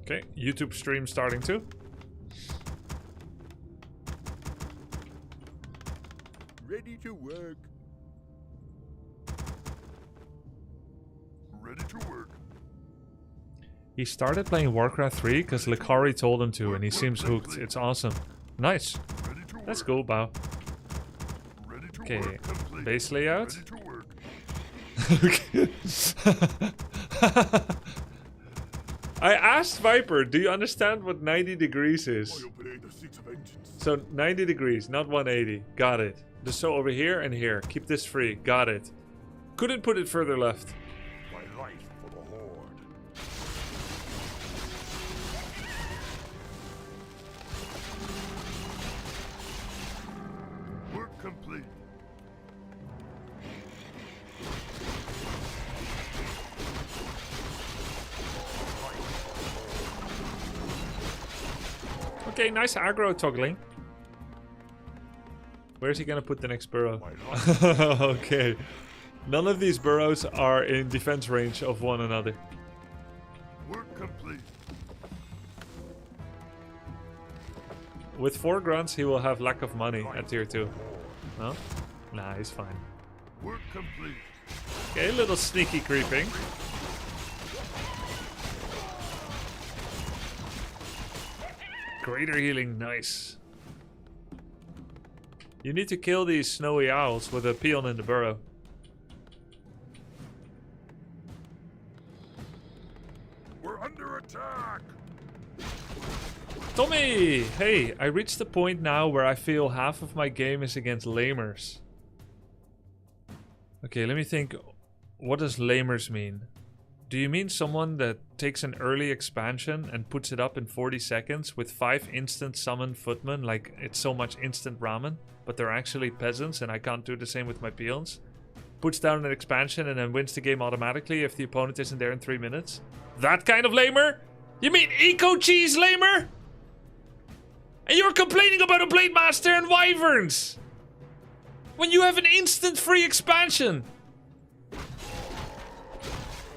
Okay, YouTube stream starting too. Ready to work. Ready to work. He started playing Warcraft 3 because Likari told him to, and he seems hooked. It's awesome. Nice. That's cool, Bao. Okay, base layout. I asked Viper, do you understand what 90 degrees is? So 90 degrees, not 180. Got it. Just so over here and here. Keep this free. Got it. Couldn't put it further left. My life for the Horde. Work complete. Okay, nice aggro toggling. Where's he gonna put the next burrow? Okay. None of these burrows are in defense range of one another. Work complete. With 4 grunts, he will have lack of money at tier 2. No? Nah, he's fine. Work complete. Okay, a little sneaky creeping. Greater healing, nice. You need to kill these snowy owls with a peon in the burrow. We're under attack. Tommy! Hey, I reached the point now where I feel half of my game is against lamers. Okay, let me think. What does lamers mean? Do you mean someone that takes an early expansion and puts it up in 40 seconds with 5 instant summon footmen, like it's so much instant ramen, but they're actually peasants and I can't do the same with my peons? Puts down an expansion and then wins the game automatically if the opponent isn't there in 3 minutes? That kind of lamer? You mean eco cheese lamer? And you're complaining about a Blade Master and Wyverns when you have an instant free expansion?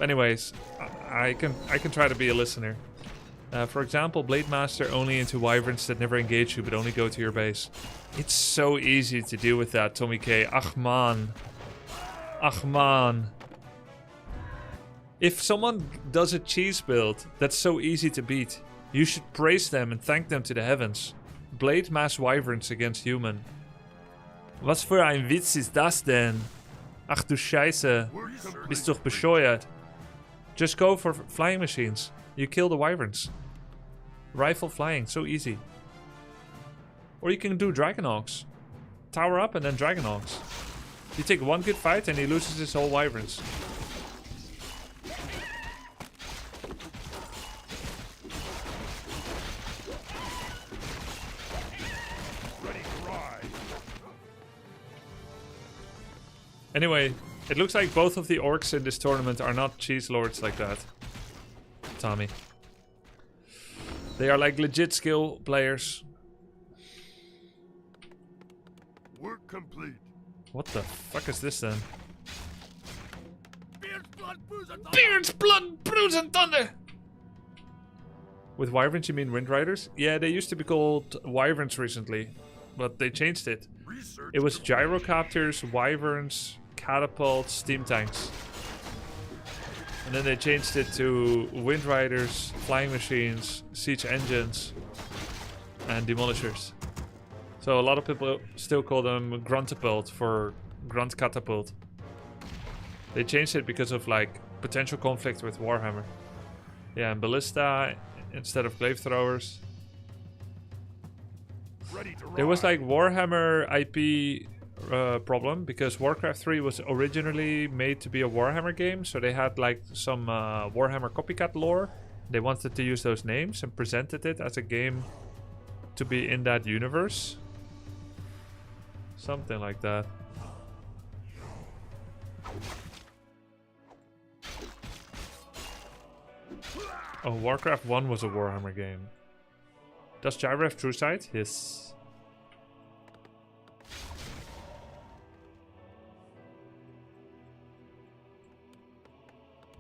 Anyways, I can try to be a listener. For example, Blade Master only into Wyverns that never engage you but only go to your base. It's so easy to deal with that, Tommy K. Ach man. Ach man. If someone does a cheese build that's so easy to beat, you should praise them and thank them to the heavens. Blade Mass Wyverns against human. Was für ein Witz ist das denn? Ach du Scheiße. Bist doch bescheuert. Just go for flying machines. You kill the Wyverns. Rifle flying, so easy. Or you can do Dragon Hawks. Tower up and then Dragon Hawks. You take one good fight and he loses his whole Wyverns. Anyway, it looks like both of the orcs in this tournament are not cheese lords like that, Tommy. They are like legit skill players. Work complete. What the fuck is this then? Beard's blood, bruise and thunder. Beard's blood, bruise and thunder! With wyverns you mean wind riders? Yeah, they used to be called wyverns recently, but they changed it. Research. It was gyrocopters, wyverns, catapults, steam tanks. And then they changed it to wind riders, flying machines, siege engines, and demolishers. So a lot of people still call them gruntapult for grunt catapult. They changed it because of like potential conflict with Warhammer. Yeah, and ballista instead of glaive throwers. Ready to There was ride. like Warhammer IP problem because Warcraft 3 was originally made to be a Warhammer game, so they had like some Warhammer copycat lore. They wanted to use those names and presented it as a game to be in that universe. Something like that. Oh, Warcraft 1 was a Warhammer game. Does Gyro have True Sight? Yes.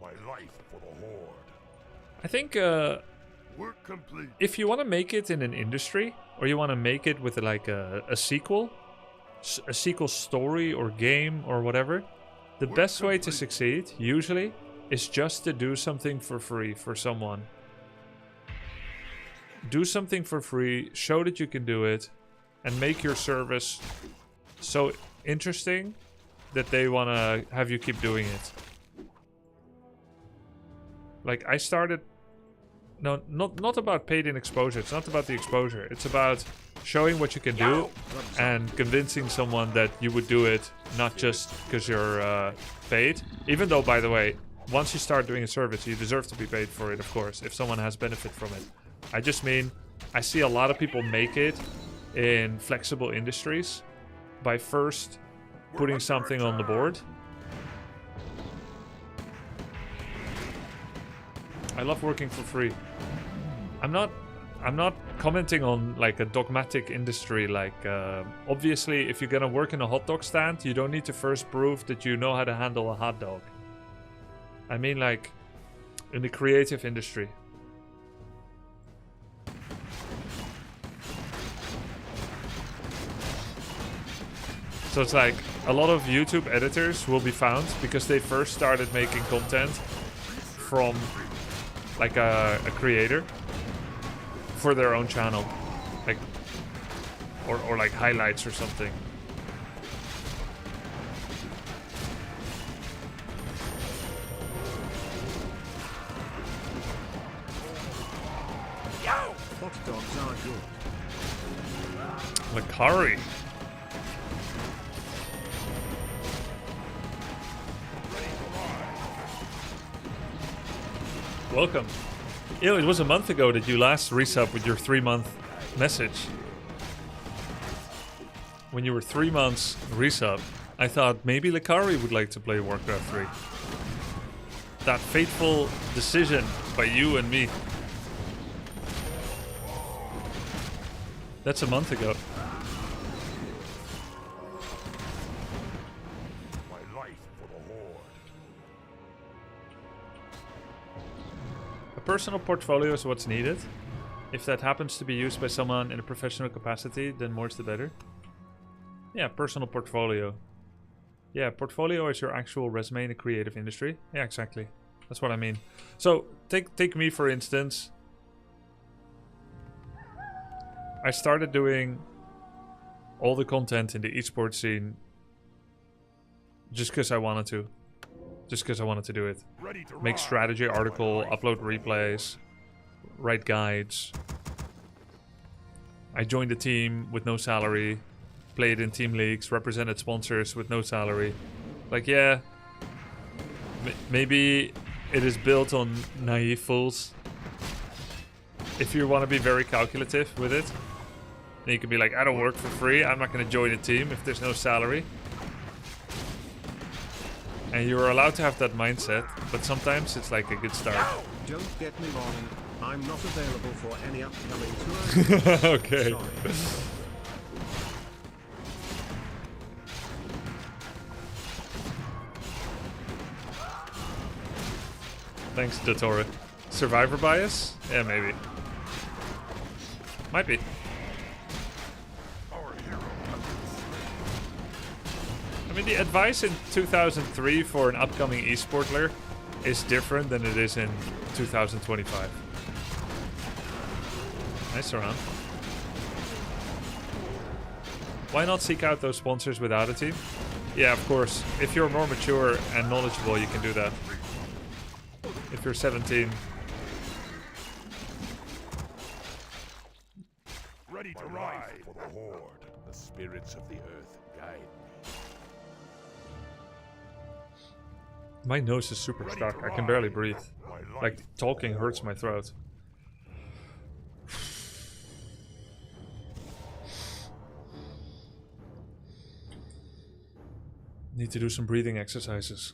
My life for the Horde. I think Work complete. If you want to make it in an industry, or you want to make it with like a sequel, a sequel story or game or whatever, the best way to succeed, usually, is just to do something for free for someone. Do something for free, show that you can do it, and make your service so interesting that they want to have you keep doing it. Like, I started... No, not about paid-in exposure. It's not about the exposure. It's about showing what you can do and convincing someone that you would do it, not just because you're paid. Even though, by the way, once you start doing a service, you deserve to be paid for it, of course, if someone has benefit from it. I just mean, I see a lot of people make it in flexible industries by first putting something on the board. I love working for free. I'm not commenting on like a dogmatic industry. Like obviously, if you're gonna work in a hot dog stand, you don't need to first prove that you know how to handle a hot dog. I mean, like in the creative industry. So it's like a lot of YouTube editors will be found because they first started making content from like a creator for their own channel, like or like highlights or something. Hot dogs are good. Macari. Welcome. Ew, it was a month ago that you last resub with your 3-month message. When you were 3 months resub, I thought maybe Lakari would like to play Warcraft 3. That fateful decision by you and me. That's a month ago. My life for the Horde. A personal portfolio is what's needed. If that happens to be used by someone in a professional capacity, then more's the better. Yeah, personal portfolio. Yeah, portfolio is your actual resume in a creative industry. Yeah, exactly. That's what I mean. So, take me for instance. I started doing all the content in the esports scene just because I wanted to. Just because I wanted to do it. Make strategy article, upload replays, write guides. I joined a team with no salary, played in team leagues, represented sponsors with no salary. Like, yeah, maybe it is built on naive fools. If you want to be very calculative with it, then you can be like, I don't work for free, I'm not going to join a team if there's no salary. And you're allowed to have that mindset, but sometimes it's like a good start. Don't get me wrong, I'm not available for any upcoming tours. Okay. Sorry. Thanks, Dottore. Survivor bias? Yeah, maybe. Might be. I mean, the advice in 2003 for an upcoming esportler is different than it is in 2025. Nice round. Why not seek out those sponsors without a team? Yeah, of course. If you're more mature and knowledgeable, you can do that. If you're 17. Ready to ride for the Horde. The spirits of the earth guide me. My nose is super stuck. I can barely breathe. Like, talking hurts my throat. Need to do some breathing exercises.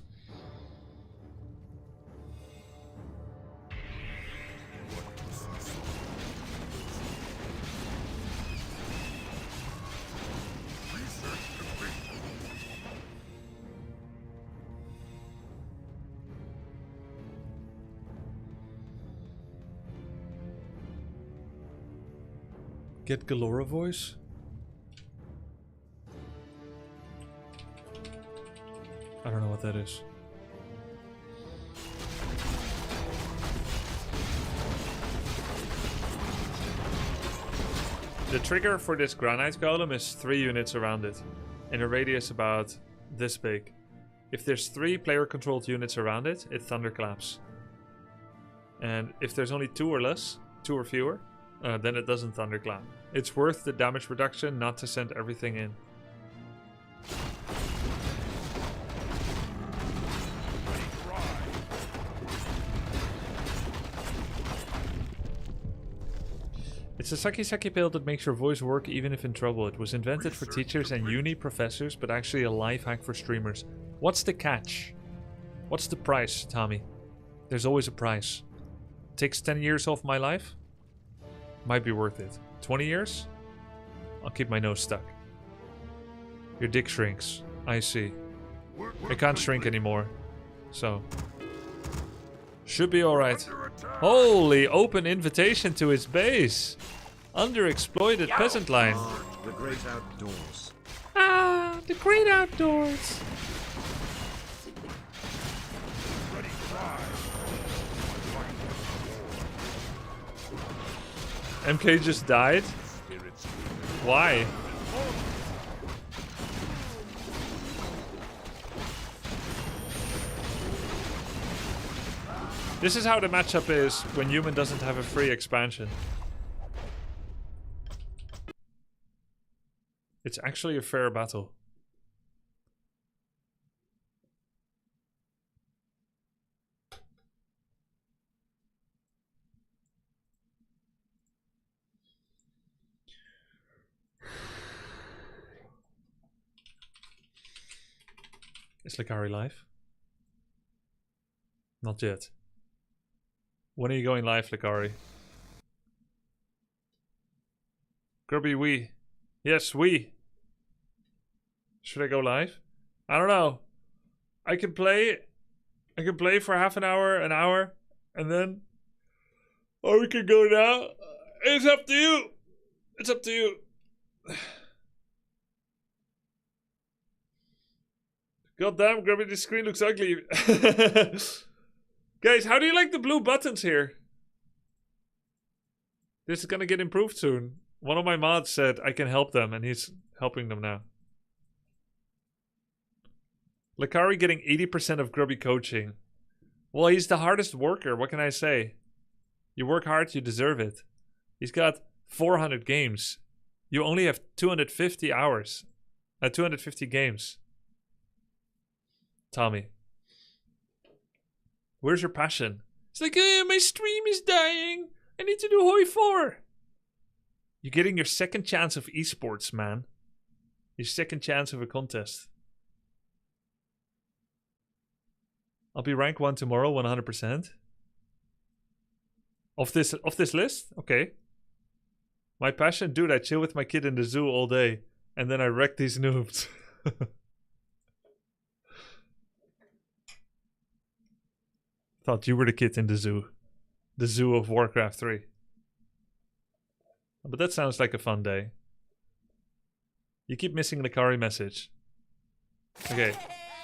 Get Galora voice? I don't know what that is. The trigger for this granite golem is 3 units around it, in a radius about this big. If there's 3 player-controlled units around it, it thunderclaps. And if there's only 2 or less, 2 or fewer, then it doesn't thunderclap. It's worth the damage reduction not to send everything in. It's a sucky pill that makes your voice work even if in trouble. It was invented for teachers and uni professors, but actually a life hack for streamers. What's the catch? What's the price, Tommy? There's always a price. Takes 10 years off my life? Might be worth it. 20 years? I'll keep my nose stuck. Your dick shrinks. I see. It can't shrink anymore. So. Should be alright. Holy, open invitation to his base. Underexploited peasant line. The great outdoors. Ah, the great outdoors. MK just died? Why? This is how the matchup is when human doesn't have a free expansion. It's actually a fair battle. Is Lakari live? Not yet. When are you going live, Lakari? Grubby, we. Yes, we. Should I go live? I don't know. I can play for half an hour, and then... Or we can go now. It's up to you. It's up to you. God damn, Grubby, the screen looks ugly. Guys, how do you like the blue buttons here? This is gonna get improved soon. One of my mods said I can help them, and he's helping them now. Lakari getting 80% of Grubby coaching. Well, he's the hardest worker, what can I say? You work hard, you deserve it. He's got 400 games. You only have 250 hours. 250 games. Tommy. Where's your passion? It's like, my stream is dying. I need to do Hoi 4. You're getting your second chance of esports, man. Your second chance of a contest. I'll be rank 1 tomorrow, 100%. Of this list? Okay. My passion? Dude, I chill with my kid in the zoo all day. And then I wreck these noobs. Thought you were the kid in the zoo. The zoo of Warcraft 3. But that sounds like a fun day. You keep missing the Kari message. Okay.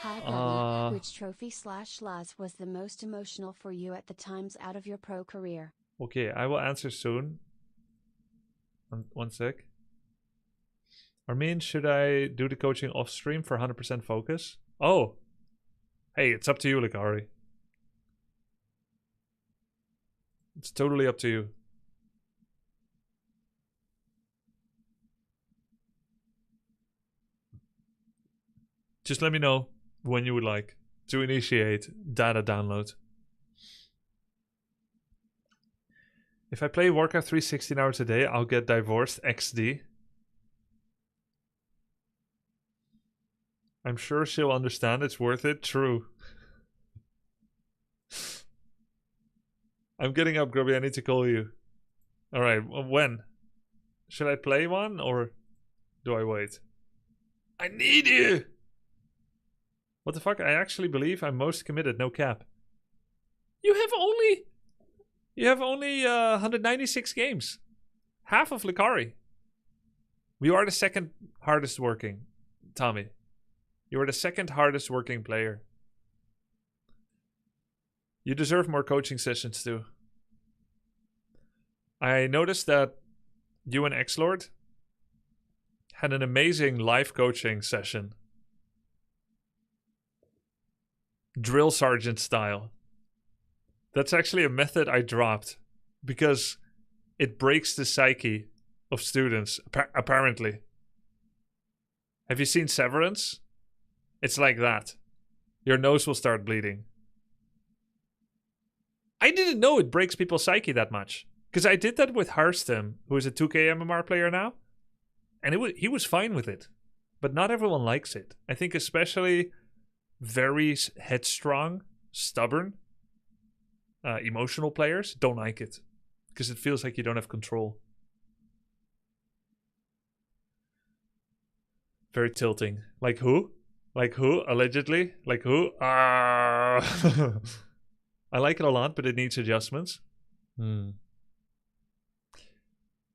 Hi, Grubby. Which trophy/Laz was the most emotional for you at the times out of your pro career? Okay, I will answer soon. One sec. Armin, should I do the coaching off stream for 100% focus? Oh. Hey, it's up to you, Lakari. It's totally up to you. Just let me know when you would like to initiate data download. If I play Warcraft 3 16 hours a day, I'll get divorced XD. I'm sure she'll understand it's worth it. True. I'm getting up, Grubby. I need to call you. Alright, when? Should I play one or do I wait? I need you! What the fuck? I actually believe I'm most committed, no cap. You have only 196 games. Half of Lakari. You are the second hardest working, Tommy. You are the second hardest working player. You deserve more coaching sessions too. I noticed that you and X-Lord had an amazing live coaching session. Drill sergeant style. That's actually a method I dropped because it breaks the psyche of students, apparently. Have you seen Severance? It's like that. Your nose will start bleeding. I didn't know it breaks people's psyche that much. Because I did that with Harstem, who is a 2K MMR player now. And he was fine with it. But not everyone likes it. I think especially very headstrong, stubborn, emotional players don't like it. Because it feels like you don't have control. Very tilting. Like who? Like who? Allegedly? Like who? I like it a lot, but it needs adjustments.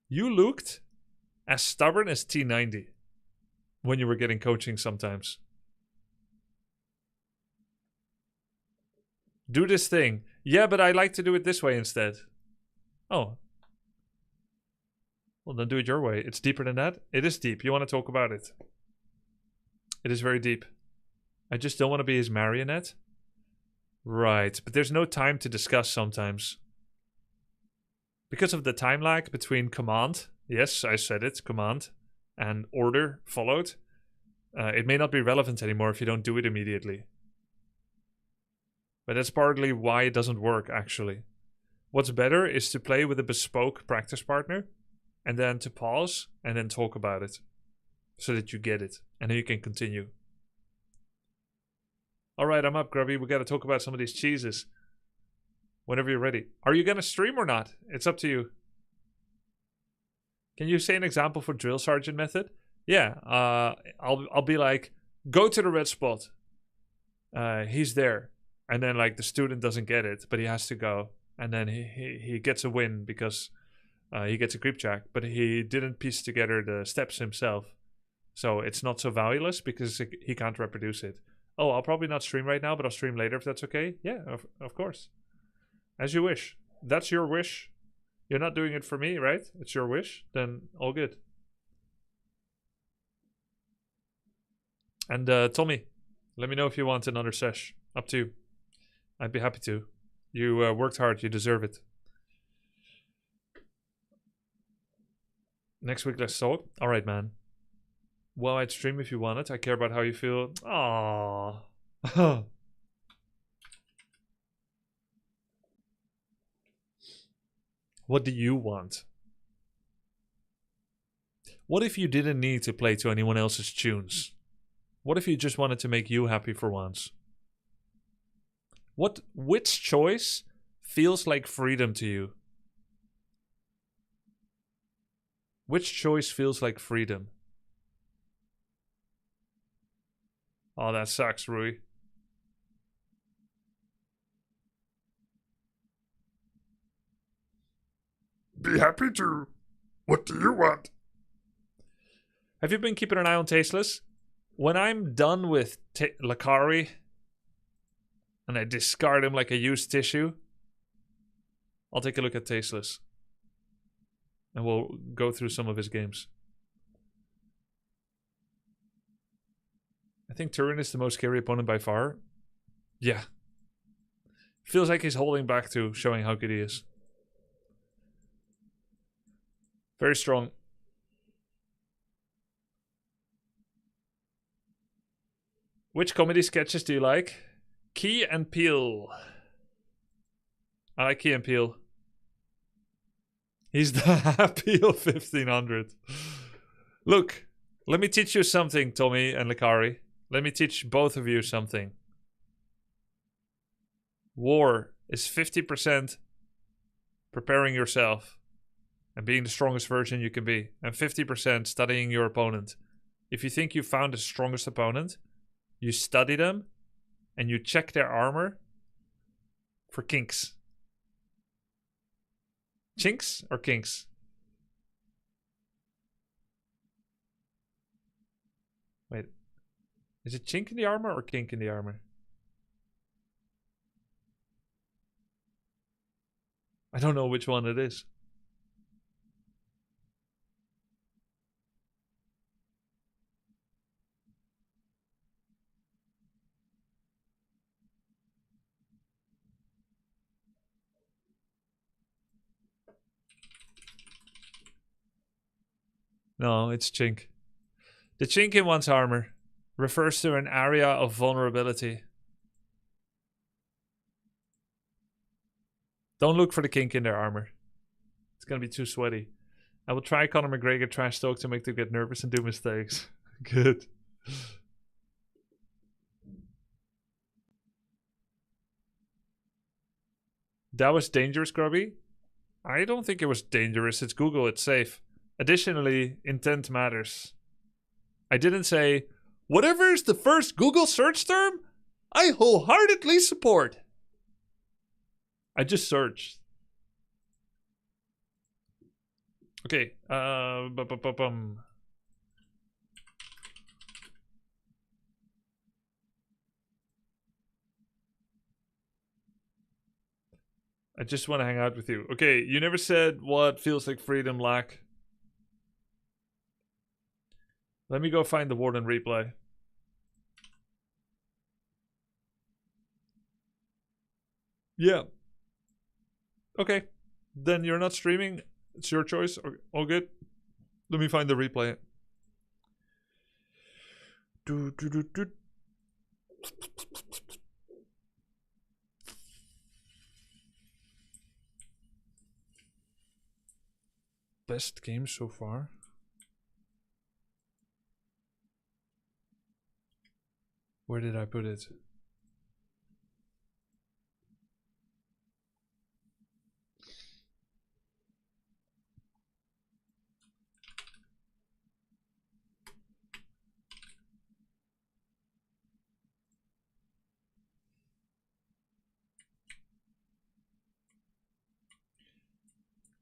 You looked as stubborn as T90 when you were getting coaching sometimes. Do this thing. Yeah, but I like to do it this way instead. Oh. Well, then do it your way. It's deeper than that. It is deep. You want to talk about it. It is very deep. I just don't want to be his marionette. Right, but there's no time to discuss sometimes. Because of the time lag between command, yes, I said it, command, and order followed, it may not be relevant anymore if you don't do it immediately. But that's partly why it doesn't work, actually. What's better is to play with a bespoke practice partner, and then to pause, and then talk about it. So that you get it, and then you can continue. Alright, I'm up, Grubby. We gotta talk about some of these cheeses. Whenever you're ready. Are you gonna stream or not? It's up to you. Can you say an example for drill sergeant method? Yeah, I'll be like, go to the red spot. He's there. And then like the student doesn't get it, but he has to go. And then he gets a win because he gets a creep check, but he didn't piece together the steps himself. So it's not so valueless because he can't reproduce it. Oh, I'll probably not stream right now, but I'll stream later if that's okay. Yeah, of course. As you wish. That's your wish. You're not doing it for me, right? It's your wish. Then all good. And Tommy, let me know if you want another sesh. Up to you. I'd be happy to. You worked hard. You deserve it. Next week, let's talk. All right, man. Well, I'd stream if you want it. I care about how you feel. Aww. What do you want? What if you didn't need to play to anyone else's tunes? What if you just wanted to make you happy for once? Which choice feels like freedom to you? Which choice feels like freedom? Oh, that sucks, Rui. Be happy to. What do you want? Have you been keeping an eye on Tasteless? When I'm done with Lakari and I discard him like a used tissue, I'll take a look at Tasteless. And we'll go through some of his games. I think Turin is the most scary opponent by far. Yeah. Feels like he's holding back to showing how good he is. Very strong. Which comedy sketches do you like? Key and Peele. I like Key and Peele. He's the Peele 1500. Look, let me teach you something, Tommy and Lakari. Let me teach both of you something. War is 50% preparing yourself and being the strongest version you can be, and 50% studying your opponent. If you think you found the strongest opponent, you study them and you check their armor for kinks. Chinks or kinks? Is it chink in the armor or kink in the armor? I don't know which one it is. No, it's chink. The chink in one's armor refers to an area of vulnerability. Don't look for the kink in their armor. It's gonna be too sweaty. I will try Conor McGregor trash talk to make them get nervous and do mistakes. Good. That was dangerous, Grubby? I don't think it was dangerous. It's Google, it's safe. Additionally, intent matters. I didn't say, whatever is the first Google search term, I wholeheartedly support. I just searched. Okay. I just want to hang out with you. Okay, you never said what feels like freedom lack. Let me go find the Warden replay. Yeah. Okay. Then you're not streaming. It's your choice. All good. Let me find the replay. Best game so far. Where did I put it?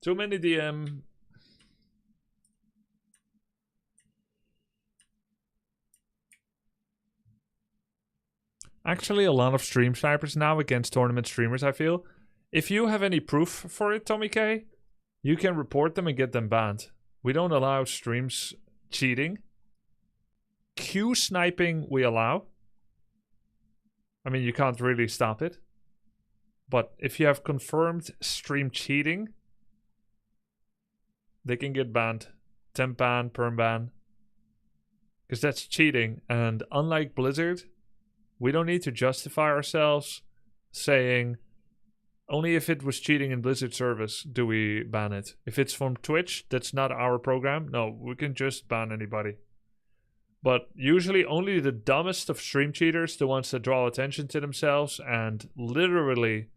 Too many DM. Actually, a lot of stream snipers now against tournament streamers, I feel. If you have any proof for it, Tommy K, you can report them and get them banned. We don't allow streams cheating. Q sniping we allow. I mean, you can't really stop it. But if you have confirmed stream cheating, they can get banned. Temp ban, perm ban. Because that's cheating. And unlike Blizzard, we don't need to justify ourselves saying only if it was cheating in Blizzard service do we ban it. If it's from Twitch, that's not our program. No, we can just ban anybody. But usually only the dumbest of stream cheaters, the ones that draw attention to themselves and literally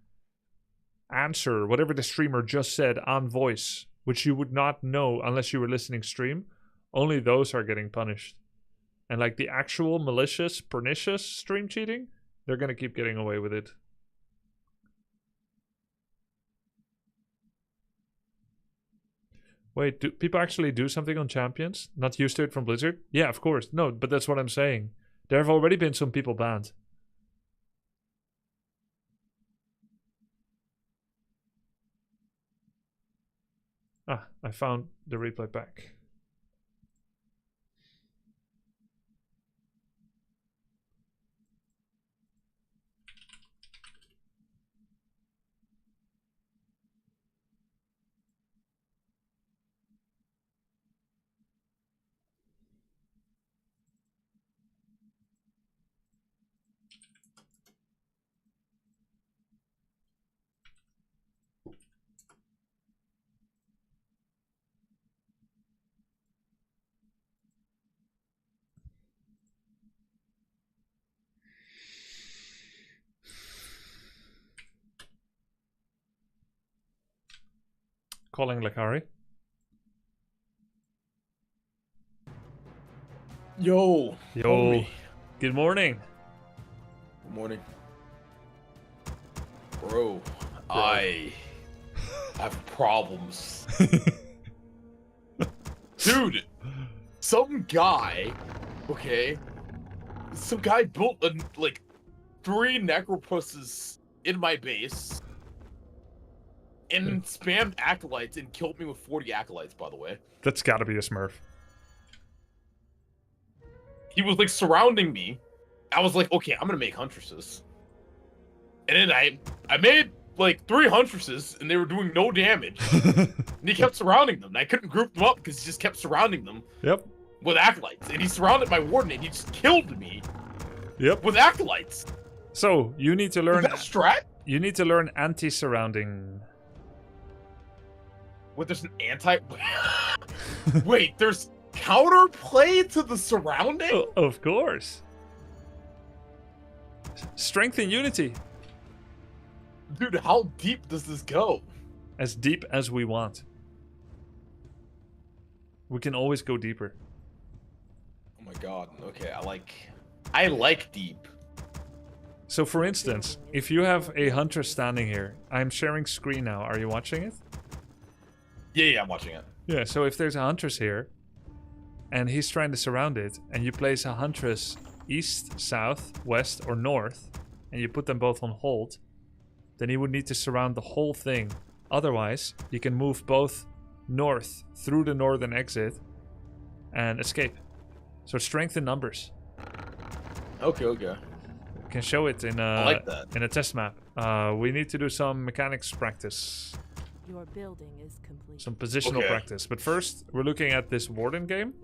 answer whatever the streamer just said on voice, which you would not know unless you were listening stream, only those are getting punished. And like the actual malicious, pernicious stream cheating, they're going to keep getting away with it. Wait, do people actually do something on Champions? Not used to it from Blizzard? Yeah, of course. No, but that's what I'm saying. There have already been some people banned. Ah, I found the replay back. Calling Lakari. Yo. Yo. Homie. Good morning. Good morning. Bro, I have problems. Dude, some guy, okay, some guy built like 3 necropusses in my base and spammed acolytes and killed me with 40 acolytes, by the way. That's gotta be a smurf. He was like surrounding me. I was like, okay, I'm gonna make huntresses. And then I made like 3 huntresses and they were doing no damage. And he kept surrounding them. And I couldn't group them up because he just kept surrounding them. Yep. With acolytes. And he surrounded my warden and he just killed me. Yep. With acolytes. So you need to learn. Is that strat? You need to learn anti-surrounding. Wait, there's an anti. Wait, there's counterplay to the surrounding? Oh, of course. Strength and unity. Dude, how deep does this go? As deep as we want. We can always go deeper. Oh my god. Okay, I like deep. So for instance, if you have a hunter standing here, I'm sharing screen now. Are you watching it? Yeah, I'm watching it. Yeah, so if there's a huntress here, and he's trying to surround it, and you place a huntress east, south, west, or north, and you put them both on hold, then he would need to surround the whole thing. Otherwise, you can move both north through the northern exit and escape. So strength in numbers. Okay. You can show it in I like that. in a test map. We need to do some mechanics practice. Your building is complete. Some positional Okay. practice. But first, we're looking at this warden game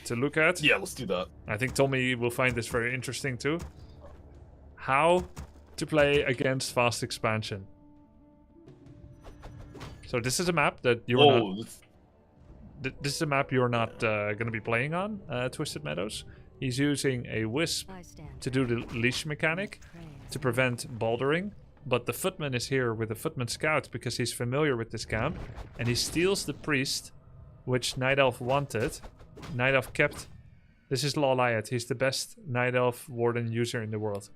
to look at. Yeah, let's do that. I think Tommy will find this very interesting too. How to play against fast expansion. So this is a map that you're Whoa, not. This is a map you're not going to be playing on, Twisted Meadows. He's using a wisp to do the leash mechanic to prevent bouldering. But the footman is here with a footman scout because he's familiar with this camp. And he steals the priest, which Night Elf wanted. Night Elf kept. This is Lawliat. He's the best Night Elf warden user in the world.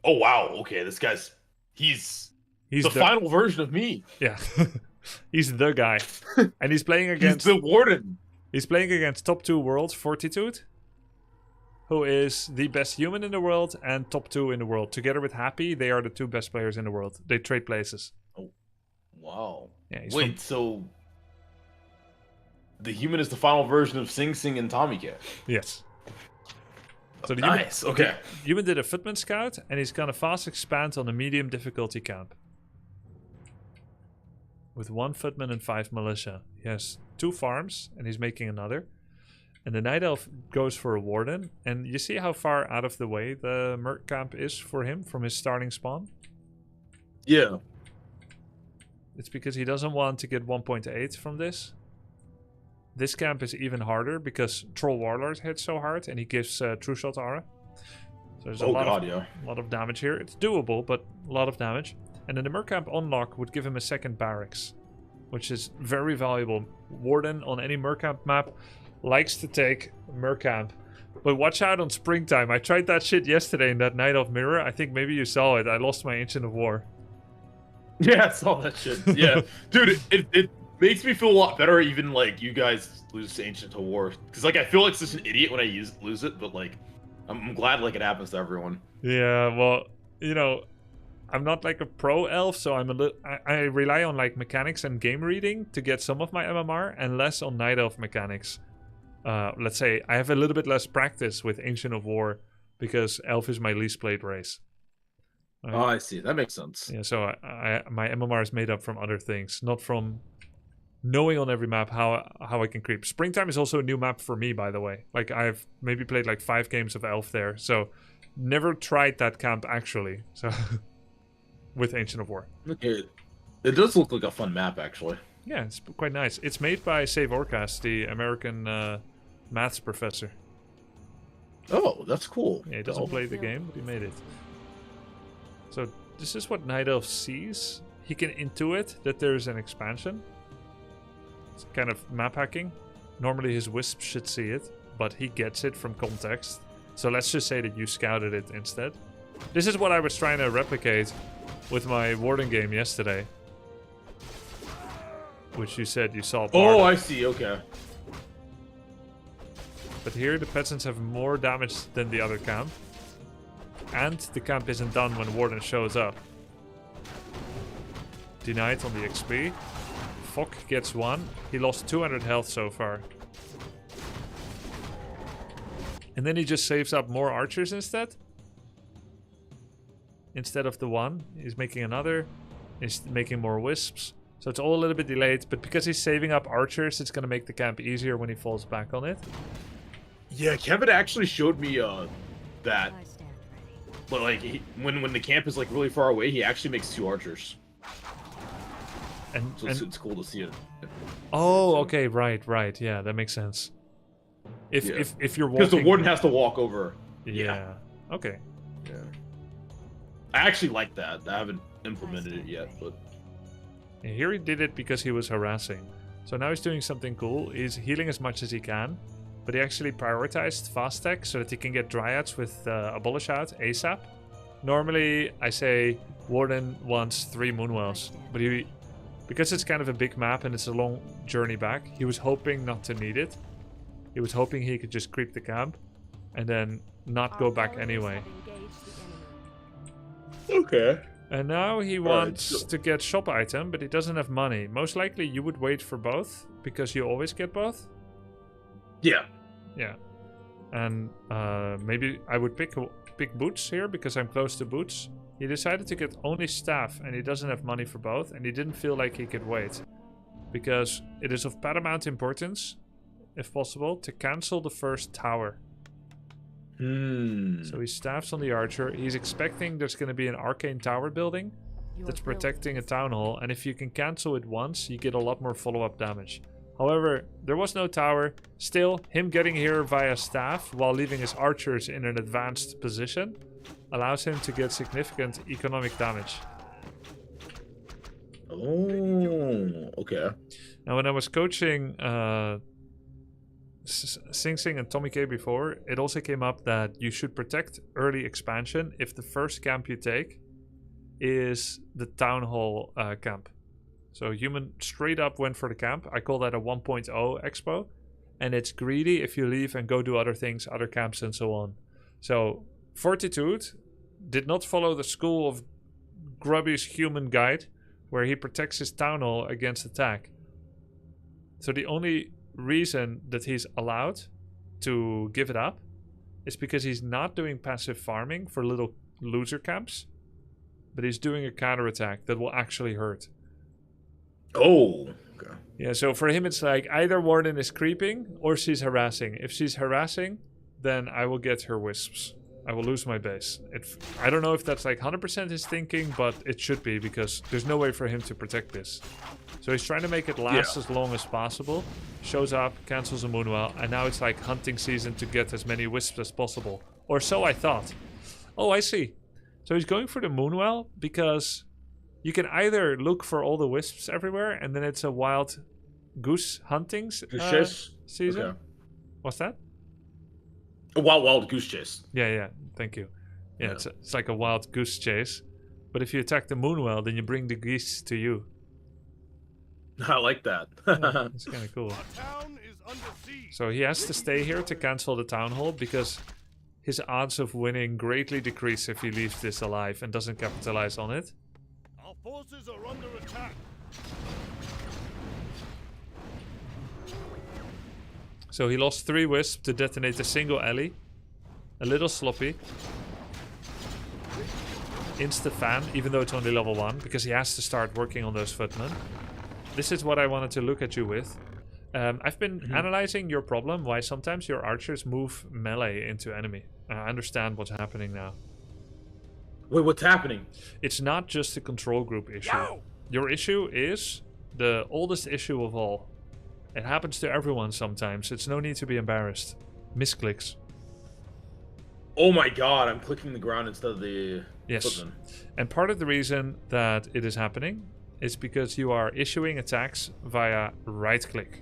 Oh wow, okay, this guy's he's the final version of me. Yeah. He's the guy. And he's playing He's against the warden. He's playing against top 2 world Fortitude, who is the best human in the world and top 2 in the world. Together with Happy, they are the 2 best players in the world. They trade places. Oh, wow. Yeah, Wait, so the human is the final version of Sing Sing and Tommy Cat. Yes. So the Nice. Okay. Human did a footman scout, and he's gonna fast expand on a medium difficulty camp. With 1 footman and 5 militia. He has 2 farms, and he's making another. And the Night Elf goes for a warden. And you see how far out of the way the merc camp is for him from his starting spawn? Yeah. It's because he doesn't want to get 1.8 from this. This camp is even harder because Troll Warlord hits so hard and he gives True Shot Aura. So there's a lot of damage here. It's doable, but a lot of damage. And then the Merc Camp unlock would give him a second barracks, which is very valuable. Warden on any Merc Camp map likes to take Merc Camp. But watch out on Springtime. I tried that shit yesterday in that Night of Mirror. I think maybe you saw it. I lost my Ancient of War. Yeah, I saw that shit. Yeah. Dude, it makes me feel a lot better even like you guys lose Ancient of War. Because like I feel like such an idiot when I lose it, but like I'm glad like it happens to everyone. Yeah, well, you know, I'm not like a pro elf, so I rely on like mechanics and game reading to get some of my MMR and less on Night Elf mechanics. Let's say I have a little bit less practice with Ancient of War because Elf is my least played race. Oh, I see. That makes sense. Yeah, so my MMR is made up from other things, not from knowing on every map how I can creep. Springtime is also a new map for me, by the way. Like I've maybe played like 5 games of Elf there, so never tried that camp actually. So with Ancient of War. Okay, it does look like a fun map actually. Yeah, it's quite nice. It's made by Save Orcas, the American maths professor. Oh, that's cool. Yeah, he doesn't play the game, but he made it. So this is what Night Elf sees. He can intuit that there's an expansion. It's kind of map hacking. Normally his wisp should see it, but he gets it from context. So let's just say that you scouted it instead. This is what I was trying to replicate with my Warden game yesterday. Which you said you saw part of. I see, okay. But here the peasants have more damage than the other camp. And the camp isn't done when Warden shows up. Denied on the XP. Fok gets 1. He lost 200 health so far. And then he just saves up more archers instead. Instead of the 1, he's making another. He's making more wisps. So it's all a little bit delayed. But because he's saving up archers, it's going to make the camp easier when he falls back on it. Yeah, Kevin actually showed me that. I stand ready. But like when the camp is like really far away, he actually makes 2 archers. And, So it's cool to see it. oh, okay, right. Yeah, that makes sense. If you're walking, Because the warden has to walk over. Yeah. Okay. Yeah. I actually like that. I haven't implemented it yet, but And here he did it because he was harassing. So now he's doing something cool. He's healing as much as he can. But he actually prioritized fast tech so that he can get dryads with Abolish out ASAP. Normally, I say Warden wants 3 Moonwells. But because it's kind of a big map and it's a long journey back, he was hoping not to need it. He was hoping he could just creep the camp and then not go back anyway. okay. And now he wants to get shop item, but he doesn't have money. Most likely you would wait for both, because you always get both. Yeah. Yeah. And maybe I would pick boots here, because I'm close to boots. He decided to get only staff, and he doesn't have money for both, and he didn't feel like he could wait. Because it is of paramount importance, if possible, to cancel the first tower. So he staffs on the archer. He's expecting there's going to be an arcane tower building that's protecting a town hall, and if you can cancel it once, you get a lot more follow-up damage. However, there was no tower. Still, him getting here via staff while leaving his archers in an advanced position allows him to get significant economic damage. Oh, okay. Now, when I was coaching Sing Sing and Tommy K before, it also came up that you should protect early expansion if the first camp you take is the town hall camp. So human straight up went for the camp. I call that a 1.0 expo. And it's greedy if you leave and go do other things, other camps and so on. So Fortitude did not follow the school of Grubby's human guide, where he protects his town hall against attack. So the only reason that he's allowed to give it up is because he's not doing passive farming for little loser camps, but he's doing a counterattack that will actually hurt. Oh, okay. Yeah, so for him it's like either Warden is creeping or she's harassing. If she's harassing, then I will get her wisps. I will lose my base. I don't know if that's like 100% his thinking, but it should be, because there's no way for him to protect this. So he's trying to make it last as long as possible. Shows up, cancels a Moonwell, and now it's like hunting season to get as many wisps as possible. Or so I thought. Oh, I see. So he's going for the Moonwell because you can either look for all the wisps everywhere, and then it's a wild goose hunting season. Okay. What's that? A wild goose chase. Yeah, thank you. Yeah, it's like a wild goose chase. But if you attack the Moonwell, then you bring the geese to you. I like that. Yeah, it's kind of cool. So he has to stay here to cancel the town hall, because his odds of winning greatly decrease if he leaves this alive and doesn't capitalize on it. Our forces are under attack. So he lost 3 wisps to detonate a single alley. A little sloppy. Insta-fan, even though it's only level 1, because he has to start working on those footmen. This is what I wanted to look at you with. I've been analyzing your problem, why sometimes your archers move melee into enemy. I understand what's happening now. Wait, what's happening? It's not just a control group issue. Your issue is the oldest issue of all. It happens to everyone sometimes. It's no need to be embarrassed. Misclicks. Oh my god, I'm clicking the ground instead of the footman. And part of the reason that it is happening is because you are issuing attacks via right click.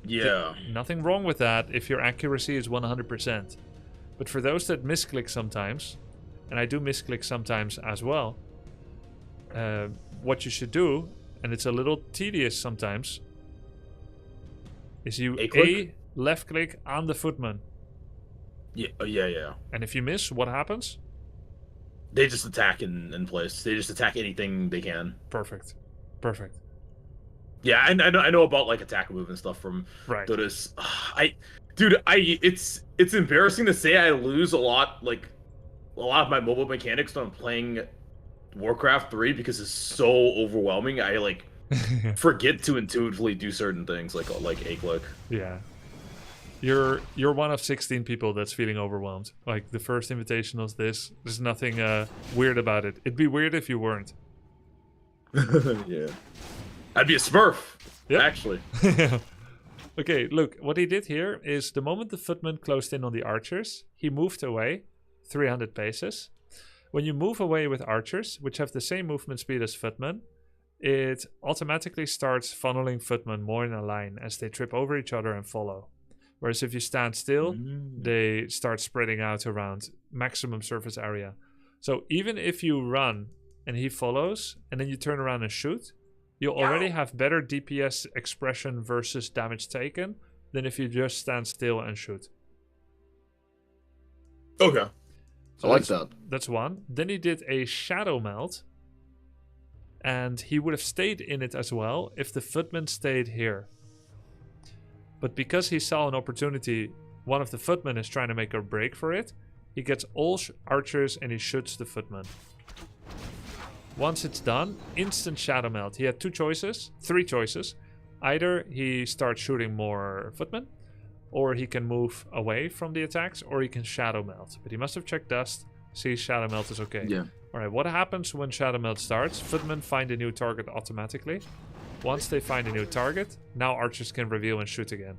Yeah. Nothing wrong with that if your accuracy is 100%. But for those that misclick sometimes, and I do misclick sometimes as well, what you should do, and it's a little tedious sometimes, is you left click on the footman. Yeah. And if you miss, what happens? They just attack in place. They just attack anything they can. Perfect. Yeah, I know about like attack move and stuff from Right. Dota's. It's embarrassing to say I lose a lot of my mobile mechanics when I'm playing Warcraft 3 because it's so overwhelming. I like forget to intuitively do certain things like a click. Yeah. You're one of 16 people that's feeling overwhelmed. Like the first invitational's this. There's nothing weird about it. It'd be weird if you weren't. Yeah. I'd be a Smurf. Yep. Actually. Okay, look, what he did here is the moment the footman closed in on the archers, he moved away 300 paces. When you move away with archers, which have the same movement speed as footmen, it automatically starts funneling footmen more in a line as they trip over each other and follow. Whereas if you stand still, they start spreading out around maximum surface area. So even if you run and he follows, and then you turn around and shoot, you'll already have better DPS expression versus damage taken than if you just stand still and shoot. Okay. So I like that. That's one. Then he did a shadow melt, and he would have stayed in it as well if the footman stayed here. But because he saw an opportunity, one of the footmen is trying to make a break for it, he gets all archers and he shoots the footman. Once it's done, instant shadow melt. He had three choices. Either he starts shooting more footmen, or he can move away from the attacks, or he can shadow melt. But he must have checked dust, sees shadow melt is okay. Yeah. Alright, what happens when shadow melt starts? Footmen find a new target automatically. Once they find a new target, now archers can reveal and shoot again.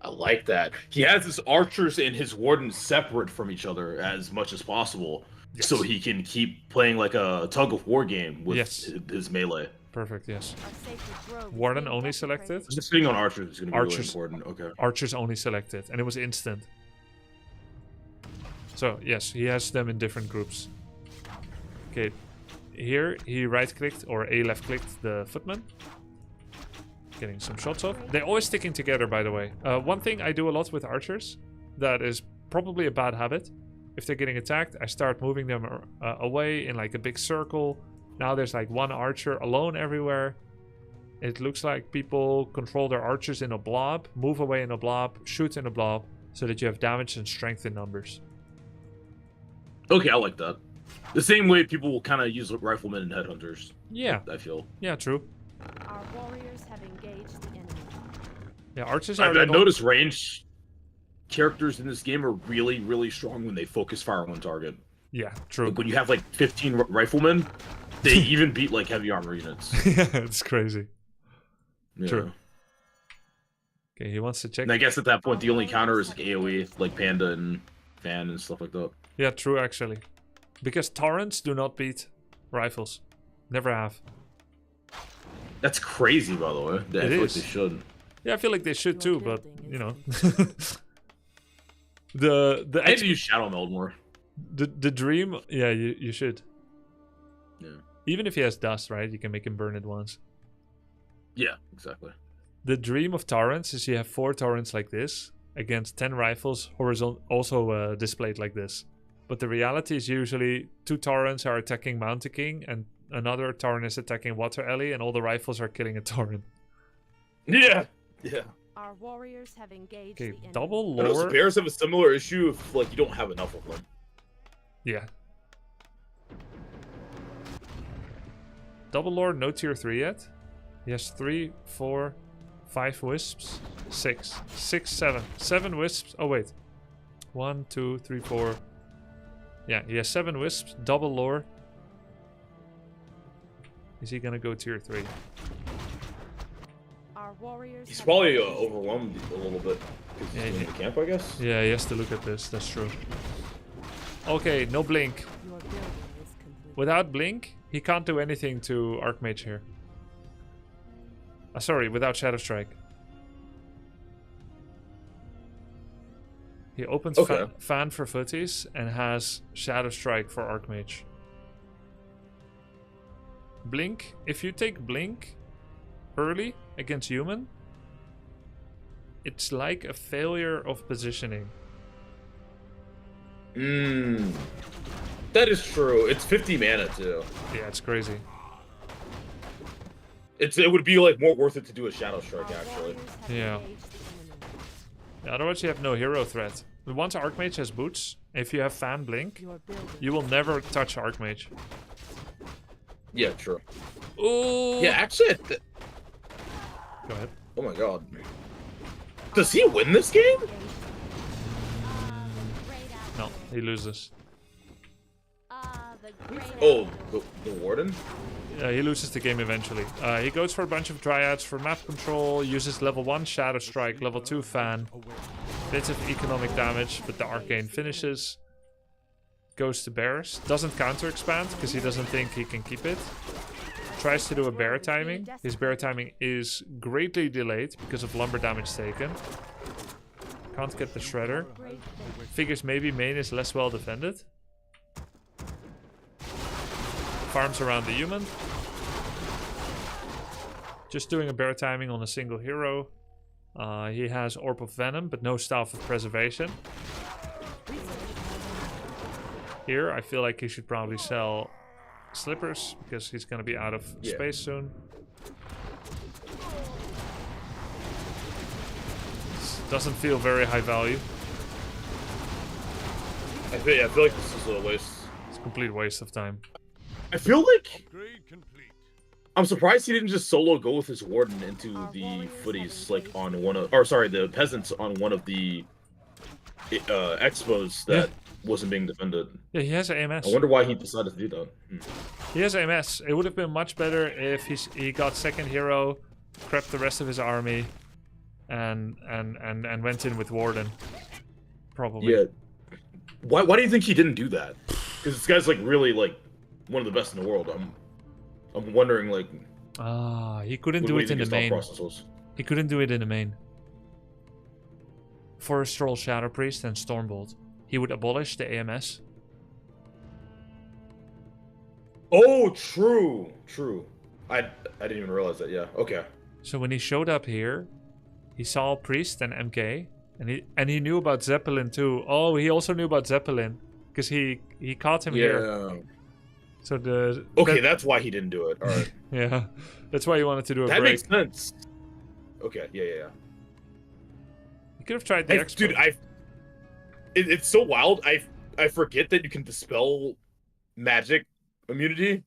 I like that. He has his archers and his wardens separate from each other as much as possible. Yes. So he can keep playing like a tug of war game with Yes. his melee. Perfect, yes. Our sacred grove is Warden being only desecrated. selected. Just sitting on archers is going to be really Archers. important. Okay. Archers only selected, and it was instant. So, yes, he has them in different groups. Okay, here he right-clicked or A left-clicked the footman. Getting some shots off. They're always sticking together, by the way. One thing I do a lot with archers that is probably a bad habit. If they're getting attacked, I start moving them away in like a big circle. Now there's like one archer alone everywhere. It looks like people control their archers in a blob, move away in a blob, shoot in a blob, so that you have damage and strength in numbers. Okay, I like that. The same way people will kind of use riflemen and headhunters. Yeah. I feel. Yeah, true. Our warriors have engaged the enemy. Yeah, archers are... I've noticed range characters in this game are really, really strong when they focus fire on one target. Yeah, true. Like when you have like 15 riflemen, they even beat like heavy armor units. Yeah, it's crazy. Yeah. True. Okay, he wants to check. And I guess at that point the only counter is like AoE, like Panda and Fan and stuff like that. Yeah, true, actually. Because torrents do not beat rifles. Never have. That's crazy, by the way. I feel like they should. Yeah, I feel like they should too, but, you know. I need to use Shadow Meld more. The dream... Yeah, you should. Yeah. Even if he has dust, right? You can make him burn it once. Yeah, exactly. The dream of torrents is you have 4 torrents like this against 10 rifles also displayed like this. But the reality is usually 2 torrents are attacking Mountain King and another torrent is attacking Water Alley and all the rifles are killing a torrent. Yeah. Yeah. Our warriors have engaged Okay, the enemy. double I know lore. bears have a similar issue if like you don't have enough of them. Yeah. Double lore, no tier 3 yet. He has 3, 4, 5 wisps. 6, 7. 7 wisps. Oh, wait. 1, 2, 3, 4. Yeah, he has 7 wisps. Double lore. Is he gonna go tier 3? Our warriors He's have probably engaged the overwhelmed a little bit because Yeah, he's in he- the camp, I guess. Yeah, he has to look at this. That's true. Okay, no blink. Your building is complete. Without blink, he can't do anything to Archmage here. Sorry, without Shadow Strike. He opens Okay. Fan for footies and has Shadow Strike for Archmage. Blink, if you take Blink early against human, it's like a failure of positioning. That is true. It's 50 mana too. Yeah, it's crazy. It would be like more worth it to do a Shadow Strike Our actually. warriors have Yeah. engaged the enemy. Otherwise, you have no hero threat. But once Archmage has boots, if you have Fan Blink, Your building. you will never touch Archmage. Yeah, true. Ooh. Yeah, actually. Go ahead. Oh my god. Does he win this game? No, he loses. Oh, the Warden? Yeah, he loses the game eventually. He goes for a bunch of Dryads for map control, uses level 1 Shadow Strike, level 2 Fan, bits of economic damage, but the Arcane finishes. Goes to Bears, doesn't counter expand because he doesn't think he can keep it. Tries to do a bear timing. His bear timing is greatly delayed because of lumber damage taken. Can't get the Shredder. Figures maybe main is less well defended. Farms around the human. Just doing a bear timing on a single hero. He has Orb of Venom, but no Staff of Preservation. Here, I feel like he should probably sell Slippers, because he's going to be out of space soon. Doesn't feel very high value. I feel like this is a waste. It's a complete waste of time. I feel like Upgrade complete. I'm surprised he didn't just solo go with his Warden into the footies, like on one of, or sorry, the peasants on one of the expos that wasn't being defended. Yeah, he has AMS. I wonder why he decided to do that. He has AMS. It would have been much better if he got second hero, crept the rest of his army, and went in with Warden. Probably. Yeah. Why do you think he didn't do that? Because this guy's like really like one of the best in the world. I'm wondering like. He couldn't what do you it in think the his thought main. process was? He couldn't do it in the main. Forest Troll, Shadow Priest, and Stormbolt. He would abolish the AMS. Oh, true. I didn't even realize that. Yeah. Okay. So when he showed up here, he saw Priest and MK, and he knew about Zeppelin too. Oh, he also knew about Zeppelin because he caught him here. Yeah. So That's why he didn't do it. All right. Yeah, that's why he wanted to do a That break. makes sense. Okay. Yeah. He could have tried the expo. Dude, it's so wild. I forget that you can dispel magic immunity.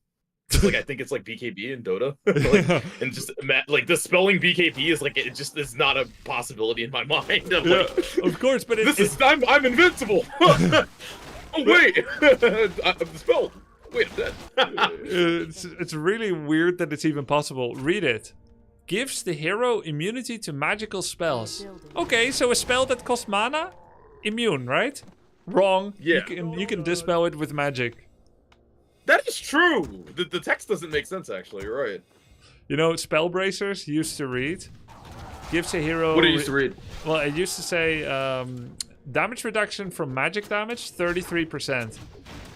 Like I think it's like BKB in Dota, like, and just like dispelling BKB is like it just is not a possibility in my mind. I'm like, of course, but I'm invincible. Oh wait, I'm dispelled. Wait, I'm dead. it's really weird that it's even possible. Read it. Gives the hero immunity to magical spells. Okay, so a spell that costs mana, immune, right? Wrong. Yeah. You can dispel it with magic. That is true. The text doesn't make sense actually. You're right. You know, spell bracers used to read. Gives a hero. What did it used to read? Well, it used to say damage reduction from magic damage 33%.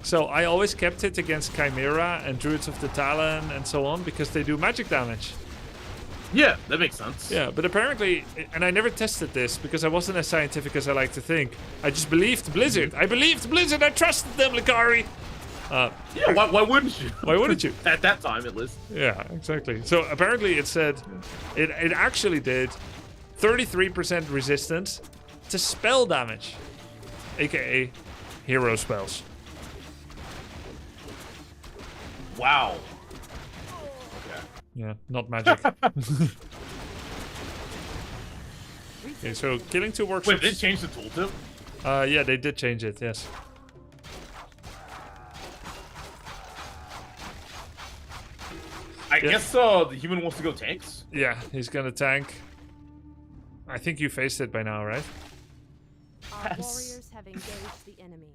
So I always kept it against Chimera and Druids of the Talon and so on because they do magic damage. Yeah, that makes sense. Yeah, but apparently, and I never tested this because I wasn't as scientific as I like to think. I just believed Blizzard. I trusted them, Likari. Yeah, why wouldn't you? Why wouldn't you? At that time, at least. Yeah, exactly. So apparently it said, it actually did 33% resistance to spell damage, aka hero spells. Wow. Yeah, not magic. Okay, so killing two workshops. Wait, did they change the tooltip? Yeah, they did change it. Yes. I guess the human wants to go tanks. Yeah, he's gonna tank. I think you faced it by now, right? Our warriors have engaged the enemy.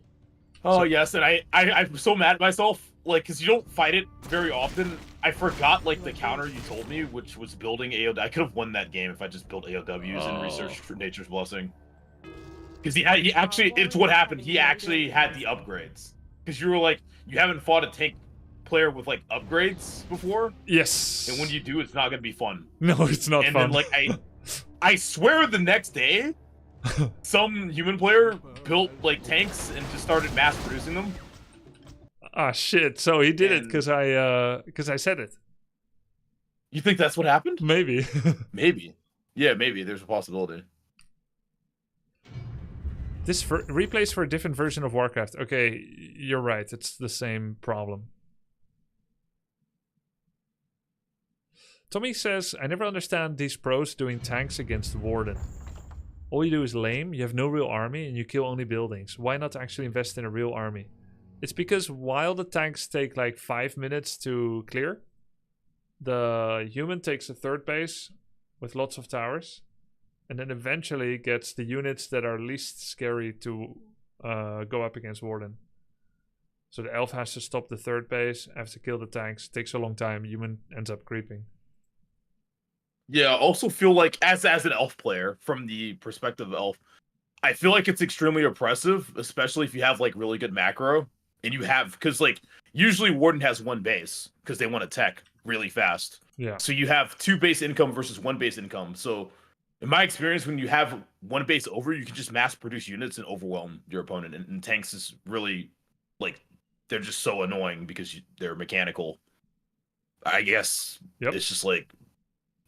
Oh yes, and I'm so mad at myself, like, because you don't fight it very often. I forgot like the counter you told me, which was building AOW. I could have won that game if I just built AOWs and researched for Nature's Blessing. Because he actually, it's what happened. He actually had the upgrades. Because you were like, you haven't fought a tank player with like upgrades before. Yes. And when you do, it's not gonna be fun. No, it's not and fun. then like I swear the next day, some human player built like tanks and just started mass producing them. Ah, shit. So he did it because I said it. You think that's what happened? Maybe. Maybe. Yeah, maybe. There's a possibility. This replays for a different version of Warcraft. Okay, you're right. It's the same problem. Tommy says, I never understand these pros doing tanks against Warden. All you do is lame, you have no real army, and you kill only buildings. Why not actually invest in a real army? It's because while the tanks take like 5 minutes to clear, the human takes a third base with lots of towers, and then eventually gets the units that are least scary to go up against Warden. So the elf has to stop the third base, has to kill the tanks, it takes a long time, human ends up creeping. Yeah, I also feel like as an elf player, from the perspective of elf, I feel like it's extremely oppressive, especially if you have like really good macro. And you have, because like usually Warden has one base because they want to tech really fast. Yeah. So you have 2 base income versus 1 base income. So in my experience, when you have 1 base over, you can just mass produce units and overwhelm your opponent. And tanks is really like, they're just so annoying because they're mechanical. I guess it's just like,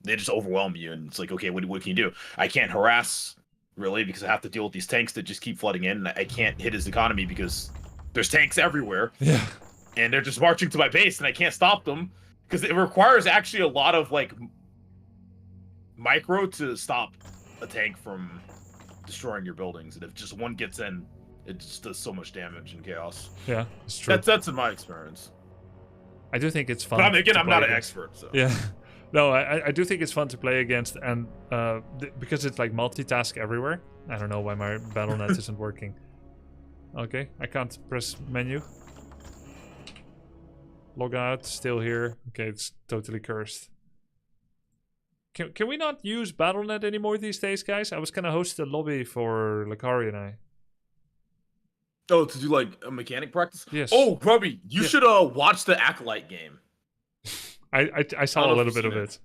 they just overwhelm you. And it's like, okay, what can you do? I can't harass really because I have to deal with these tanks that just keep flooding in. And I can't hit his economy because there's tanks everywhere. Yeah. And they're just marching to my base and I can't stop them because it requires actually a lot of like micro to stop a tank from destroying your buildings. And if just one gets in, it just does so much damage and chaos. Yeah, it's true. That's in my experience. I do think it's fun. But again, I'm not an expert. So. Yeah. No, I do think it's fun to play against, and because it's like multitask everywhere. I don't know why my BattleNet isn't working. Okay, I can't press menu. Log out, still here. Okay, it's totally cursed. Can we not use BattleNet anymore these days, guys? I was gonna host a lobby for Lakari and I. Oh, to do like a mechanic practice? Yes. Oh, Grubby, you should watch the Acolyte game. I saw a little bit of it.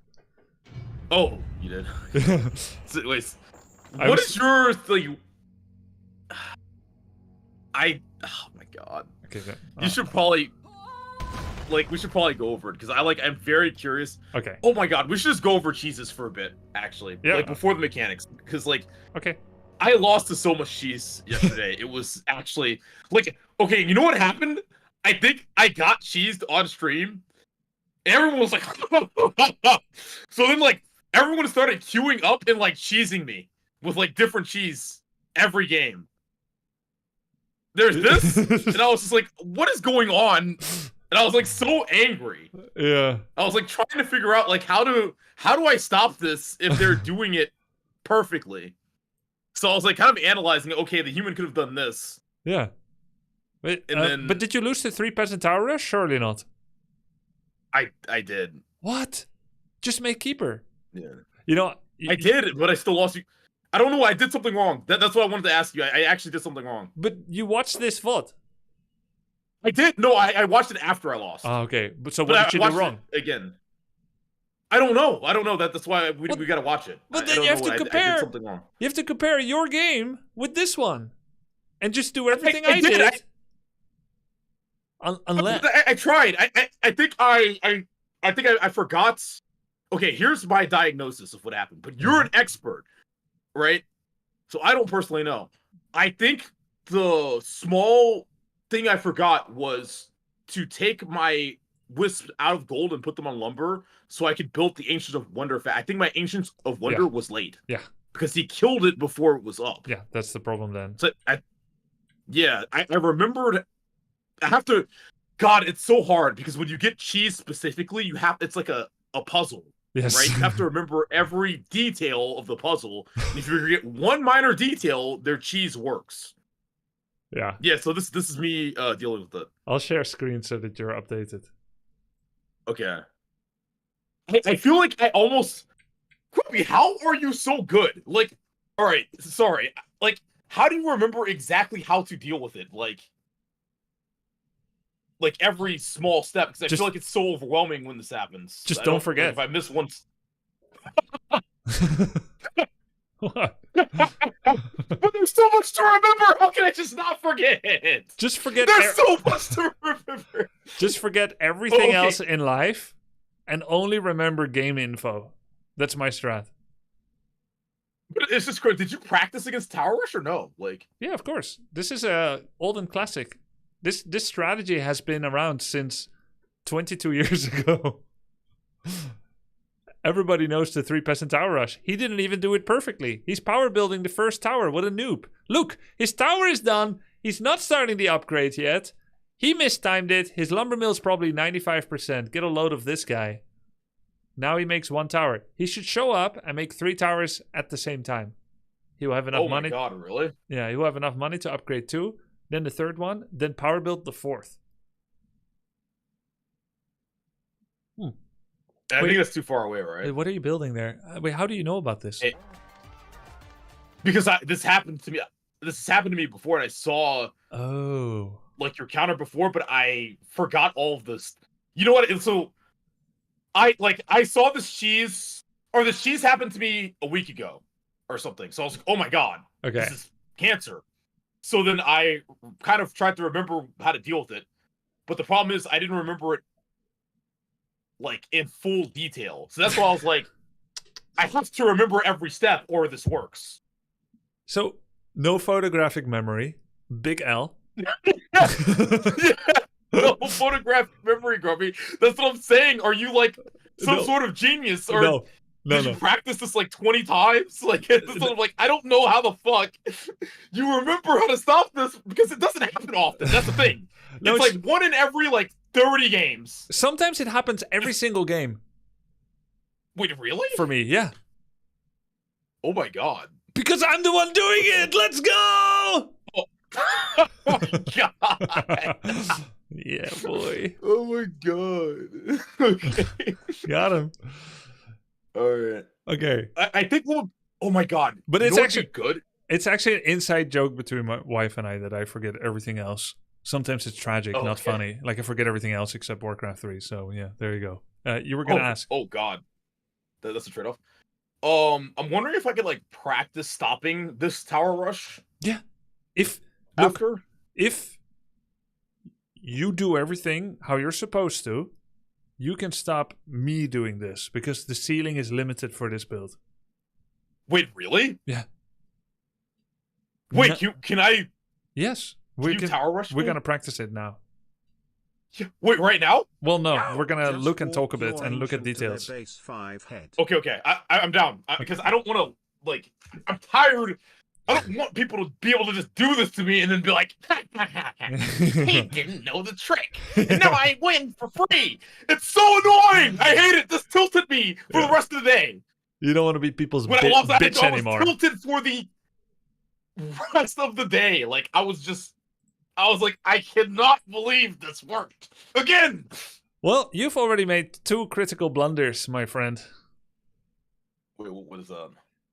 Oh, you did. So, wait, what is your thing? Oh my god. Okay. You should probably, like, we should probably go over it because I'm very curious. Okay. Oh my god, we should just go over cheeses for a bit, actually. Yeah. Like before the mechanics, because like. Okay. I lost to so much cheese yesterday. It was actually like, okay, you know what happened? I think I got cheesed on stream. Everyone was like, so then like everyone started queuing up and like cheesing me with like different cheese every game. There's this, and I was just like, what is going on? And I was like so angry. Yeah. I was like trying to figure out like how do I stop this if they're doing it perfectly. So I was like kind of analyzing, okay, the human could have done this. Yeah. Wait, and then, but did you lose the 3-peasant tower rush? Surely not. I did. What? Just make keeper. Yeah. You know, I did, but I still lost you. I don't know. I did something wrong. That's what I wanted to ask you. I actually did something wrong. But you watched this VOD. I did. No, I watched it after I lost. Oh, okay. But so what did you do wrong? Again. I don't know. That's why we got to watch it. But then you have to compare. I did something wrong. You have to compare your game with this one, and just do everything I did. Unless I tried. I think I forgot. Okay, here's my diagnosis of what happened. But you're an expert, right? So I don't personally know. I think the small thing I forgot was to take my wisps out of gold and put them on lumber so I could build the Ancients of Wonder. I think my Ancients of Wonder was late. Yeah. Because he killed it before it was up. Yeah, that's the problem then. So I remembered. I have to. God, it's so hard because when you get cheese specifically, it's like a puzzle. Yes. Right? You have to remember every detail of the puzzle. And if you forget one minor detail, their cheese works. Yeah. Yeah, so this is me dealing with it. I'll share screen so that you're updated. Okay. I feel like I almost... Grubby, how are you so good? Like, alright, sorry. Like, how do you remember exactly how to deal with it? Like every small step, because I feel like it's so overwhelming when this happens. Just don't forget. If I miss one... What? But there's so much to remember. How can I just not forget? Just forget. There's so much to remember. Just forget everything Okay. else in life, and only remember game info. That's my strat. But it's just crazy. Did you practice against Tower Rush or no? Like, Yeah, of course. This is a old and classic. This strategy has been around since 22 years ago. Everybody knows the 3 peasant tower rush. He didn't even do it perfectly. He's power building the first tower. What a noob. Look, his tower is done. He's not starting the upgrade yet. He mistimed it. His lumber mill's probably 95%. Get a load of this guy. Now he makes 1 tower. He should show up and make 3 towers at the same time. He will have enough money. Oh my god, really? Yeah, he will have enough money to upgrade 2. Then the 3rd one. Then power build the 4th. I Wait. think that's too far away, right? What are you building there? Wait, how do you know about this? Because this happened to me. This has happened to me before, and I saw Oh. like your counter before, but I forgot all of this. You know what? So I saw this cheese, or this cheese happened to me a week ago, or something. So I was like, oh my god, Okay. this is cancer. So then I kind of tried to remember how to deal with it, but the problem is I didn't remember it like in full detail. So that's why I was like, I have to remember every step or this works. So, no photographic memory. Big L. No photographic memory, Grubby. That's what I'm saying. Are you like some No. sort of genius, or No. did you practice this like 20 times? Like, it's sort of like, I don't know how the fuck you remember how to stop this, because it doesn't happen often. That's the thing. No, It's like 1 in every like 30 games. Sometimes it happens every single game. Wait, really? For me, yeah. Oh my god. Because I'm the one doing it! Let's go! Oh my god. Yeah, boy. Oh my god. Okay. Got him. Alright. Okay. I think we'll. Oh my god. But You it's know what'd be actually- good. It's actually an inside joke between my wife and I that I forget everything else. Sometimes it's tragic, not Okay. funny. Like I forget everything else except Warcraft 3. So yeah, there you go. You were gonna ask. Oh god. That's a trade-off. I'm wondering if I could like practice stopping this tower rush Yeah. If look, after. if you do everything how you're supposed to, you can stop me doing this because the ceiling is limited for this build. Wait, really? Yeah. Wait, No- can I? Yes, Can you tower rush? we're me? gonna practice it now. Yeah. Wait, right now? Well, no, we're gonna Just look and walk talk a bit your and look at ancient to their details. base 5 head. Okay. I'm down because I don't want to like. I'm tired. I don't want people to be able to just do this to me and then be like, he didn't know the trick, and now I win for free. It's so annoying. I hate it. This tilted me for the rest of the day. You don't want to be people's When I lost, bitch I anymore. was tilted for the rest of the day. Like I was like, I cannot believe this worked again. Well, you've already made 2 critical blunders, my friend. Wait, what is that?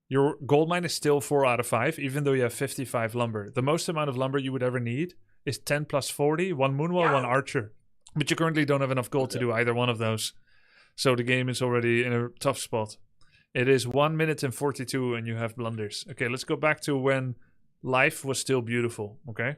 Your gold mine is still 4 out of 5, even though you have 55 lumber. The most amount of lumber you would ever need is 10 plus 40, 1 moonwell, 1 archer. But you currently don't have enough gold to do either one of those. So the game is already in a tough spot. It is 1 minute and 42 and you have blunders. Okay, let's go back to when life was still beautiful, okay?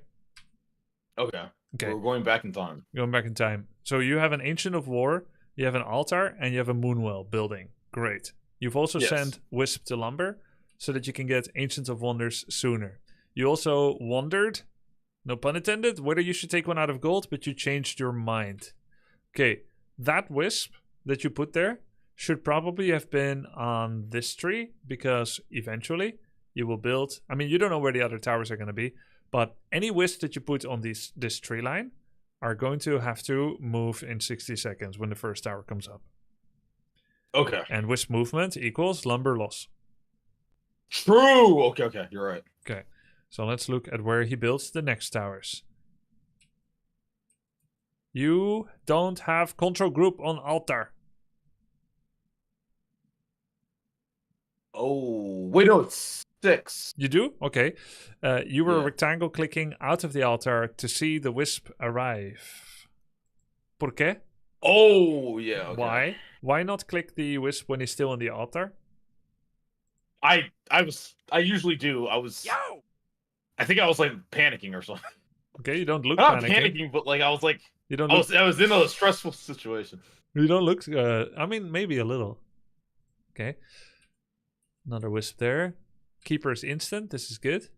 Okay. Okay. We're going back in time. Going back in time. So you have an Ancient of War, you have an altar, and you have a moonwell building. Great. You've also Yes. sent Wisp to lumber so that you can get Ancients of Wonders sooner. You also wondered, no pun intended, whether you should take 1 out of gold, but you changed your mind. Okay, that Wisp that you put there should probably have been on this tree, because eventually you will build... I mean, you don't know where the other towers are going to be, but any Wisp that you put on this tree line are going to have to move in 60 seconds when the first tower comes up. Okay. And Wisp movement equals lumber loss. True. Okay. You're right. Okay, so let's look at where he builds the next towers. You don't have control group on altar. Oh, wait, no, it's 6. You do? Okay. You were Yeah. rectangle clicking out of the altar to see the wisp arrive. ¿Por qué? Oh, yeah. Okay. Why? Why not click the wisp when he's still on the altar? I usually do. I think I was like panicking or something. Okay, you don't look Not panicking. panicking, but like I was like You don't I look. was in a stressful situation. You don't look. I mean, maybe a little. Okay. Another wisp there. Keeper is instant. This is good.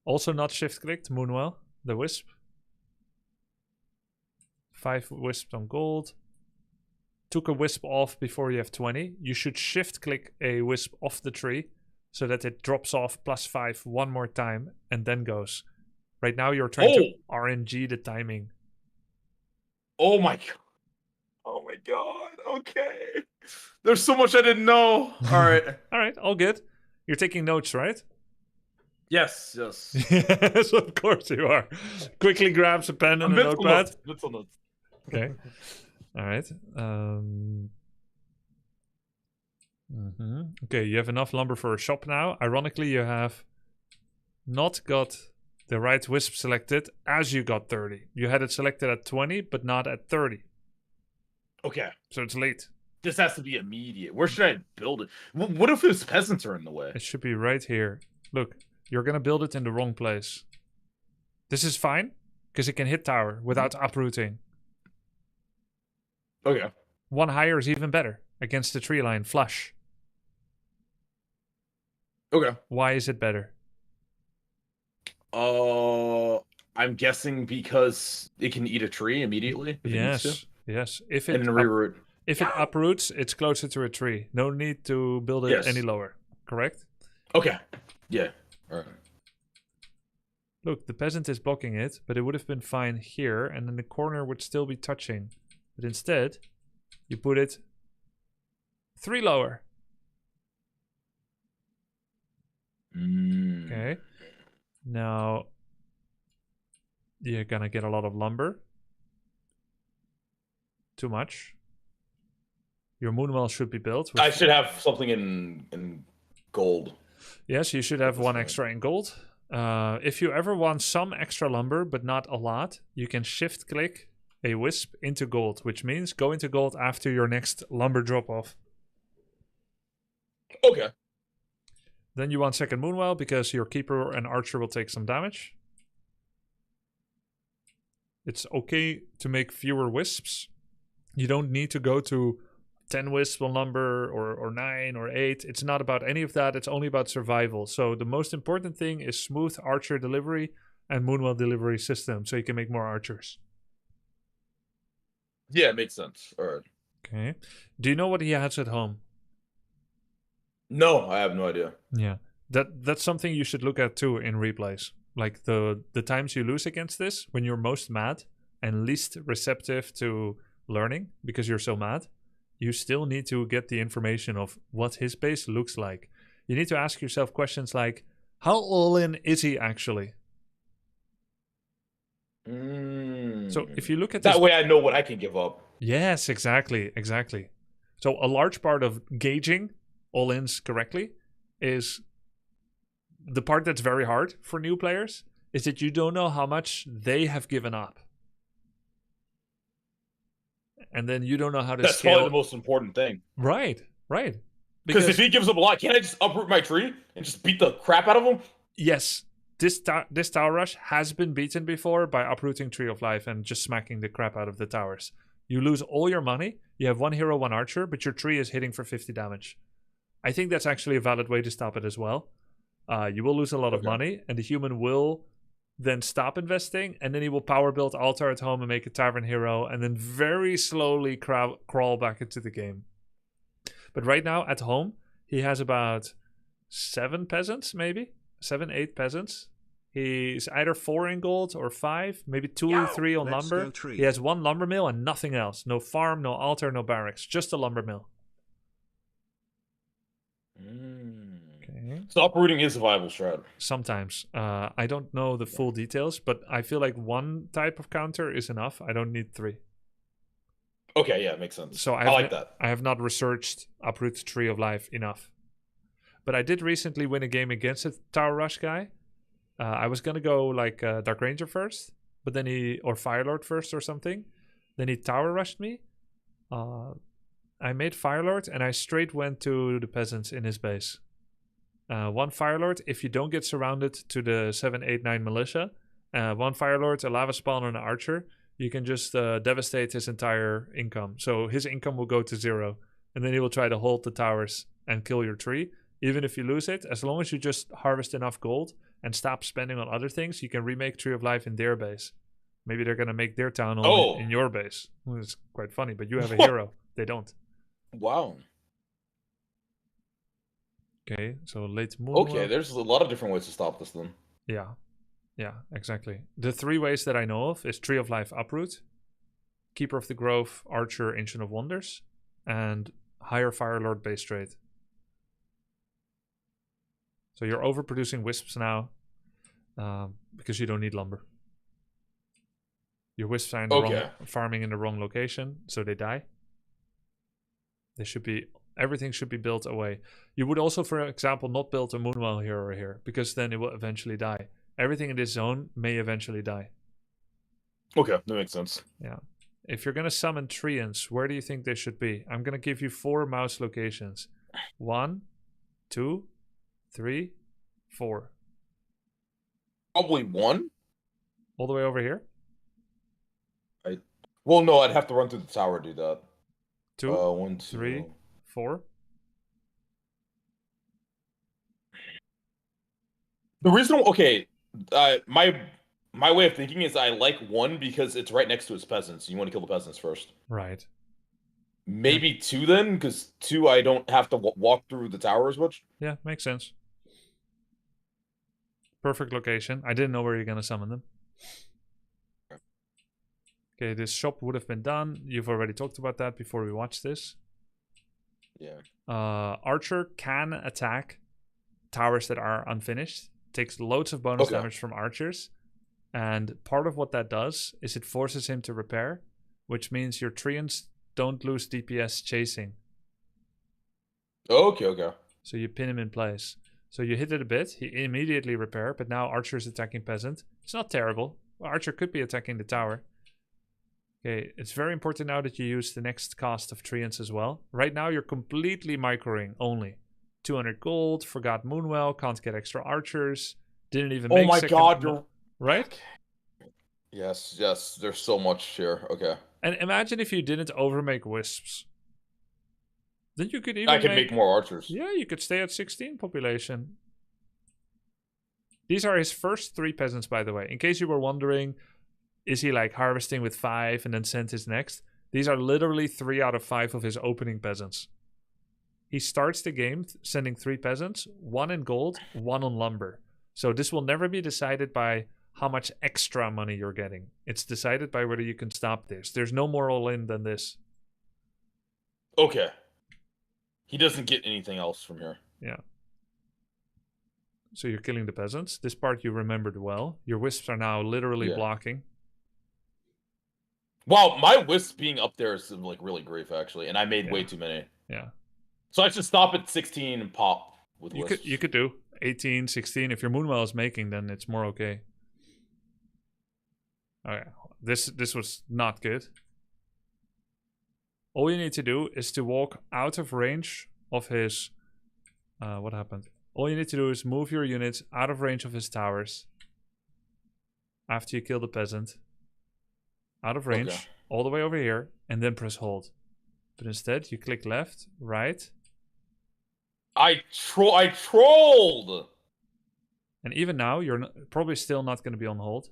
Also not shift clicked. Moonwell, the wisp. 5 wisps on gold. Took a wisp off before you have 20. You should shift click a wisp off the tree so that it drops off +5 one more time and then goes. Right now you're trying to RNG the timing. Oh my god. Oh my god. Okay. There's so much I didn't know. All right. All right, all good. You're taking notes, right? Yes. Yes, of course you are. Quickly grabs a pen and a notepad. Mental notes. Okay. All right. Okay, you have enough lumber for a shop now. Ironically, you have not got the right wisp selected as you got 30. You had it selected at 20, but not at 30. Okay. So it's late. This has to be immediate. Where should I build it? What if his peasants are in the way? It should be right here. Look, you're going to build it in the wrong place. This is fine, because it can hit tower without uprooting. Okay. 1 higher is even better against the tree line, flush. Okay. Why is it better? I'm guessing because it can eat a tree immediately. If it needs to. Yes. And then reroot. If it uproots, it's closer to a tree. No need to build it any lower. Correct? Okay. Yeah. All right. Look, the peasant is blocking it, but it would have been fine here, and then the corner would still be touching. But instead, you put it 3 lower. Okay. Now, you're gonna get a lot of lumber. Too much. Your moonwell should be built. I should have something in gold. Yes, you should have 1 extra in gold. If you ever want some extra lumber, but not a lot, you can shift click a wisp into gold, which means go into gold after your next lumber drop off. Okay. Then you want second moonwell because your keeper and archer will take some damage. It's okay to make fewer wisps. You don't need to go to 10 wisps on lumber or 9 or 8. It's not about any of that. It's only about survival. So the most important thing is smooth archer delivery and moonwell delivery system so you can make more archers. Yeah, it makes sense. All right. Okay. Do you know what he has at home? No, I have no idea. Yeah. That's something you should look at too in replays. Like the times you lose against this, when you're most mad and least receptive to learning because you're so mad, you still need to get the information of what his base looks like. You need to ask yourself questions like, how all in is he actually? So if you look at that way I know what I can give up. Yes, exactly. So a large part of gauging all-ins correctly is the part that's very hard for new players is that you don't know how much they have given up. And then you don't know how to That's scale. probably the most important thing. Right. Because if he gives up a lot, can't I just uproot my tree and just beat the crap out of him? Yes. This tower rush has been beaten before by uprooting Tree of Life and just smacking the crap out of the towers. You lose all your money. You have 1 hero, 1 archer, but your tree is hitting for 50 damage. I think that's actually a valid way to stop it as well. You will lose a lot of money, and the human will then stop investing, and then he will power build altar at home and make a tavern hero, and then very slowly crawl back into the game. But right now, at home, he has about 7 peasants, maybe? 7, 8 peasants. He's either 4 in gold or 5, maybe 2 or 3 on lumber. He has 1 lumber mill and nothing else. No farm, no altar, no barracks. Just a lumber mill. Okay. So uprooting is a viable strat. Sometimes. I don't know the full details, but I feel like 1 type of counter is enough. I don't need 3. Okay, yeah, makes sense. So I like that. I have not researched Uproot Tree of Life enough. But I did recently win a game against a Tower Rush guy. I was going to go like Dark Ranger first, but then or Firelord first or something. Then he Tower Rushed me. I made Firelord and I straight went to the peasants in his base. One Firelord, if you don't get surrounded to the 7, 8, 9 militia, one Firelord, a lava spawn, and an archer, you can just devastate his entire income. So his income will go to 0. And then he will try to hold the towers and kill your tree. Even if you lose it, as long as you just harvest enough gold and stop spending on other things, you can remake Tree of Life in their base. Maybe they're going to make their town hall in your base. Well, it's quite funny, but you have a hero. They don't. Wow. Okay, so late moon. Okay, there's a lot of different ways to stop this then. Yeah, exactly. The 3 ways that I know of is Tree of Life Uproot, Keeper of the Grove, Archer, Ancient of Wonders, and higher Firelord base trade. So you're overproducing wisps now because you don't need lumber. Your wisps are in the wrong, farming in the wrong location, so they die. They should be, everything should be built away. You would also, for example, not build a moonwell here or here, because then it will eventually die. Everything in this zone may eventually die. Okay, that makes sense. Yeah. If you're going to summon treants, where do you think they should be? I'm going to give you 4 mouse locations. 1, 2, 3, 4. Probably 1. All the way over here? Well, no, I'd have to run through the tower to do that. 2, 1, 2, 3, 4. The reason, okay, my way of thinking is I like 1 because it's right next to his peasants. You want to kill the peasants first. Right. Maybe 2 then, because 2 I don't have to walk through the tower as much. Yeah, makes sense. Perfect location. I didn't know where you're going to summon them. Okay, this shop would have been done. You've already talked about that before we watched this. Yeah. Archer can attack towers that are unfinished. Takes loads of bonus damage from archers. And part of what that does is it forces him to repair, which means your treants don't lose DPS chasing. Okay. So you pin him in place. So you hit it a bit, he immediately repair, but now Archer's attacking peasant. It's not terrible. Well, Archer could be attacking the tower. Okay, it's very important now that you use the next cost of treants as well. Right now you're completely microing only. 200 gold, forgot Moonwell, can't get extra archers, didn't even make my god, you're... Right? Yes, there's so much here. Okay. And imagine if you didn't overmake wisps. Then you could even I could make more archers. Yeah, you could stay at 16 population. These are his first 3 peasants, by the way. In case you were wondering, is he like harvesting with 5 and then sent his next? These are literally 3 out of 5 of his opening peasants. He starts the game sending 3 peasants, 1 in gold, 1 on lumber. So this will never be decided by how much extra money you're getting. It's decided by whether you can stop this. There's no more all-in than this. Okay. He doesn't get anything else from here. Yeah. So you're killing the peasants. This part you remembered well. Your wisps are now literally blocking. Wow, my wisp being up there is like really grief actually, and I made way too many. Yeah. So I should stop at 16 and pop with wisps. You could do 18, 16. If your Moonwell is making, then it's more okay. Okay, this was not good. All you need to do is to walk out of range of his... what happened? All you need to do is move your units out of range of his towers. After you kill the peasant. Out of range. All the way over here. And then press hold. But instead, you click left, right. I trolled! And even now, you're probably still not going to be on hold.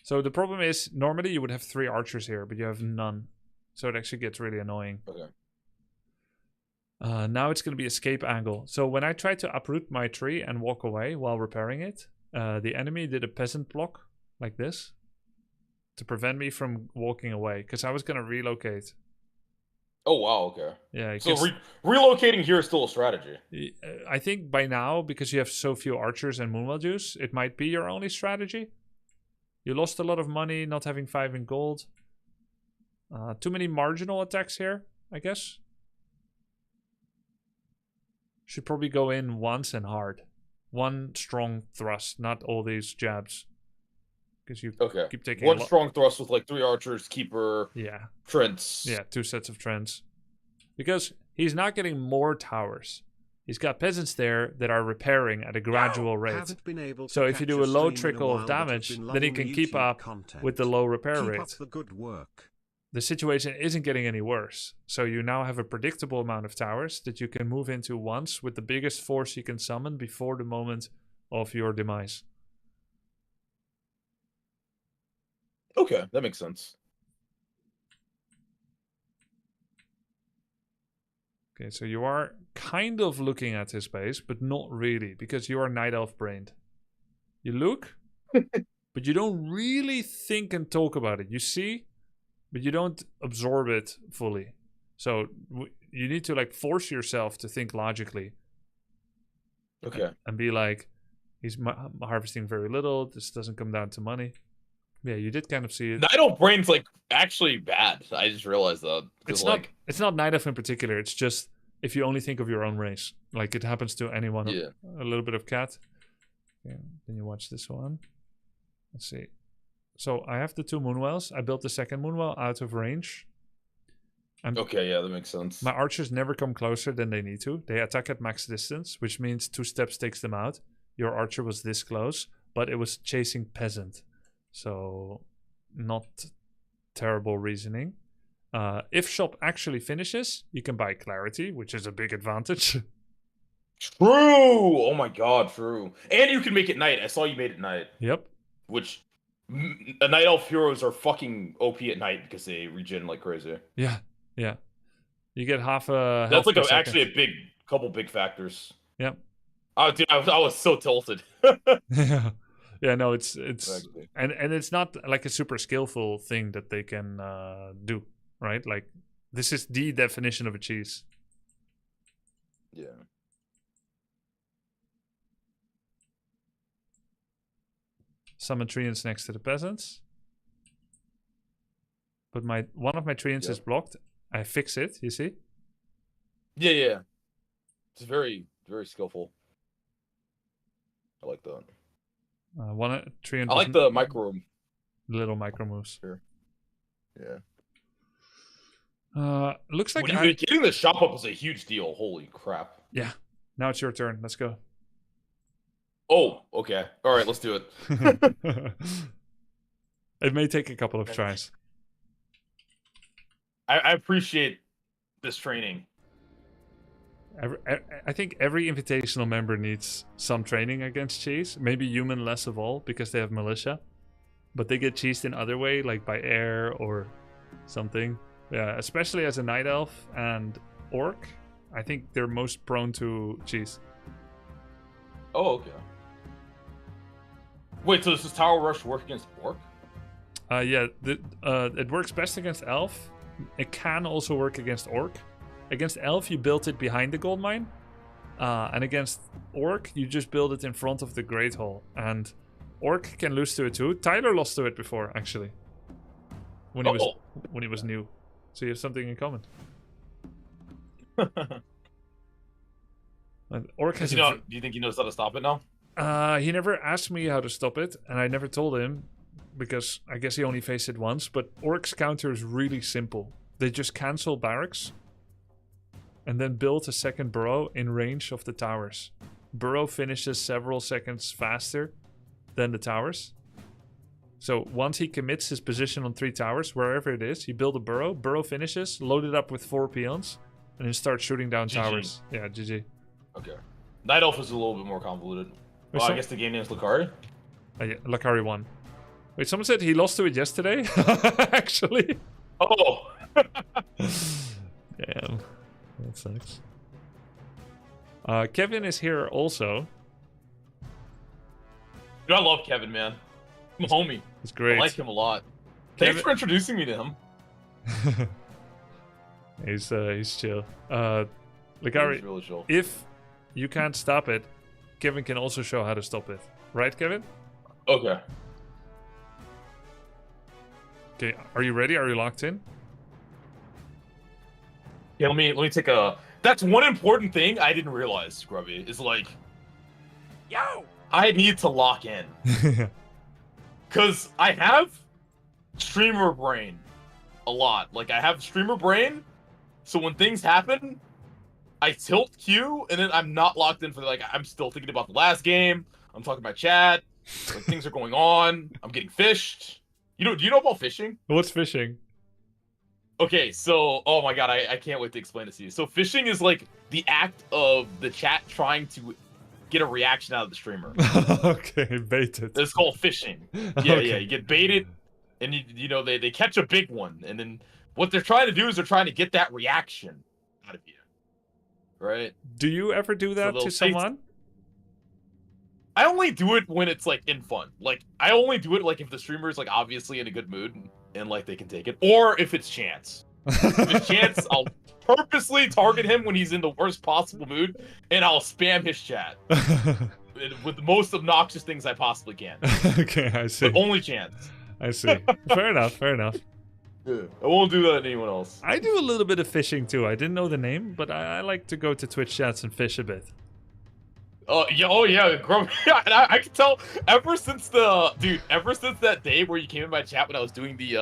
So the problem is, normally you would have 3 archers here, but you have none. So it actually gets really annoying. Okay. Now it's going to be escape angle. So when I tried to uproot my tree and walk away while repairing it, the enemy did a peasant block like this to prevent me from walking away because I was going to relocate. Oh, wow, okay. Yeah. So relocating here is still a strategy. I think by now, because you have so few archers and Moonwell juice, it might be your only strategy. You lost a lot of money not having 5 in gold. Too many marginal attacks here, I guess. Should probably go in once and hard. One strong thrust, not all these jabs. because you Okay. keep taking One strong thrust with like 3 archers, keeper, Yeah, Trents. yeah, 2 sets of trends. Because he's not getting more towers. He's got peasants there that are repairing at a gradual rate. Haven't been able to So if you catch do a low stream in trickle of while, but have damage, been then he loving can the keep YouTube up content. with the low repair Keep rate. up the good work. The situation isn't getting any worse. So you now have a predictable amount of towers that you can move into once with the biggest force you can summon before the moment of your demise. Okay, that makes sense. Okay, so you are kind of looking at his base, but not really, because you are Night Elf brained. You look, but you don't really think and talk about it. You see, but you don't absorb it fully. So you need to like force yourself to think logically. Okay. And be like, he's harvesting very little. This doesn't come down to money. Yeah, you did kind of see it. Night Elf brain's like actually bad. I just realized that. It's like, it's not Night Elf in particular. It's just if you only think of your own race. Like it happens to anyone. Yeah. A little bit of cat. Yeah, then you watch this one. Let's see. So I have the 2 moonwells. I built the second moonwell out of range. okay, yeah, that makes sense. My archers never come closer than they need to. They attack at max distance, which means 2 steps takes them out. Your archer was this close, but it was chasing peasant. So not terrible reasoning. If shop actually finishes, you can buy clarity, which is a big advantage. True! Oh my god, true. And you can make it night. I saw you made it night. Yep. Which, Night Elf heroes are fucking OP at night because they regen like crazy. Yeah, yeah. You get half a. That's like actually a couple big factors. Yep. Oh, dude, I was so tilted. Yeah. Yeah, no, it's Exactly. and it's not like a super skillful thing that they can do, right? Like this is the definition of a cheese. Yeah. Summon treants next to the peasants. But one of my treants is blocked. I fix it, you see? Yeah, yeah. It's very, very skillful. I like that. One treant. I like the micro. Little micro moves. Sure. Yeah. Looks like Getting the shop up is a huge deal. Holy crap. Yeah. Now it's your turn. Let's go. Oh, okay. All right, let's do it. It may take a couple of tries. I appreciate this training. I think every invitational member needs some training against cheese. Maybe human less of all because they have militia. But they get cheesed in other way, like by air or something. Yeah, especially as a night elf and orc. I think they're most prone to cheese. Oh, okay. Wait, so does this Tower Rush work against orc? Yeah, it works best against elf. It can also work against orc. Against elf, you built it behind the gold mine. And against orc, you just build it in front of the Great Hall. And orc can lose to it too. Tyler lost to it before, actually. When he was new. So you have something in common. Orc has do you think he knows how to stop it now? He never asked me how to stop it, and I never told him, because I guess he only faced it once, but Orc's counter is really simple. They just cancel barracks, and then build a second burrow in range of the towers. Burrow finishes several seconds faster than the towers. So once he commits his position on 3 towers, wherever it is, you build a burrow, burrow finishes, load it up with 4 peons, and then start shooting down towers. Yeah, GG. Okay. Night Elf is a little bit more convoluted. Well, I guess the game name is Lucari? Yeah, Lakari won. Wait, someone said he lost to it yesterday? Actually. Oh! Damn. That sucks. Kevin is here also. Dude, I love Kevin, man. I'm a homie. He's great. I like him a lot. Thanks for introducing me to him. He's chill. Lakari, He's really chill. if you can't stop it, Kevin can also show how to stop it. Right, Kevin? Okay. Okay, are you ready? Are you locked in? Yeah, let me take a... That's one important thing I didn't realize, Grubby, is like... Yo! I need to lock in. Because I have streamer brain a lot. Like, I have streamer brain, so when things happen, I tilt Q, and then I'm not locked in for, like, I'm still thinking about the last game, I'm talking about chat, like, things are going on, I'm getting fished. Do you know about fishing? What's fishing? Okay, so, oh my god, I can't wait to explain this to you. So fishing is, like, the act of the chat trying to get a reaction out of the streamer. Okay, baited. It's called fishing. Yeah, Okay. yeah, you get baited, and you know, they catch a big one, and then what they're trying to do is they're trying to get that reaction out of you. Right? Do you ever do that they'll to say- someone? I only do it when it's, like, in fun. Like, I only do it, like, if the streamer is, like, obviously in a good mood, and, like, they can take it. Or if it's Chance. If it's Chance, I'll purposely target him when he's in the worst possible mood, and I'll spam his chat. With the most obnoxious things I possibly can. Okay, I see. But only Chance. I see. Fair enough, fair enough. Yeah. I won't do that to anyone else. I do a little bit of fishing too. I didn't know the name, but I like to go to Twitch chats and fish a bit. Yeah, oh yeah, Grubby. I can tell ever since that day where you came in my chat when I was doing the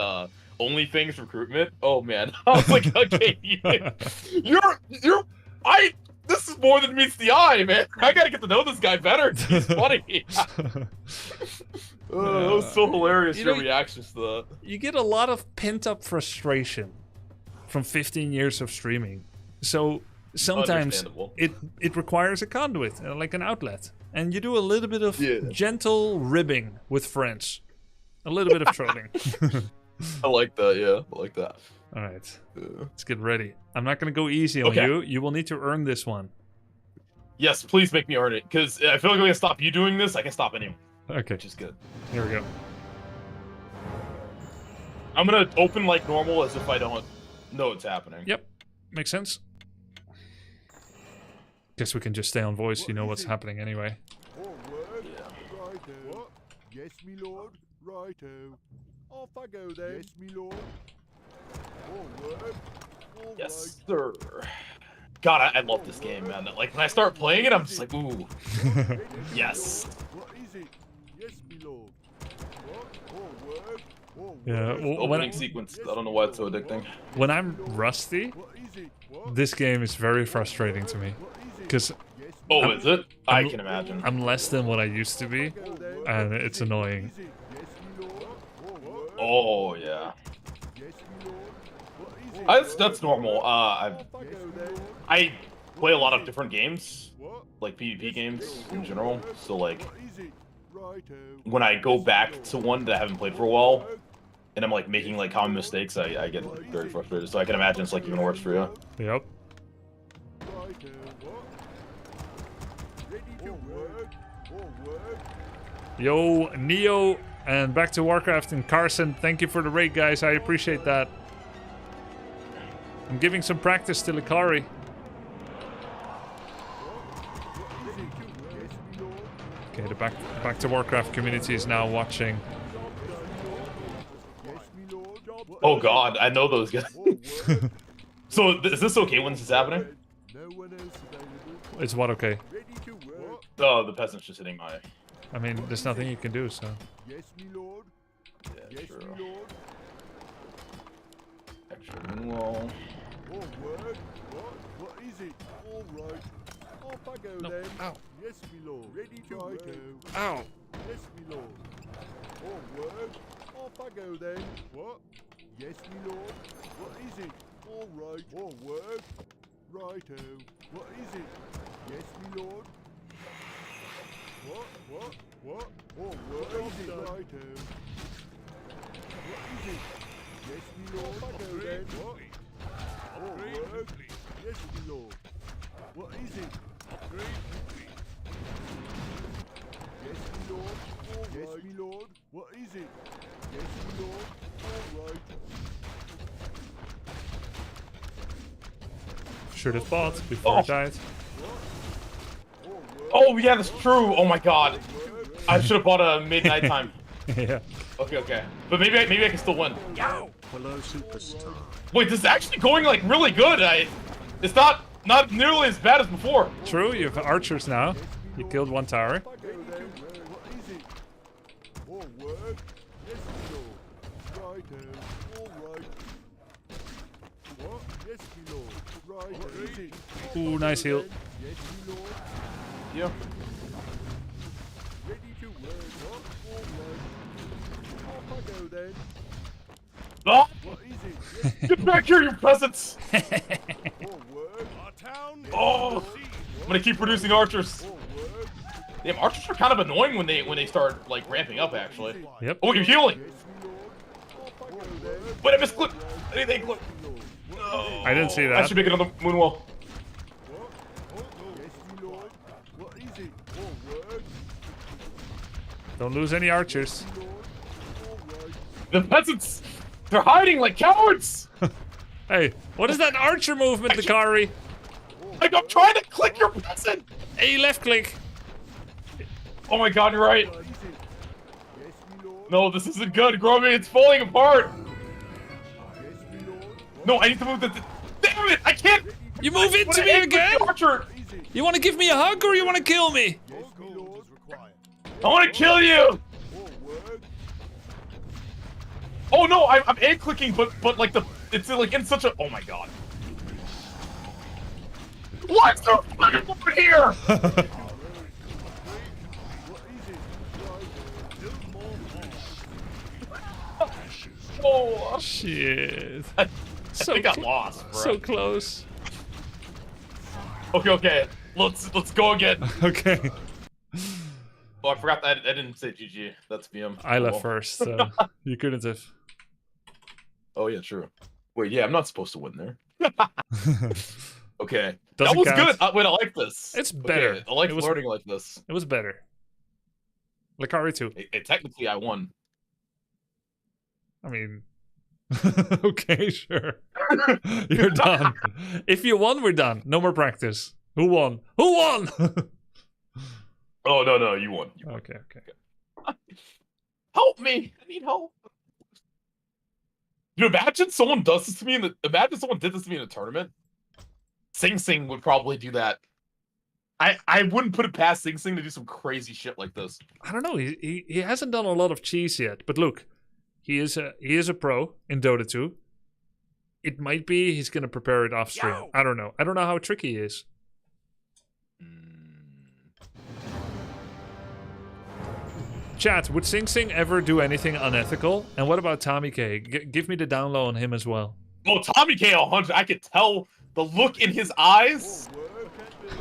OnlyFans recruitment. Oh man, I was like, okay, this is more than meets the eye, man. I gotta get to know this guy better. He's funny. That was so hilarious. Your reactions to that. You get a lot of pent-up frustration from 15 years of streaming. So sometimes Understandable. it requires a conduit, like an outlet. And you do a little bit of gentle ribbing with friends. A little bit of trolling. I like that, yeah. I like that. All right. Let's get ready. I'm not going to go easy on you. You will need to earn this one. Yes, please make me earn it. Because I feel like if I can stop you doing this, I can stop anyone. Okay. Which is good. Here we go. I'm going to open like normal as if I don't know what's happening. Yep. Makes sense. Guess we can just stay on voice. You know what's happening anyway. Righto. Yes, me lord. Righto. Off I go then. Yes, me lord. Forward. All Yes, right. sir. God, I love this game, man. Like, when I start playing it, I'm just like, ooh. Yes. What is it? Yes, me lord. What? Forward. Forward. Yeah. Well, Opening sequence. I don't know why it's so addicting. when I'm rusty, What is it? What? this game is very frustrating to me. What is it? Because Yes, Oh, is it? I can imagine. I'm less than what I used to be. go then. And it's annoying. Is it? Yes, me lord. Forward. Oh, yeah. Yes, me lord. What is it? That's normal. Off I go then. I play a lot of different games, What? like PvP games in general. So, like, What is it? Righto. when I go back to one that I haven't played for a while, and I'm like making like common mistakes, I get very frustrated. So I can imagine it's like even worse for you. Yep. Righto. What? Ready to work. Forward. Yo, Neo, and back to Warcraft and Carson. Thank you for the raid, guys. I appreciate that. I'm giving some practice to Likari. Okay, the back to Warcraft community is now watching. Yes, me lord. Oh God, I know those guys. Forward. So is this okay when this is happening? No one else available. It's what okay? Ready to work. Oh, the peasant's just hitting my. I mean, there's nothing you can do, so. Yes, me lord. Yeah, Yes, true. me lord. Extra wall. Forward. What? What is it? All right. Off I go then. Ow. Yes, me lord. Ready to work. Ow. Yes, me lord. Forward. Off I go then. What? Yes, me lord. What is it? All right. Forward. Righto. What is it? Yes, me lord. What? What? What? Forward. What is it? Righto. What is it? Yes, me lord. Off I go then. What? Forward. Yes, me lord. What is it? Yes, me lord. All yes, right. Me lord. What is it? Yes, me lord. All right. Should have fought before I died. Oh yeah, that's true. Oh my God, I should have bought a midnight time. Yeah. Okay, okay, but maybe I can still win. Hello, superstar. Wait, this is actually going like really good. It's not nearly as bad as before. True, you have archers now. You killed one tower. Off I go then. What is it? Forward. Right, what is it? Ooh, nice heal. Yes, me lord. Yeah. Ready to work, what? All right. Off I go then. Oh, What is it? Yes, get back here, you peasants! all work. Our town. Oh, I'm gonna keep producing archers. All work. Damn, archers are kind of annoying when they start like ramping up. Actually. Yep. Oh, you're healing. Yes, me lord. Off I go then. Wait, I misclicked. Anything click. Yes, me lord. What No. I didn't see I that. should make another moonwall. What? Yes, me lord. What is it? All work. Don't lose any archers. Lord. All right. The peasants, they're hiding like cowards. Hey, what is that archer movement, Lakari? Like I'm trying to click your peasant. A left click. Oh my god, you're right. What is it? Yes, me lord. No, this isn't good, Grubby. It's falling apart. Yes, me lord. No, I need to move the. Damn it! I can't. You move into me again? Archer. Is it? You want to give me a hug or you want to kill me? Yes, me lord. I want to kill you. All work. Oh no, I'm A clicking, but like it's like in such a. Oh my god. What's the fucking over here? What is it? Right. Do more harm. Oh, Shit. I So think I cl- lost, bro. So close. Okay. Let's go again. Okay. Oh, I forgot that I didn't say GG. That's VM. I left Well. first, so you couldn't have. Oh yeah, true. Wait, yeah, I'm not supposed to win there. Okay. Doesn't that was count. good. Wait, I like this. It's better. Okay, I like It was- learning like this. It was better. Lakari too. Technically, I won. I mean, okay, sure. You're done. If you won, we're done. No more practice. Who won? Who won? Oh no, you won. You won. Okay, okay. Help me! I need help. You imagine someone does this to me imagine someone did this to me in a tournament? Sing Sing would probably do that. I wouldn't put it past Sing Sing to do some crazy shit like this. I don't know. He hasn't done a lot of cheese yet, but look, he is a pro in Dota 2. It might be he's gonna prepare it off stream. Yo! I don't know. I don't know how tricky he is. Chat, would Sing Sing ever do anything unethical? And what about Tommy K? Give me the down low on him as well. Oh, Tommy K 100. I could tell the look in his eyes. All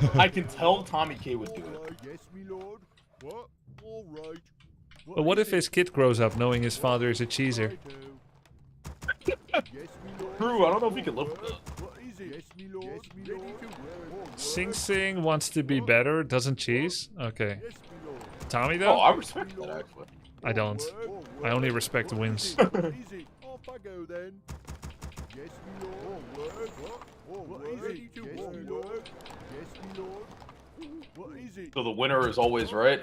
work. I can tell Tommy K would do All it. right. Yes, me lord. What? All right. But what if his kid grows up knowing his father is a cheeser? Yes, me lord. True, I don't know if he could live with it. What is it? Yes, me lord. Yes, me lord. All work. Sing Sing wants to be better, doesn't cheese? Okay. Yes, me lord. Tommy Oh, though? I respect that actually. I don't. All I only work. respect What wins. is it? What is it? Off I go then. Yes, me lord. All work. What? What is it? Yes, me lord. Yes, me lord. What is it? So the winner is always right.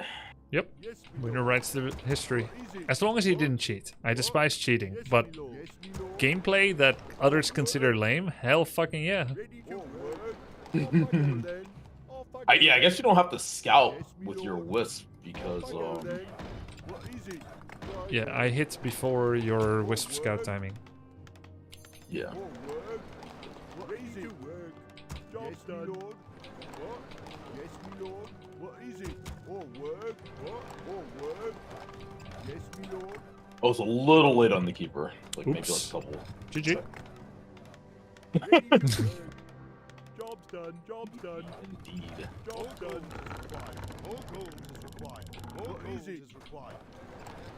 Yep. Yes, me Winner lord. writes the history. What is it? As long as he didn't cheat. I despise cheating, Yes, but me lord. Yes, me lord. gameplay that others consider lame? Hell fucking yeah. Ready to work. Off I go then. Off I go Yeah, I guess you don't have to scout Yes, me with your lord. wisp because Off I go then. What is it? Right. Yeah, I hit before your Wisp Scout timing. yeah. All work. What is it? Work. Job's done. Lord. What? Yes, me lord. What is it? All work. What? All work. Yes, me lord. I was a little late on the keeper. Like maybe like Oops. a couple. GG. Ready to work. Job's done. Job's done. Indeed. Job's done. More gold is required. What is it? Required.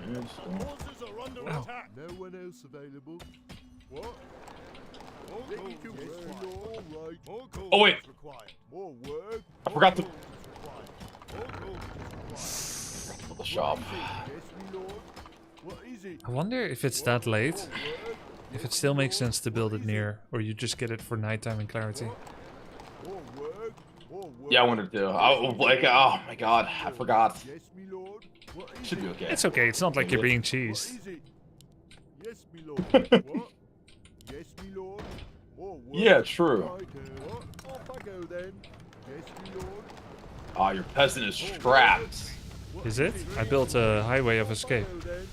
Forces are under attack. No one else available. What? More ready to work. All right. More gold Oh, wait. is required. More work. I forgot to- More gold is required. More gold is required. The shop. What is it? Yes, me lord. What is it? I wonder if it's that late. If it still makes sense to build it near, or you just get it for nighttime and clarity. More work. More work. Yeah, I wanted to. I was like, oh my god, I forgot. Yes, me lord. What is Should be it? okay. It's okay, it's not like you're being What cheesed. is it? Yes, me lord. What? Yes, me lord. More work. Yeah, true. Right, what? Off I go then. Yes, me lord. Ah, your peasant is strapped. What Is it? I built a highway of escape. Go then.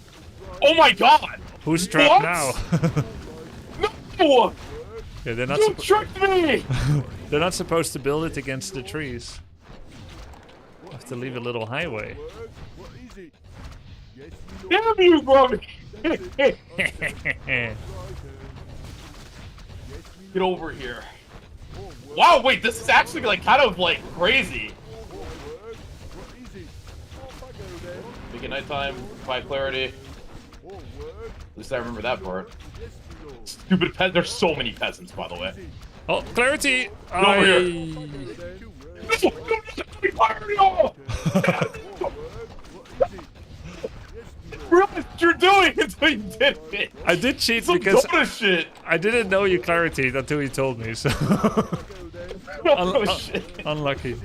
Right. Oh my god! Who's trapped What? now? No! Okay, they're not. You tricked me! They're not supposed to build it against the trees. Have to leave a little highway. What is it? Yes, my lord. Damn you, Grubby! Get over here. Wow, wait, this is actually like kind of like crazy. Make it nighttime, find clarity. At least I remember that part. Stupid pet. There's so many peasants, by the way. Oh, clarity! Get over Realize what you're doing until you did it. I did cheat Some because Dota shit. I didn't know you clarity until you told me, so... Dota shit. Unlucky.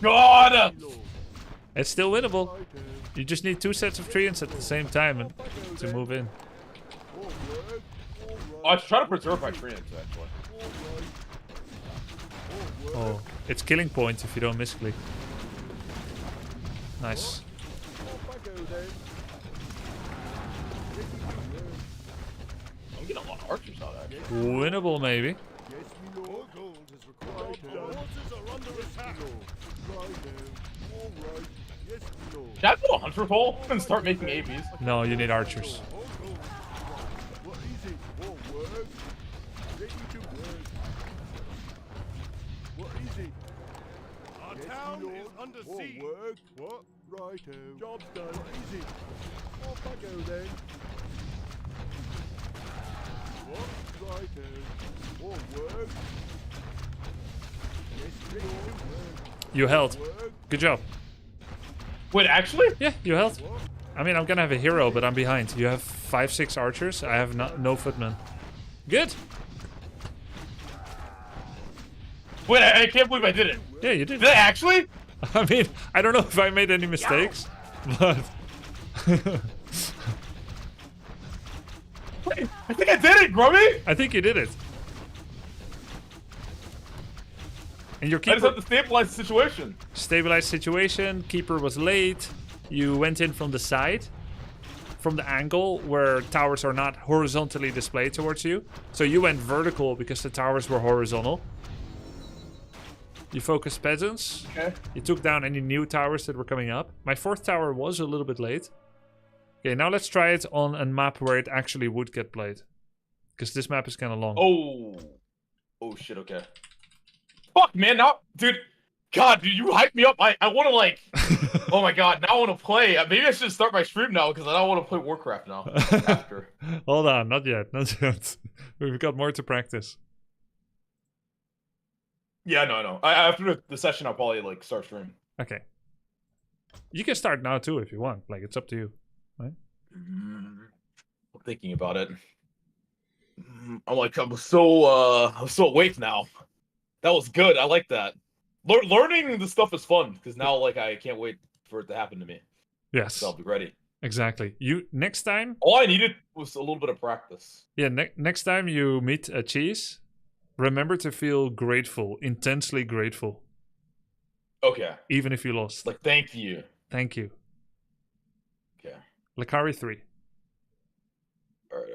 God! It's still winnable. You just need 2 sets of treants at the same time and to move in. Oh, I should try to preserve my treants, actually. Oh, it's killing points if you don't misclick. Nice. I'm getting a lot of archers out, actually. Winnable, maybe. Should I go a hunter hole and start making APs? No, you need archers. What is it? More work? Ready to work. What is it? Our Yes, town my lord. is under More siege. work? What? Righto. Job's done. What is it? Off I go then. What? Righto. More work? Yes, ready to work. You held. Work? Good job. Wait, actually? Yeah, you held. I mean, I'm gonna have a hero, but I'm behind. You have 5-6 archers. I have no footmen. Good. Wait, I can't believe I did it. Yeah, you did. Did I actually? I mean, I don't know if I made any mistakes, but... Wait, I think I did it, Grubby! I think you did it. And your I just keeper... have to stabilize the situation. Stabilized situation. Keeper was late. You went in from the side. From the angle where towers are not horizontally displayed towards you. So you went vertical because the towers were horizontal. You focused peasants. Okay. You took down any new towers that were coming up. My 4th tower was a little bit late. Okay, now let's try it on a map where it actually would get played. Because this map is kind of long. Oh. Oh, shit, okay. Fuck, man, now... Dude, God, dude, you hyped me up. I want to, like... Oh, my God, now I want to play. Maybe I should start my stream now, because I don't want to play Warcraft now. After. Hold on, not yet, not yet. We've got more to practice. Yeah, no. After the session, I'll probably, like, start stream. Okay. You can start now, too, if you want. Like, it's up to you. Right? I'm thinking about it. I'm so awake now. That was good. I like that. Learning this stuff is fun because now, like, I can't wait for it to happen to me. Yes. So I'll be ready. Exactly. You next time. All I needed was a little bit of practice. Yeah. Next time you meet a cheese, remember to feel grateful, intensely grateful. Okay. Even if you lost. Like, thank you. Thank you. Okay. Lakari 3. All right.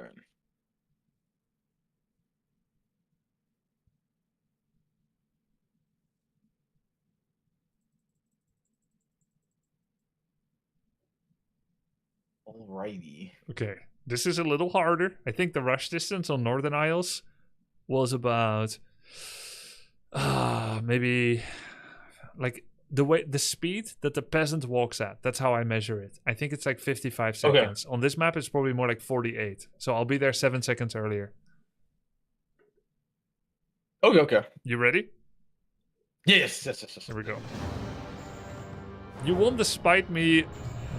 Alrighty. Okay. This is a little harder. I think the rush distance on Northern Isles was about maybe like the speed that the peasant walks at. That's how I measure it. I think it's like 55 seconds. Okay. On this map it's probably more like 48. So I'll be there 7 seconds earlier. Okay. You ready? Yes. Here we go. You won despite me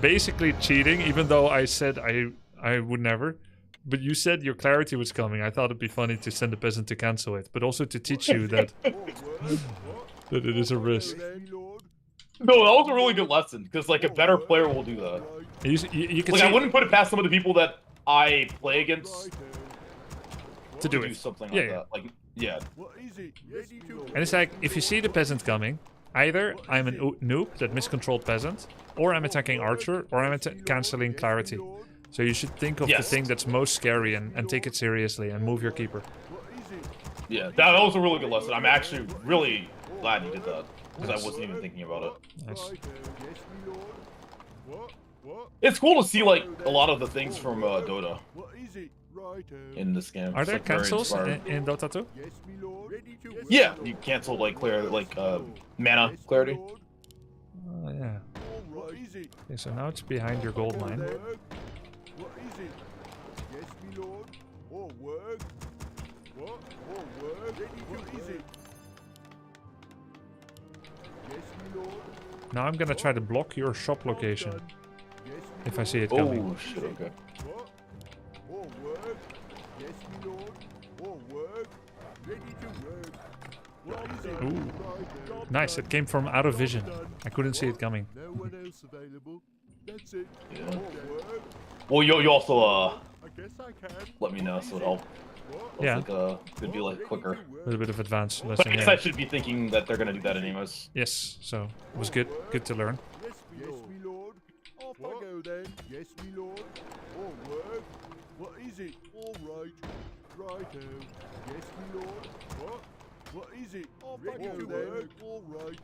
basically cheating, even though I said I would never. But you said your clarity was coming. I thought it'd be funny to send a peasant to cancel it, but also to teach you that that it is a risk. No, that was a really good lesson because like a better player will do that. You can like, see, I wouldn't put it past some of the people that I play against to do something like yeah. that. Like, yeah. And it's like if you see the peasant coming, either I'm a noob that miscontrolled peasant, or I'm attacking archer, or I'm canceling clarity. So you should think of the thing that's most scary and take it seriously and move your keeper. Yeah, that was a really good lesson. I'm actually really glad you did that because I wasn't even thinking about it. Nice. It's cool to see like a lot of the things from Dota in this game. Are It's, there like, very cancels inspiring. in Dota 2? Yeah, you cancel like mana clarity. Oh, yeah. Okay, so now it's behind your gold mine. What is it? Yes, me lord. Or work. What? Or work. What is it? Yes, me lord. Now I'm gonna try to block your shop location. Yes, me If I see it coming. Oh shit! Okay. What? Or work. Yes, me lord. Or work. Ready to work. What is it? Ooh. Right, job Nice, done. it came from out of vision. Job done. I couldn't see it coming. No one else available. That's it. Yeah. Or work. Well, you also I guess I can. let me know so it'll help. What? Yeah. Like, could be like quicker. A little bit of advanced But I lesson guess here. I should be thinking that they're gonna do that anyways. Yes, so it was good. Good to learn. Yes, me lord. Off I go then. Yes, me lord. All work. What is it? All right. Righto. Yes, me lord. What? What is it? Off I go then. All right.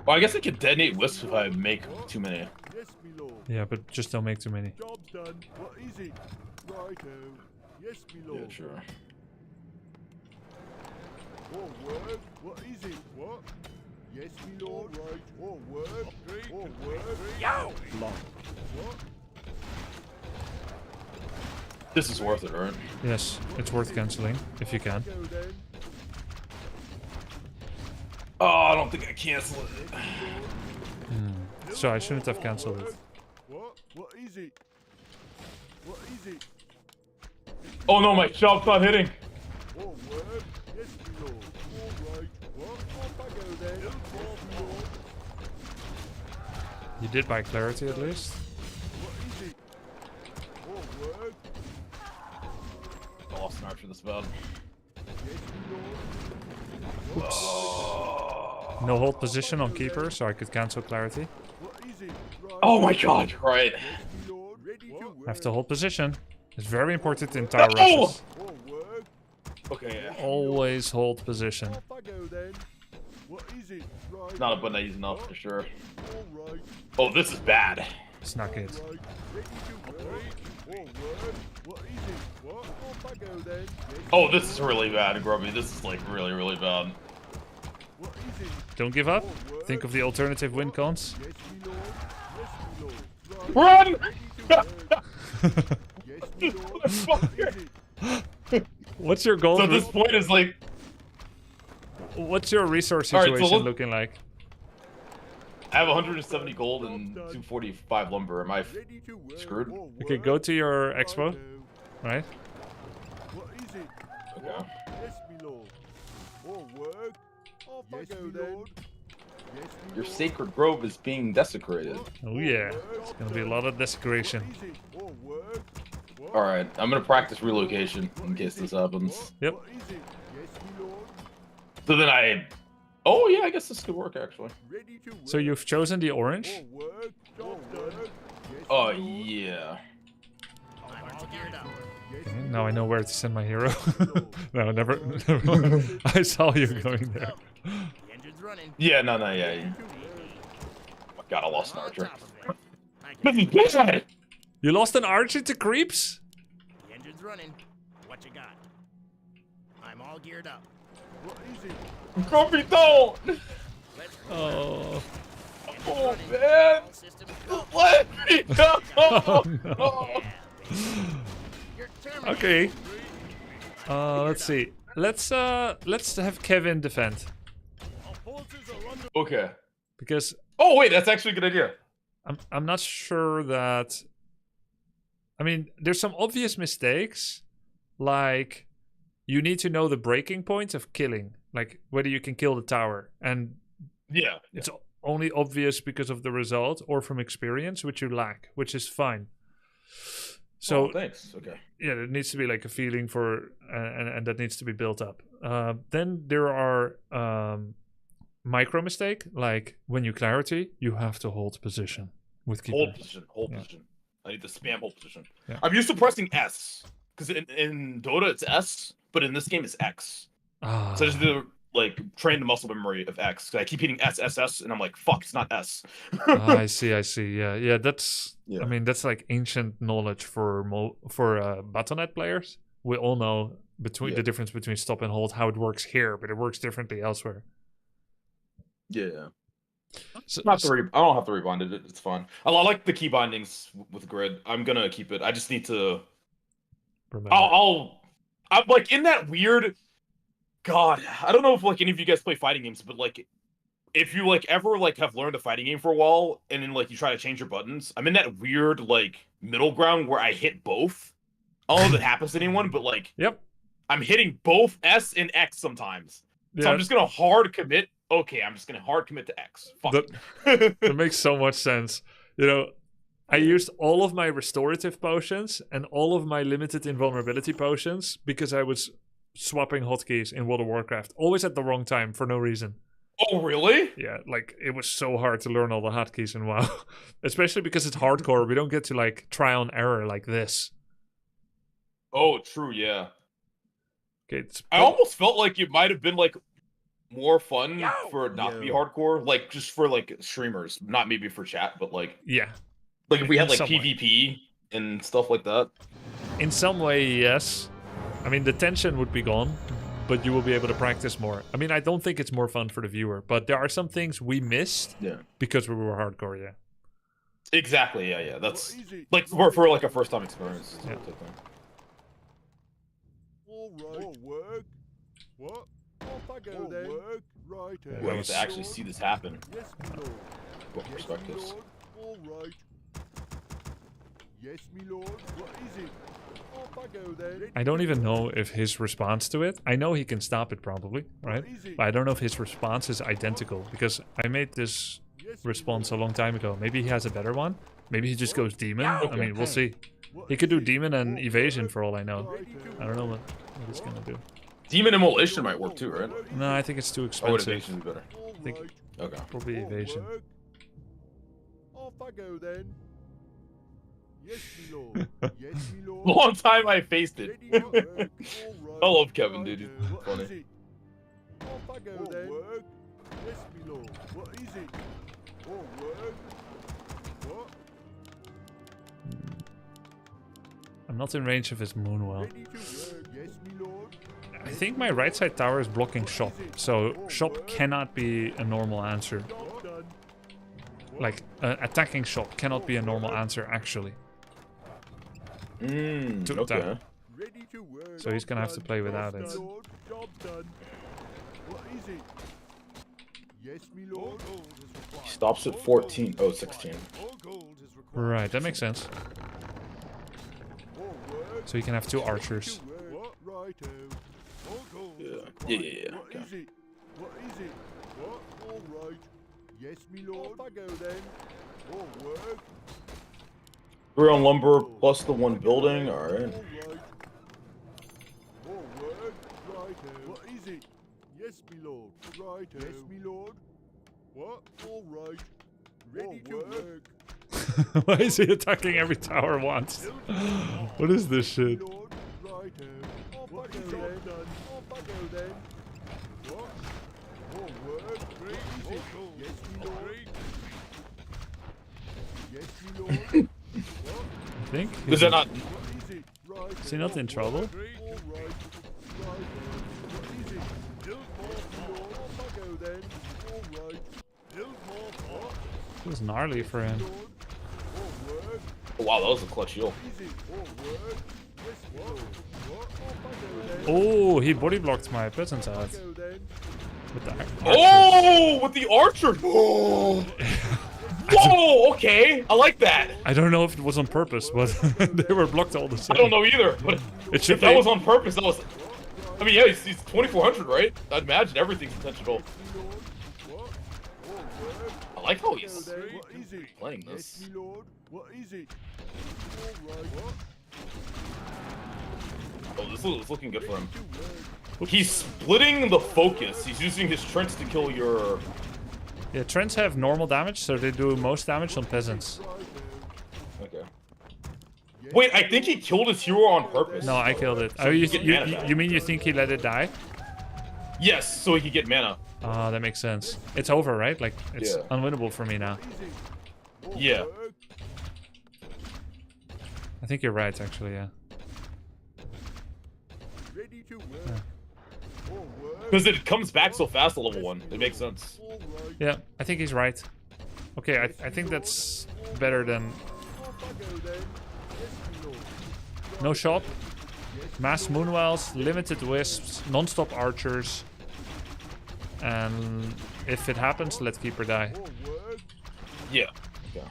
Well, I guess I could detonate wisps if I make too many. Yes, me lord. Yeah, but just don't make too many. Job's done. What is it? Righto. Yes, me lord. Yeah, sure. All work. What is it? What? Yes, me lord. All right. All work. All work. Yo! What? This is worth it, right? Yes, it's worth cancelling if you can. Go then. Oh, I don't think I cancel it. So I shouldn't have cancelled it. What? What is it? What is it? Oh no, my shop's not hitting. All work. Yes, me lord. All right. What? Off I go then. Off, me lord. You did buy clarity at least. What is it? All work. I lost an archer this bad. Yes, me lord. No hold position on keeper, so I could cancel clarity. What is it? Right. Oh my god, right. Yes, me lord. Ready to work. I have to hold position. It's very important in tower No! rushes. All work. Okay, yeah. Always hold position. Off I go then. What is it? Right. Not a button I use enough for sure. All right. Oh, this is bad. It's not good. Right. Ready to work. All work. What is it? What? Off I go then. Yes, Oh, this is really bad, Grubby. This is like really, really bad. what is it? Don't give up. All work. Think of the alternative win cons. Yes, me lord. Yes, me lord. Right. Run! Ready to work. Yes, me lord. What is it? What's your goal? So this point is like, What's your resource Alright, so situation look- looking like? I have 170 gold and 245 lumber. Am I Ready to work. screwed? All Okay, work. go to your expo, Righto. right? What is it? Okay. Yes, me lord. All work. Off I go then. Yes, me Your lord. sacred grove is being desecrated. Oh yeah, it's gonna be a lot of desecration. What is it? All work. What? Alright, I'm gonna practice relocation in case this happens. Yep. What is it? Yes, me lord. So then I... Oh yeah, I guess this could work actually. Ready to work. So you've chosen the orange? All work. Job done. Yes, Oh me lord. yeah. Yes, Okay, me now I lord. know where to send my hero. Lord. No, never. never. I saw you going there. Yeah, no, yeah. Oh my god, I lost an archer. This is bad! You lost an archer to creeps? The engine's running. What you got? I'm all geared up. What is it? Grumpy, don't! Let's Oh. Oh man! all systems Let me go! Oh, no. Oh. You're terminated. Okay. Let's see. Let's have Kevin defend Okay. because Oh wait, that's actually a good idea. I'm not sure that. I mean, there's some obvious mistakes, like you need to know the breaking point of killing, like whether you can kill the tower, and Yeah. it's only obvious because of the result or from experience, which you lack, which is fine. So Oh, thanks. Okay. yeah, there needs to be like a feeling for, and that needs to be built up. Then there are micro mistake, like when you clarity, you have to hold position. with keeper. Hold position. Hold Yeah. position. I need to spam hold position. Yeah. I'm used to pressing S because in Dota it's S, but in this game it's X. Ah, So I just need to like train the muscle memory of X. Cause I keep hitting S, S, S, and I'm like, fuck, it's not S. I see. Yeah. That's. Yeah. I mean, that's like ancient knowledge for Battle.net players. We all know the difference between stop and hold, how it works here, but it works differently elsewhere. Yeah. So, I don't have to rebind it. It's fine. I like the key bindings with grid. I'm gonna keep it. I just need to. remember. I'm like in that weird. God, I don't know if like any of you guys play fighting games, but like, if you like ever like have learned a fighting game for a while and then like you try to change your buttons, I'm in that weird like middle ground where I hit both. I don't know if it happens to anyone, but like, Yep. I'm hitting both S and X sometimes. So I'm just gonna hard commit. Okay, I'm just gonna hard commit to X. Fuck. That makes so much sense. You know, I used all of my restorative potions and all of my limited invulnerability potions because I was swapping hotkeys in World of Warcraft, always at the wrong time for no reason. Oh, really? Yeah, like it was so hard to learn all the hotkeys in WoW, especially because it's hardcore. We don't get to like try on error like this. Oh, true. Yeah. Okay, I almost felt like it might have been like more fun for it not to be hardcore, like just for like streamers, not maybe for chat, but like yeah, like if we had like some way. PvP and stuff like that. In some way, yes. I mean, the tension would be gone, but you will be able to practice more. I mean, I don't think it's more fun for the viewer, but there are some things we missed because we were hardcore, yeah. Exactly, yeah. That's like for like a first time experience. Yeah. All right. More work. What? Off I go then. Work. Right. Ooh, I get to actually see this happen. Yes, my lord. What Yes, perspectives? my lord. All right. Yes, my lord. What is it? Off I go then. I don't even know if his response to it, I know he can stop it probably, right? But I don't know if his response is identical, because I made this response a long time ago. Maybe he has a better one. Maybe he just goes demon. I mean, we'll see. He could do demon and evasion for all I know. I don't know what he's gonna do. Demon immolation might work too, right? No, I think it's too Oh, expensive. evasion would be better. I think Okay. probably evasion. Off I go then. Yes, my lord. Yes, my lord. Long time I faced it. Ready to work. All right. I love Kevin, dude. He's What funny. is it? Off I go then. Work. Yes, my lord. What is it? All work. What? I'm not in range of his moonwell. Ready to work. Yes, my lord. I think my right side tower is blocking shop, so shop cannot be a normal answer. Job done. Like, attacking shop cannot be a normal answer, actually. To Okay. attack. Ready to work. So he's gonna have to Job play done. without Yes, it. my lord. Job done. What is it? Yes, my lord. He stops at 14. Oh, 16. Right, that makes sense. All work. So he can have two archers. What? Righto. All gold. Yeah. What Okay. is it? What is it? What? All right. Yes, me lord. Off I go then. All work. 3 on lumber plus the 1 building. All right. All right. All work. Righto. What is it? Yes, me lord. Righto. Yes, me lord. What? All right. Ready to work. Why is he attacking every tower once? What is this shit? Lord. Righto. Off I go then. Off I go then. What? All work. Easy. Yes, me lord. Yes, me lord. What? I think. Is that not? What is it? Right. Is he not in trouble? All right. Right. What is it? Build more, Lord. Off I go then. All right. Build more. What? It was gnarly for him. Lord. All work. Oh, wow, that was a clutch heal. Easy. All work. Yes, Lord. What? Off I go then. Oh, he body blocked my peasant's Off I out go then. with the archers. Oh, with the archer. Oh. Whoa, okay. I like that. I don't know if it was on purpose, but they were blocked all the same. I don't know either, but It should if that be. was on purpose, that was... I mean, yeah, he's 2,400, right? I'd imagine everything's intentional. What? All work. I like how he's What is it? playing Yes, this. me lord. What is it? All right. What? Oh, this is looking good for him. To work. He's splitting the focus. He's using his trench to kill your Yeah, Trents have normal damage, so they do most damage on peasants. Okay. Wait, I think he killed his hero on purpose. No, I killed it. So Oh, he you, can get you, mana you, back. you mean you think he let it die? Yes, so he could get mana. Ah, that makes sense. It's over, right? Like, it's Yeah. unwinnable for me now. Yeah. I think you're right, actually, yeah. Ready to work. All work. Because it comes back so fast at level 1. It makes sense. All right. Yeah, I think he's right. Okay, I think that's better than Off I go then. Yes, my lord. no shop, mass moonwells, limited wisps, non-stop archers, and if it happens, let keeper die. All work. Yeah. Yeah.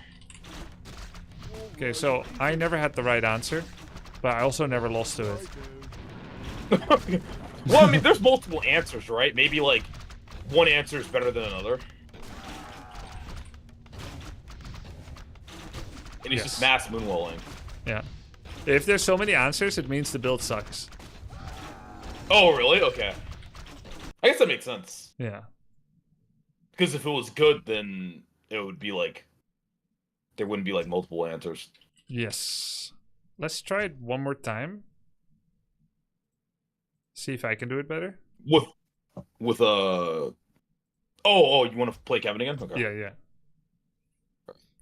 Okay, so I never had the right answer, but I also never lost to it. Well, I mean, there's multiple answers, right? Maybe, like, one answer is better than another. And it's Yes. just mass moonwalling. Yeah. If there's so many answers, it means the build sucks. Oh, really? Okay. I guess that makes sense. Yeah. Because if it was good, then it would be like... There wouldn't be, like, multiple answers. Yes. Let's try it one more time. See if I can do it better. With Oh, you want to play Kevin again? Okay. Yeah, yeah.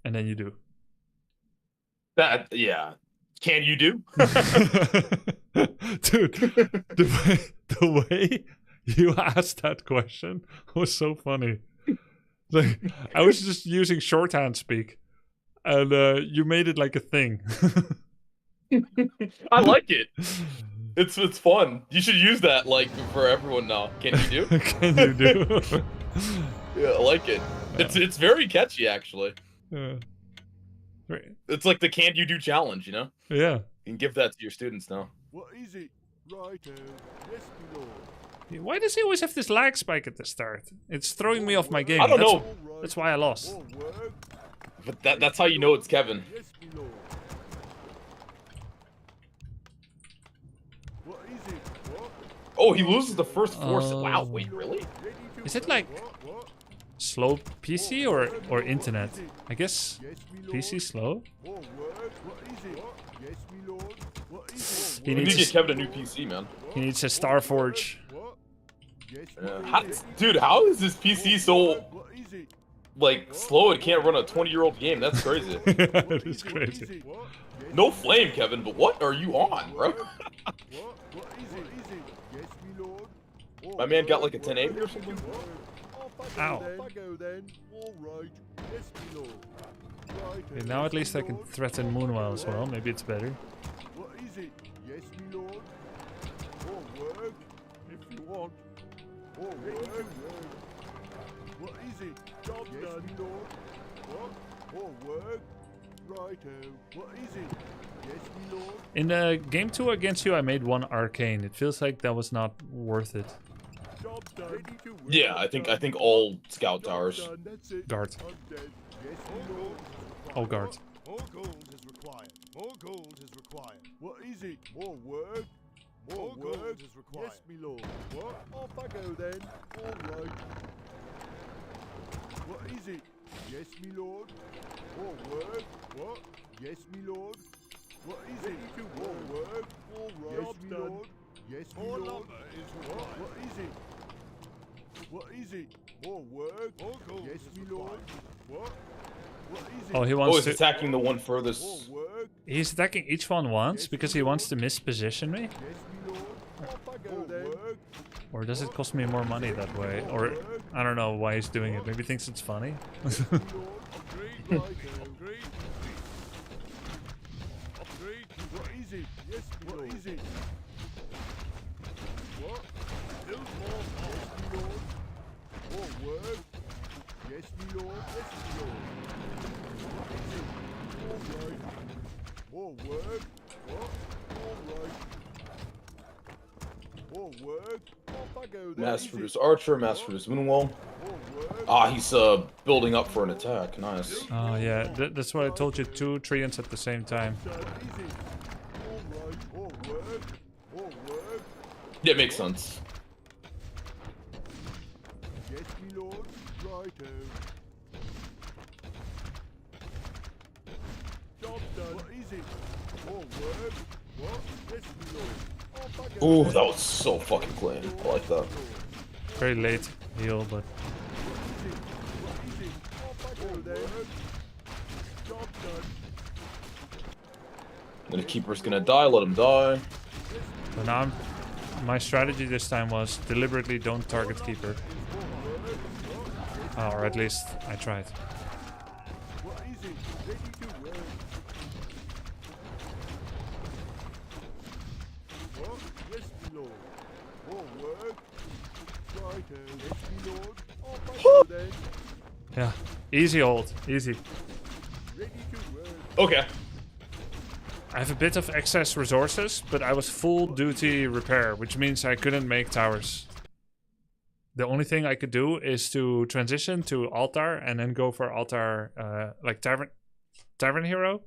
And then you do. That, yeah. Can you do? Dude, the way you asked that question was so funny. Like, I was just using shorthand speak, and you made it like a thing. I like it. It's fun. You should use that, like, for everyone now. Can you do? Can you do? Yeah, I like it. It's very catchy, actually. Yeah. It's like the can you do challenge, you know? Yeah. You can give that to your students now. What is it? Righto. Yes, my lord. Why does he always have this lag spike at the start? It's throwing me off my game. I don't that's, know. All right. That's why I lost. All work. But that's how you know it's Kevin. Yes, my lord. What is it? What? Oh, he loses the first four. Oh. Wow, wait, really? Ready to Is it work. like What? slow PC or internet? I guess Yes, my lord. PC slow. All work. What is it? Yes, my lord. What is it? He We need needs to a, get Kevin a new PC, man. he needs a Starforge. What? Yes, Yeah. my How, lord. dude, how is this PC so, What is it? like, slow it can't run a 20-year-old game? That's crazy. It is crazy. What? Yes, No flame, Kevin, but what are you on, bro? What? What is it? What is it? Yes, my lord. All My man got work. like a 1080 or something? Off I Ow. go then. Off I go then. All right. Yes, my lord. Right. Okay, now at least I can threaten Moonwell as well. Maybe it's better. What is it? Yes, my lord. All work. If you want. All work. What is it? Job yes, done. My lord. What? All work. Righto. What is it? Yes, my lord. In game 2 against you, I made one arcane. It feels like that was not worth it. Job done. Ready to work. Yeah, I think all scout towers. Job done. That's it. Guard. I'm dead. Yes, my lord. Oh, guard. More gold is required. More gold is required. What is it? More work? More work is required. Yes, my lord. What? Off I go then. All right. What is it? Yes, my lord. More work? What? Yes, my lord. What is it? More work? All right. Yes, my lord. Yes, my lord. Lumber is required. What is it? What is it? More work? More gold yes, my lord. What? What is it? Oh, he Oh, wants he's to. attacking the one More furthest. work? He's attacking each one once because he wants to misposition me. Yes, my lord. Off I go then. Work? Or does it cost me more money that way? Or I don't know why he's doing it. Maybe he thinks it's funny. Yes, my lord. Agreed. Right. Agreed. Agreed. What is it? Yes, my lord. What is it? What? Build more power. Yes, my lord. More work? Yes, my lord. Yes, my lord. What is it? All right. More work? What? All right. More work? Off I go then. Mass Is it? produce archer, mass produce moonwall. More work? Ah, he's building up for an attack. Nice. Oh yeah, that's what I told you. 2 treants at the same time. Done, is it? All right. More work? More work? Yeah, it makes sense. Yes, my lord. Righto. Job done. What is it? More work? What? Yes, my lord. Off I go Ooh, then. that was so fucking clean. I like that. Very late heal, but What is it? Off I go then. Job done. And the keeper's gonna die, let him die. but now my strategy this time was deliberately don't target keeper. Or at least I tried. What is it? Ready to work. What? Yes, my lord. More work. Righto. Yes, my lord. Off I go then. Yeah, easy hold, easy. Ready to work. Okay. I have a bit of excess resources, but I was full duty repair, which means I couldn't make towers. The only thing I could do is to transition to altar and then go for altar, like tavern hero.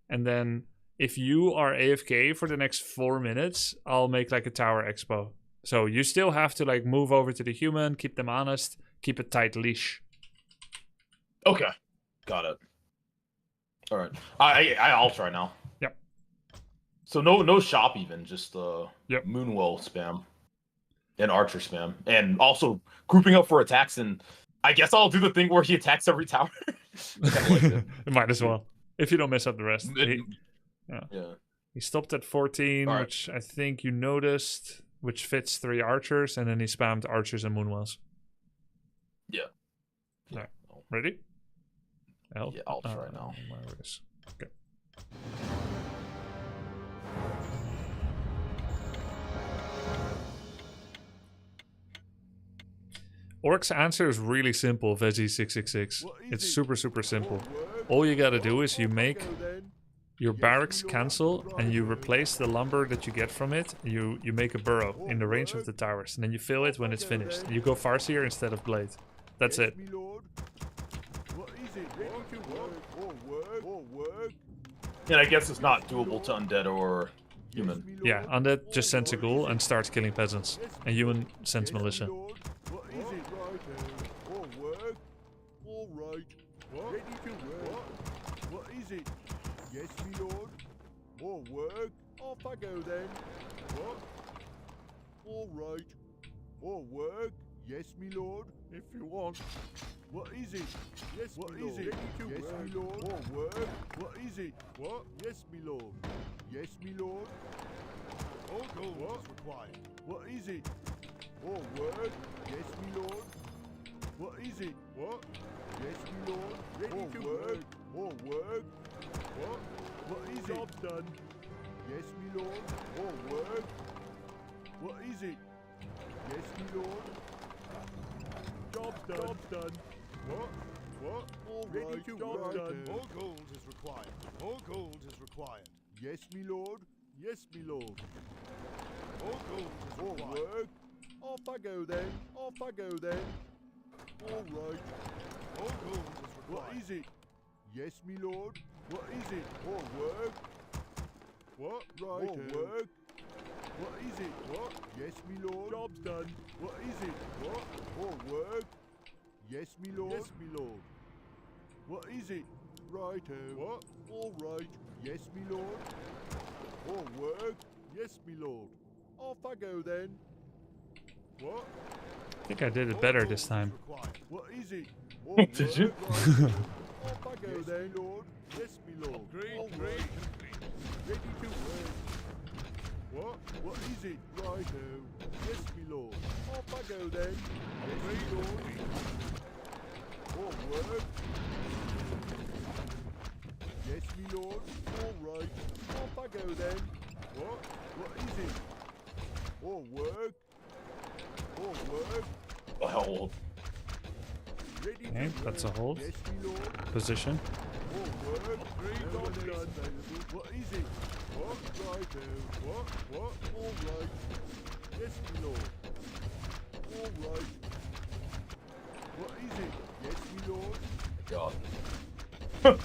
And then if you are AFK for the next 4 minutes, I'll make like a tower expo. So you still have to like move over to the human, keep them honest, keep a tight leash. Okay. Got it. Alright. I'll try now. Yep. So no shop even, just Yep. Moonwell spam. And Archer spam. And also grouping up for attacks, and I guess I'll do the thing where he attacks every tower. I kinda like it. Might as well. If you don't mess up the rest. Yeah. He stopped at 14, Alright. which I think you noticed, which fits 3 archers, and then he spammed archers and moonwells. Yeah. Alright. Ready? L? Yeah, I'll try now. Where is? Okay. Orc's answer is really simple, Veggie666. It's super simple. All you gotta do is you make your barracks cancel and you replace the lumber that you get from it. You make a burrow in the range of the towers, and then you fill it when it's finished. You go Farseer instead of Blade. That's it. Yes, my lord. What is it? Ready to work. More work. More work. And I guess it's not doable to undead or human. Yeah, undead just sends a ghoul and starts killing peasants. And human sends Yes, militia. my lord. What is it? Righto. More work. All right. What? Ready to work. What is it? Yes, my lord. More work. Off I go then. What? All right. More work. Yes, my lord. If you want. What is it? Yes, what my lord. Is it? Ready to yes, work. My lord. More work. What is it? What? Yes, my lord. Yes, my lord. All gold what? Is required. What is it? More work. Yes, my lord. What is it? What? Yes, my lord. Ready more to work. More work. What? What is it? Job done. Yes, my lord. More work. What is it? Yes, my lord. Job done. Job done. What? What? All ready right. To job done. More gold is required. More gold is required. Yes, my lord. Yes, my lord. More gold is required. More work. Off I go then. Off I go then. All right. More gold is required. What is it? Yes, my lord. What is it? More work. What? Right. More work. What is it? What? Yes, my lord. Job's done. What is it? What? More work. Yes, my lord. Yes, my lord. What is it? Righto. What? All right. Yes, my lord. More work. Yes, my lord. Off I go then. What? I think I did it better this time. What is it? More Did you? Right. Off I go yes, then, lord. Yes, my lord. All right. Ready to work. What? What is it? Righto. Yes, my lord. Off I go then. Yes, my lord. More work. Yes, my lord. All right. Off I go then. What? What is it? More work. More work. Well, Ready Okay, to that's a work. hold. Yes, my lord. Position. More work. No one done. What is it? What? Righto. What? What? All right. Yes, my lord. All right. What is it? Yes, my lord. God.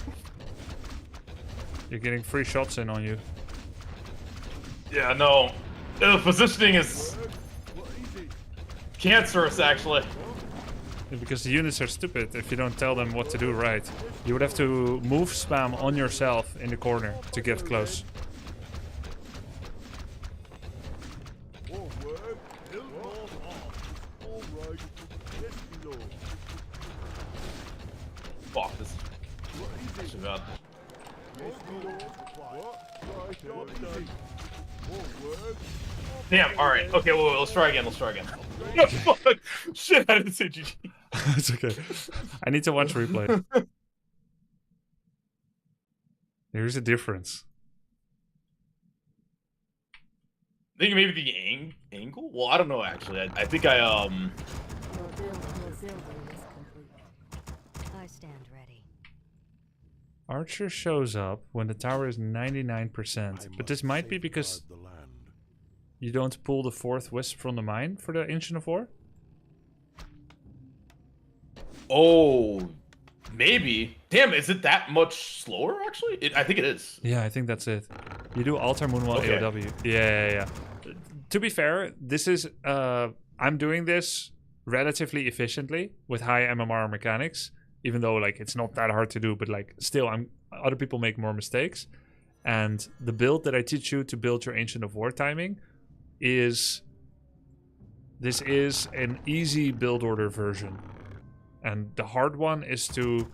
You're getting 3 shots in on you. Yeah, no. The positioning is Work. What is it? cancerous, actually. Because the units are stupid if you don't tell them what to do right. You would have to move spam on yourself in the corner to get close. Fuck, this is actually bad. Damn, alright. Okay, wait, let's try again, let's try again. Fuck! Shit, I didn't say GG. It's okay. I need to watch replay. There's a difference. I think maybe the angle? Well, I don't know actually. I think I Your building is complete. I stand ready. Archer shows up when the tower is 99%. But this might be because you don't pull the 4th wisp from the mine for the Ancient of War? Oh, maybe. Damn, is it that much slower actually? I think it is. Yeah, I think that's it. You do Altar Moonwell Okay. AOW. Yeah. To be fair, this is I'm doing this relatively efficiently with high MMR mechanics, even though like it's not that hard to do, but like still other people make more mistakes. And the build that I teach you to build your Ancient of War timing is an easy build order version. And the hard one is to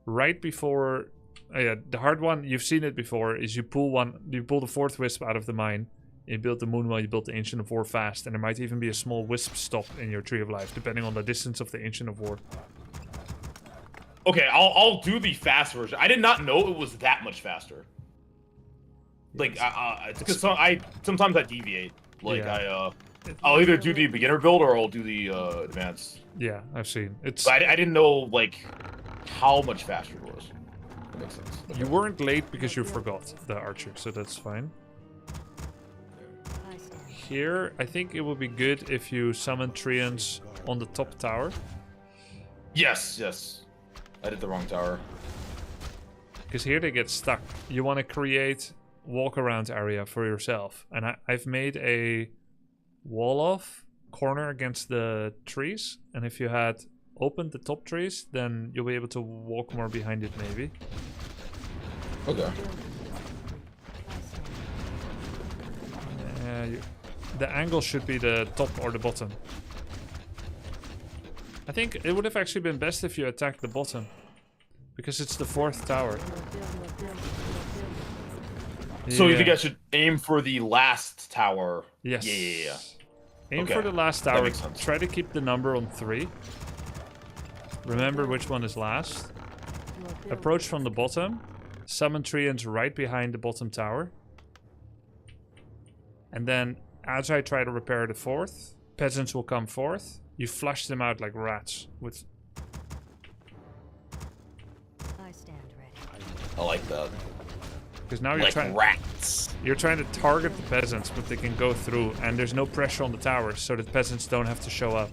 right before the hard one, you've seen it before, is you pull the 4th wisp out of the mine, you build the Moonwell, you build the Ancient of War fast, and there might even be a small wisp stop in your Tree of Life, depending on the distance of the Ancient of War. Okay, I'll do the fast version. I did not know it was that much faster. Like, because sometimes I deviate. Like, Yeah. I'll either do the beginner build or I'll do the advanced. Yeah, I've seen. It's But I didn't know, like, how much faster it was. That makes sense. You weren't late because you forgot the archer, so that's fine. I stand. Here, I think it would be good if you summon Treants on the top tower. Yes. I did the wrong tower. Because here they get stuck. You want to create walk-around area for yourself. And I've made a wall-off corner against the trees. And if you had opened the top trees, then you'll be able to walk more behind it, maybe. Okay. The angle should be the top or the bottom. I think it would have actually been best if you attacked the bottom. Because it's the 4th tower. So you think I should aim for the last tower? Yes. Yeah. Aim Okay. for the last That tower. makes sense. Try to keep the number on 3. Remember which one is last. Approach from the bottom. Summon Treants right behind the bottom tower. And then, as I try to repair the 4th, peasants will come 4th. You flush them out like rats. With I stand ready. I like that. because now you're rats. You're trying to target the peasants, but they can go through, and there's no pressure on the towers, so that peasants don't have to show up.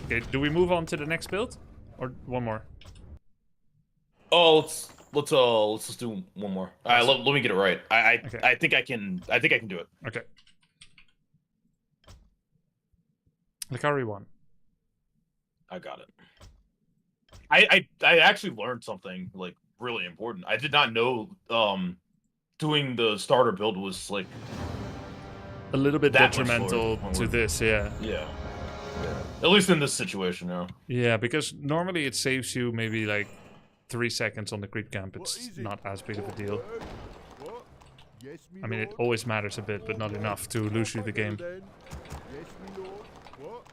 Okay, do we move on to the next build, or one more? Oh, let's just do one more. All right, let me get it right. Okay. I think I can do it. Okay. Lakari 1. I got it. I actually learned something like really important. I did not know doing the starter build was like A little bit that much detrimental slower. to this, yeah. Yeah. At least in this situation, yeah. Yeah, because normally it saves you maybe like 3 seconds on the creep camp. It's not as big of a deal. What? Yes, me I mean, it lord. always matters a bit, but not enough to lose you the game. Then. Yes, me lord. What?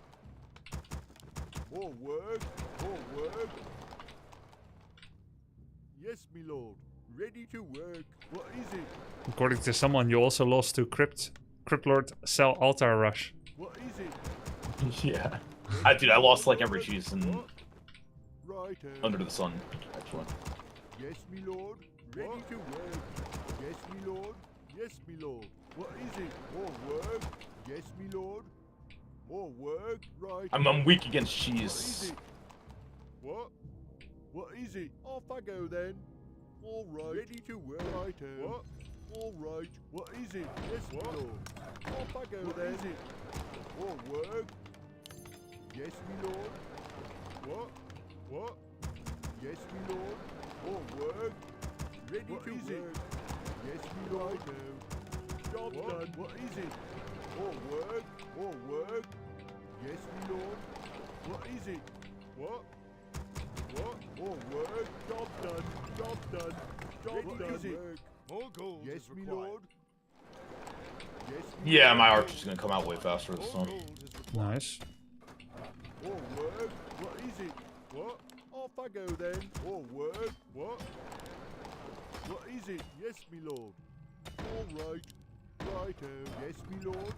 More work. More work. Yes, me lord. Ready to work. What is it? According to someone, you also lost to Crypt Lord Cell Altar Rush. What is it? Yeah. Dude, I lost like every cheese and Right. under the sun, actually. Yes, me lord. Ready to work. Yes, me lord. Yes, me lord. What is it? More work. Yes, me lord. More work. Right. I'm weak against What is cheese. it? What? What is it? Off I go then. All right. Ready to work. Righto. What? All right. What is it? Yes, what? Lord. Off I go what then. What is it? All work. Yes, me lord. What? What? Yes, me lord. All work. Ready what to is work. It? Yes, me lord. Righto. Job what? Done. What is it? All work. All work. Yes, me lord. What is it? What? What? All work. Job done. Job done. Job ready done. Is it? Work. More gold. Yes, me lord. Yes, me Yeah, lord. my archer's gonna come out way faster this time. Nice. All work. What is it? What? Off I go then. All work. What? What is it? Yes, me lord. All right. Righto. Yes, me lord.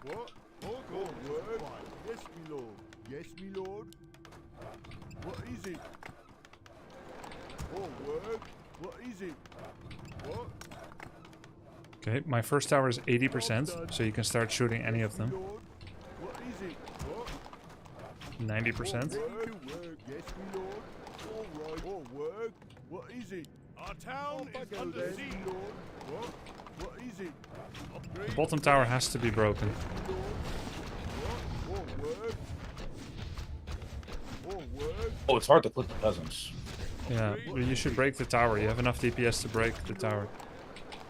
What? All work. Yes, me lord. Yes, me lord. What is it? All work. What is it? What? Okay, my first tower is 80%, so you can start shooting any of them. What is it? What? 90%. Yes, me lord. All right. All work. What is it? Our town is under siege. Lord. What? What is it? The bottom tower has to be broken. All work. All work. Oh, it's hard to click the peasants. Yeah, well, you should break the tower. You have enough DPS to break the tower.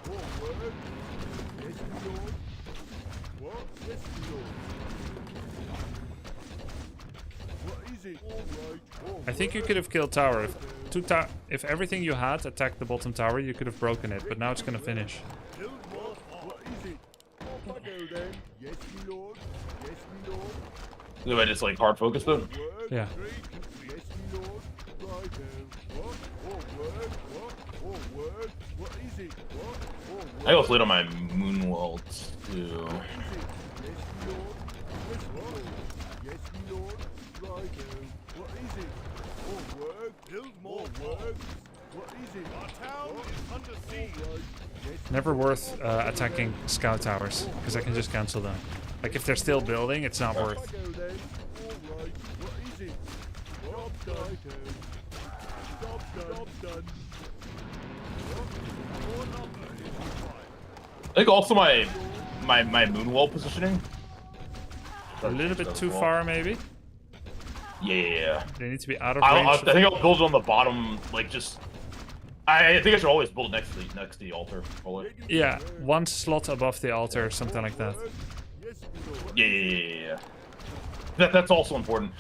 All work. Yes, me lord. What? Yes, me lord. What is it? All right. All I think you could have killed tower. If everything you had attacked the bottom tower, you could have broken it, but now it's gonna finish. What is it? Off I go then. Yes, me lord. Yes, me lord. Do I just like hard focus them? Work. Yeah. Yes, me lord. Righto. What? All work. What? All work. What is it? What? All work. I also lit on my moon wall too. What is it? Yes, me lord. Yes, what? Yes, me lord. Righto. What is it? All work. Build more work. What is it? Our town is under siege. All right. Yes, Never worth attacking scout towers, because I can just cancel them. Like if they're still building, it's not off worth. I go then. All right. What is it? Job done. Job done. Job done. More number is required. I think also my moon wall positioning. A little bit too far, maybe. Yeah. They need to be out of I range. think I'll build it on the bottom, like just. I think I should always build next to the altar. Probably. Yeah, one slot above the altar or something like that. Yes, me lord. Yeah. That's also important.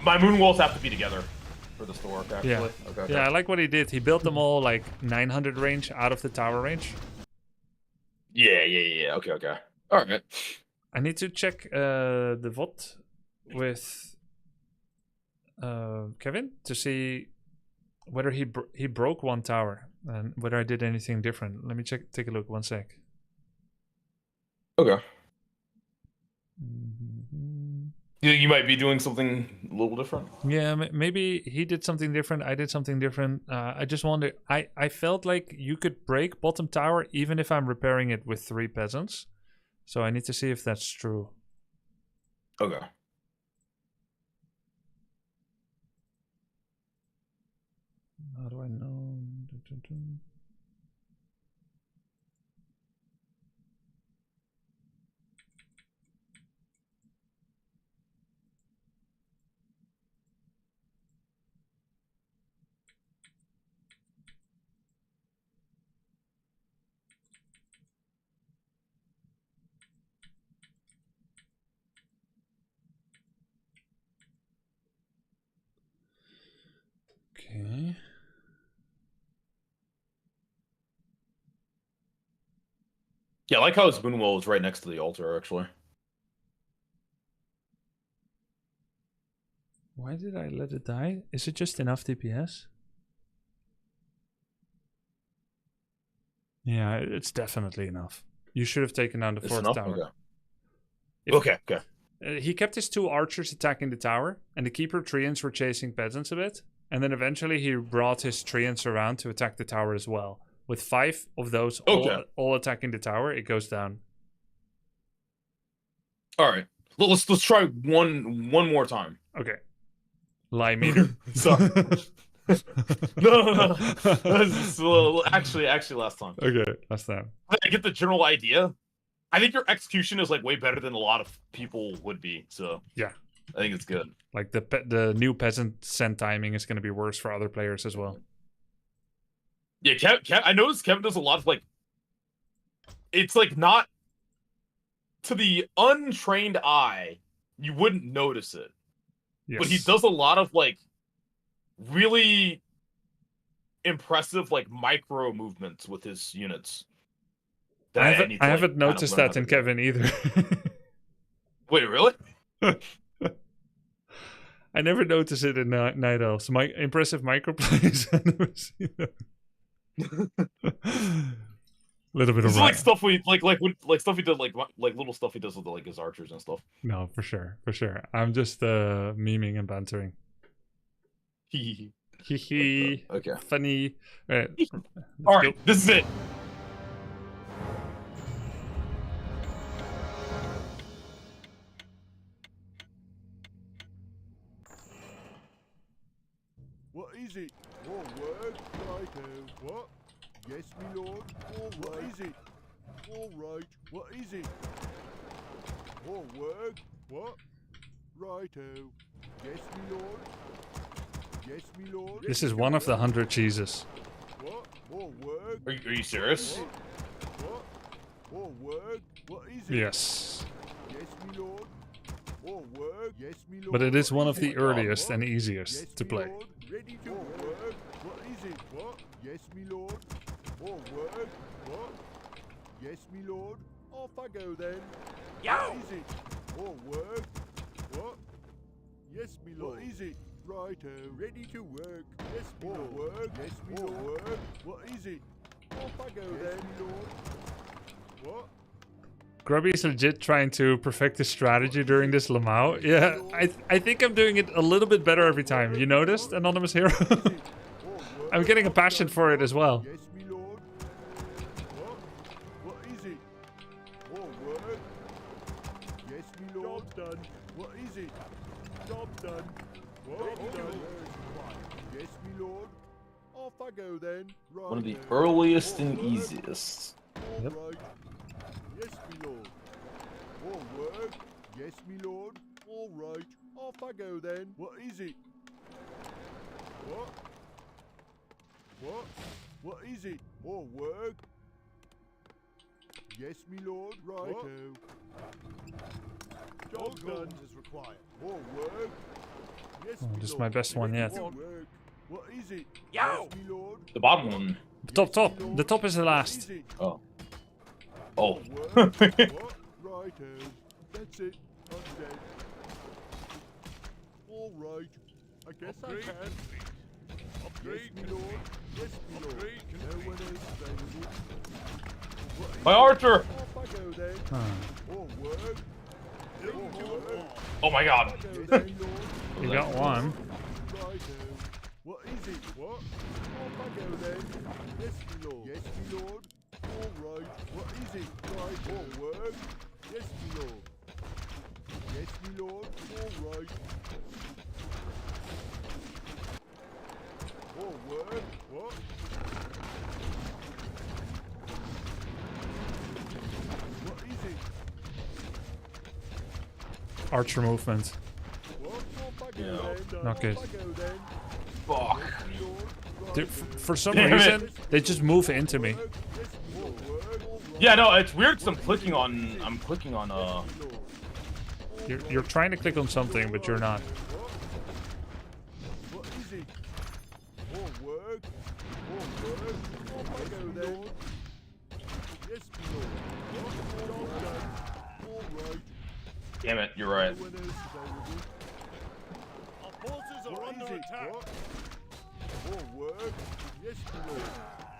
My moon walls have to be together for this to work. Actually. Yeah. Okay. Yeah, I like what he did. He built them all like 900 range out of the tower range. Yeah. Okay. All right. I need to check the VOD with Kevin to see whether he broke one tower and whether I did anything different. Let me take a look. 1 sec. Okay. You might be doing something a little different. Yeah, maybe he did something different. I did something different. I just wonder. I felt like you could break bottom tower even if I'm repairing it with 3 peasants. So I need to see if that's true. Okay. How do I know? Okay. Yeah, I like how his moon wall is right next to the altar, actually. Why did I let it die? Is it just enough DPS? Yeah, it's definitely enough. You should have taken down the It's 4th enough? tower. Okay. Okay. He kept his 2 archers attacking the tower, and the keeper treants were chasing peasants a bit. And then eventually he brought his treants around to attack the tower as well. With 5 of those all attacking the tower, it goes down. All right. Let's try one more time. Okay. Lie meter. Sorry. No. Actually, last time. Okay, last time. I get the general idea. I think your execution is like way better than a lot of people would be. So Yeah. I think it's good. Like the new peasant send timing is going to be worse for other players as well. Yeah, I noticed Kevin does a lot of like. It's like not to the untrained eye, you wouldn't notice it. Yes. But he does a lot of like really impressive like micro movements with his units. I haven't noticed that in Kevin either. Wait, really? I never noticed it in Night Elves. Impressive microplays. I never seen that. Little bit of like stuff we like stuff he does like little stuff he does with like his archers and stuff. No, for sure. I'm just memeing and bantering. Hee hee. Okay. Funny. All right, this is it. What is it? More word? Righto. What? Yes, me lord. All right. What is it? All right. What is it? More word? What? Righto. Yes, me lord. Yes, me lord. This is one of the 100 cheeses. What? More word? Are you serious? What? More word? What is it? Yes. Yes, me lord. More word? Yes, me lord. But it is one of the What? earliest and Yes, easiest to me play. lord. Ready to work. What is it? What? Yes, me lord. More word? What? Yes, me lord. Off I go then. What is it? More word? What? Yes, me lord. What is it? Righto. Ready to work. Yes, me lord. Work. Yes, me lord. Work. What is it? Off I go then, me lord. What? Grubby is legit trying to perfect his strategy during this Lamau. Yeah, I think I'm doing it a little bit better every time. You noticed, Anonymous Hero? I'm getting a passion for it as well. Yes, me lord. What? What is it? More word? Yes, me lord. Job's done. What is it? Job's done. What? Done. Yes, me lord. Off I go then. Right. One of the earliest and easiest. All Yep. right. Yes, me lord. More word? Yes, me lord. All right. Off I go then. What is it? What? What? What is it? More work? Yes, me lord. Righto. Job done is required. More work? Yes, Oh, me this is lord. my best one Ready yet. to work. What is it? Yo! Yes, me lord. The bottom one. Top. The top is the What last. is it? Oh. Oh. More work? What? Righto. That's it. I'm dead. All right. I guess I can. Yes, me lord. Yes, me lord. No one else available. What is My it? archer! Off I go then. Huh. More work. More work. Oh my god. Off I go then, lord. You got one. Righto. What is it? What? Off I go then. Yes, me lord. Yes, me lord. All right. What is it? Right. More work. Yes, me lord. Yes, me lord. All right. More work. What? What is it? Archer movement. What? Off I go Yeah. then. Not good. Off I go then. Fuck. Yes, me lord. Dude, Righto. for some Damn it. reason, they just move into me. Work. Yes, me lord. All right. Yeah, no, it's weird 'cause I'm clicking on You're trying to click on something, but you're not. What is it? More work? More work? Off I go then. Yes, my lord. Job done. All right. Damn it, you're right. No one else available. Our forces are What under is it? attack. What? More work? Yes, my lord.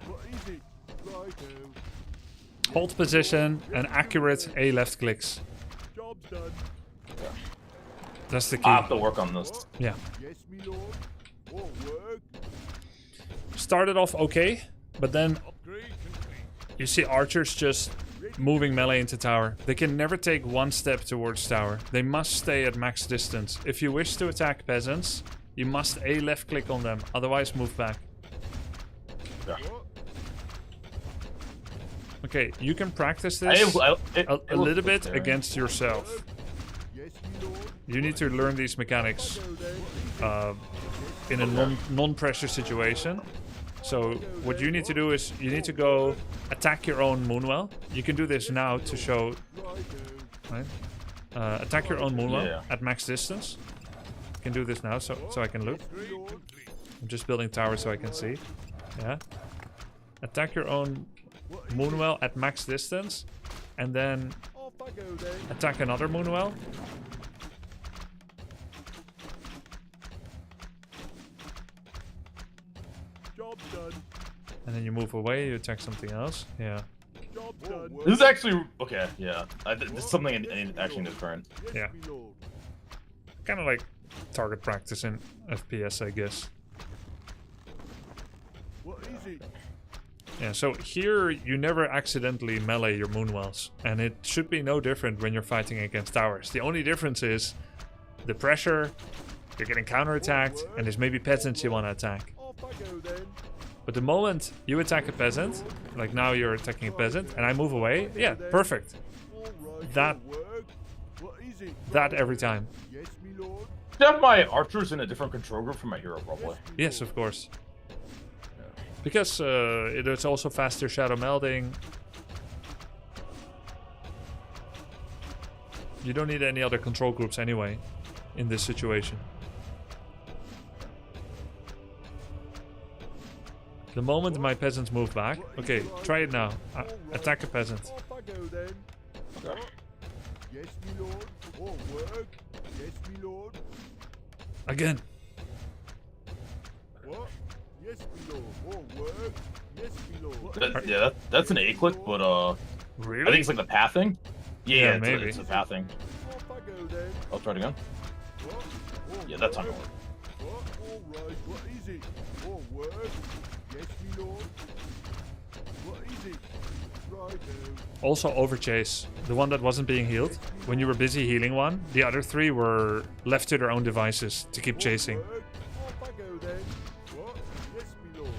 What is it? Righto. Hold position and accurate A left clicks. Job's done. That's the I key. have to work on this. What? Yeah. Yes, me lord. More work? Started off okay, but then Upgrade complete. you see archers just moving melee into tower. They can never take one step towards tower. They must stay at max distance. If you wish to attack peasants, You must A left click on them, otherwise move back. Yeah. Okay, you can practice this a little bit there. against yourself. Yes, me lord. You need to learn these mechanics Go then. in a non-pressure situation. So what you need to do is you need to go attack your own Moonwell. You can do this now to show, right? Attack your own Moonwell at max distance. You can do this now, so I can look. I'm just building towers so I can see. Yeah. Attack your own Moonwell at max distance, and then Off I go then. attack another Moonwell. Job done. And then you move away, you attack something else. Yeah. Job done. This is actually okay. Yeah, this is something I need actually different. Yes, Yeah. me lord. Kind of like target practice in FPS, I guess. What is it? Yeah, so here you never accidentally melee your Moonwells. And it should be no different when you're fighting against towers. The only difference is the pressure, you're getting counterattacked, and there's maybe peasants you want to attack. Off I go then. But the moment you attack a peasant, like now you're attacking a peasant, and I move away, yeah, perfect. All right. That- your word. What is it? That every time. Yes, me lord. I have my archers in a different control group from my hero, probably. Yes, of course. Because there's also faster shadow melding. You don't need any other control groups anyway in this situation. The moment my peasants move back, okay, try it now. Attack a peasant. Off I go then. Okay. Yes, me lord. All work. Yes, me lord. Again. What? Yes, me lord. All work. Yes, me lord. Yeah, that's an A click, but I Really? think it's like the pathing. Yeah, it's maybe. it's the pathing. Off I go then. I'll try it again. What? All Yeah, that time it work. worked. What? All right. What is it? All work. Yes, me lord. What is it? Righto. Also overchase. The one that wasn't being healed. When you were busy healing one, the other three were left to their own devices to keep chasing. All work. Off I go then. What? Yes, me lord.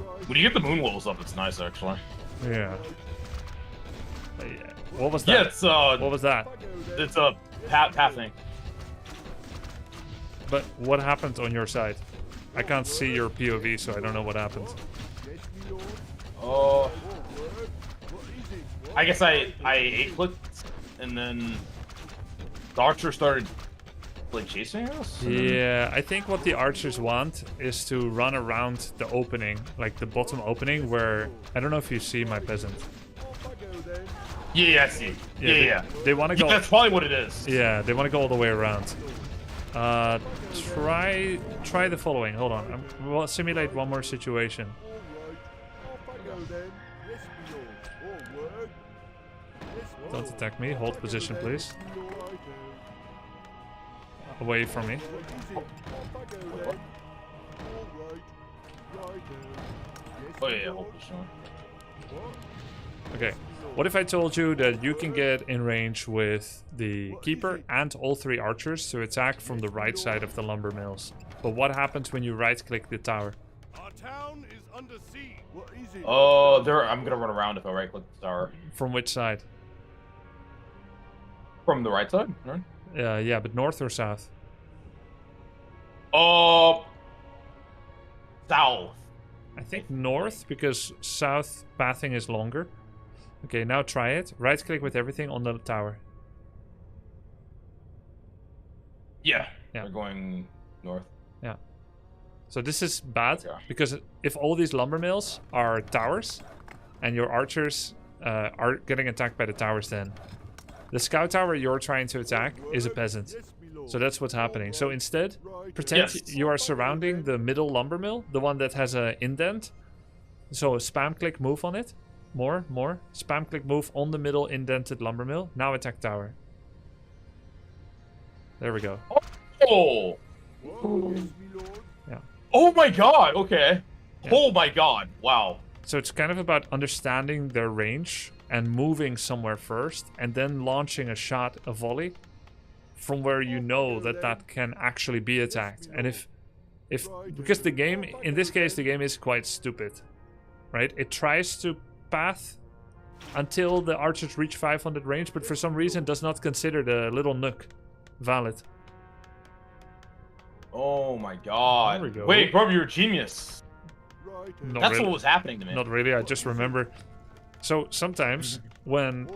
Right. When you get the Moonwolves up, it's nice actually. Yeah. What was that? Yeah, it's What was that? Off I go then. it's a pathing. But what happened on your side? I can't see your POV, so I don't know what happened. Yes, me lord. Oh, All work. What is it? What? I guess I A clicked, and then the archer started like chasing us. and then- Yeah, I think what the archers want is to run around the opening, like the bottom opening, where I don't know if you see my peasant. Off I go then. Yeah, I see. Yeah. They want to Yeah, go. that's probably what it is. Yeah, they want to go all the way around. Try the following. Hold on. We'll simulate one more situation. All right. Off I go then. Yes, me lord. All work. Yes, me Don't lord. attack me. Hold position, please. Me lord. Righto. Away from me. What is it? Off I go then. All right. Righto. Yes, Oh me yeah, lord. hold position. What? Okay. What if I told you that you can get in range with the keeper and all three archers to attack from the right side of the lumber mills? But what happens when you right-click the tower? Our town is under siege. What is it? Oh, I'm gonna run around if I right click the tower. From which side? From the right side, right? Yeah, but north or south? South. I think north, because south pathing is longer. Okay, now try it. Right-click with everything on the tower. Yeah. Yeah. We're going north. So this is bad, Yeah. because if all these lumber mills are towers, and your archers are getting attacked by the towers then, the scout tower you're trying to attack is a peasant. Yes, me lord. So that's what's happening. So instead, Righto. pretend Yes. you are surrounding the middle lumber mill, the one that has an indent. So spam click move on it. More. Spam click move on the middle indented lumber mill. Now attack tower. There we go. Oh. What? Yes, me lord. Oh my god. Okay. Yeah. Oh my god. Wow. So it's kind of about understanding their range and moving somewhere first, and then launching a shot, a volley, from where you know that that can actually be attacked. And if because the game, in this case, the game is quite stupid, right? It tries to path until the archers reach 500 range, but for some reason does not consider the little nook valid. Oh my god. There we go. Wait, bro, you're a genius. Not That's really, what was happening to me. Not really, I just remember. So sometimes when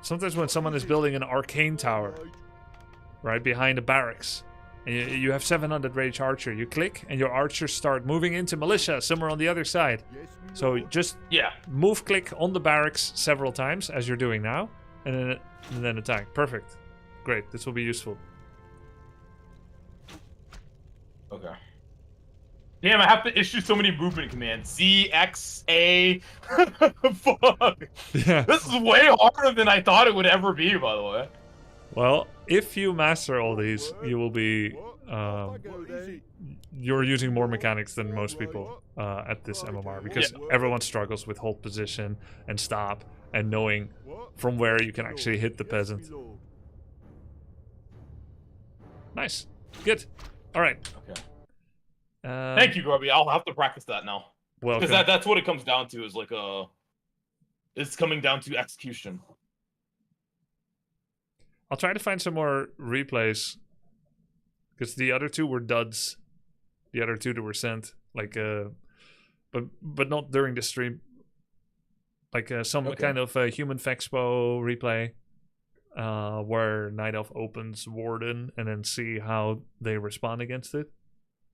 someone is building an arcane tower, right, behind a barracks, and you have 700 range archer, you click and your archers start moving into militia somewhere on the other side. So just move click on the barracks several times as you're doing now, and then attack. Perfect. Great, this will be useful. Okay. Damn, I have to issue so many movement commands. Z, X, A. Fuck. Yeah. This is way harder than I thought it would ever be, by the way. Well, if you master all these, you will be you're using more mechanics than most people at this MMR, because everyone struggles with hold position and stop and knowing from where you can actually hit the peasant. Nice. Good. All right. Okay. Thank you, Grubby. I'll have to practice that now. Well, because that's what it comes down to, is like it's coming down to execution. I'll try to find some more replays, because the other two were duds. The other two that were sent, like but not during the stream. Like some kind of Human Fexpo replay, where Night Elf opens Warden and then see how they respond against it.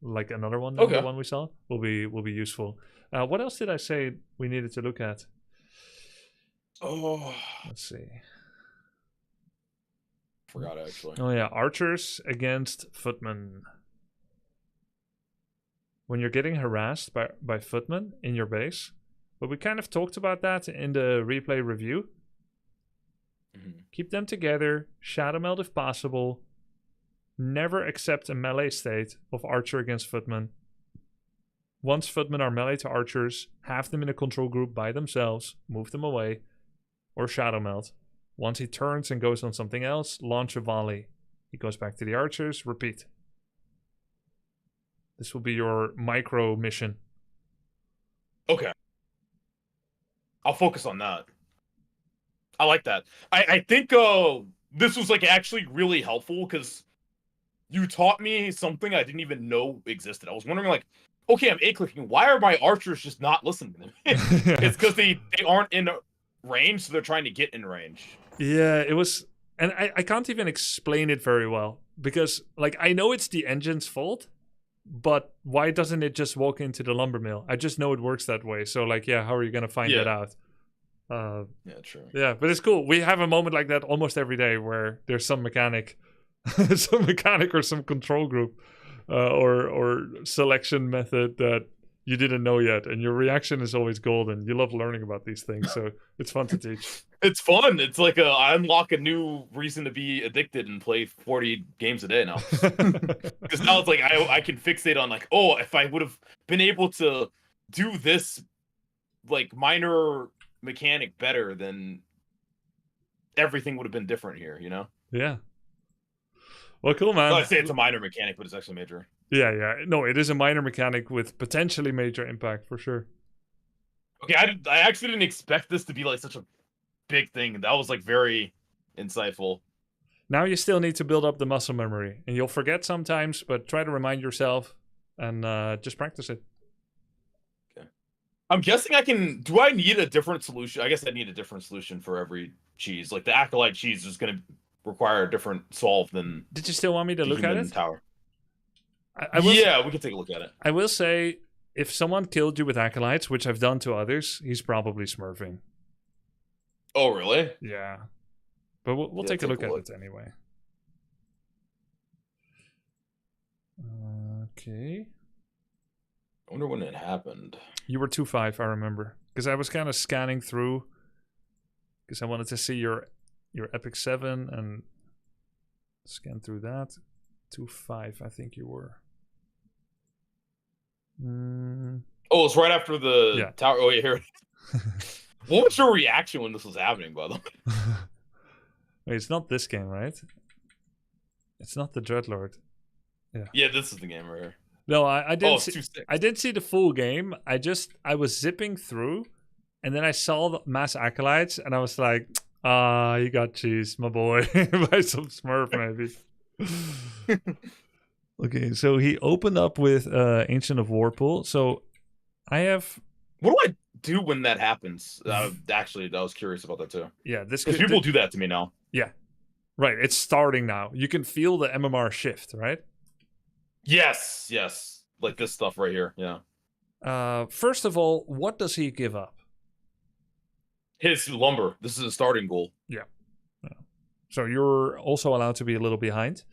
Like another one, the one we saw will be useful. What else did I say we needed to look at? Oh, let's see. Forgot actually. Oh yeah, archers against footmen. When you're getting harassed by footmen in your base, but we kind of talked about that in the replay review. Keep them together, shadow meld if possible. Never accept a melee state of archer against footmen. Once footmen are melee to archers, have them in a control group by themselves, move them away, or shadow meld. Once he turns and goes on something else, launch a volley. He goes back to the archers, repeat. This will be your micro mission. Okay. I'll focus on that. I like that. I think this was like actually really helpful, because you taught me something I didn't even know existed. I was wondering, like, okay, I'm A-clicking. Why are my archers just not listening to me? It's because they aren't in range, so they're trying to get in range. Yeah, it was... And I can't even explain it very well. Because, like, I know it's the engine's fault, but why doesn't it just walk into the lumber mill? I just know it works that way. So, like, yeah, how are you going to find that out? Yeah, true. Yeah, but it's cool. We have a moment like that almost every day where there's some mechanic... some mechanic or some control group or selection method that you didn't know yet, and your reaction is always golden. You love learning about these things, so it's fun to teach. It's fun. It's like I unlock a new reason to be addicted and play 40 games a day now. Because now it's like I can fixate on, like, oh, if I would have been able to do this like minor mechanic better, then everything would have been different here, you know? Yeah. Well, cool, man. Well, I say it's a minor mechanic, but it's actually major. Yeah. No, it is a minor mechanic with potentially major impact, for sure. Okay, I actually didn't expect this to be like such a big thing. That was like very insightful. Now you still need to build up the muscle memory, and you'll forget sometimes, but try to remind yourself and just practice it. Okay. I'm guessing I can... Do I need a different solution? I guess I need a different solution for every cheese. Like the Acolyte cheese is going to require a different solve than... Did you still want me to look at it? Tower. Yeah, we can take a look at it. I will say, if someone killed you with Acolytes, which I've done to others, he's probably smurfing. Oh, really? Yeah. But we'll take a look at it anyway. Okay. I wonder when it happened. You were 2-5, I remember. Because I was kind of scanning through. Because I wanted to see your Epic 7 and scan through that. 2-5, I think you were. Oh, it's right after the tower. Oh, yeah, here. What was your reaction when this was happening, by the way? Wait, it's not this game, right? It's not the Dreadlord. Yeah, this is the game right here. No, I didn't. it's 2-6. I didn't see the full game. I was zipping through, and then I saw the mass acolytes, and I was like, you got cheese, my boy. By some Smurf, maybe. Okay, so he opened up with Ancient of Warpool. So I have. What do I do when that happens? Actually, I was curious about that too. Yeah, this Because people do that to me now. Yeah, right. It's starting now. You can feel the MMR shift, right? Yes, yes. Like this stuff right here. Yeah. First of all, what does he give up? His lumber. This is a starting goal. Yeah. So you're also allowed to be a little behind.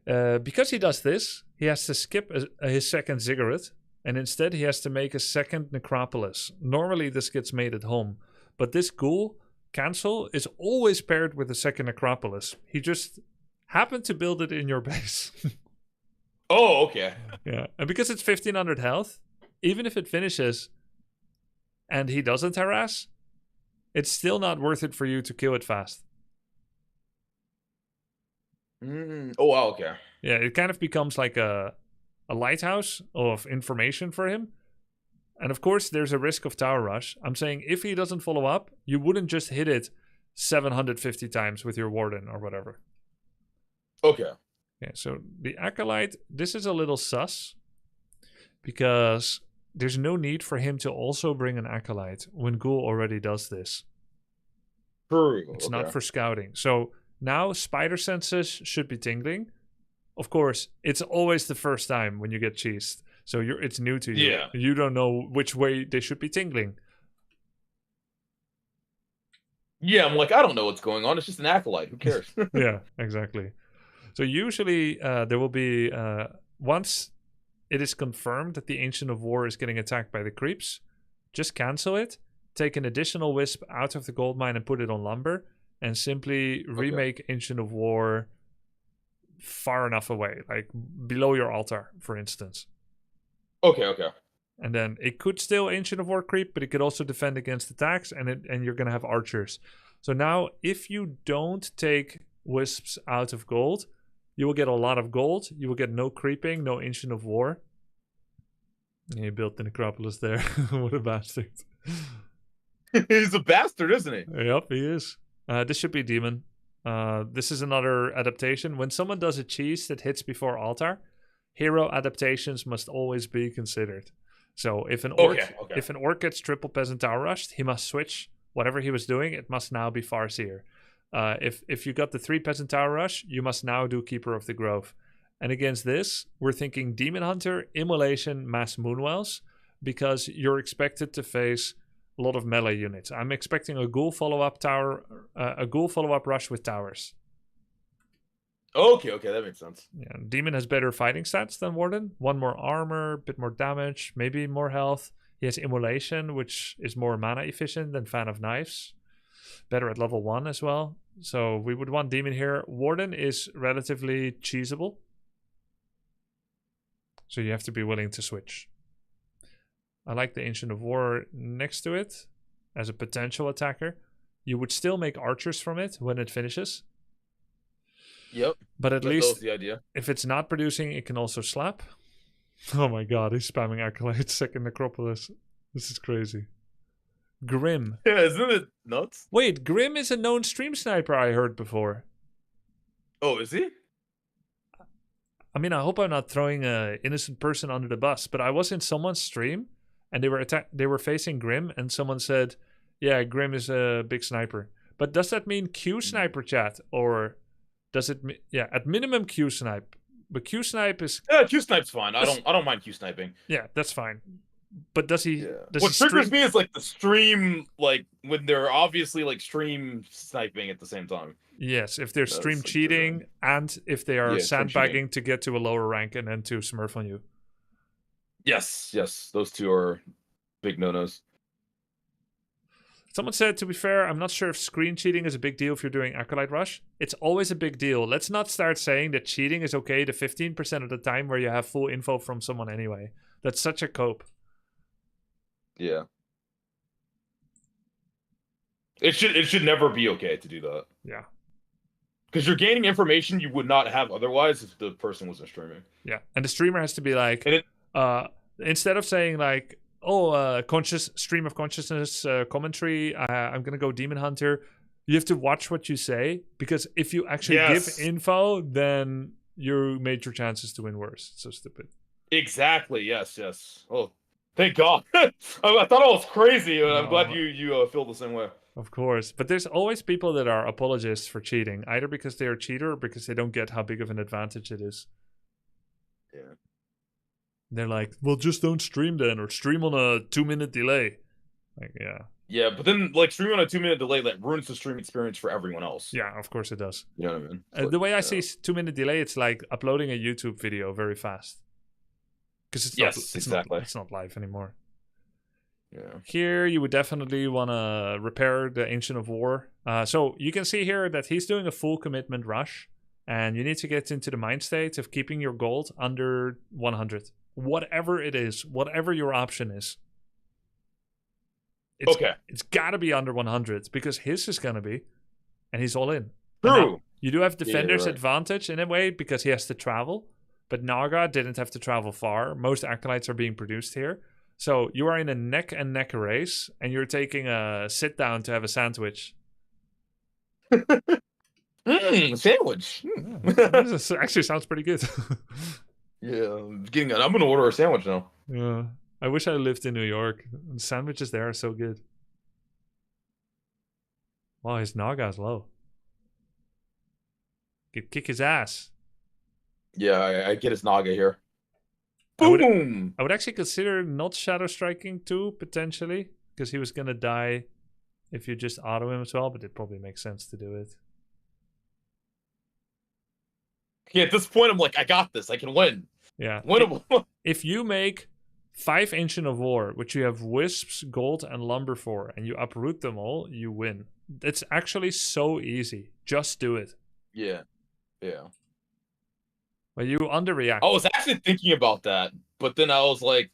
Because he does this, he has to skip his second ziggurat, and instead he has to make a second necropolis. Normally this gets made at home, but this ghoul cancel is always paired with a second necropolis. He just happened to build it in your base. Oh, okay. Yeah, and because it's 1500 health, even if it finishes and he doesn't harass, it's still not worth it for you to kill it fast. Oh, wow, okay. Yeah, it kind of becomes like a lighthouse of information for him. And of course, there's a risk of tower rush. I'm saying if he doesn't follow up, you wouldn't just hit it 750 times with your warden or whatever. Okay. Yeah, so the Acolyte, this is a little sus because there's no need for him to also bring an Acolyte when Ghoul already does this. True. It's not for scouting. So now spider senses should be tingling. Of course, it's always the first time when you get cheesed. So it's new to you. Yeah. You don't know which way they should be tingling. Yeah, I'm like, I don't know what's going on. It's just an acolyte. Who cares? Yeah, exactly. So usually there will be, once it is confirmed that the Ancient of War is getting attacked by the creeps, just cancel it, take an additional wisp out of the gold mine and put it on lumber, and simply remake Ancient of War far enough away, like below your altar, for instance. Okay. And then it could still Ancient of War creep, but it could also defend against attacks, and you're going to have archers. So now, if you don't take wisps out of gold, you will get a lot of gold. You will get no creeping, no Ancient of War. And he built the necropolis there. What a bastard. He's a bastard, isn't he? Yep, he is. This should be demon. This is another adaptation. When someone does a cheese that hits before altar, hero adaptations must always be considered. So if an orc gets triple peasant tower rushed, he must switch whatever he was doing. It must now be Farseer. If you got the 3 peasant tower rush, you must now do Keeper of the Grove. And against this, we're thinking Demon Hunter, Immolation, Mass Moonwells, because you're expected to face a lot of melee units. I'm expecting a ghoul follow-up rush with towers. Okay, that makes sense. Yeah, Demon has better fighting stats than Warden. 1 more armor, a bit more damage, maybe more health. He has Immolation, which is more mana efficient than Fan of Knives. Better at level 1 as well. So we would want Demon here. Warden is relatively cheesable. So you have to be willing to switch. I like the Ancient of War next to it as a potential attacker. You would still make archers from it when it finishes. Yep. But at least that was the idea. If it's not producing, it can also slap. Oh my god, he's spamming Acolyte, second Necropolis. This is crazy. Grim. Yeah, isn't it nuts? Wait, Grim is a known stream sniper I heard before. Oh, is he? I mean, I hope I'm not throwing an innocent person under the bus, but I was in someone's stream and they were facing Grim, and someone said, yeah, Grim is a big sniper. But does that mean Q sniper, chat? Or does it at minimum Q snipe? But Q snipe is Q snipe's fine. I don't mind Q sniping. Yeah, that's fine. But does he? Yeah. Does what he triggers me is like the stream, like when they're obviously like stream sniping at the same time. Yes, if they're stream cheating and if they are sandbagging to get to a lower rank and then to smurf on you. Yes, those two are big no-nos. Someone said, to be fair, I'm not sure if screen cheating is a big deal if you're doing Acolyte Rush. It's always a big deal. Let's not start saying that cheating is okay the 15% of the time where you have full info from someone anyway. That's such a cope. Yeah. It should never be okay to do that. Yeah. Because you're gaining information you would not have otherwise if the person wasn't streaming. Yeah, and the streamer has to be like, instead of saying like, oh, stream of consciousness commentary, I'm gonna go demon hunter. You have to watch what you say, because if you actually give info, then you made your chances to win worse. It's so stupid. Exactly. Yes. Oh, thank God. I thought I was crazy, but I'm glad you feel the same way. Of course, but there's always people that are apologists for cheating, either because they are a cheater or because they don't get how big of an advantage it is. Yeah. They're like, well, just don't stream then, or stream on a 2-minute delay. Like, yeah. Yeah, but then like streaming on a 2-minute delay that ruins the stream experience for everyone else. Yeah, of course it does. You know what I mean? The way I see 2-minute delay, it's like uploading a YouTube video very fast. Because it's not live anymore. Yeah. Here, you would definitely want to repair the Ancient of War. So you can see here that he's doing a full commitment rush, and you need to get into the mind state of keeping your gold under 100. Whatever it is, whatever your option is. It's got to be under 100, because his is going to be, and he's all in. True. You do have defender's advantage in a way, because he has to travel, but Naga didn't have to travel far. Most acolytes are being produced here. So you are in a neck and neck race, and you're taking a sit down to have a sandwich. Sandwich. This actually sounds pretty good. Yeah, I'm gonna order a sandwich now. Yeah, I wish I lived in New York. The sandwiches there are so good. Wow, his Naga's low. Could kick his ass. Yeah, I get his Naga here. Boom! I would actually consider not Shadow Striking too, potentially, because he was going to die if you just auto him as well, but it probably makes sense to do it. Yeah, at this point, I'm like, I got this. I can win. Yeah. Winnable. If you make 5 Ancient of War, which you have Wisps, Gold, and Lumber for, and you uproot them all, you win. It's actually so easy. Just do it. Yeah. Well, you underreact. I was actually thinking about that, but then I was like,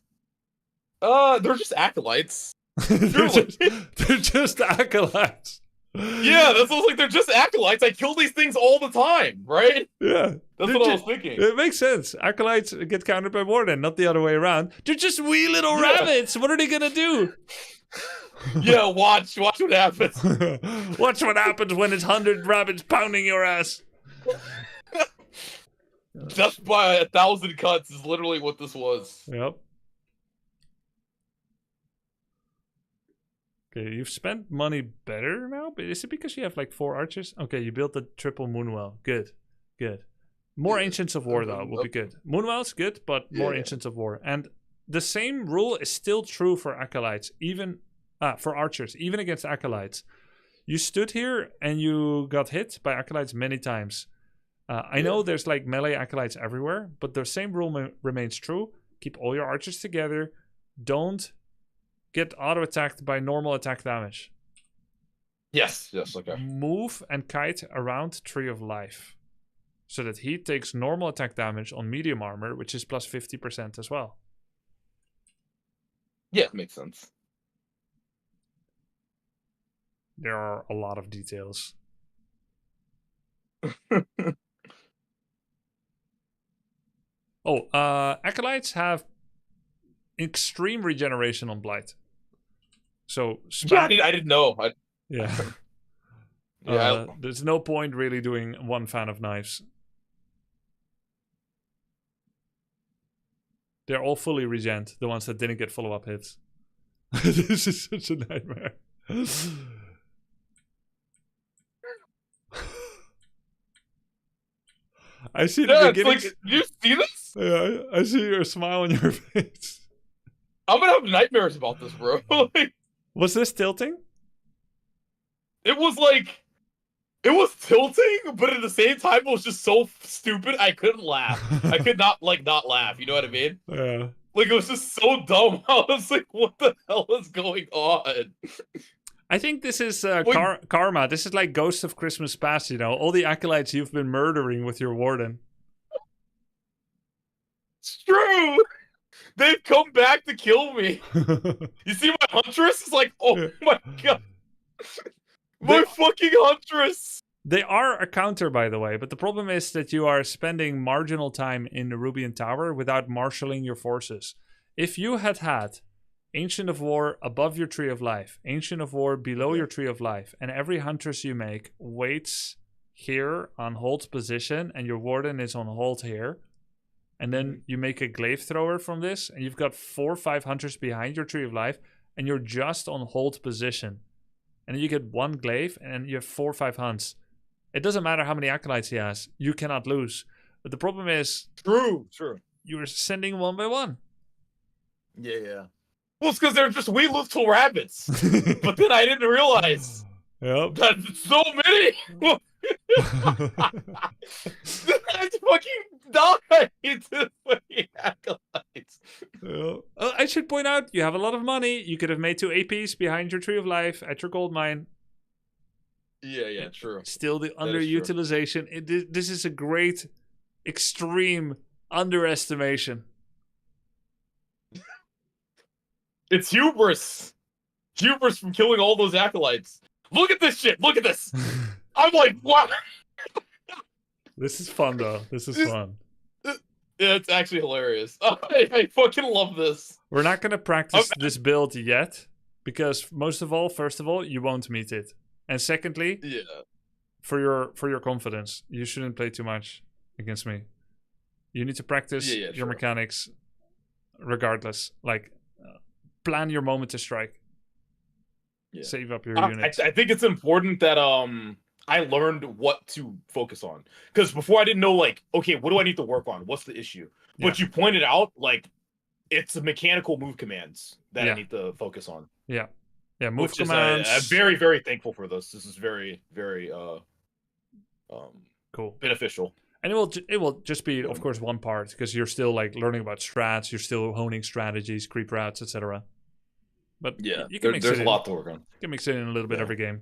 they're just acolytes. they're just acolytes. Yeah, that's what I was like, they're just acolytes. I kill these things all the time, right? Yeah. That's what I was thinking. It makes sense. Acolytes get countered by Warden, not the other way around. They're just wee little rabbits. What are they gonna do? Yeah, watch what happens. Watch what happens when it's 100 rabbits pounding your ass. Just by 1,000 cuts is literally what this was. Yep. Okay, you've spent money better now, but is it because you have like 4 archers? Okay, you built the triple Moonwell. Good. More Ancients of War, though, will be good. Moonwell's good, but more Ancients of War. And the same rule is still true for Acolytes, even for archers, even against Acolytes. You stood here and you got hit by Acolytes many times. I know there's like melee Acolytes everywhere, but the same rule remains true. Keep all your archers together. Don't get auto-attacked by normal attack damage. Yes, okay. Move and kite around Tree of Life, so that he takes normal attack damage on medium armor, which is plus 50% as well. Yeah, it makes sense. There are a lot of details. Acolytes have extreme regeneration on Blight. So I didn't know. There's no point really doing one fan of knives. They're all fully regen, the ones that didn't get follow-up hits. This is such a nightmare. I see the beginning. Like, do you see this? Yeah, I see your smile on your face. I'm gonna have nightmares about this, bro. Was this tilting? It was like, it was tilting, but at the same time, it was just so stupid. I couldn't laugh. I could not laugh. You know what I mean? Yeah. Like, it was just so dumb. I was like, what the hell is going on? I think this is karma. This is like Ghost of Christmas Past, you know? All the acolytes you've been murdering with your warden. It's true! They've come back to kill me. You see my huntress? It's like, oh my god. My fucking huntress! They are a counter, by the way, but the problem is that you are spending marginal time in the Rubian Tower without marshalling your forces. If you had had Ancient of War above your Tree of Life, Ancient of War below your Tree of Life, and every Huntress you make waits here on hold position, and your Warden is on hold here, and then you make a Glaive Thrower from this, and you've got 4 or 5 Hunters behind your Tree of Life, and you're just on hold position. And then you get 1 Glaive, and you have 4 or 5 Hunts. It doesn't matter how many Acolytes he has. You cannot lose. But the problem is... True. You're sending 1 by 1. Yeah. Well, it's because they're just wee little rabbits. But then I didn't realize that so many... That's fucking died to fucking Acolytes. I should point out, you have a lot of money. You could have made 2 APs behind your Tree of Life at your gold mine. Yeah, true. Still the underutilization. This is a great, extreme underestimation. It's hubris. Hubris from killing all those Acolytes. Look at this shit. Look at this. I'm like, what? This is fun, though. This is fun. Yeah, it's actually hilarious. I fucking love this. We're not going to practice this build yet, because first of all, you won't meet it. And secondly, for your confidence, you shouldn't play too much against me. You need to practice your mechanics regardless. Like, plan your moment to strike. Save up your units. I think it's important that I learned what to focus on. Because before I didn't know, like, okay, what do I need to work on? What's the issue? But you pointed out, like, it's the mechanical move commands that I need to focus on. Yeah, move commands. I'm very, very thankful for this. This is very, very cool, beneficial. And it will just be, of course, one part, because you're still like learning about strats, you're still honing strategies, creep routes, etc. But you can there's a lot to work on. You can mix it in a little bit every game.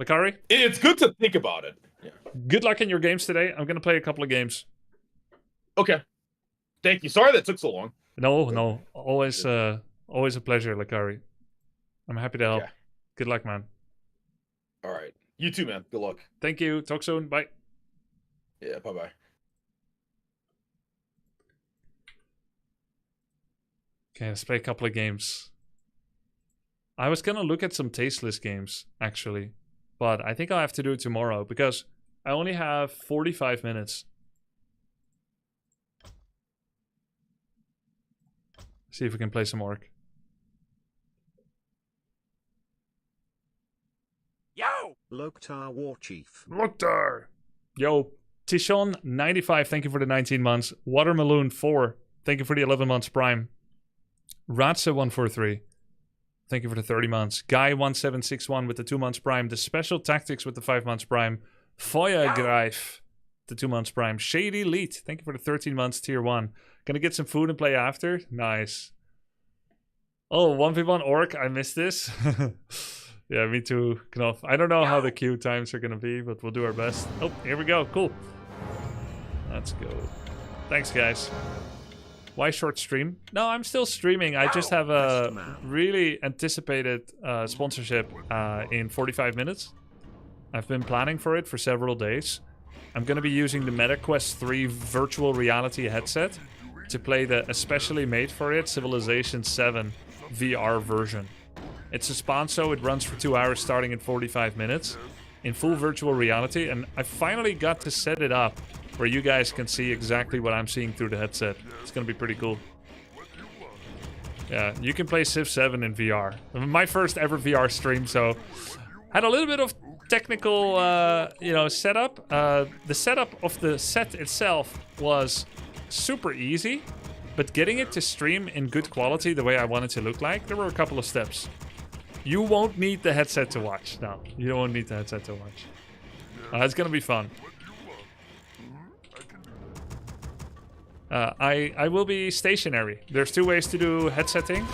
Lakari? It's good to think about it. Yeah. Good luck in your games today. I'm gonna play a couple of games. Okay. Thank you. Sorry that took so long. No. Always a pleasure, Lakari. I'm happy to help. Okay. Good luck, man. All right. You too, man. Good luck. Thank you. Talk soon. Bye. Yeah, bye-bye. Okay, let's play a couple of games. I was gonna look at some tasteless games, actually. But I think I'll have to do it tomorrow, because I only have 45 minutes. See if we can play some Orc. Yo! Loktar War Chief. Loktar! Yo, Tishon 95, thank you for the 19 months. Watermelon 4, thank you for the 11 months Prime. Ratsa 143, thank you for the 30 months. Guy 1761 with the 2 months Prime. The Special Tactics with the 5 months Prime. Feuergreif, the 2 months Prime. Shady Elite, thank you for the 13 months Tier 1. Gonna get some food and play after? Nice. Oh, 1v1 Orc, I missed this. Yeah, me too, Knopf. I don't know how the queue times are gonna be, but we'll do our best. Oh, here we go. Cool. Let's go. Thanks, guys. Why short stream? No, I'm still streaming. I just have a really anticipated sponsorship in 45 minutes. I've been planning for it for several days. I'm going to be using the MetaQuest 3 virtual reality headset to play the especially made for it Civilization 7 VR version. It's a sponso. It runs for 2 hours starting in 45 minutes in full virtual reality, and I finally got to set it up where you guys can see exactly what I'm seeing through the headset. It's gonna be pretty cool. Yeah, you can play civ7 in VR. My first ever VR stream, so had a little bit of technical, setup. The setup of the set itself was super easy, but getting it to stream in good quality the way I want it to look like, there were a couple of steps. You won't need the headset to watch. No, you won't need the headset to watch. It's gonna be fun. I will be stationary. There's 2 ways to do headsetting.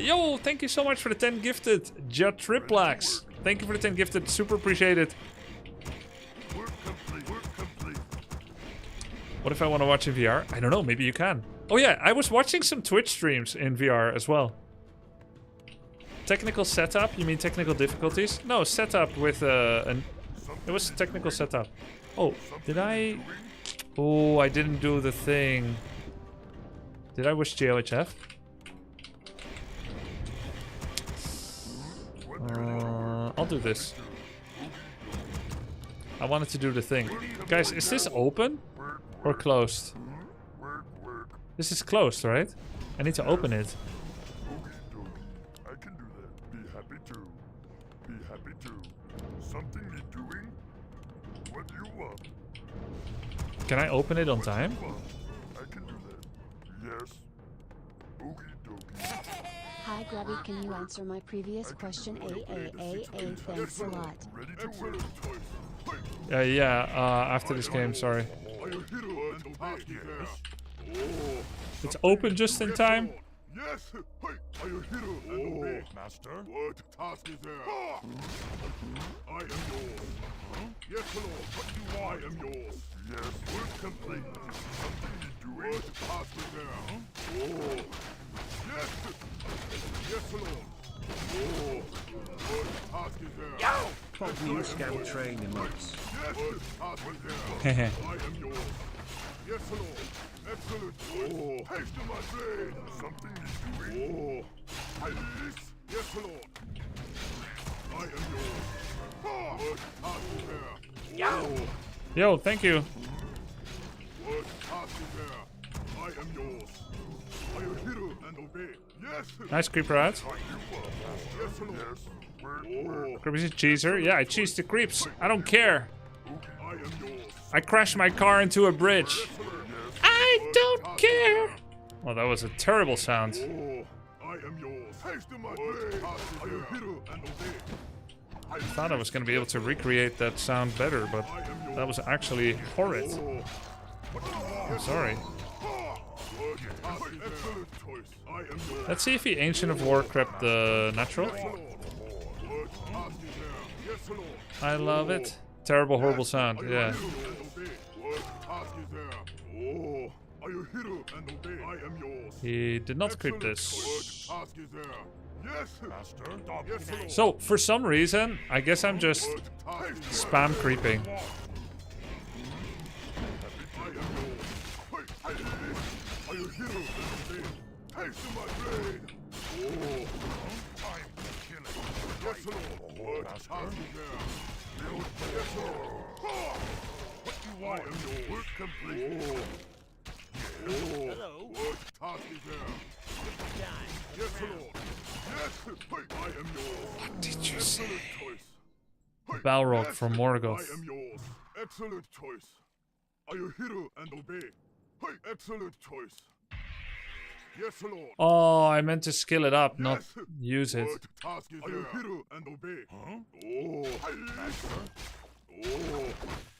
Yo, thank you so much for the 10 gifted. Jatriplax. Thank you for the 10 gifted. Super appreciate it. What if I want to watch in VR? I don't know. Maybe you can. Oh yeah, I was watching some Twitch streams in VR as well. Technical setup? You mean technical difficulties? No, setup with It was a technical setup. Oh, did I? Oh, I didn't do the thing. Did I wish GOHF? I'll do this. I wanted to do the thing. Guys, is this open or closed? This is closed, right? I need to open it. I can do that. Be happy to. Be happy to. Something need doing? What do you want? Can I open it on time? I can do that. Yes. Okie dokie. Hi Grubby, can you answer my previous question? Thanks a lot. Ready to work. Yeah, after this game, sorry. It's open just in time. Yes! Hey! Are you hero and obey? Master? What task is there? I am yours. Yes, Lord. What do I am yours? Yes. Work complete. Something need doing? What task is there? Oh! Yes! Yes, Lord. Oh! What task is there? Pop new scam train emotes. Yes! What task is there? I am yours. Yes, Lord. Excellent. Oh! Haste to my blade. Something need doing? Oh! Alice. Yes, Lord. I am yours. What task is there? Oh! Yo, thank you. What task is there? I am yours. Are you hero and obey? Yes. Nice creeper out. Yes, Lord. Oh, Grubby's a cheeser. Yeah, I cheese the creeps. I don't care. I am yours. I crashed my car into a bridge. I don't care. Well, that was a terrible sound. Oh, I am yours. Haste to my blade. Are you hero and obey? I thought I was going to be able to recreate that sound better, but that was actually horrid. I'm sorry. Excellent choice. I am yours. Let's see if he Ancient of War crept the natural. What task is there? Yes, Lord. I love it. Terrible, horrible sound. Yeah. What task is there? Oh, are you hero and obey? I am yours. He did not creep this. What task is there? Yes, Master? yes, Lord. So, for some reason, I guess I'm just What task is there? spam creeping. I am yours. Hey, are you hero and obey? Haste to my blade. Oh, Time to kill it. yes, Lord. What Master? task is there? Yes, Lord. What you want? I am yours. Work complete. Oh. Hello. What task is there? Yes, Lord. Yes, hey, I am yours. What did you say? Excellent choice. Hey, Balrog yes, from I Morgoth. am yours. Excellent choice. Are you hero and obey? Hey, excellent choice. Yes, Lord. Oh, I meant to skill it up, not Yes. use it. What task is there? Are you hero and obey? Huh? Oh, master. Oh,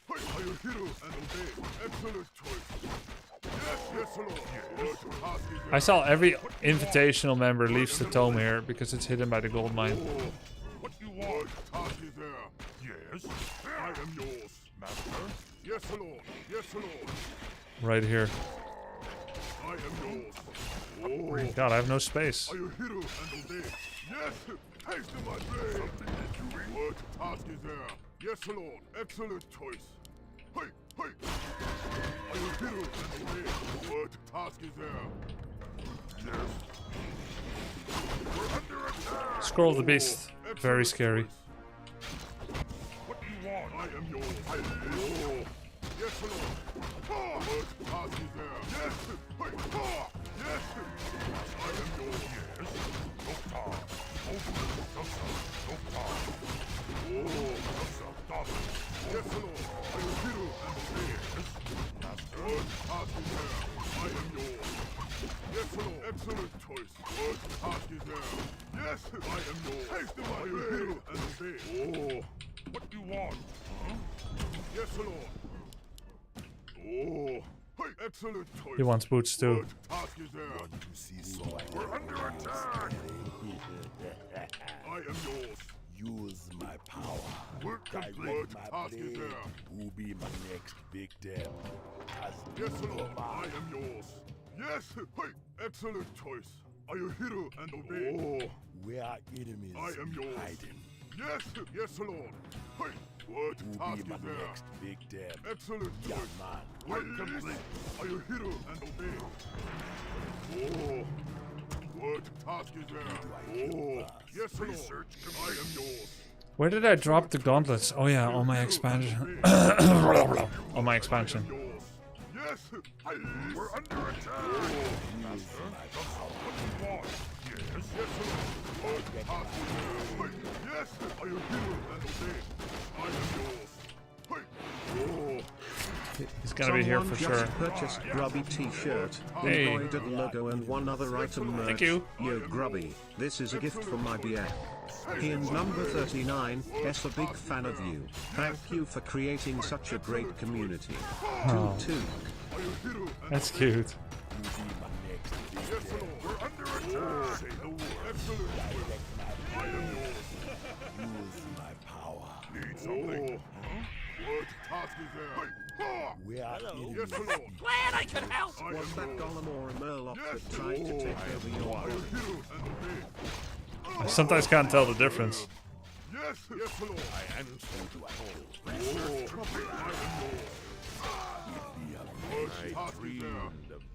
hey, are you hero and obey? Excellent choice. Yes, yes, Lord. What task is there? I saw every invitational member leaves the tome here because it's hidden by the gold mine. Oh, what you want? What task is there? Yes. I am yours. Master? Yes, Lord. Yes, Lord. Right here. I am yours. Oh, God, I have no space. are you hero and obey? Yes, haste to my blade. What task is there? Yes, Lord. Excellent choice. Hey, hey. Are you hero and obey? What task is there? Yes. We're under attack. Scroll of the Beast. Very scary. What do you want? I am yours. Oh, yes, Lord. What task is there? Yes, hey, yes. I am yours. Yes. No time. No time. Oh, Stop. yes, Lord. Are you hero and obey? Master? What task is there? I am yours. Yes, Lord. Excellent choice. What task is there? Yes, I am yours. Haste to my Are you hero and obey? Oh, What do you want? yes, Lord. Oh, hey, excellent choice. He wants boots too. What task is there? We're under attack. I am yours. Use my power. Work complete. Direct What my task is blade. there? Who be my next victim? As Yes, Lord. I am yours. Yes, hey, excellent choice. Are you hero and obey? Oh, where our enemies I am yours. hiding. yes, yes, Lord. Hey, What Who task be is my there? next victim? Excellent Yeah, choice. man. Work complete. Are you hero and obey? Oh. What task is there? Oh. Yes, Lord. Research. I am yours. Where did I drop the gauntlets? Oh yeah, on my expansion. On my expansion. Yes. We're under attack. Master. What do you want? Yes. Yes, Lord. What task is there? Yes. Are you hero and obey? I am yours. Oh. He's gonna be here for sure. Purchased Grubby t-shirt, Hey. embroidered logo and one other item merch. Thank you. Yo Grubby, this is a gift from my BF. He and number 39, S a big fan of you. Thank you for creating such a great community. Oh. Toot. That's cute. Yes, Lord. We're under attack. Say the word. Excellent. I am yours. Use my power. Need something? What task is there? We are enemies. Yes, Lord. Glad I could help. I Was am that yours. Golem or a Murloc Yes, that tried to take over your Are you world? hero and obey? I sometimes can't tell the difference. Yes, yes, Lord. I answer to a call. I am yours. What task is there?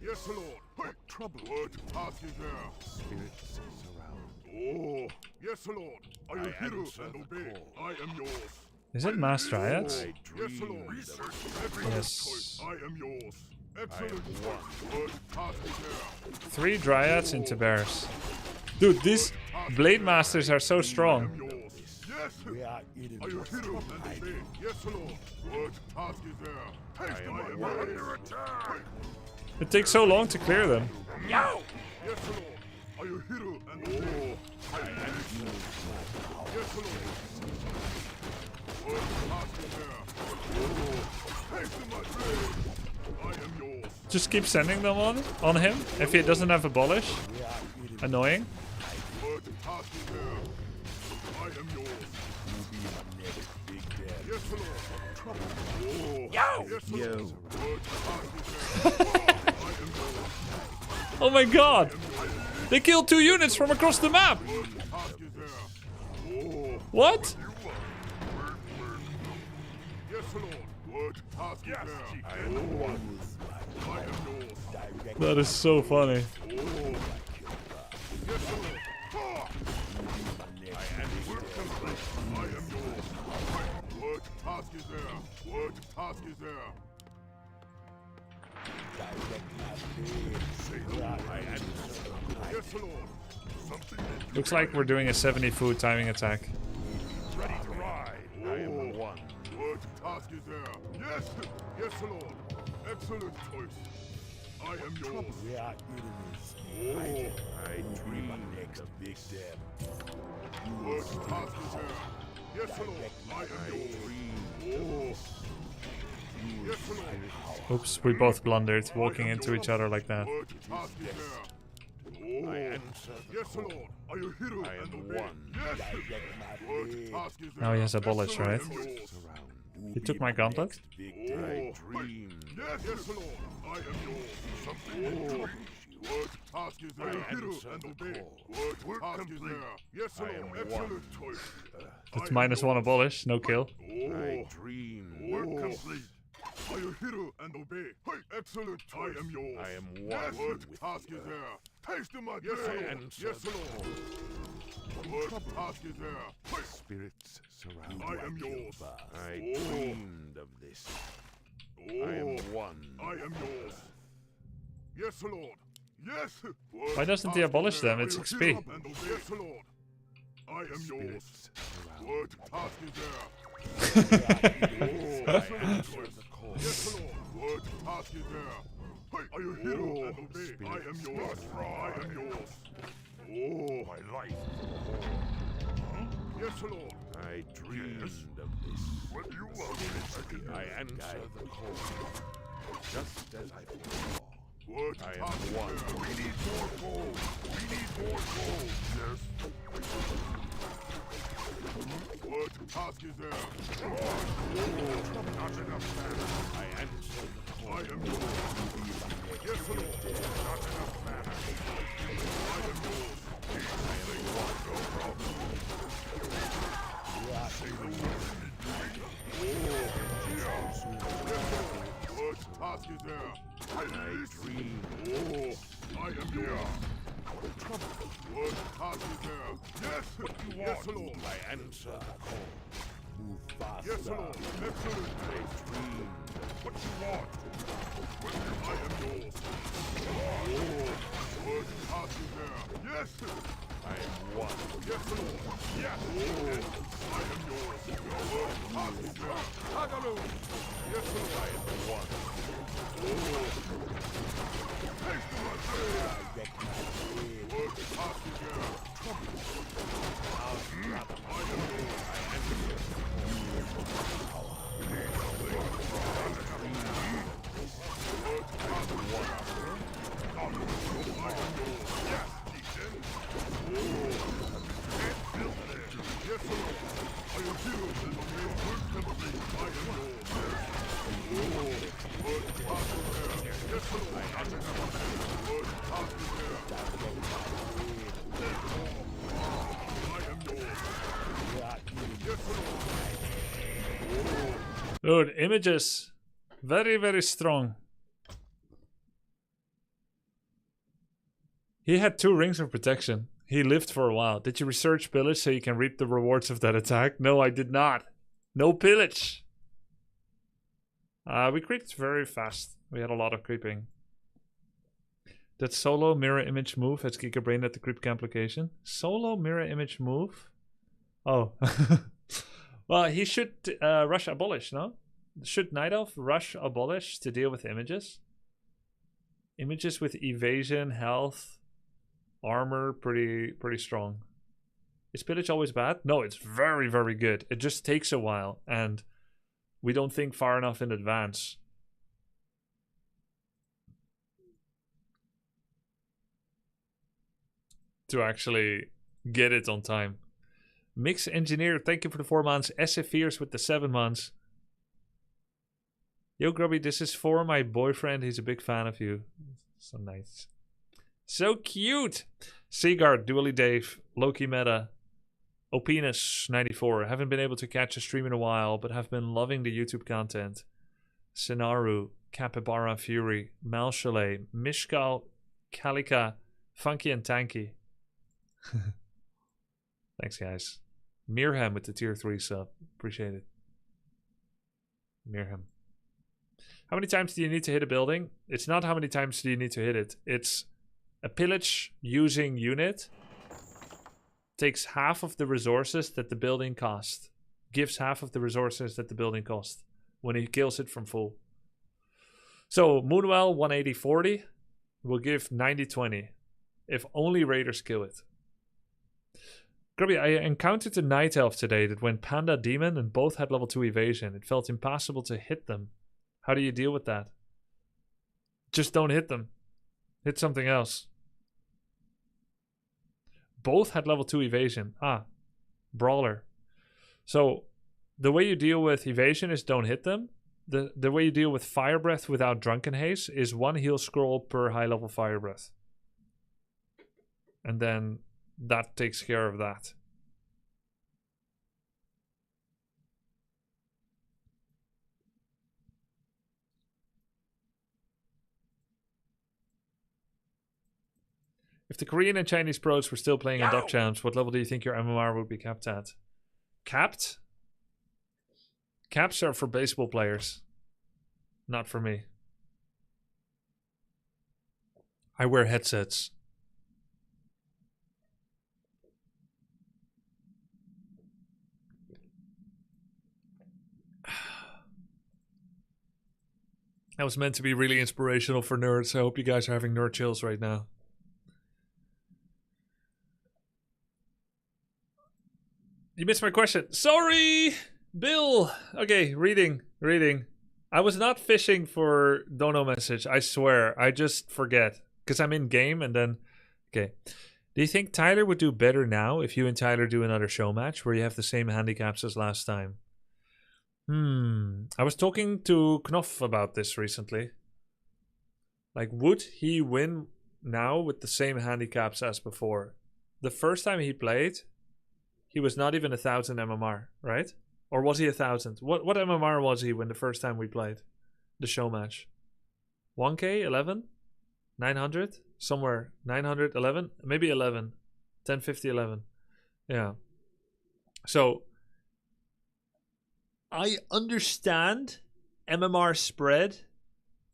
Yes, Lord. What trouble? What task is there? Spirits surround. Oh, yes, Lord. Are you hero and obey? I am yours. Is it Mass Dryads? Yes, Lord. Research every Yes. choice. I am yours. Excellent. What task is there? 3 Dryads into bears. Dude, these Blade Masters are so strong. Yours. Yes. We are Are you enemies. hero and obey? Yes, Lord. What task is there? Haste I am under attack. It takes so long to clear them. Yo! Yes, Lord. Are you hero and obey? I am yours. Yes, Lord. What task is there? Haste to my grave. I am yours. Just keep sending them on him if he doesn't have Abolish. Annoying. What task is there? I am yours. Yes, Lord. Trouble. Oh. Yo! Yes, Lord. Yo. What task is there? I am yours. Oh my god! They killed 2 units from across the map! What task is there? Oh. What? Yes, Lord. What task is there? I am yours. That is so funny. Oh. Yes, Lord. Ha! I am yours. What task is there? What task is there? Say the word. I answer. Yes, Lord. Something that Looks like we're doing a 70 food timing attack. ready to ride. I am the one. What task is there? Yes, yes, Lord. Excellent choice. I am yours. We are enemies. Oh, I dream my next victim. what task is there? Yes, Lord. I am yours. Oh, yes, Lord. Oops, we both blundered, walking into each other like that. What task is there? Oh, yes, Lord. Are you hero and obey? Yes. What task is there? Now he has Abolish, right? I am yours. He took my gauntlet? Oh, yes, yes, Lord. I am yours. Something. What task is there? Hero and obey. What task is there? Yes, Lord. Excellent choice. It's -1 Abolish, no kill. Oh, work complete. Are you hero and obey? Hey, excellent choice. I am yours. I am one. Yes, what task is there? Haste my yes, Lord. Yes, Lord. What task is there? Hey, Spirits surround. I am yours. I dreamed of this. Oh, I am one. I am yours. Yes, Lord. Yes. Why doesn't he abolish them? It's XP. And obey. Yes, Lord. I am yours. Spirits surround. What task is there? Yes, Lord. What task is there? Hey, are you hero and obey? I am yours. I am yours. Oh, my life. Yes, Lord. I dreamed of this. What do you want? I answer the call. Just as I foresaw. What I am task is one. there? We need more gold. We need more gold. Yes. What task is there? Not enough mana. I answer the call. I am yours. Yes, Lord. Not enough mana. I am yours. I am one. No problem. Say the word. I dream. Oh, I am yours. What have you there? Yes, what you want. Yes, Lord. I answer the call. Move faster. Yes, Lord. Excellent. I dream. What you want? I am yours. Oh, what have you there? Yes. I am one. Yes, Lord. Yes. Oh, I am yours. What have you there? Tagaloo. Yes, Lord. I am one. Oh. Take the one. Direct my blade. What have you there? I am yours. I answer the call. Dude, images. Very, very strong. He had 2 rings of protection. He lived for a while. Did you research pillage so you can reap the rewards of that attack? No, I did not. No pillage. We creeped very fast. We had a lot of creeping. That solo mirror image move has Giga Brain at the creep camp location. Solo mirror image move? Oh. Well, he should rush abolish, no? Should Night Elf rush abolish to deal with images? Images with evasion, health, armor, pretty strong. Is pillage always bad? No, it's very, very good. It just takes a while, and we don't think far enough in advance. To actually get it on time. Mix Engineer, thank you for the 4 months. SF with the 7 months. Yo, Grubby, this is for my boyfriend. He's a big fan of you. So nice. So cute. Seagard, Dually Dave, Loki Meta, Opinus 94. Haven't been able to catch a stream in a while, but have been loving the YouTube content. Sinaru, Capybara Fury, Mal Chalet, Mishkal, Kalika, Funky and Tanky. Thanks, guys. Mirham with the tier 3 sub. Appreciate it. Mirham. How many times do you need to hit a building? It's not how many times do you need to hit it. It's a pillage using unit takes half of the resources that the building cost. Gives half of the resources that the building cost when he kills it from full. So Moonwell 180-40 will give 90-20 if only raiders kill it. Grubby, I encountered a Night Elf today that went Panda Demon and both had level 2 evasion. It felt impossible to hit them. How do you deal with that? Just don't hit them. Hit something else. Both had level 2 evasion. Brawler. So the way you deal with evasion is don't hit them. The way you deal with Fire Breath without Drunken Haze is 1 heal scroll per high level Fire Breath. And then that takes care of that. If the Korean and Chinese pros were still playing on Duck Champs, what level do you think your MMR would be capped at? Capped? Caps are for baseball players. Not for me. I wear headsets. That was meant to be really inspirational for nerds. I hope you guys are having nerd chills right now. You missed my question. Sorry, Bill. Okay, reading. I was not fishing for dono message. I swear. I just forget. Because I'm in game and then... Okay. Do you think Tyler would do better now if you and Tyler do another show match where you have the same handicaps as last time? I was talking to Knopf about this recently. Like, would he win now with the same handicaps as before? The first time he played, he was not even 1,000 MMR, right? Or was he 1,000? What MMR was he when the first time we played the show match? 1K, 11, 900, somewhere 900, 11, maybe 11, 1050, 11. Yeah. So I understand MMR spread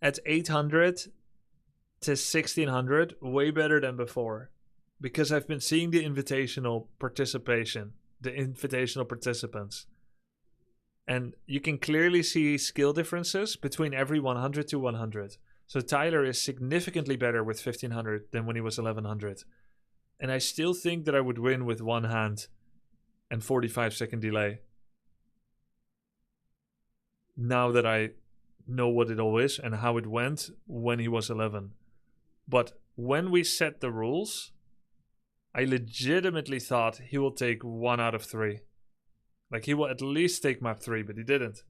at 800 to 1600 way better than before, because I've been seeing the invitational participation, the invitational participants. And you can clearly see skill differences between every 100 to 100. So Tyler is significantly better with 1500 than when he was 1100. And I still think that I would win with one hand and 45-second delay. Now that I know what it all is and how it went when he was 11. But when we set the rules, I legitimately thought he will take 1 out of 3. Like, he will at least take map 3, but he didn't.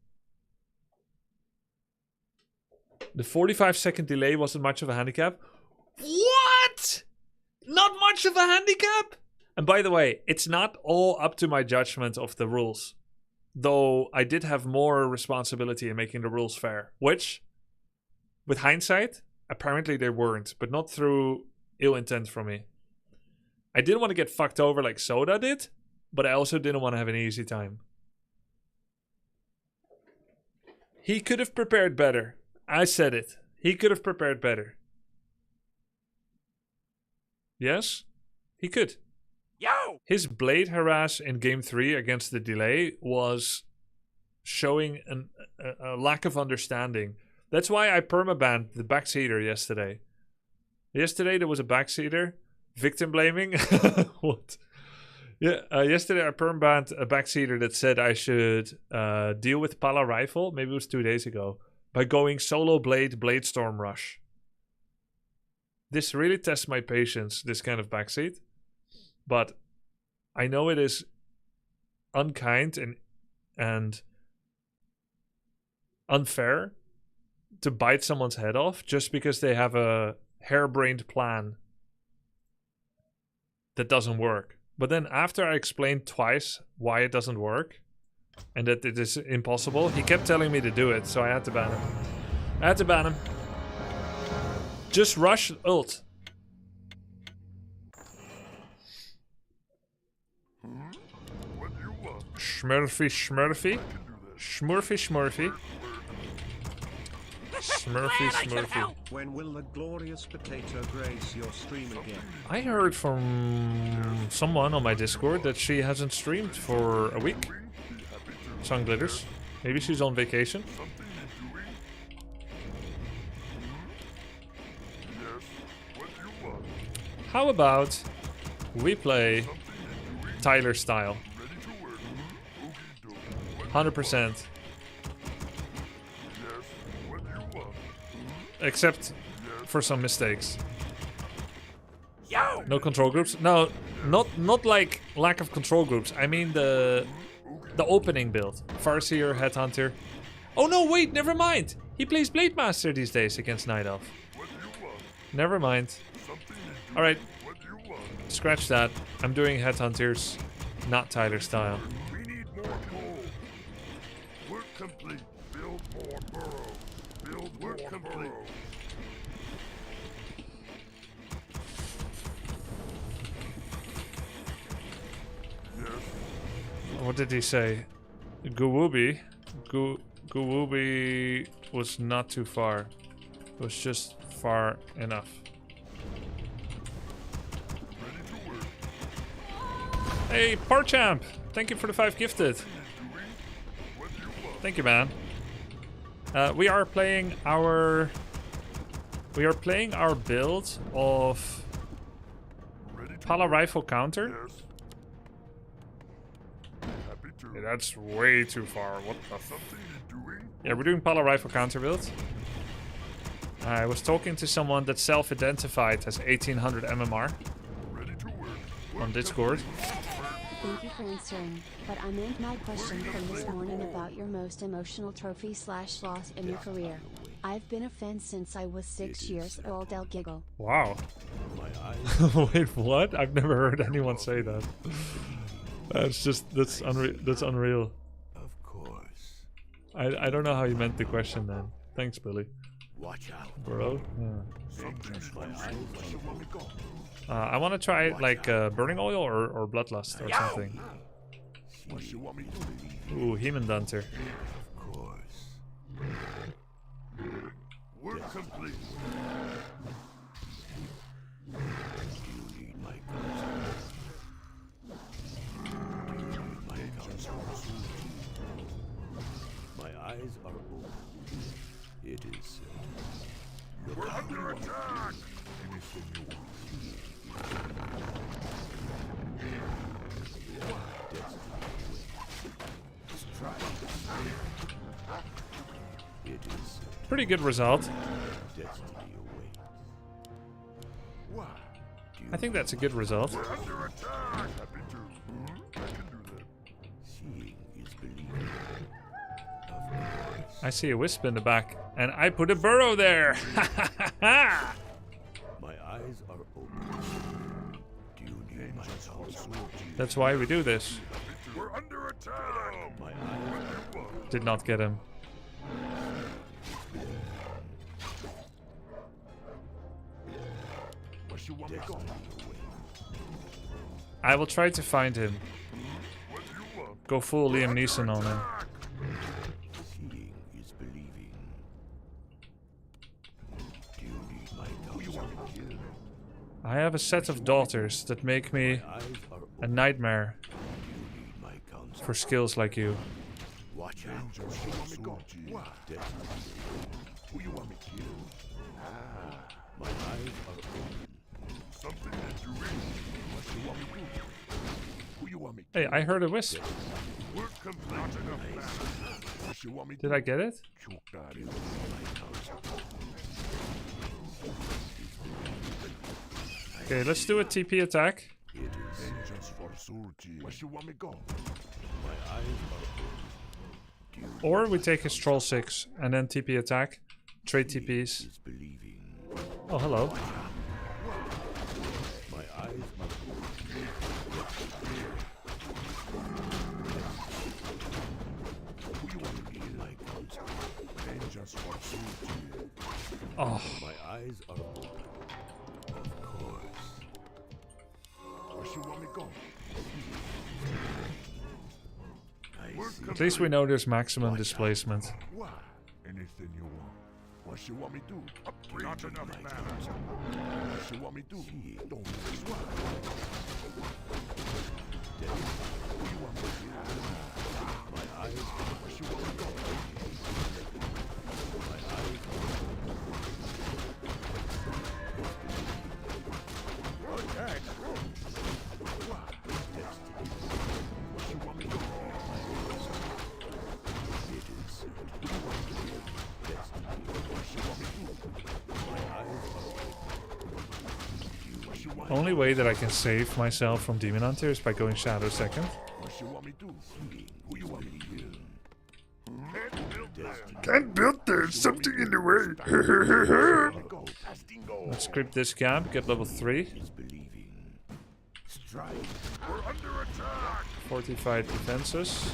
The 45-second delay wasn't much of a handicap. What? Not much of a handicap? And by the way, it's not all up to my judgment of the rules. Though I did have more responsibility in making the rules fair. Which, with hindsight, apparently they weren't. But not through ill intent from me. I didn't want to get fucked over like Soda did. But I also didn't want to have an easy time. He could have prepared better. I said it. He could have prepared better. Yes? He could. Yo! His blade harass in game 3 against the delay was showing a lack of understanding. That's why I permabanned the backseater yesterday. Yesterday there was a backseater. Victim blaming. What? Yeah, yesterday I perm-banned a backseater that said I should deal with Pala Rifle, maybe it was 2 days ago, by going solo blade storm rush. This really tests my patience, this kind of backseat. But I know it is unkind and unfair to bite someone's head off just because they have a harebrained plan that doesn't work. But then after I explained twice why it doesn't work and that it is impossible, he kept telling me to do it, so I had to ban him. Just rush ult. Smurfy. Smurfy. When will the glorious potato grace your stream again? I heard from someone on my Discord that she hasn't streamed for a week. Sun glitters. Maybe she's on vacation. How about we play Tyler style? 100%. Except for some mistakes. No control groups. No, not like lack of control groups. I mean the opening build. Farseer, Headhunter. Oh no, wait, never mind. He plays Blade Master these days against Night Elf. Never mind. Alright. Scratch that. I'm doing Headhunters, not Tyler style. We need more coal. Work complete. Build more burrows. Build work complete. What did he say? Gwooby was not too far. It was just far enough. Hey, Parchamp! Thank you for the 5 gifted. Thank you, man. We are playing our build of Pala Rifle counter. Yeah, that's way too far. What the f... Yeah, we're doing Pala Rifle counter build. I was talking to someone that self-identified as 1800 MMR on Discord. Thank you for answering, but I meant my question from this morning about your most emotional trophy/loss in your career. I've been a fan since I was 6 years old. El giggle. Wow. Wait, what? I've never heard anyone say that. That's unreal. Of course. I don't know how you meant the question then. Thanks, Billy. Watch out. Bro. Something's my eyes. Where you want me go? I want to try like burning oil or bloodlust or something. What you want me to do? Ooh, Heman Dunter. Of course. Work complete. You need my counsel. Do you need my counsel? My eyes are open. It is certain. We're under attack. Anything you want. It is Pretty good result. destiny awaits. What? I think that's a good result. We're under attack. Happy to. I can do that. Seeing is believing. Of course. I see a wisp in the back, and I put a burrow there. My eyes are open. Do you need my counsel? That's why we do this. We're under attack. My eyes Did not get him. Where you want me go? I will try to find him. What do you want? Go full Liam Neeson on him. seeing is believing. Do you need my counsel? I have a set of daughters that make me Eyes are open. a nightmare Do you need my counsel? for skills like you. Watch out. Where you want me go? What? Destiny. Who you want me to kill? My eyes are open. Something that you read. What you want me to do? Who you want me to Hey, I heard a wisp. Work complete. Not enough man. What you want me to Did I get it? choke that in? Okay, let's do a TP attack. It is. Vengeance for Surgi. Where you want me go? My eyes are open. Or we take his troll 6 and then TP attack. Trade TPs. Is believing. Oh, hello. My eyes are open. Who you want me to kill? My counsel. Vengeance for Surgi. Oh, My eyes are open. Of course. Where you want me go? I Work see. at least we know there's maximum displacement. What? Anything you want. What you want me to do? Not enough man. What you want me to do? Don't miss what? Who you want me to kill? My eyes. Where you want me to go? My eyes are Attack! What? destiny. Where you want me to go? It is certain. Destiny. What you want me to do? My eyes are What you want? Only way that I can save myself from Demon Hunter is by going Shadow second. What you want me to do? Who you want me to kill? Can't build there, something in the way. Go. Castingo. Let's creep this camp, get level 3. is believing. Strike. We're under attack. Fortified defenses.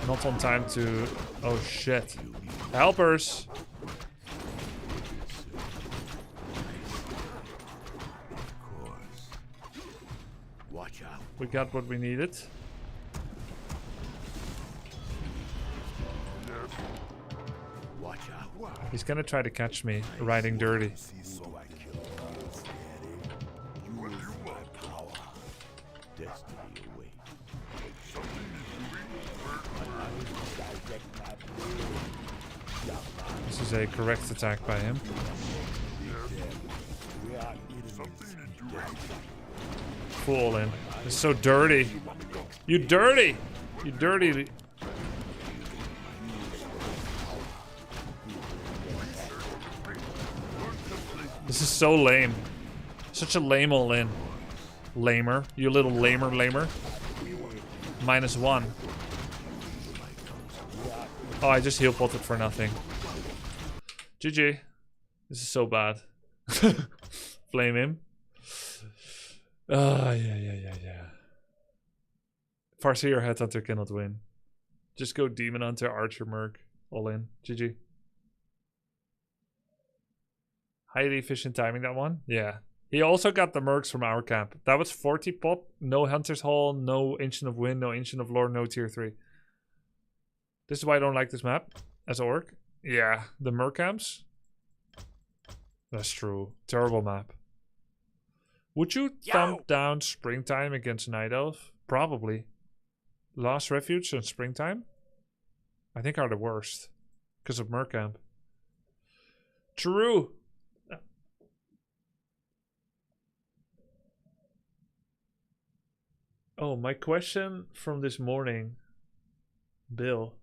Not on time to... Oh shit. Helpers! Watch out. We got what we needed. Watch out. He's gonna try to catch me riding dirty. Who do I kill? Steady. Use my power. Destiny awaits. This is a correct attack by him. Full in. It's so dirty. You dirty! You dirty. This is so lame. Such a lame all in. Lamer. You little lamer. -1. Oh, I just heal potted for nothing. GG. This is so bad. Flame him. Yeah. Farseer Headhunter cannot win. Just go Demon Hunter, Archer, Merc. All in. GG. Highly efficient timing, that one. Yeah. He also got the Mercs from our camp. That was 40 pop. No Hunter's Hall, no Ancient of Wind, no Ancient of Lore, no tier 3. This is why I don't like this map as an orc. Yeah, the Merc camps. That's true. Terrible map. Would you thump down Springtime against Night Elf? Probably. Last Refuge and Springtime, I think, are the worst. Because of Mercamp. True. Oh, my question from this morning. Bill.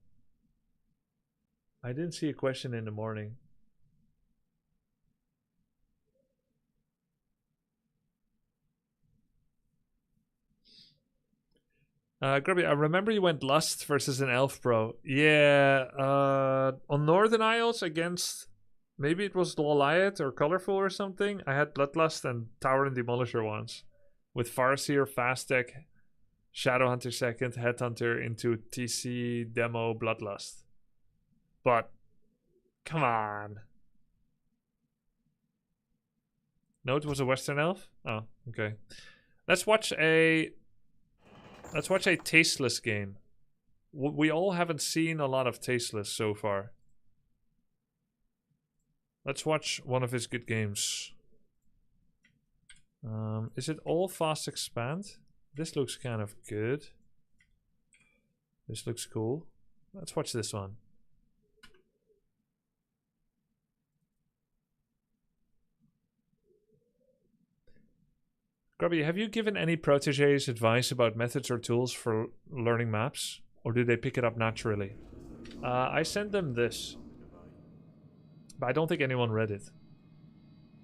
I didn't see a question in the morning. Grubby, I remember you went Lust versus an Elf Pro. Yeah, on Northern Isles against, maybe it was Goliath or Colorful or something. I had Bloodlust and Tower and Demolisher once. With Farseer, Fastec, Shadowhunter second, Headhunter into TC, Demo, Bloodlust. But, come on. No, it was a Western Elf? Oh, okay. Let's watch a tasteless game. We all haven't seen a lot of tasteless so far. Let's watch one of his good games. Is it all fast expand? This looks kind of good. This looks cool. Let's watch this one. Grubby, have you given any proteges advice about methods or tools for learning maps? Or do they pick it up naturally? I sent them this. But I don't think anyone read it.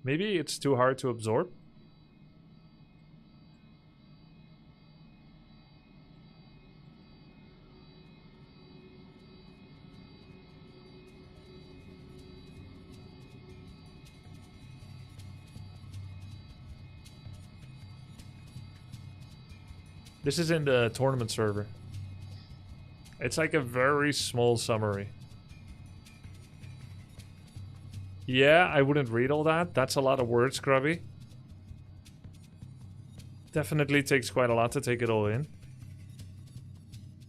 Maybe it's too hard to absorb? This is in the tournament server. It's like a very small summary. Yeah, I wouldn't read all that. That's a lot of words, Grubby. Definitely takes quite a lot to take it all in.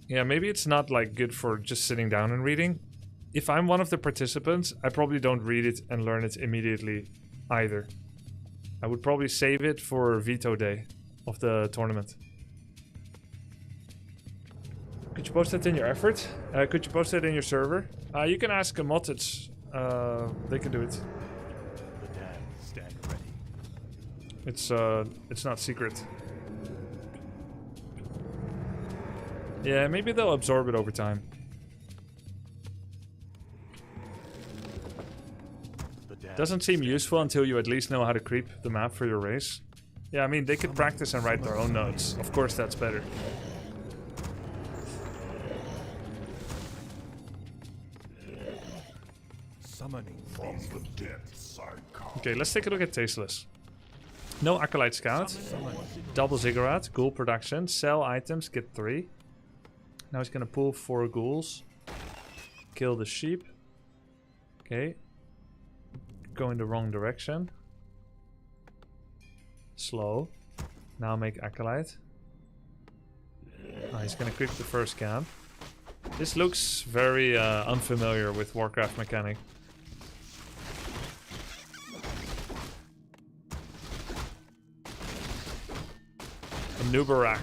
Yeah, maybe it's not like good for just sitting down and reading. If I'm one of the participants, I probably don't read it and learn it immediately either. I would probably save it for veto day of the tournament. Could you post that in your effort? Could you post that in your server? You can ask Mottits. They can do it. The dam stand ready. It's not secret. Yeah, maybe they'll absorb it over time. Doesn't seem useful until you at least know how to creep the map for your race. Yeah, I mean, they could practice and write their own notes. Of course, that's better. Summoning From the depths I come. Okay, let's take a look at Tasteless. No Acolyte Scout. Double Ziggurat. Ghoul production. Sell items. Get 3. Now he's gonna pull 4 ghouls. Kill the sheep. Okay. Go in the wrong direction. Slow. Now make Acolyte. He's gonna creep the first camp. This looks very unfamiliar with Warcraft mechanic. A Nubarak.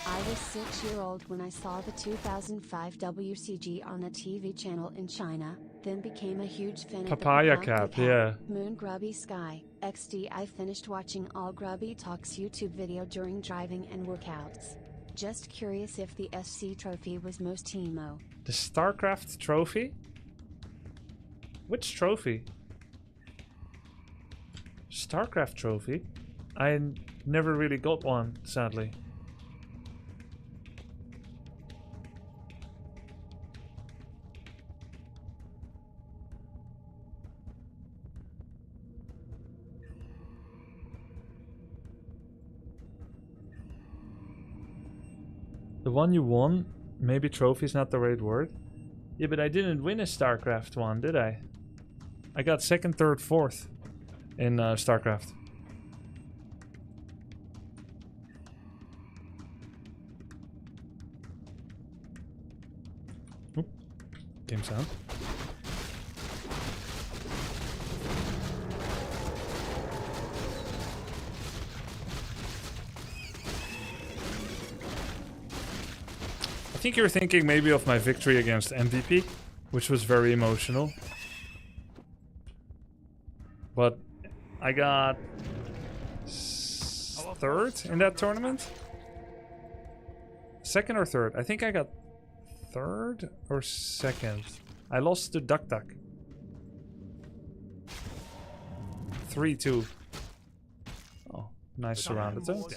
I was 6-year-old when I saw the 2005 WCG on a TV channel in China, then became a huge fan of Papaya the cap, yeah. Moon Grubby Sky, XD. I finished watching all Grubby Talks YouTube video during driving and workouts. Just curious if the SC trophy was most emo. The StarCraft trophy? Which trophy? StarCraft trophy? I never really got one, sadly. The one you won, maybe trophy's not the right word. Yeah, but I didn't win a StarCraft one, did I? I got second, third, fourth in StarCraft. Oop. Game sound. I think you're thinking maybe of my victory against MVP, which was very emotional. But I got third in that tournament? Second or third? I think I got third or second. I lost to Duck Duck. 3-2. Oh, nice surrounded though.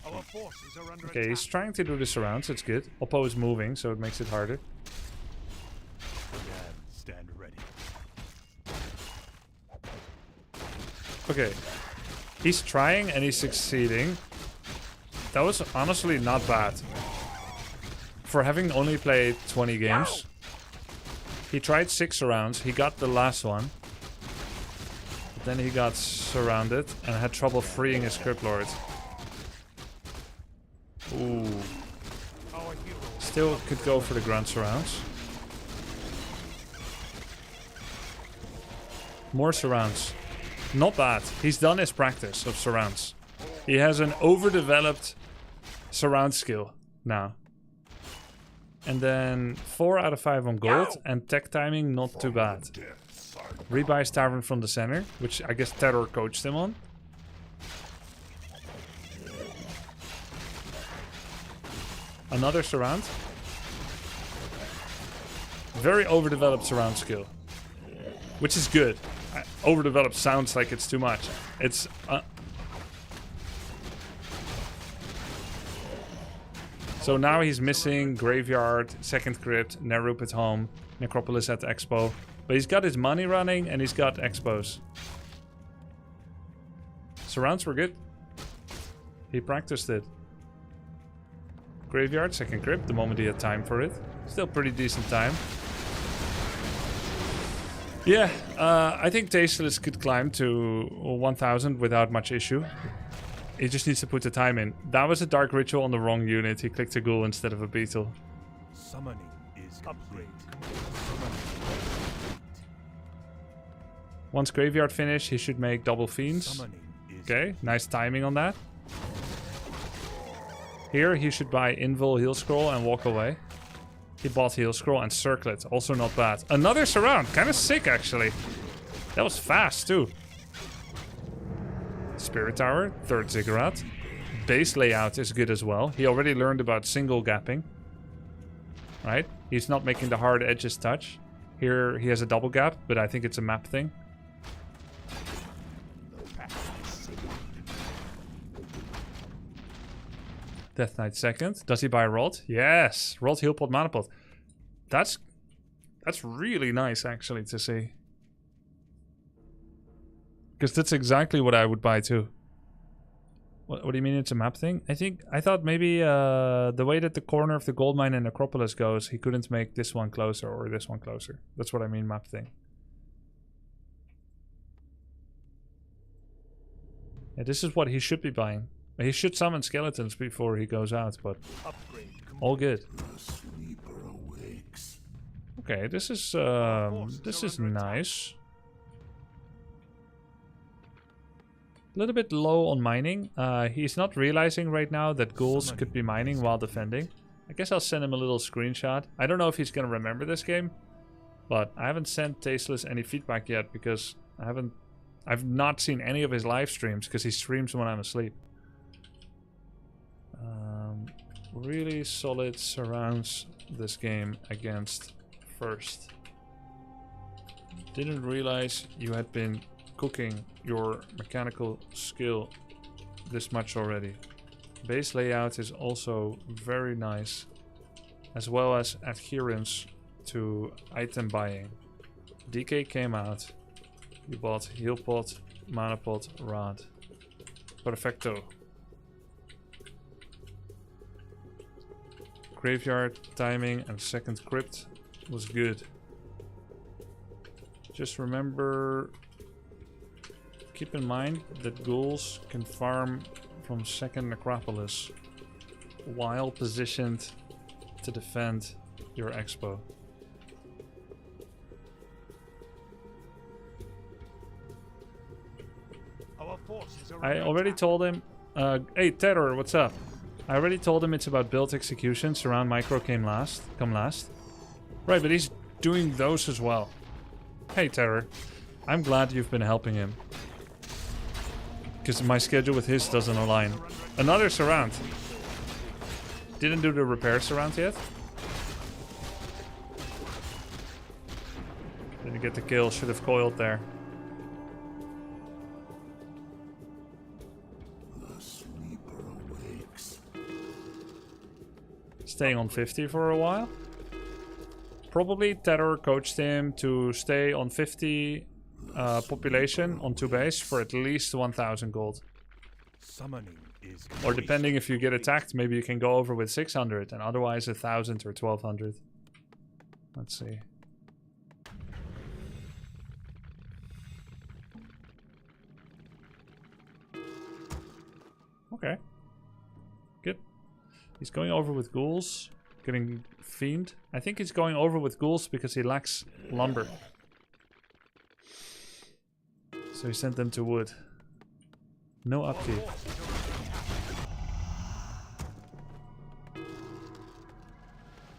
Our forces are under Okay, he's trying to do the surrounds, it's good. Oppo is moving, so it makes it harder. Stand ready. Okay. He's trying and he's succeeding. That was honestly not bad. For having only played 20 games. He tried 6 rounds, he got the last one. But then he got surrounded and had trouble freeing his Crypt Lord. Ooh. Still could go for the ground surrounds. More surrounds. Not bad. He's done his practice of surrounds. He has an overdeveloped surround skill now. And then 4 out of 5 on gold and tech timing not too bad. Rebuys Tavern from the center, which I guess Terror coached him on. Another surround. Very overdeveloped surround skill. Which is good. Overdeveloped sounds like it's too much. It's... So now he's missing Graveyard, Second Crypt, Nerup at home, Necropolis at the Expo. But he's got his money running and he's got Expos. Surrounds were good. He practiced it. Graveyard, Second Crypt, the moment he had time for it. Still pretty decent time. Yeah, I think Tasteless could climb to 1000 without much issue. He just needs to put the time in. That was a Dark Ritual on the wrong unit. He clicked a ghoul instead of a beetle. Summoning is complete. Once Graveyard finished, he should make double Fiends. Okay, nice timing on that. Here, he should buy Invul Heal Scroll and walk away. He bought Heal Scroll and Circlet. Also not bad. Another surround. Kind of sick, actually. That was fast, too. Spirit Tower. Third Ziggurat. Base layout is good as well. He already learned about single gapping. Right? He's not making the hard edges touch. Here, he has a double gap, but I think it's a map thing. Death Knight second. Does he buy Rod? Yes. Rod, Heal Pot, Mana Pot. That's really nice, actually, to see. Because that's exactly what I would buy, too. What do you mean it's a map thing? I thought maybe the way that the corner of the gold mine in Necropolis goes, he couldn't make this one closer or this one closer. That's what I mean, map thing. Yeah, this is what he should be buying. He should summon skeletons before he goes out, but all good. Okay, this is nice. A little bit low on mining. He's not realizing right now that ghouls could be mining while defending. I guess I'll send him a little screenshot. I don't know if he's gonna remember this game, but I haven't sent Tasteless any feedback yet because I've not seen any of his live streams because he streams when I'm asleep. Really solid surrounds this game against first. Didn't realize you had been cooking your mechanical skill this much already. Base layout is also very nice, as well as adherence to item buying. DK came out. You bought Heal Pot, Mana Pot, Rod. Perfecto. Graveyard timing and second crypt was good. Just remember, keep in mind that ghouls can farm from second necropolis while positioned to defend your expo. Our forces are I already told him, hey Terror, what's up? I already told him it's about build execution, surround micro come last. Right, but he's doing those as well. Hey Terror, I'm glad you've been helping him. Because my schedule with his doesn't align. Another surround. Didn't do the repair surround yet. Didn't get the kill, should have coiled there. Staying on 50 for a while. Probably Terror coached him to stay on 50 population on 2 base for at least 1000 gold. Summoning is Or depending if you get attacked, maybe you can go over with 600 and otherwise 1000 or 1200. Let's see. Okay. Good. He's going over with ghouls. Getting fiend. I think he's going over with ghouls because he lacks lumber. So he sent them to wood. No upkeep.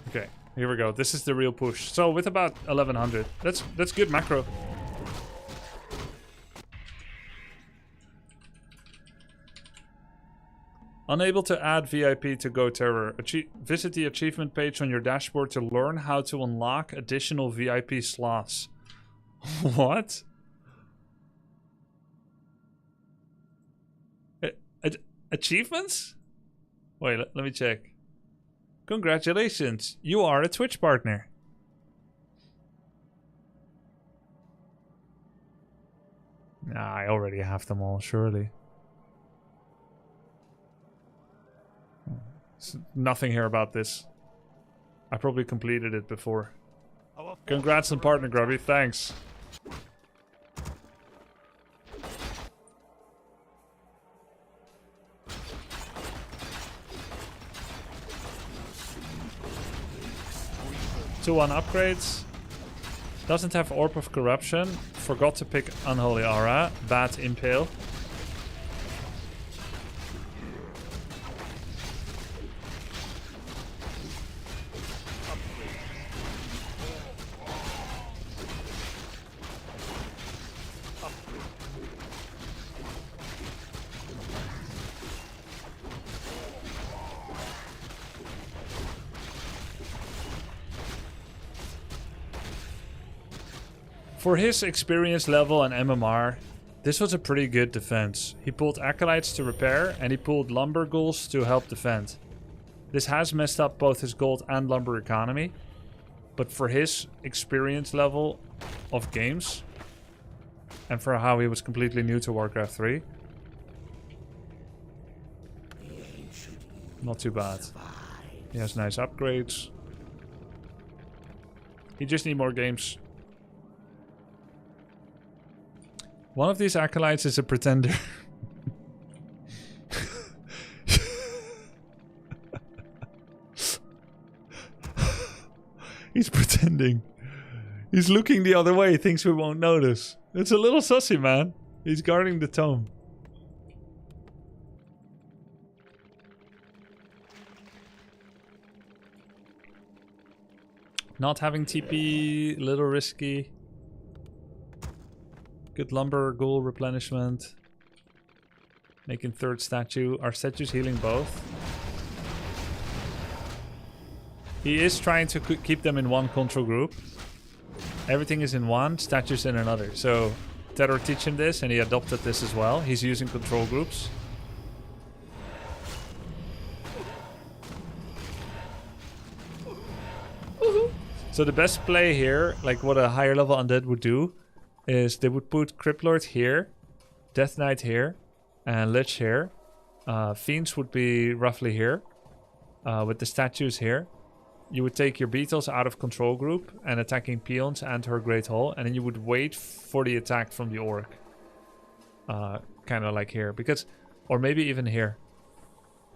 Okay, here we go. This is the real push. So with about 1100. That's good macro. Unable to add VIP to Go Terror. Visit the achievement page on your dashboard to learn how to unlock additional VIP slots. What? Achievements? Wait, let me check. Congratulations, you are a Twitch partner. Nah, I already have them all, surely. Nothing here about this. I probably completed it before. Congrats on partner, Grubby. Thanks. Two on upgrades. Doesn't have Orb of Corruption. Forgot to pick Unholy Aura. Bad Impale. For his experience level and MMR, this was a pretty good defense. He pulled Acolytes to repair and he pulled Lumber Ghouls to help defend. This has messed up both his gold and lumber economy, but for his experience level of games and for how he was completely new to Warcraft 3, not too bad. He has nice upgrades. He just needs more games. One of these acolytes is a pretender. He's pretending. He's looking the other way, thinks we won't notice. It's a little sussy, man. He's guarding the tome. Not having TP, little risky. Good lumber, ghoul replenishment. Making third statue. Our statues healing both. He is trying to keep them in one control group. Everything is in one, statues in another. So Terror teach him this and he adopted this as well. He's using control groups. So the best play here, like what a higher level undead would do, is they would put Cryptlord here, Death Knight here, and Lich here. Fiends would be roughly here. with the statues here, you would take your beetles out of control group and attacking peons and her great hall, and then you would wait for the attack from the orc. Kind of like here, because, or maybe even here.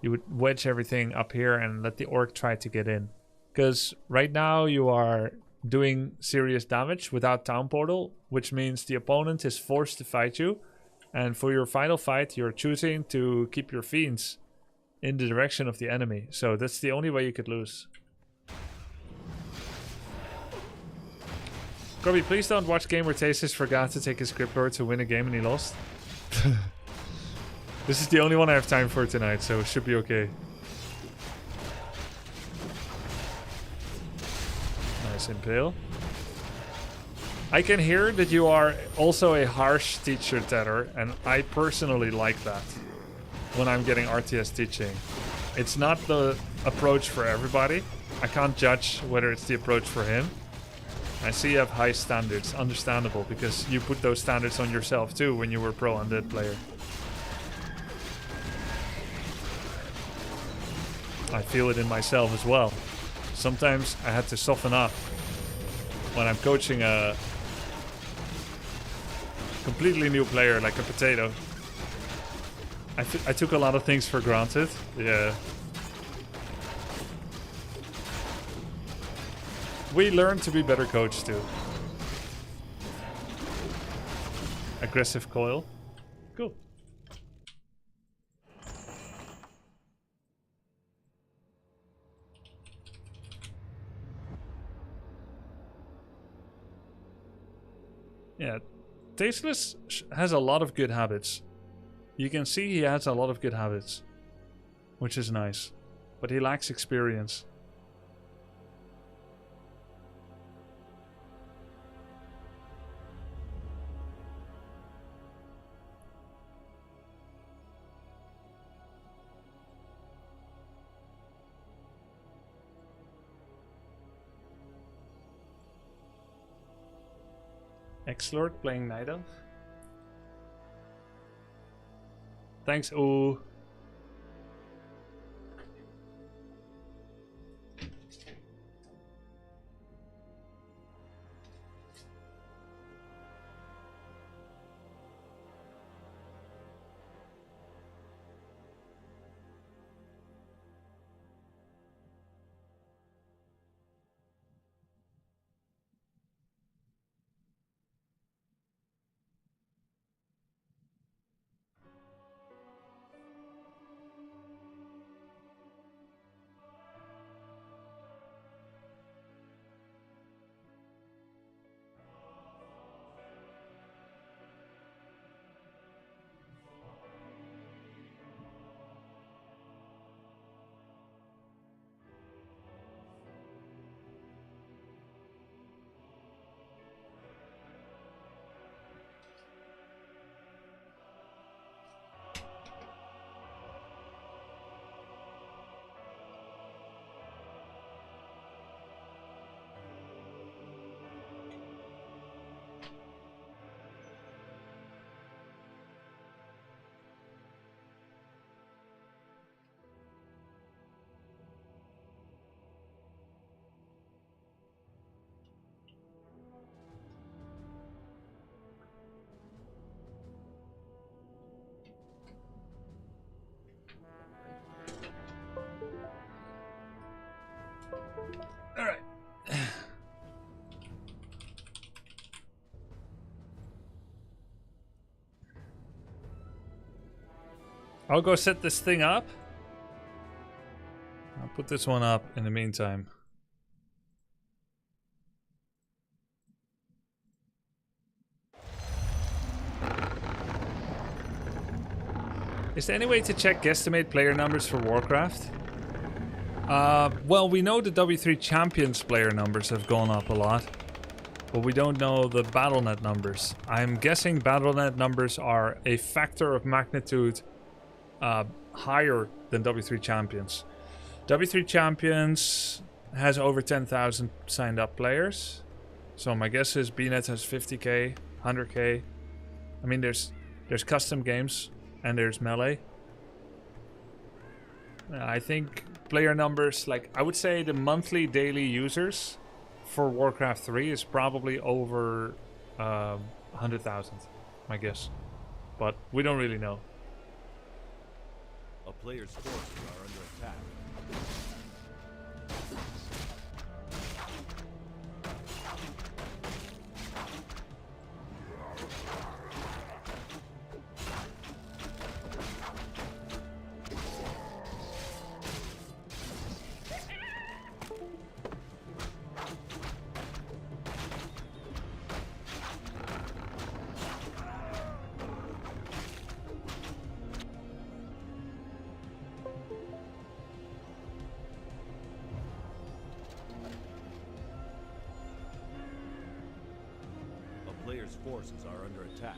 You would wedge everything up here and let the orc try to get in. Because right now you are doing serious damage without town portal, which means the opponent is forced to fight you. And for your final fight, you're choosing to keep your fiends in the direction of the enemy. So that's the only way you could lose. Grubby, please don't watch game where Tasis forgot to take his script lord to win a game and he lost. This is the only one I have time for tonight, so it should be okay. Nice impale. I can hear that you are also a harsh teacher, Tether, and I personally like that when I'm getting RTS teaching. It's not the approach for everybody. I can't judge whether it's the approach for him. I see you have high standards, understandable, because you put those standards on yourself too when you were pro undead player. I feel it in myself as well. Sometimes I had to soften up when I'm coaching a completely new player like a potato. I took a lot of things for granted. Yeah. We learned to be better coached too. Aggressive coil. Cool. Yeah, Tasteless has a lot of good habits. You can see he has a lot of good habits, which is nice, but he lacks experience. X-Lord playing Night Elf. Thanks, ooh. Alright. I'll go set this thing up. I'll put this one up in the meantime. Is there any way to check guesstimate player numbers for Warcraft? Well, we know the W3 Champions player numbers have gone up a lot, but we don't know the Battle.net numbers. I'm guessing Battle.net numbers are a factor of magnitude higher than W3 Champions. W3 Champions has over 10,000 signed up players, so my guess is BNet has 50k, 100k. I mean, there's custom games and there's Melee. I think player numbers, like I would say the monthly daily users for Warcraft 3 is probably over 100,000, my guess. But we don't really know. A player's forces are under attack. Player's forces are under attack.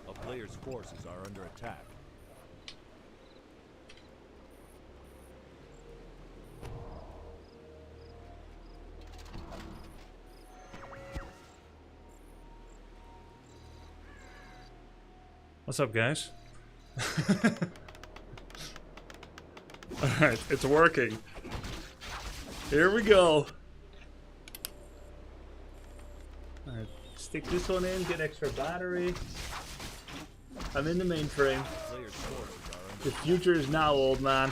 A player's forces are under attack. What's up, guys? Alright, it's working. Here we go. Alright, stick this one in, get extra battery. I'm in the mainframe. The future is now, old man.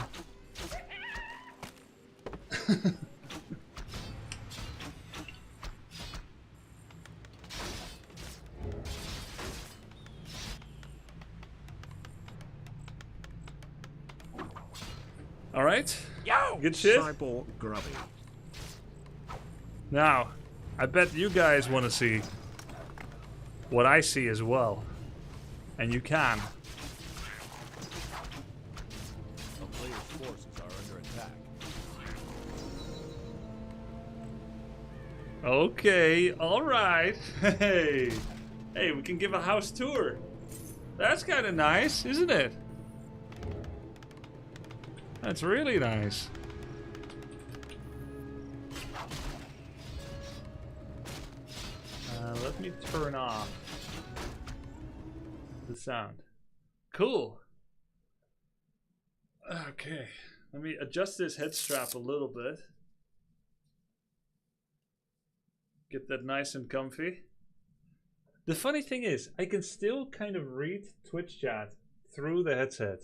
Alright. Good shit. Cyborg Grubby. Now, I bet you guys want to see what I see as well. And you can. A player's forces are under attack. Okay, alright. Hey. Hey, we can give a house tour. That's kind of nice, isn't it? That's really nice. Let me turn off the sound. Cool. Okay, let me adjust this head strap a little bit. Get that nice and comfy. The funny thing is, I can still kind of read Twitch chat through the headset.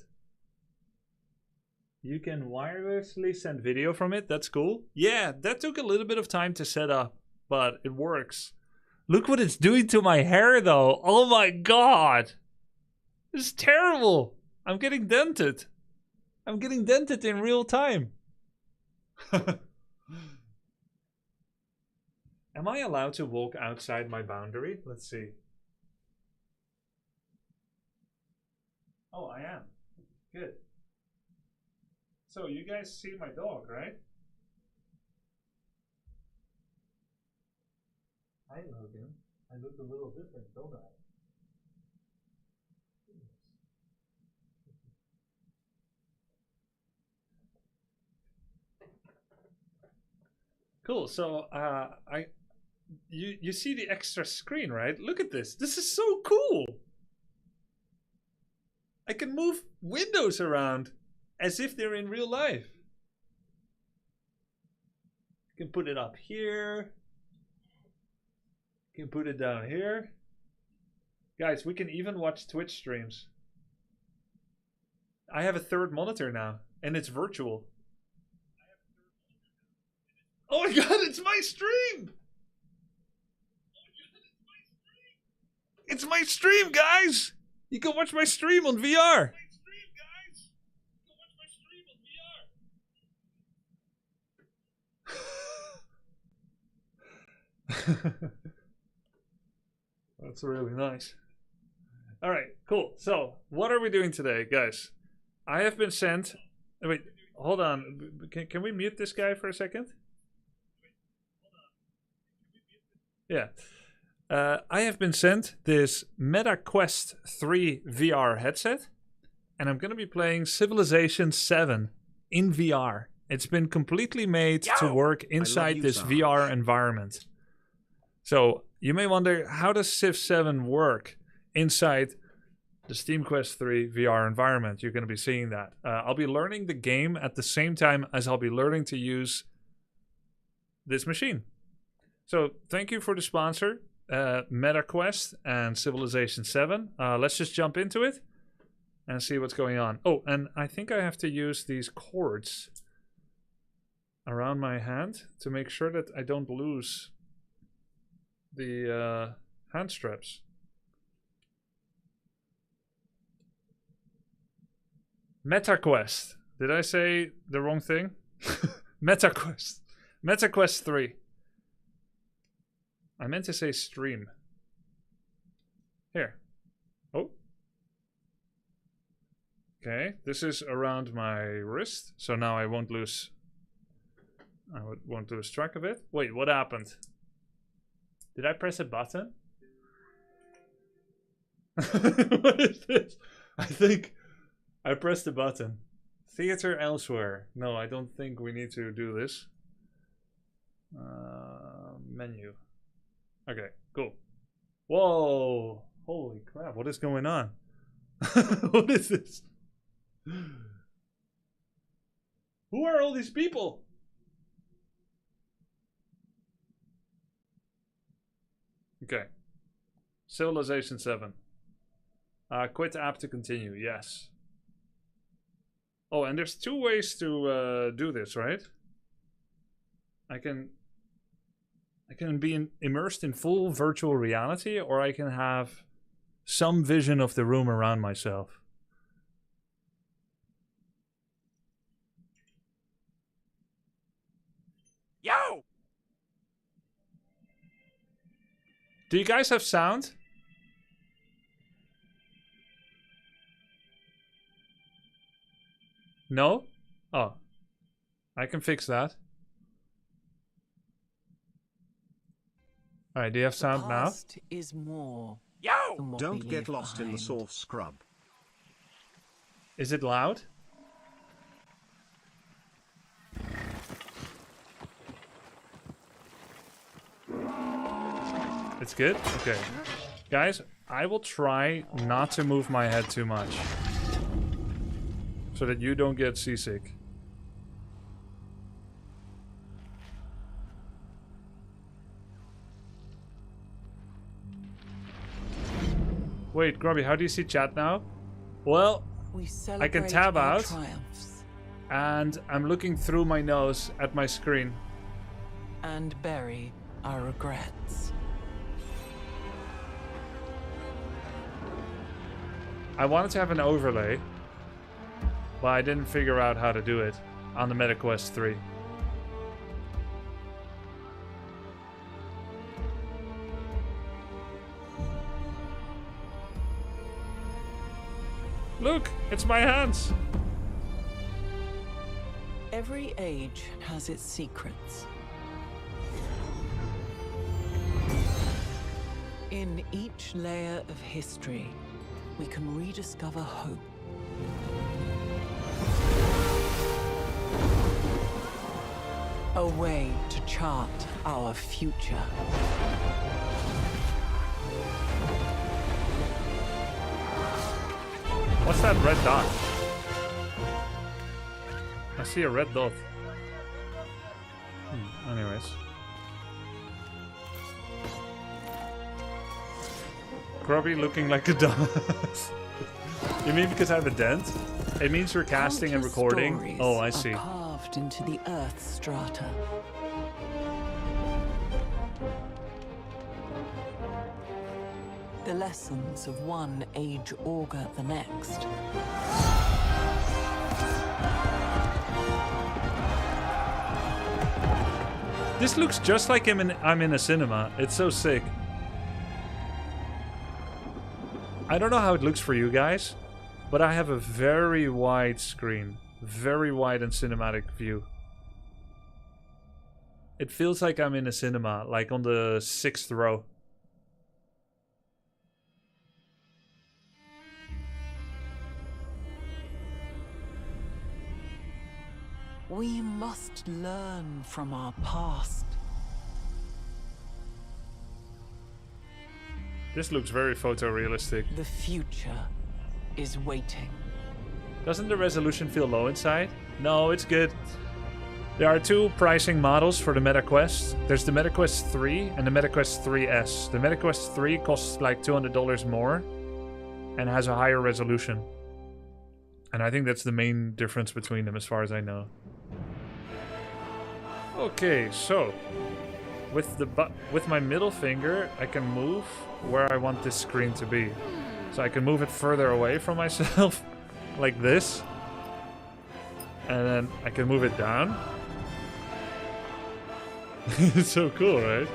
You can wirelessly send video from it. That's cool. Yeah, that took a little bit of time to set up, but it works. Look what it's doing to my hair, though. Oh my god. This is terrible. I'm getting dented. I'm getting dented in real time. Am I allowed to walk outside my boundary? Let's see. Oh, I am. Good. So you guys see my dog, right? Hi, Logan. I look a little different, don't I? Cool. So, you see the extra screen, right? Look at this. This is so cool. I can move windows around as if they're in real life. You can put it up here. You can put it down here. Guys, we can even watch Twitch streams. I have a third monitor now, and it's virtual. Oh my god, it's my stream! It's my stream, guys! You can watch my stream on VR! That's really nice. Alright, cool. So, what are we doing today, guys? I have been sent... Wait, hold on. Can we mute this guy for a second? Yeah. I have been sent this Meta Quest 3 VR headset. And I'm going to be playing Civilization 7 in VR. It's been completely made to work inside this VR environment. So, you may wonder, how does civ7 work inside the SteamQuest 3 VR environment? You're going to be seeing that. I'll be learning the game at the same time as I'll be learning to use this machine. So, thank you for the sponsor, MetaQuest and Civilization 7. Let's just jump into it and see what's going on. Oh, and I think I have to use these cords around my hand to make sure that I don't lose the hand straps. MetaQuest. Did I say the wrong thing? MetaQuest. MetaQuest 3. I meant to say stream. Here. Oh. Okay, this is around my wrist, so now I won't lose track of it. Wait, what happened? Did I press a button? What is this? I think I pressed a button. Theater elsewhere. No, I don't think we need to do this. Menu. Okay, cool. Whoa! Holy crap, what is going on? What is this? Who are all these people? Okay. Civilization 7. Quit app to continue. Yes. Oh, and there's two ways to do this, right? I can be immersed in full virtual reality, or I can have some vision of the room around myself. Yo! Do you guys have sound? No? Oh. I can fix that. Alright, do you have sound now? Is more. Yo! Don't get lost in the source scrub. Is it loud? It's good? Okay. Guys, I will try not to move my head too much, so that you don't get seasick. Wait, Grubby, how do you see chat now? Well, I can tab out, and I'm looking through my nose at my screen. And bury our regrets. I wanted to have an overlay, but I didn't figure out how to do it on the MetaQuest 3. Look, it's my hands. Every age has its secrets. In each layer of history, we can rediscover hope. A way to chart our future. What's that red dot? I see a red dot. Anyways. Grubby looking like a dumbass. You mean because I have a dent? It means we're casting and recording. Oh, I see. Carved into the earth strata. The lessons of one age augur the next. This looks just like I'm in a cinema. It's so sick. I don't know how it looks for you guys, but I have a very wide screen. Very wide and cinematic view. It feels like I'm in a cinema, like on the 6th row. We must learn from our past. This looks very photorealistic. The future is waiting. Doesn't the resolution feel low inside? No, it's good. There are two pricing models for the MetaQuest. There's the MetaQuest 3 and the MetaQuest 3S. The MetaQuest 3 costs like $200 more and has a higher resolution. And I think that's the main difference between them as far as I know. Okay, so with my middle finger, I can move where I want this screen to be. So I can move it further away from myself, like this. And then I can move it down. It's so cool, right?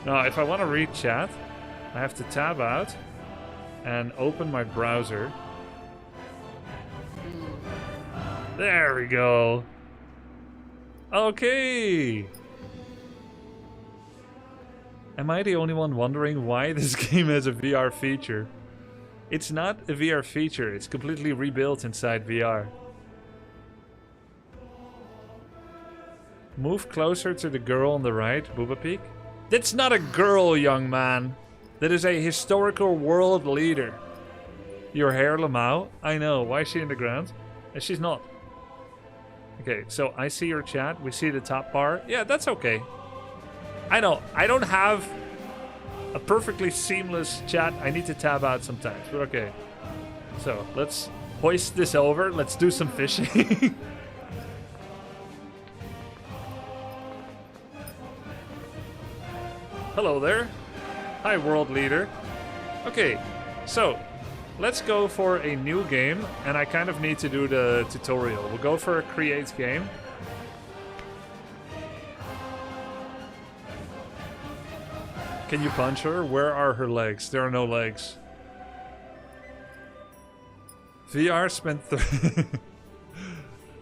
Now, if I want to read chat, I have to tab out and open my browser. There we go. Okay. Am I the only one wondering why this game has a VR feature? It's not a VR feature, it's completely rebuilt inside VR. Move closer to the girl on the right, Booba Peak. That's not a girl, young man. That is a historical world leader. Your hair, Lamau? I know, why is she in the ground? She's not. Okay, so I see your chat, we see the top bar. Yeah, that's okay. I know, I don't have a perfectly seamless chat. I need to tab out sometimes, but okay. So, let's hoist this over. Let's do some fishing. Hello there. Hi, world leader. Okay, so let's go for a new game, and I kind of need to do the tutorial. We'll go for a create game. Can you punch her? Where are her legs? There are no legs. VR spent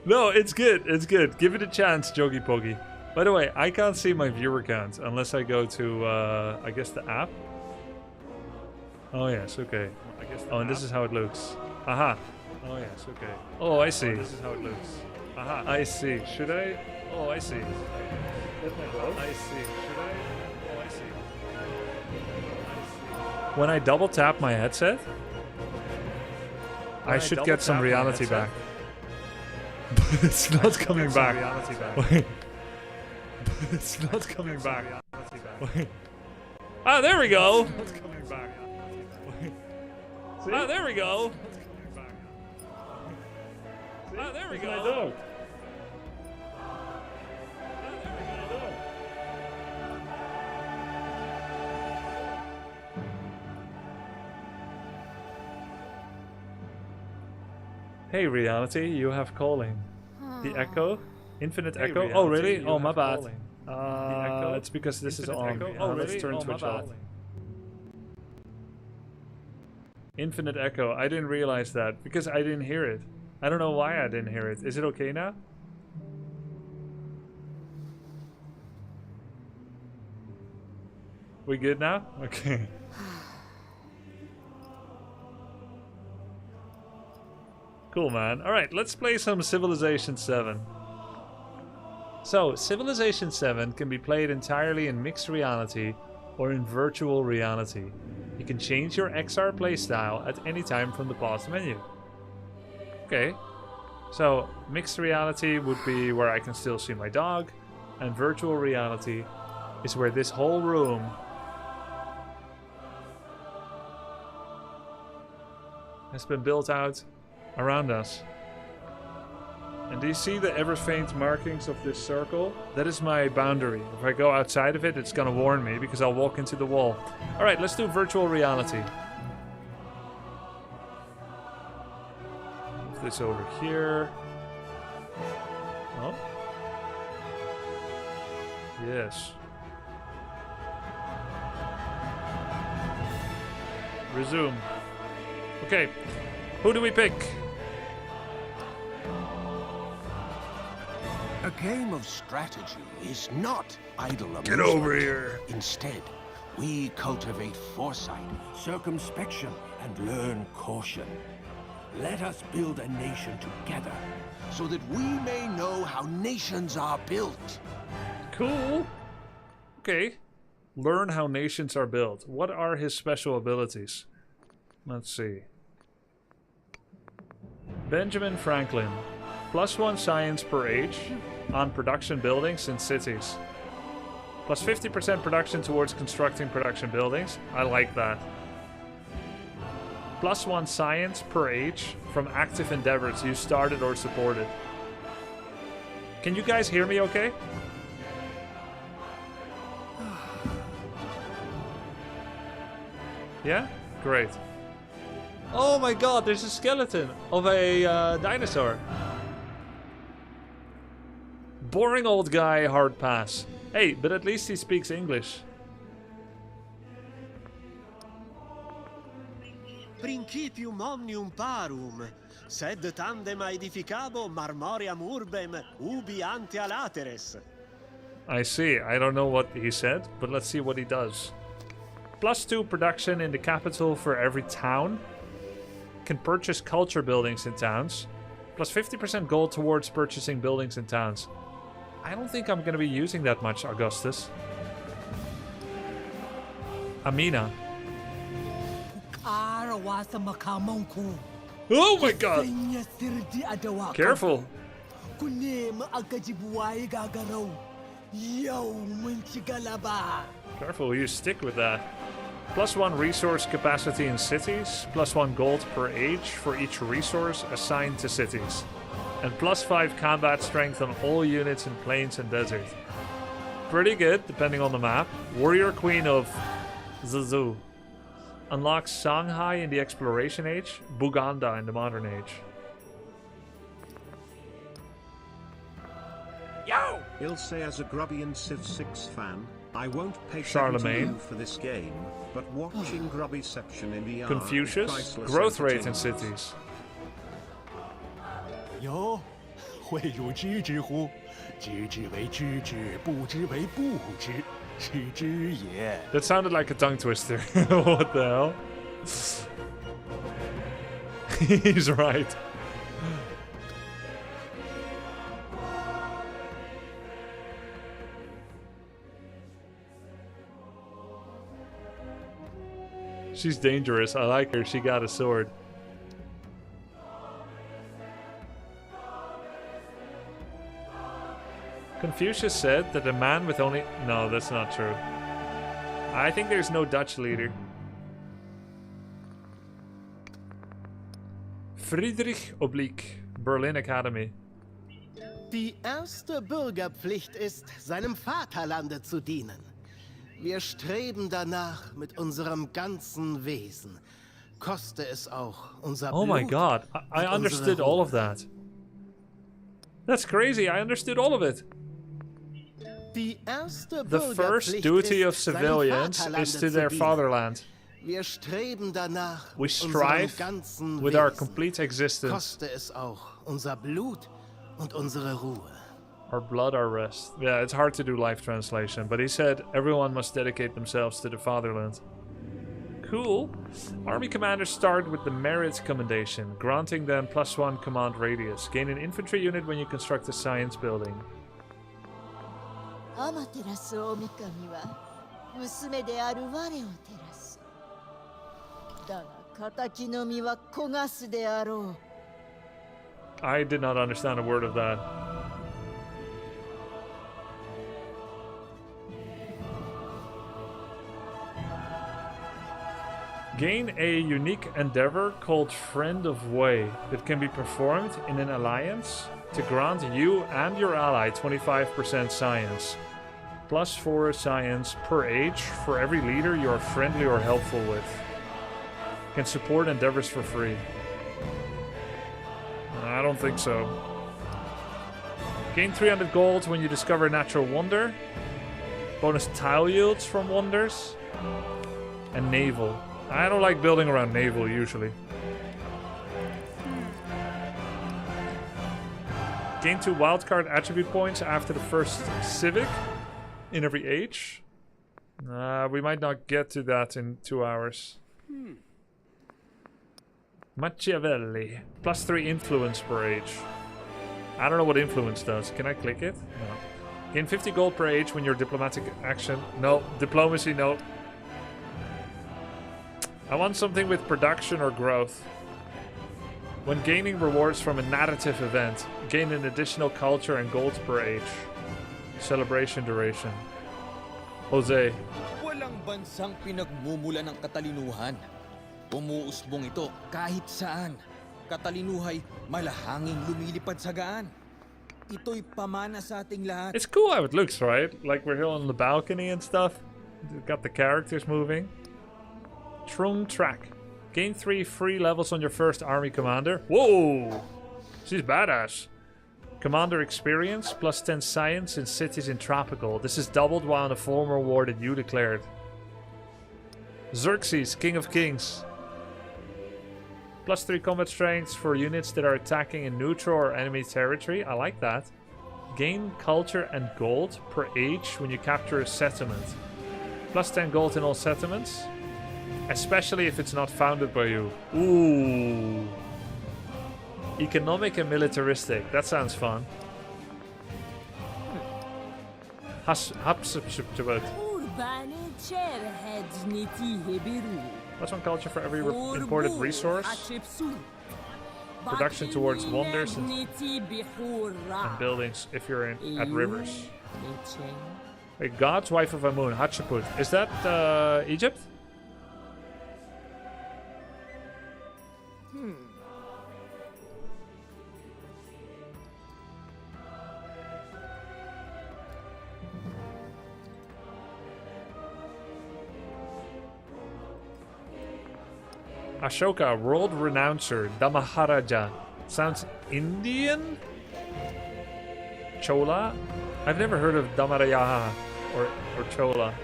No, it's good. It's good. Give it a chance, Jogi Pogi. By the way, I can't see my viewer count unless I go to, I guess, the app. Oh, yes, okay. Oh, and this is how it looks. Aha. Oh, yes, okay. Oh, I see. This is how it looks. Aha. I see. Should I? Oh, I see. I see. Should I? Oh, I see. When I double tap my headset, I should get some reality back. But it's not coming back. Wait. But it's not coming back. Wait. Ah, there we go. Ah, there we go. Ah, there we go. Hey, reality, you have calling. The echo? Infinite echo? Reality, oh, really? Oh, my bad. It's because this is on. Oh, really? Let's turn Twitch off. Infinite echo. I didn't realize that because I didn't hear it. I don't know why I didn't hear it. Is it okay now? We good now? Okay. Cool, man. Alright, let's play some Civilization 7. So, Civilization 7 can be played entirely in mixed reality or in virtual reality. You can change your XR playstyle at any time from the pause menu. Okay. So, mixed reality would be where I can still see my dog, and virtual reality is where this whole room has been built out around us. And do you see the ever faint markings of this circle? That is my boundary. If I go outside of it, it's gonna warn me because I'll walk into the wall. Alright, let's do virtual reality. Move this over here. Oh. Yes. Resume. Okay. Who do we pick? A game of strategy is not idle amusement. Get over here. Instead, we cultivate foresight, circumspection, and learn caution. Let us build a nation together, so that we may know how nations are built. Cool. Okay. Learn how nations are built. What are his special abilities? Let's see. Benjamin Franklin. +1 science per age on production buildings in cities. Plus 50% production towards constructing production buildings. I like that. +1 science per age from active endeavors you started or supported. Can you guys hear me okay? Yeah? Great. Oh my god, there's a skeleton of a dinosaur. Boring old guy, hard pass. Hey, but at least he speaks English. Principium omnium parum, sed tandem aedificabo marmoream urbem ubi ante alateres. I see. I don't know what he said, but let's see what he does. +2 production in the capital for every town. Can purchase culture buildings in towns. Plus 50% gold towards purchasing buildings in towns. I don't think I'm going to be using that much, Augustus. Amina. Oh my god! Careful! Careful, you stick with that. +1 resource capacity in cities. +1 gold per age for each resource assigned to cities. And +5 combat strength on all units in plains and desert. Pretty good, depending on the map. Warrior Queen of Zuzou. Unlocks Songhai in the Exploration Age. Buganda in the Modern Age. Yo! He'll say as a Grubby and Civ6 fan, I won't pay Charlemagne for this game, but watching Grubbyception in VR Confucius. Growth rate in cities. Yo, 会如知之乎？知之为知之，不知为不知，是知也。 That sounded like a tongue twister. What the hell? He's right. She's dangerous. I like her. She got a sword. Confucius said that a man with only... No, that's not true. I think there's no Dutch leader. Friedrich Oblique, Berlin Academy. Die erste Bürgerpflicht ist, seinem Vaterlande zu dienen. Wir streben danach mit unserem ganzen Wesen. Koste es auch unser Blut. Oh my god, I understood all of that. That's crazy, I understood all of it. The first duty of civilians is to their fatherland. We strive with our complete existence. Our blood, our rest. Yeah, it's hard to do live translation, but he said everyone must dedicate themselves to the fatherland. Cool. Army commanders start with the merit commendation, granting them +1 command radius. Gain an infantry unit when you construct a science building. アマテラス大神は娘である我を照らす I did not understand a word of that. Gain a unique endeavor called Friend of Way that can be performed in an alliance to grant you and your ally 25% science. +4 science per age for every leader you are friendly or helpful with. Can support endeavors for free. I don't think so. Gain 300 gold when you discover a natural wonder. Bonus tile yields from wonders. And naval. I don't like building around naval usually. Gain 2 wildcard attribute points after the first civic in every age. We might not get to that in 2 hours. Machiavelli. +3 influence per age. I don't know what influence does. Can I click it? No. Gain 50 gold per age when your diplomatic action. No. Diplomacy, no. I want something with production or growth. When gaining rewards from a narrative event, gain an additional culture and gold per age. Celebration duration. Jose. Walang bansang pinagmumula ng katalinuhan. Umuusbong ito kahit saan. Katalinuhay malahanging lumilipad sa gaan. Ito'y pamana sa ating lahat. It's cool how it looks, right? Like we're here on the balcony and stuff. Got the characters moving. Trung Track. Gain 3 free levels on your first army commander. Whoa! She's badass. Commander experience, +10 science in cities in tropical. This is doubled while on a former war that you declared. Xerxes, King of Kings. +3 combat strength for units that are attacking in neutral or enemy territory. I like that. Gain culture and gold per age when you capture a settlement. +10 gold in all settlements. Especially if it's not founded by you. Ooh. Economic and militaristic. That sounds fun. +1 culture for every imported resource. Production towards wonders and buildings if you're at rivers. Wait, God's wife of Amun, Hatshepsut. Is that Egypt? Ashoka, world renouncer, Damaharaja. Sounds Indian? Chola? I've never heard of Damarayaha or Chola.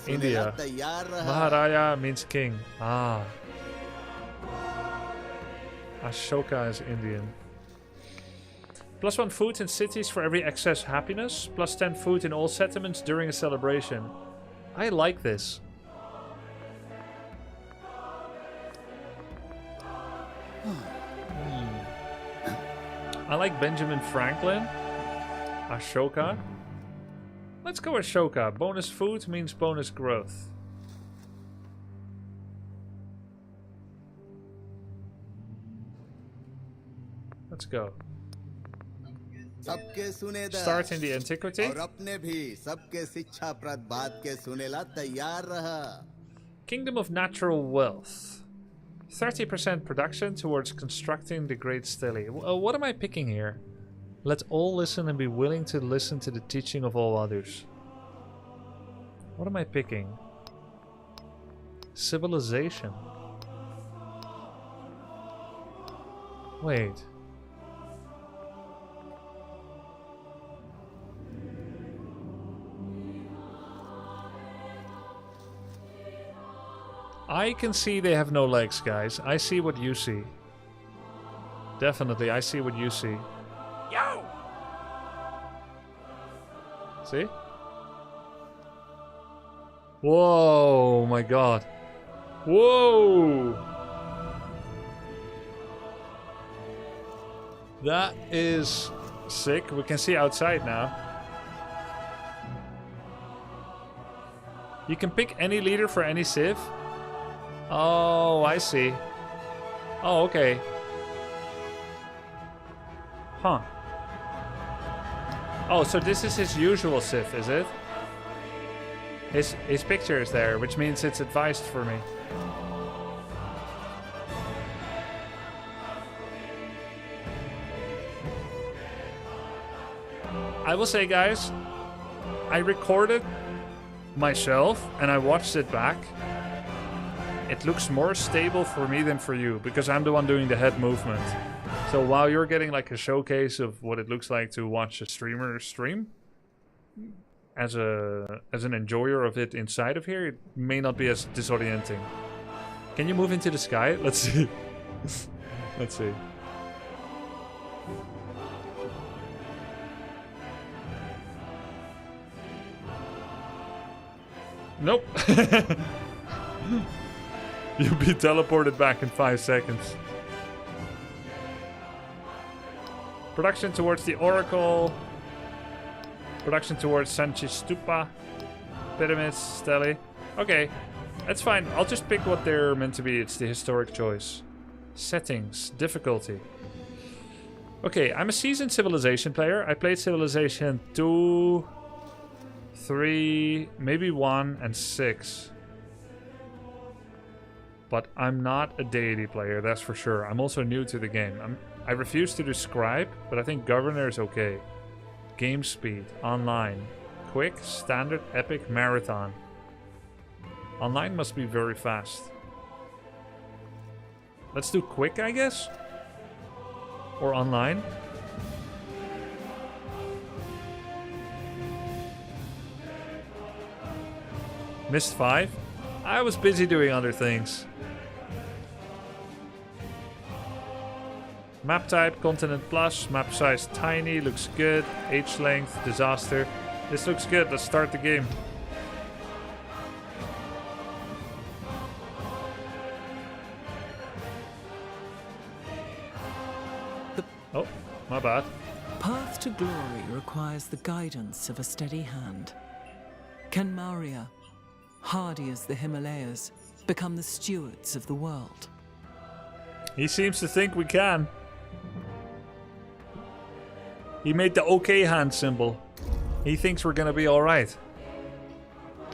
India. Maharaja means king. Ah. Ashoka is Indian. +1 food in cities for every excess happiness. +10 food in all settlements during a celebration. I like this. I like Benjamin Franklin. Ashoka. Let's go Ashoka. Bonus food means bonus growth. Let's go. Start in the antiquity. Kingdom of Natural Wealth. 30% production towards constructing the Great Stele. What am I picking here? Let all listen and be willing to listen to the teaching of all others. What am I picking? Civilization. Wait. I can see they have no legs, guys. I see what you see. Definitely, I see what you see. Yo! See? Whoa, my god. Whoa! That is sick. We can see outside now. You can pick any leader for any civ. Oh, I see. Oh, okay. Huh. Oh, so this is his usual civ, is it? His picture is there, which means it's advised for me. I will say, guys, I recorded myself and I watched it back. It looks more stable for me than for you because I'm the one doing the head movement. So while you're getting like a showcase of what it looks like to watch a streamer stream, as an enjoyer of it inside of here, it may not be as disorienting. Can you move into the sky? Let's see. Let's see. Nope. You'll be teleported back in 5 seconds. Production towards the Oracle. Production towards Sanchez Stupa. Pyramids, Stele. Okay, that's fine. I'll just pick what they're meant to be. It's the historic choice. Settings, difficulty. Okay, I'm a seasoned Civilization player. I played Civilization 2, 3, maybe 1, and 6. But I'm not a deity player, that's for sure. I'm also new to the game. I refuse to do scribe, but I think governor is okay. Game speed, online, quick, standard, epic, marathon. Online must be very fast. Let's do quick, I guess? Or online? Missed 5? I was busy doing other things. Map type, continent plus, map size tiny, looks good. Age length, disaster. This looks good, let's start the game. Oh, my bad. Path to glory requires the guidance of a steady hand. Can Maurya, hardy as the Himalayas, become the stewards of the world? He seems to think we can. He made the OK hand symbol. He thinks we're gonna be alright.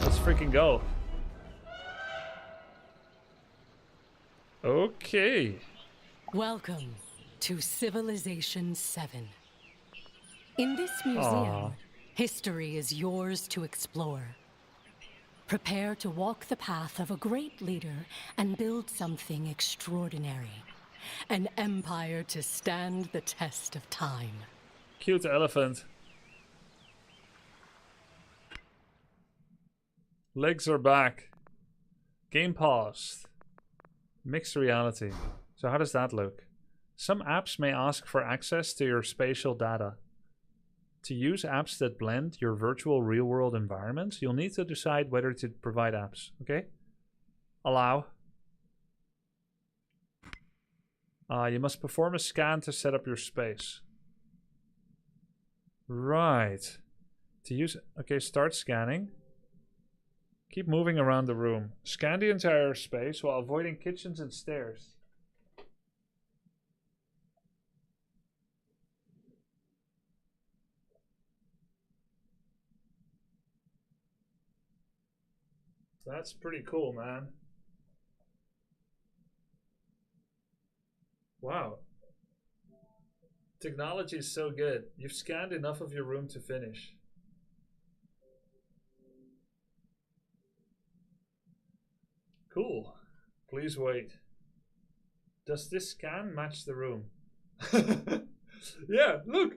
Let's freaking go. Okay. Welcome to Civilization 7. In this museum, Aww. history is yours to explore. Prepare to walk the path of a great leader and build something extraordinary. An empire to stand the test of time. Cute elephant. Legs are back. Game paused. Mixed reality. So how does that look? Some apps may ask for access to your spatial data. To use apps that blend your virtual real-world environments, you'll need to decide whether to provide apps. Okay? Allow. You must perform a scan to set up your space. Right. To use... Okay, start scanning. Keep moving around the room. Scan the entire space while avoiding kitchens and stairs. That's pretty cool, man. Wow. Technology is so good. You've scanned enough of your room to finish. Cool. Please wait. Does this scan match the room? Yeah, look.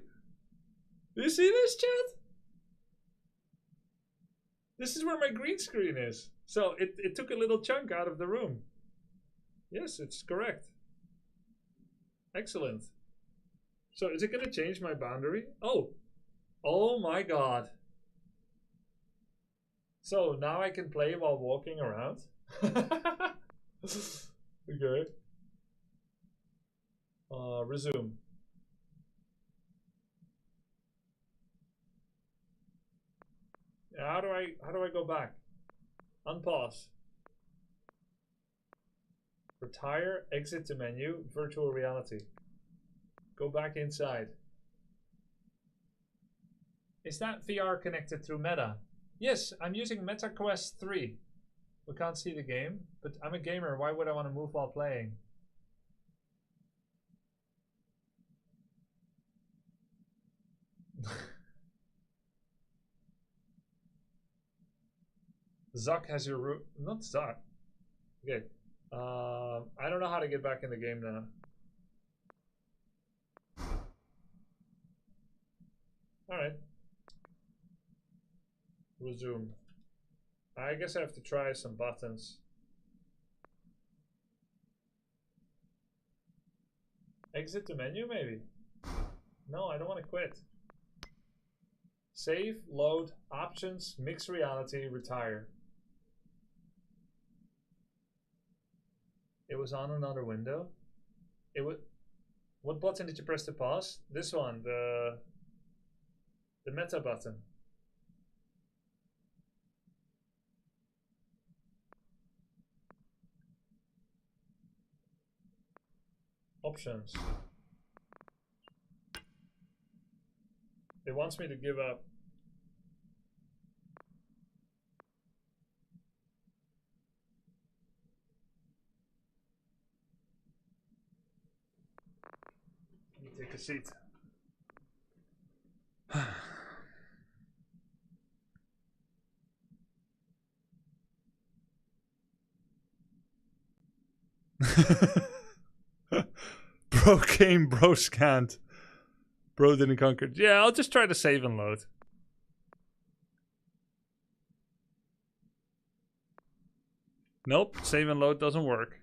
You see this, chat? This is where my green screen is. So it took a little chunk out of the room. Yes, it's correct. Excellent. So is it going to change my boundary? Oh. Oh my god. So now I can play while walking around? Okay. Resume. How do I go back? Unpause. Retire, exit the menu, virtual reality. Go back inside. Is that VR connected through Meta? Yes, I'm using Meta Quest 3. We can't see the game, but I'm a gamer. Why would I want to move while playing? Zuck has your root. Not Zuck. Okay. I don't know how to get back in the game now. Alright. Resume. I guess I have to try some buttons. Exit the menu, maybe? No, I don't want to quit. Save, load, options, mix reality, retire. It was on another window. It would. What button did you press to pause? This one, the meta button. Options. It wants me to give up. Let me take a seat. Bro came, bro scanned. Bro didn't conquer. Yeah, I'll just try to save and load. Nope, save and load doesn't work.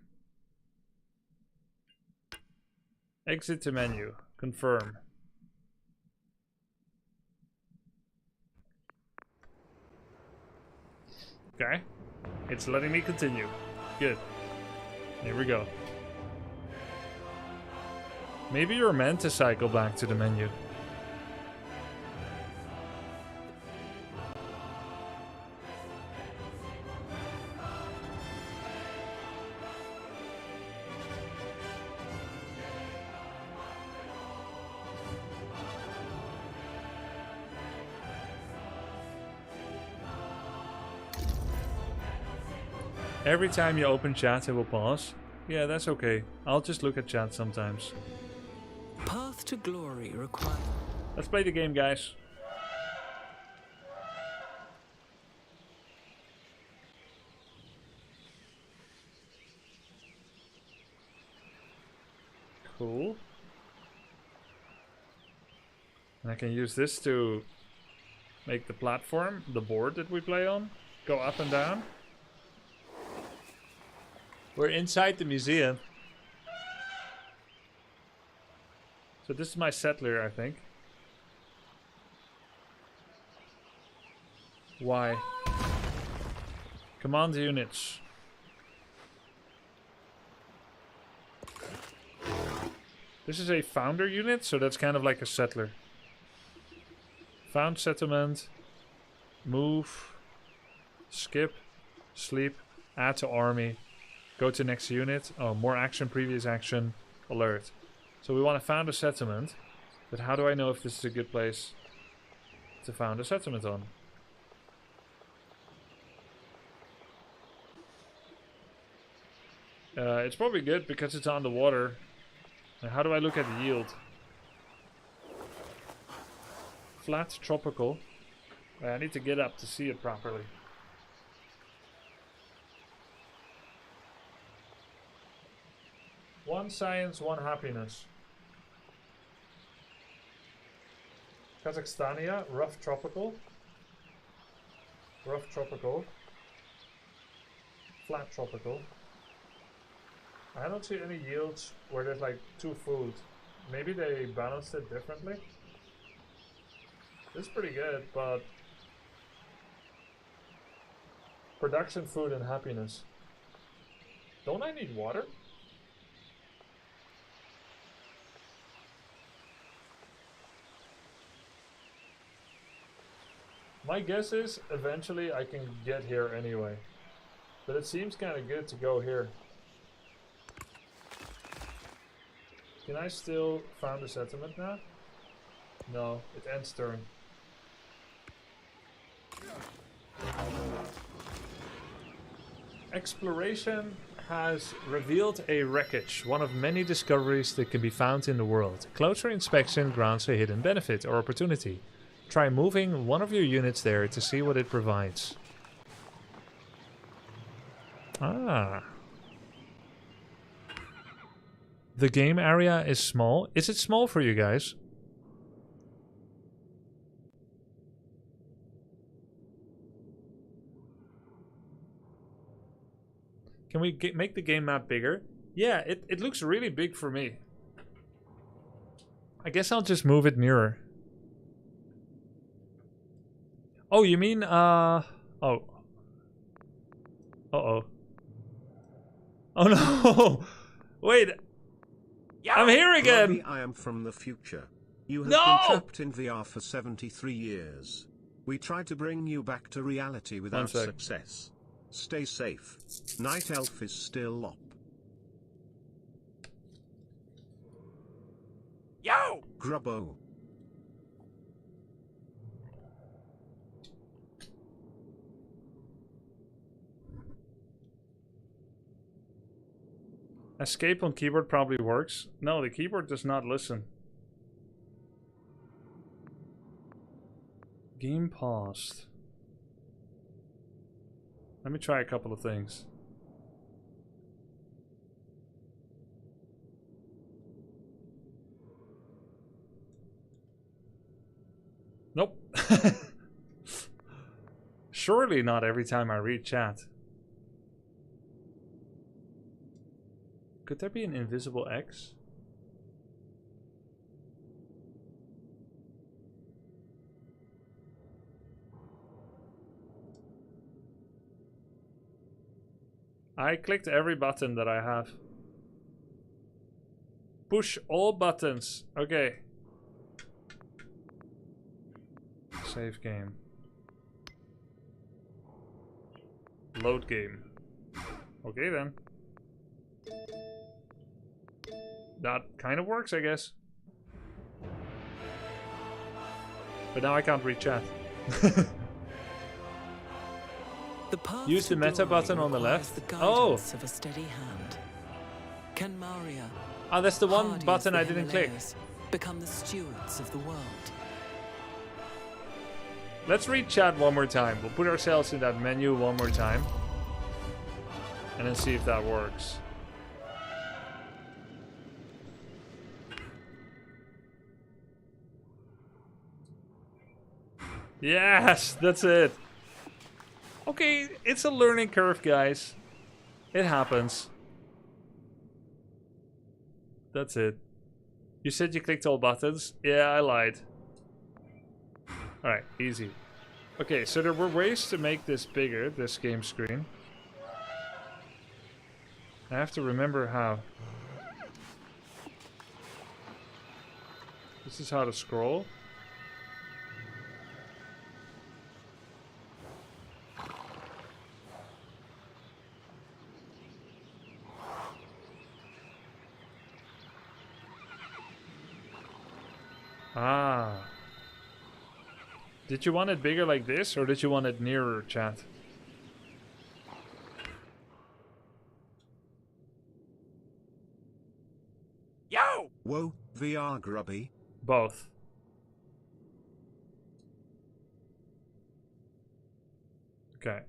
Exit to menu. Confirm. Okay. It's letting me continue. Good. Here we go. Maybe you're meant to cycle back to the menu. Every time you open chat, it will pause. Yeah, that's okay. I'll just look at chat sometimes. Path to glory requires... Let's play the game, guys. Cool. And I can use this to make the platform, the board that we play on, go up and down. We're inside the museum. So this is my settler, I think. Why? Command units. This is a founder unit, so that's kind of like a settler. Found settlement. Move. Skip. Sleep. Add to army. Go to next unit. Oh, more action, previous action. Alert. So we want to found a settlement. But how do I know if this is a good place to found a settlement on? It's probably good because it's on the water. And how do I look at the yield? Flat, tropical. I need to get up to see it properly. One science, one happiness. Kazakhstania, rough tropical. Rough tropical. Flat tropical. I don't see any yields where there's like 2 food. Maybe they balanced it differently. This is pretty good, but production, food, and happiness. Don't I need water? My guess is eventually I can get here anyway. But it seems kind of good to go here. Can I still found a settlement now? No, it ends turn. Exploration has revealed a wreckage, one of many discoveries that can be found in the world. Closer inspection grants a hidden benefit or opportunity. Try moving one of your units there to see what it provides. Ah. The game area is small. Is it small for you guys? Can we make the game map bigger? Yeah, it looks really big for me. I guess I'll just move it nearer. Oh, you mean, oh. Uh-oh. Oh no! Wait! I'm here again! Grubby, I am from the future. You have No! been trapped in VR for 73 years. We tried to bring you back to reality without success. Stay safe. Night Elf is still up. Yo! Grubbo. Escape on keyboard probably works. No, the keyboard does not listen. Game paused. Let me try a couple of things. Nope. Surely not every time I read chat. Could there be an invisible X? I clicked every button that I have. Push all buttons. Okay. Save game. Load game. Okay then. That kind of works, I guess. But now I can't read chat. Use the meta button on the left. Oh! Of a steady hand. Can Maria, Ah, that's the one hardy button as I the didn't click. Himalayas, become the stewards of the world? Let's read chat one more time. We'll put ourselves in that menu one more time. And then see if that works. Yes, that's it. Okay, it's a learning curve, guys. It happens. That's it. You said you clicked all buttons? Yeah, I lied. Alright, easy. Okay, so there were ways to make this bigger, this game screen. I have to remember how. This is how to scroll. Ah. Did you want it bigger like this, or did you want it nearer, chat? Yo! Whoa, VR Grubby. Both. Okay.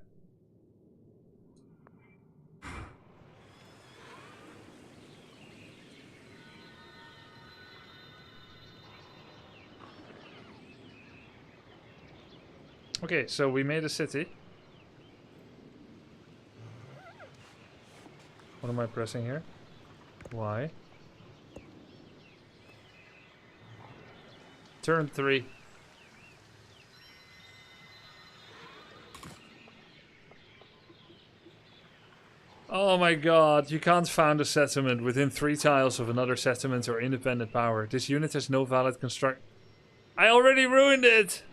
Okay, so we made a city. What am I pressing here? Why? Turn 3. Oh my god, you can't found a settlement within 3 tiles of another settlement or independent power. This unit has no valid construct. I already ruined it!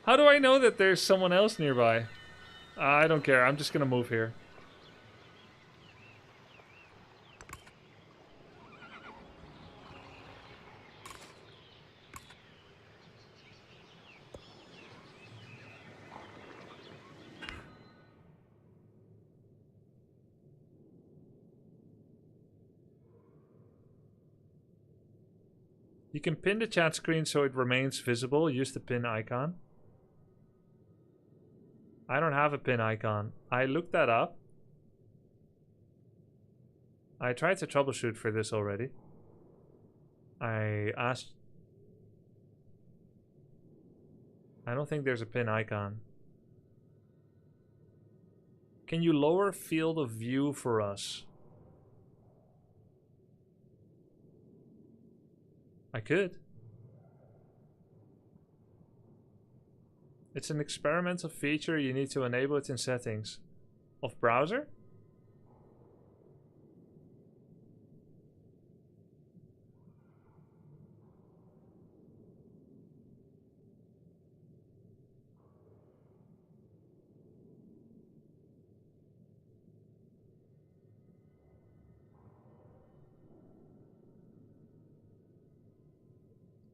How do I know that there's someone else nearby? I don't care. I'm just gonna move here. You can pin the chat screen so it remains visible. Use the pin icon. I don't have a pin icon. I looked that up. I tried to troubleshoot for this already. I asked... I don't think there's a pin icon. Can you lower field of view for us? I could. It's an experimental feature. You need to enable it in settings. Of browser?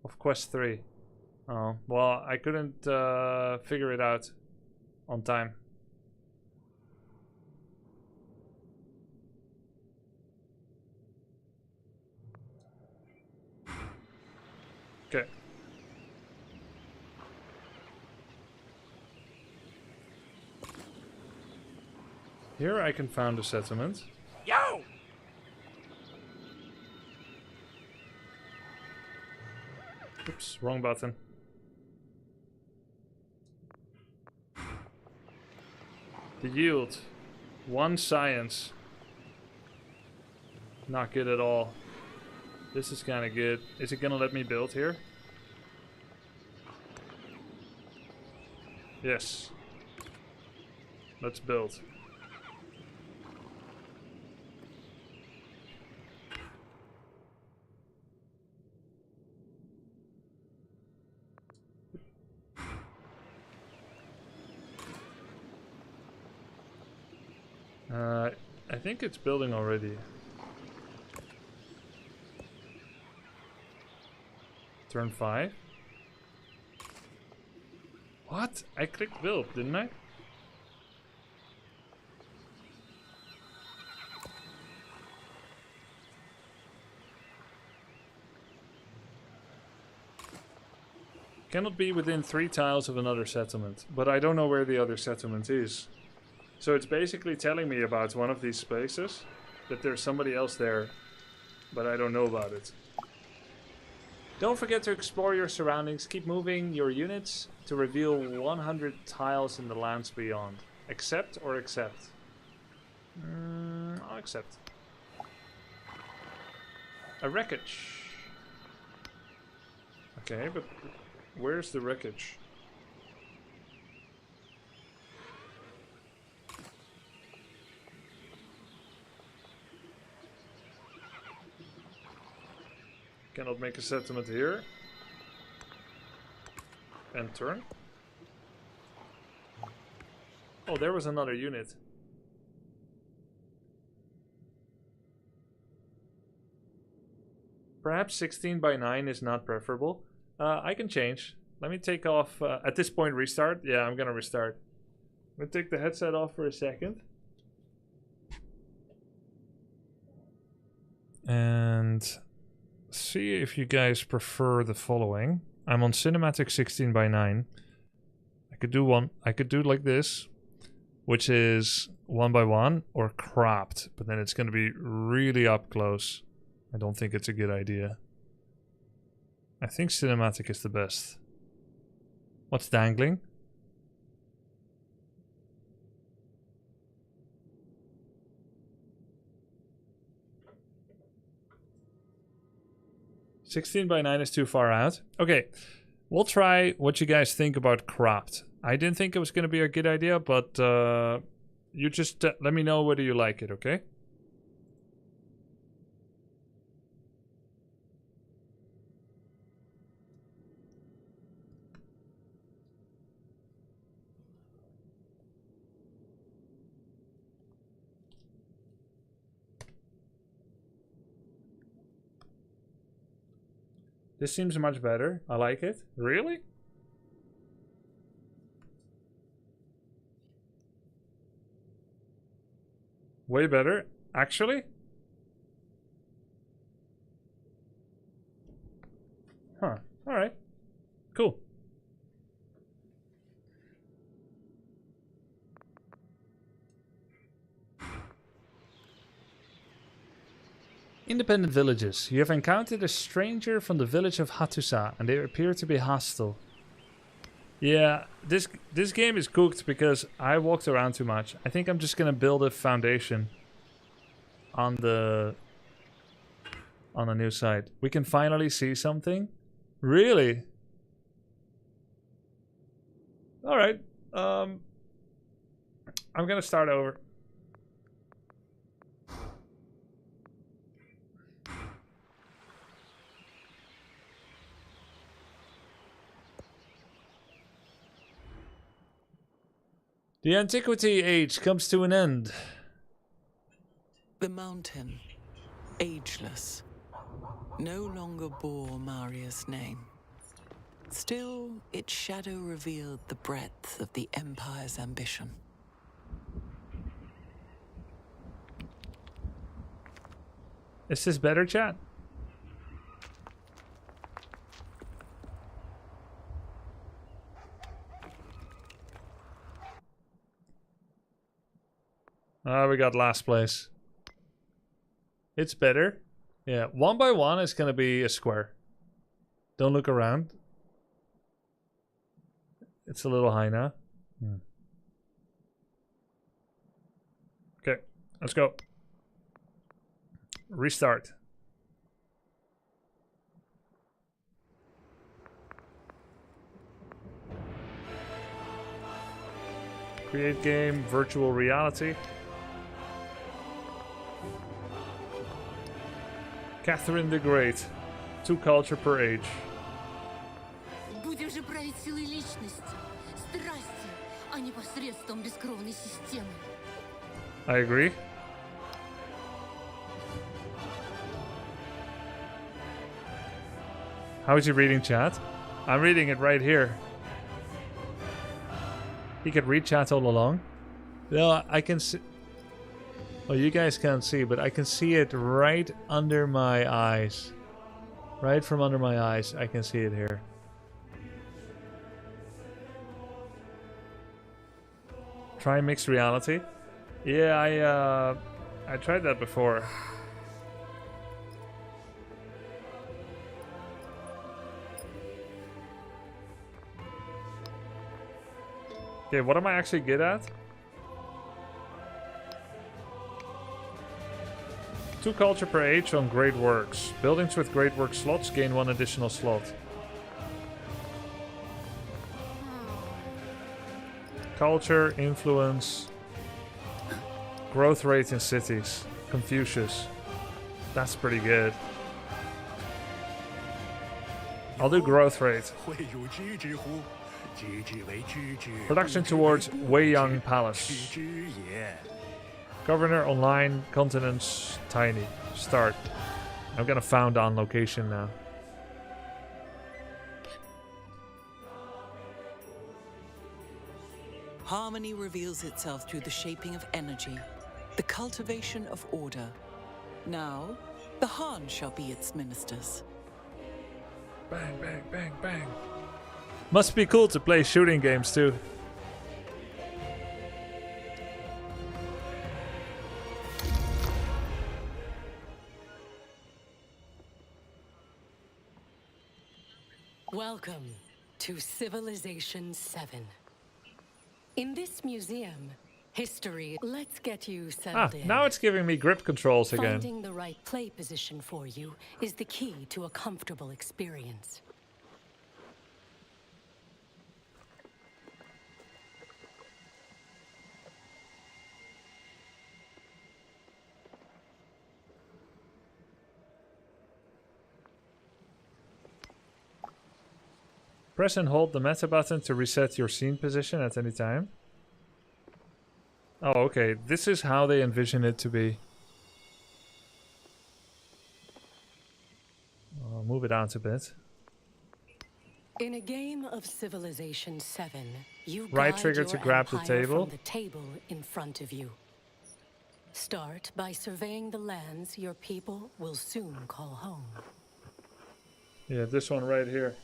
Of Quest 3. Oh, well, I couldn't figure it out on time. Okay. Here I can found a settlement. Yo! Oops, wrong button. The yield. 1 science. Not good at all. This is kind of good. Is it gonna let me build here? Yes. Let's build. I think it's building already. Turn 5. What? I clicked build, didn't I? Cannot be within 3 tiles of another settlement, but I don't know where the other settlement is. So it's basically telling me about one of these spaces, that there's somebody else there, but I don't know about it. Don't forget to explore your surroundings. Keep moving your units to reveal 100 tiles in the lands beyond. Accept or accept? I'll accept. A wreckage. Okay, but where's the wreckage? Cannot make a settlement here. And turn. Oh, there was another unit. Perhaps 16 by 9 is not preferable. I can change. Let me take off, at this point restart. Yeah, I'm gonna restart. I'm gonna take the headset off for a second. And see if you guys prefer the following. I'm on cinematic 16 by 9. I could do like this, which is 1 by 1 or cropped, but then it's going to be really up close. I don't think it's a good idea. I think cinematic is the best. What's dangling? $16 by 9 is too far out. Okay, we'll try what you guys think about cropped. I didn't think it was going to be a good idea, but you just let me know whether you like it, okay? This seems much better. I like it. Really? Way better, actually? Huh. Alright. Cool. Independent villages. You have encountered a stranger from the village of Hattusa, and they appear to be hostile. Yeah, this game is cooked because I walked around too much. I think I'm just gonna build a foundation on the new site. We can finally see something. Really? All right. I'm gonna start over. The Antiquity Age comes to an end. The mountain, ageless, no longer bore Maria's name. Still, its shadow revealed the breadth of the Empire's ambition. Is this better, chat? We got last place. It's better. Yeah, 1 by 1 is gonna be a square. Don't look around. It's a little high now. Okay, let's go. Restart. Create game, virtual reality. Catherine the Great. 2 culture per age. Будем же править силой личности, страсти, а не посредством бескровной системы. I agree. How is he reading chat? I'm reading it right here. He could read chat all along. No, I can see. Well, you guys can't see, but I can see it right under my eyes. Right from under my eyes, I can see it here. Try mixed reality. Yeah, I tried that before. Okay, what am I actually good at? 2 culture per age on Great Works. Buildings with Great Works slots gain 1 additional slot. Culture, influence, growth rate in cities. Confucius. That's pretty good. I'll do growth rate. Production towards Weiyang Palace. Governor online, continents tiny. Start. I'm gonna found on location now. Harmony reveals itself through the shaping of energy, the cultivation of order. Now, the Han shall be its ministers. Bang, bang, bang, bang. Must be cool to play shooting games too. Welcome to Civilization 7. In this museum, history, let's get you settled in. Now it's giving me grip controls again. Finding the right play position for you is the key to a comfortable experience. Press and hold the meta button to reset your scene position at any time. Oh, okay. This is how they envision it to be. I'll move it out a bit. In a game of Civilization 7, you Right guide trigger your to grab the empire table. from the table in front of you. Start by surveying the lands your people will soon call home. Yeah, this one right here.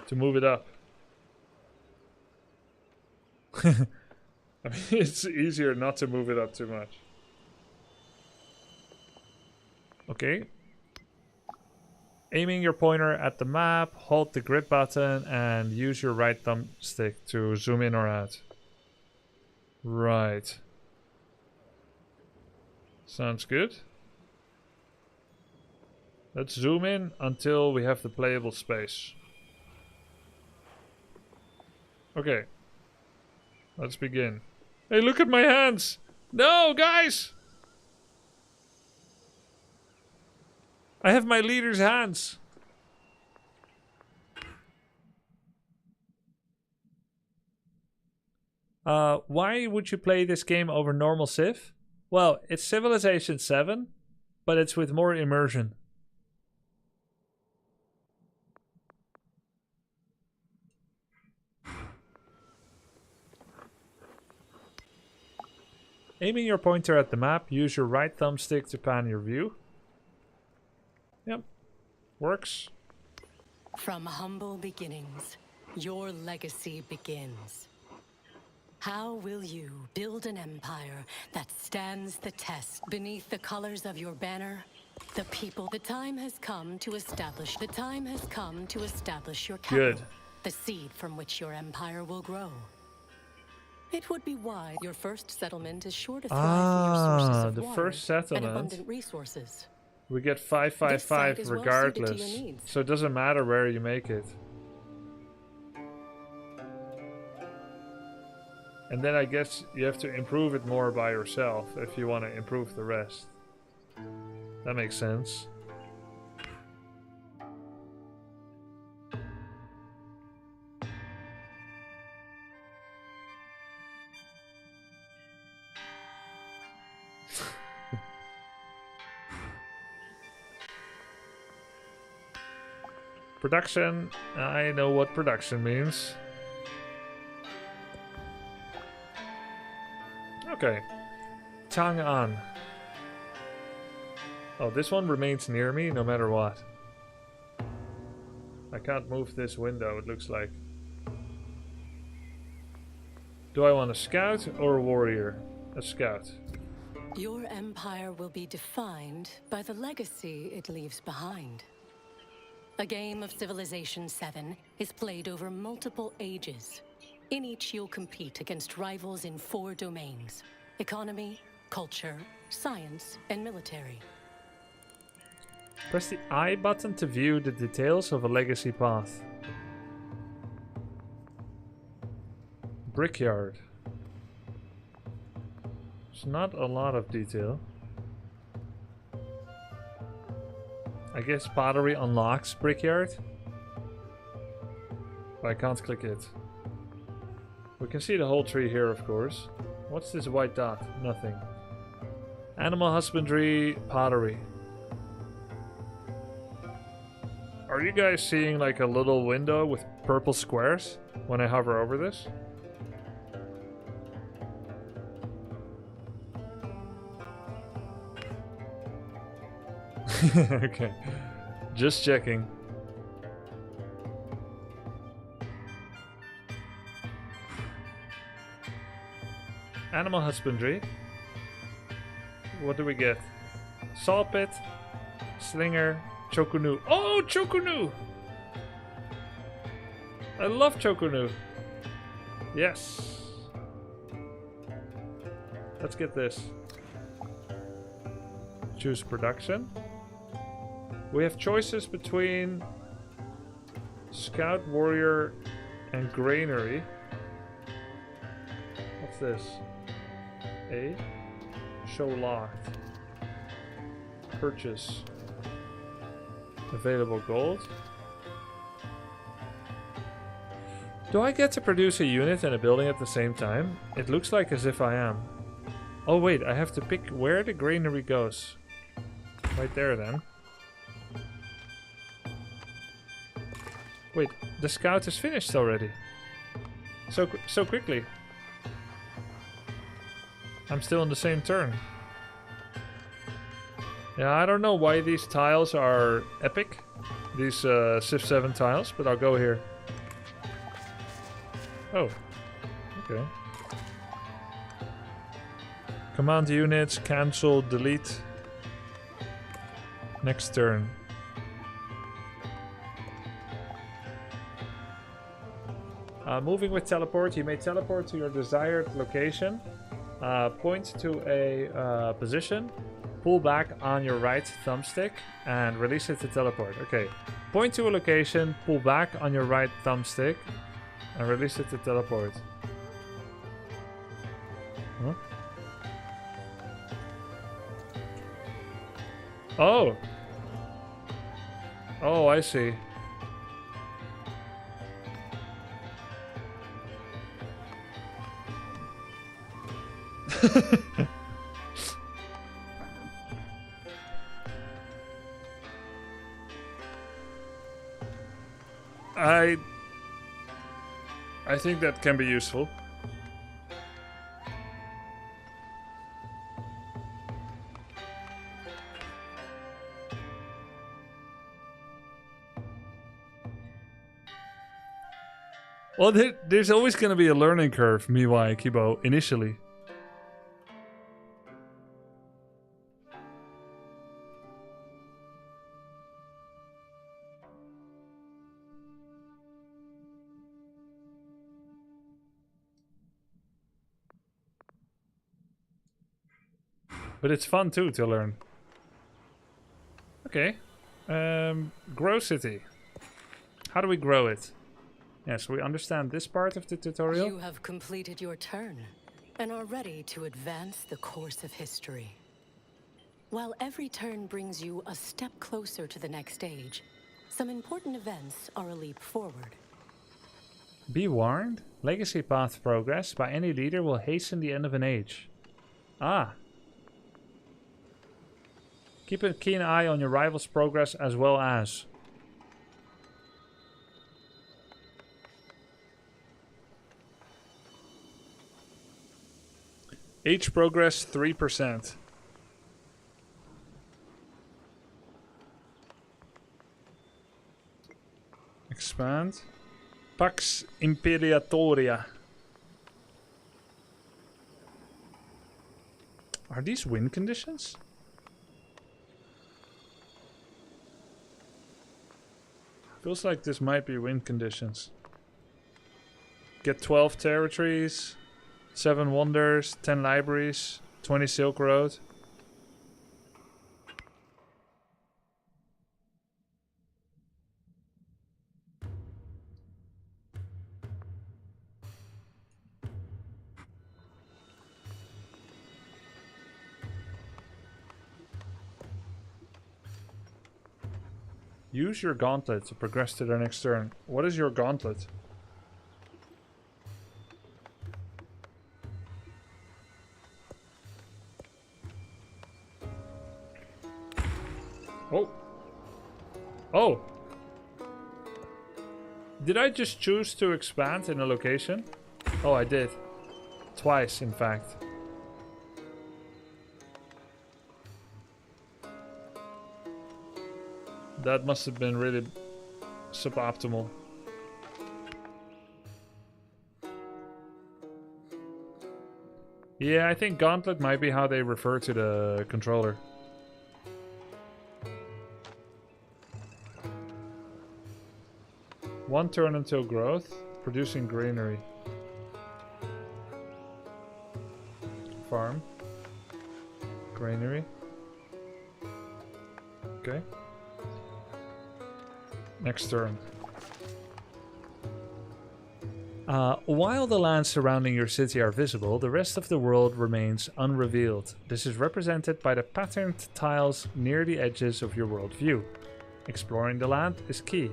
To move it up. I mean, it's easier not to move it up too much. Okay. Aiming your pointer at the map, hold the grid button, and use your right thumbstick to zoom in or out. Right. Sounds good. Let's zoom in until we have the playable space. Okay. Let's begin. Hey, look at my hands! No, guys! I have my leader's hands. Why would you play this game over normal Civ? Well, it's Civilization 7, but it's with more immersion. Aiming your pointer at the map, use your right thumbstick to pan your view. Yep, works. From humble beginnings, your legacy begins. How will you build an empire that stands the test beneath the colors of your banner? The people. The time has come to establish. The time has come to establish your capital. Good. The seed from which your empire will grow. It would be wise. Your first settlement is sure to thrive from your sources of the water first settlement. and abundant resources. We get 555 This site is well regardless. suited to your needs. So it doesn't matter where you make it. And then I guess you have to improve it more by yourself if you want to improve the rest. That makes sense. Production. I know what production means. Okay. Chang'an. Oh, this one remains near me no matter what. I can't move this window, it looks like. Do I want a scout or a warrior? A scout. Your empire will be defined by the legacy it leaves behind. A game of Civilization 7 is played over multiple ages. In each, you'll compete against rivals in 4 domains: economy, culture, science, and military. Press the I button to view the details of a legacy path. Brickyard. There's not a lot of detail. I guess pottery unlocks Brickyard. But I can't click it. We can see the whole tree here, of course. What's this white dot? Nothing. Animal husbandry, pottery. Are you guys seeing like a little window with purple squares when I hover over this? Okay, just checking. Animal husbandry. What do we get? Saw pit, slinger, chokunu. Oh, chokunu! I love chokunu. Yes. Let's get this. Choose production. We have choices between Scout, Warrior, and Granary. What's this? A. Show locked. Purchase. Available gold. Do I get to produce a unit and a building at the same time? It looks like as if I am. Oh wait, I have to pick where the granary goes. Right there then. Wait, the scout is finished already. So quickly. I'm still on the same turn. Yeah, I don't know why these tiles are epic. These civ7 tiles, but I'll go here. Oh. Okay. Command units, cancel, delete. Next turn. Moving with teleport, you may teleport to your desired location. Point to a position. Pull back on your right thumbstick and release it to teleport. Okay. Point to a location, pull back on your right thumbstick and release it to teleport. Huh? Oh! Oh, I see. I think that can be useful. Well, there's always going to be a learning curve, Miwai Kibo, initially. But it's fun too to learn. Okay. Grow city. How do we grow it? Yes, we understand this part of the tutorial. You have completed your turn and are ready to advance the course of history. While every turn brings you a step closer to the next stage, some important events are a leap forward. Be warned, legacy path progress by any leader will hasten the end of an age. Ah. Keep a keen eye on your rival's progress as well as. Age progress 3%. Expand. Pax Imperiatoria. Are these win conditions? Feels like this might be win conditions. Get 12 territories, 7 wonders, 10 libraries, 20 Silk Road. Use your gauntlet to progress to the next turn. What is your gauntlet? Oh. Oh. Did I just choose to expand in a location? Oh, I did. Twice, in fact. That must have been really suboptimal. Yeah, I think Gauntlet might be how they refer to the controller. One turn until growth, producing greenery. Farm. Granary. Okay. Next turn. While the lands surrounding your city are visible, the rest of the world remains unrevealed. This is represented by the patterned tiles near the edges of your world view. Exploring the land is key.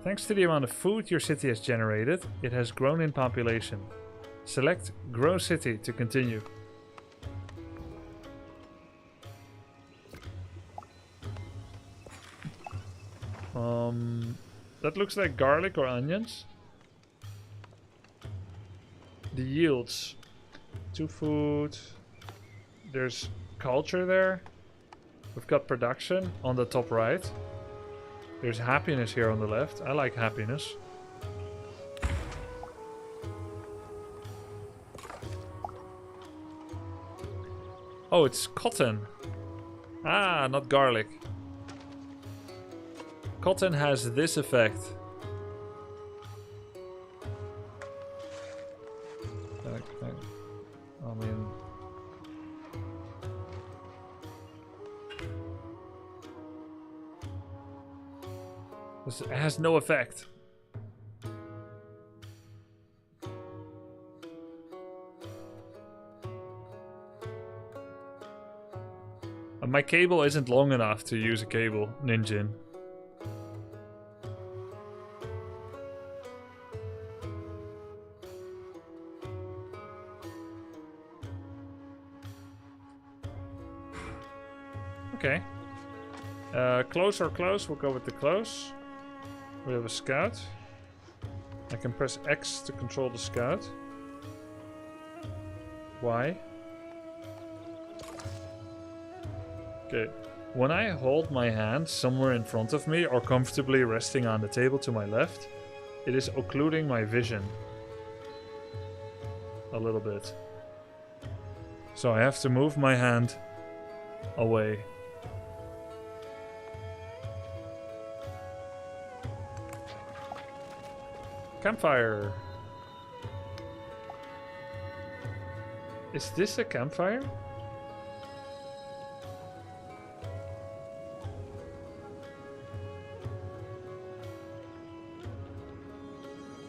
Thanks to the amount of food your city has generated, it has grown in population. Select Grow City to continue. That looks like garlic or onions. The yields. 2 food. There's culture there. We've got production on the top right. There's happiness here on the left. I like happiness. Oh, it's cotton. Ah, not garlic. Cotton has this effect. I mean... It has no effect. And my cable isn't long enough to use a cable ninja. Okay. Close or close? We'll go with the close. We have a scout. I can press X to control the scout. Y. Okay. When I hold my hand somewhere in front of me or comfortably resting on the table to my left, it is occluding my vision. A little bit. So I have to move my hand away. Campfire. Is this a campfire?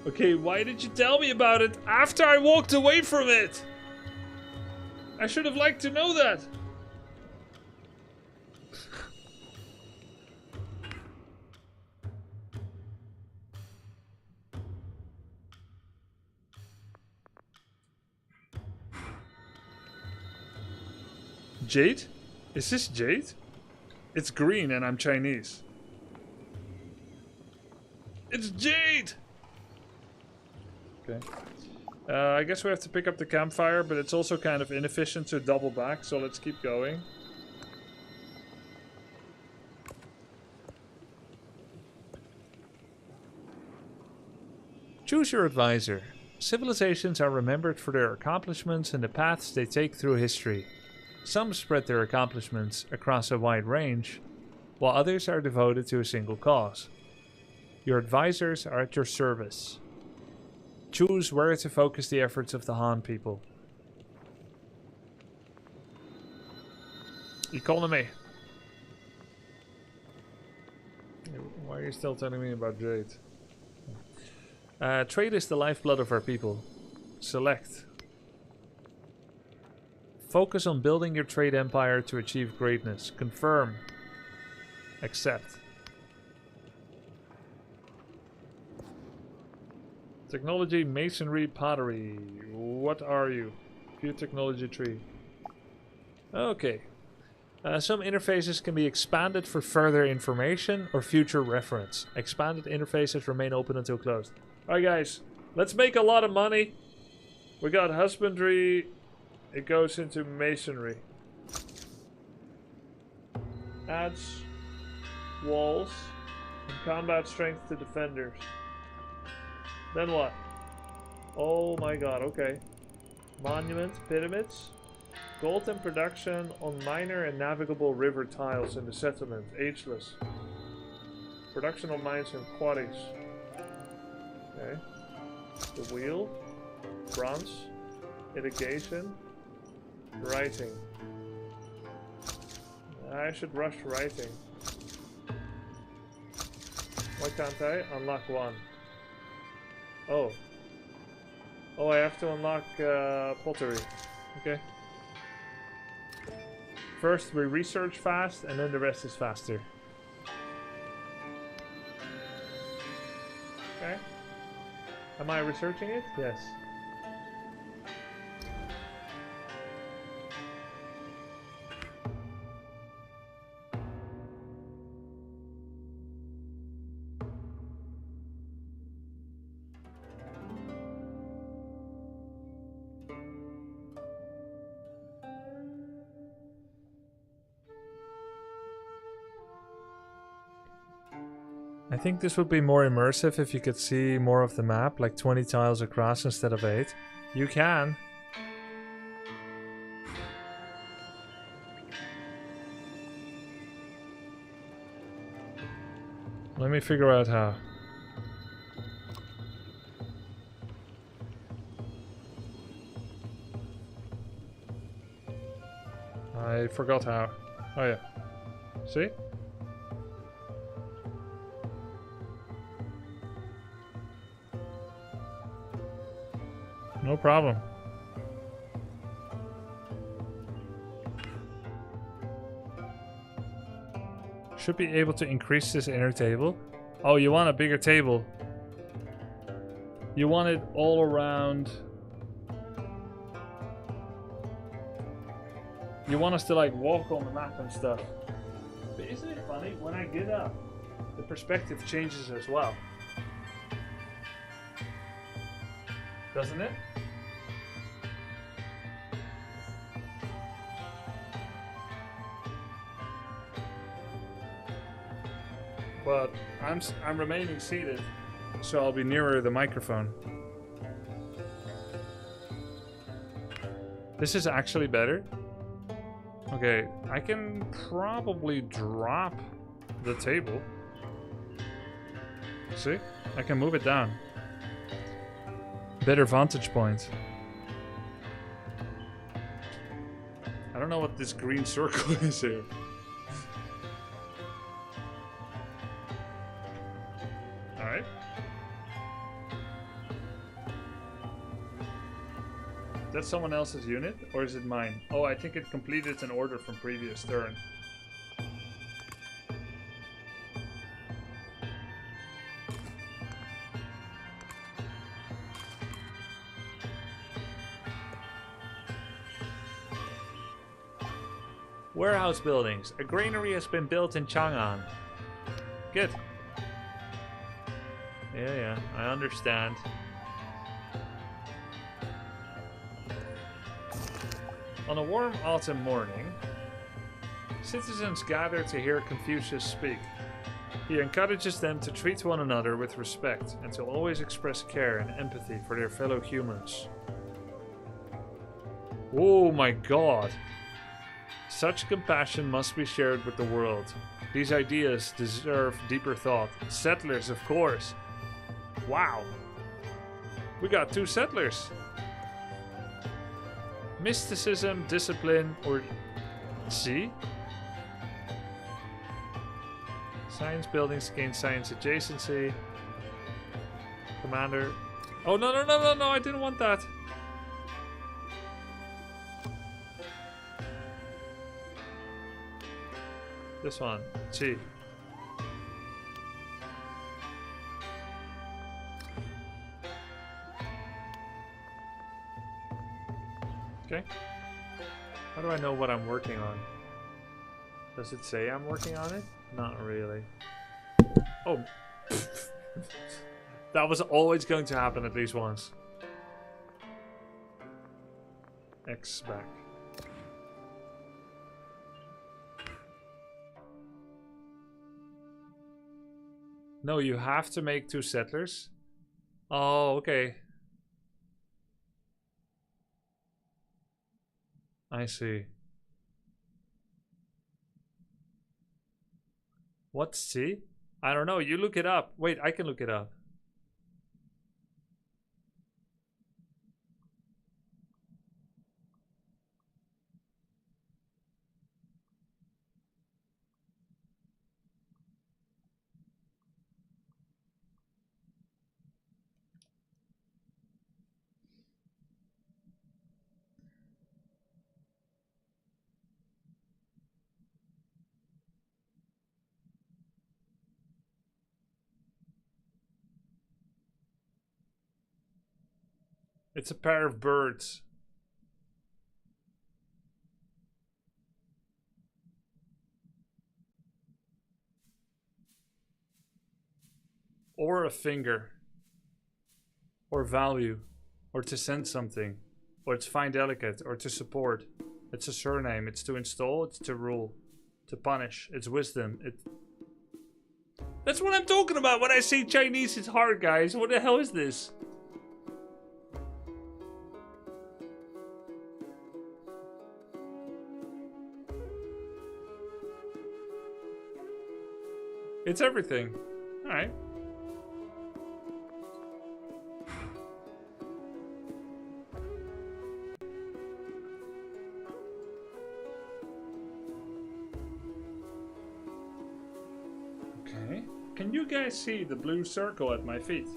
Okay, why did you tell me about it after I walked away from it? I should have liked to know that. Jade? Is this jade? It's green and I'm Chinese. It's jade! Okay. I guess we have to pick up the campfire, but it's also kind of inefficient to double back, so let's keep going. Choose your advisor. Civilizations are remembered for their accomplishments and the paths they take through history. Some spread their accomplishments across a wide range, while others are devoted to a single cause. Your advisors are at your service. Choose where to focus the efforts of the Han people. Economy. Why are you still telling me about Jade? Trade is the lifeblood of our people. Select. Focus on building your trade empire to achieve greatness. Confirm. Accept. Technology, masonry, pottery. What are you? View technology tree. Okay. Some interfaces can be expanded for further information or future reference. Expanded interfaces remain open until closed. Alright guys, let's make a lot of money. We got husbandry. It goes into masonry. Adds walls and combat strength to defenders. Then what? Oh my god, okay. Monument, pyramids. Gold and production on minor and navigable river tiles in the settlement. Ageless. Production on mines and quarries. Okay. The wheel. Bronze. Irrigation. Writing. I should rush writing. Why can't I? Unlock one. Oh. Oh, I have to unlock pottery. Okay. First we research fast and then the rest is faster. Okay. Am I researching it? Yes. I think this would be more immersive if you could see more of the map, like 20 tiles across instead of 8. You can. Let me figure out how. I forgot how. Oh yeah. See? No problem. Should be able to increase this inner table. Oh, you want a bigger table. You want it all around. You want us to like walk on the map and stuff. But isn't it funny? When I get up, the perspective changes as well. Doesn't it? But I'm remaining seated, so I'll be nearer the microphone. This is actually better. Okay, I can probably drop the table. See? I can move it down. Better vantage point. I don't know what this green circle is here. Alright. That's someone else's unit, or is it mine? Oh, I think it completed an order from previous turn. Warehouse buildings. A granary has been built in Chang'an. Good. Yeah, I understand. On a warm autumn morning, citizens gather to hear Confucius speak. He encourages them to treat one another with respect and to always express care and empathy for their fellow humans. Oh my god. Such compassion must be shared with the world. These ideas deserve deeper thought. Settlers, of course. Wow. We got 2 settlers. Mysticism, discipline, or... See? Science buildings gain science adjacency. Commander. Oh, no, I didn't want that. This one. See. Okay. How do I know what I'm working on? Does it say I'm working on it? Not really. Oh. That was always going to happen at least once. X back. No, you have to make 2 settlers. Oh, okay. I see. What's C? I don't know. You look it up. Wait, I can look it up. It's a pair of birds. Or a finger. Or value. Or to send something. Or it's fine delicate. Or to support. It's a surname. It's to install. It's to rule. To punish. It's wisdom. That's what I'm talking about when I say Chinese is hard, guys. What the hell is this? It's everything. Alright. Okay. Can you guys see the blue circle at my feet?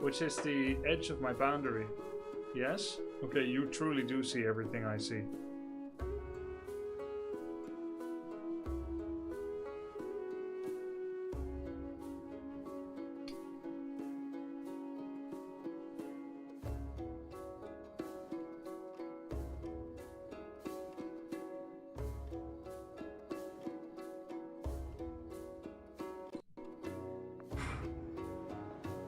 Which is the edge of my boundary. Yes? Okay, you truly do see everything I see.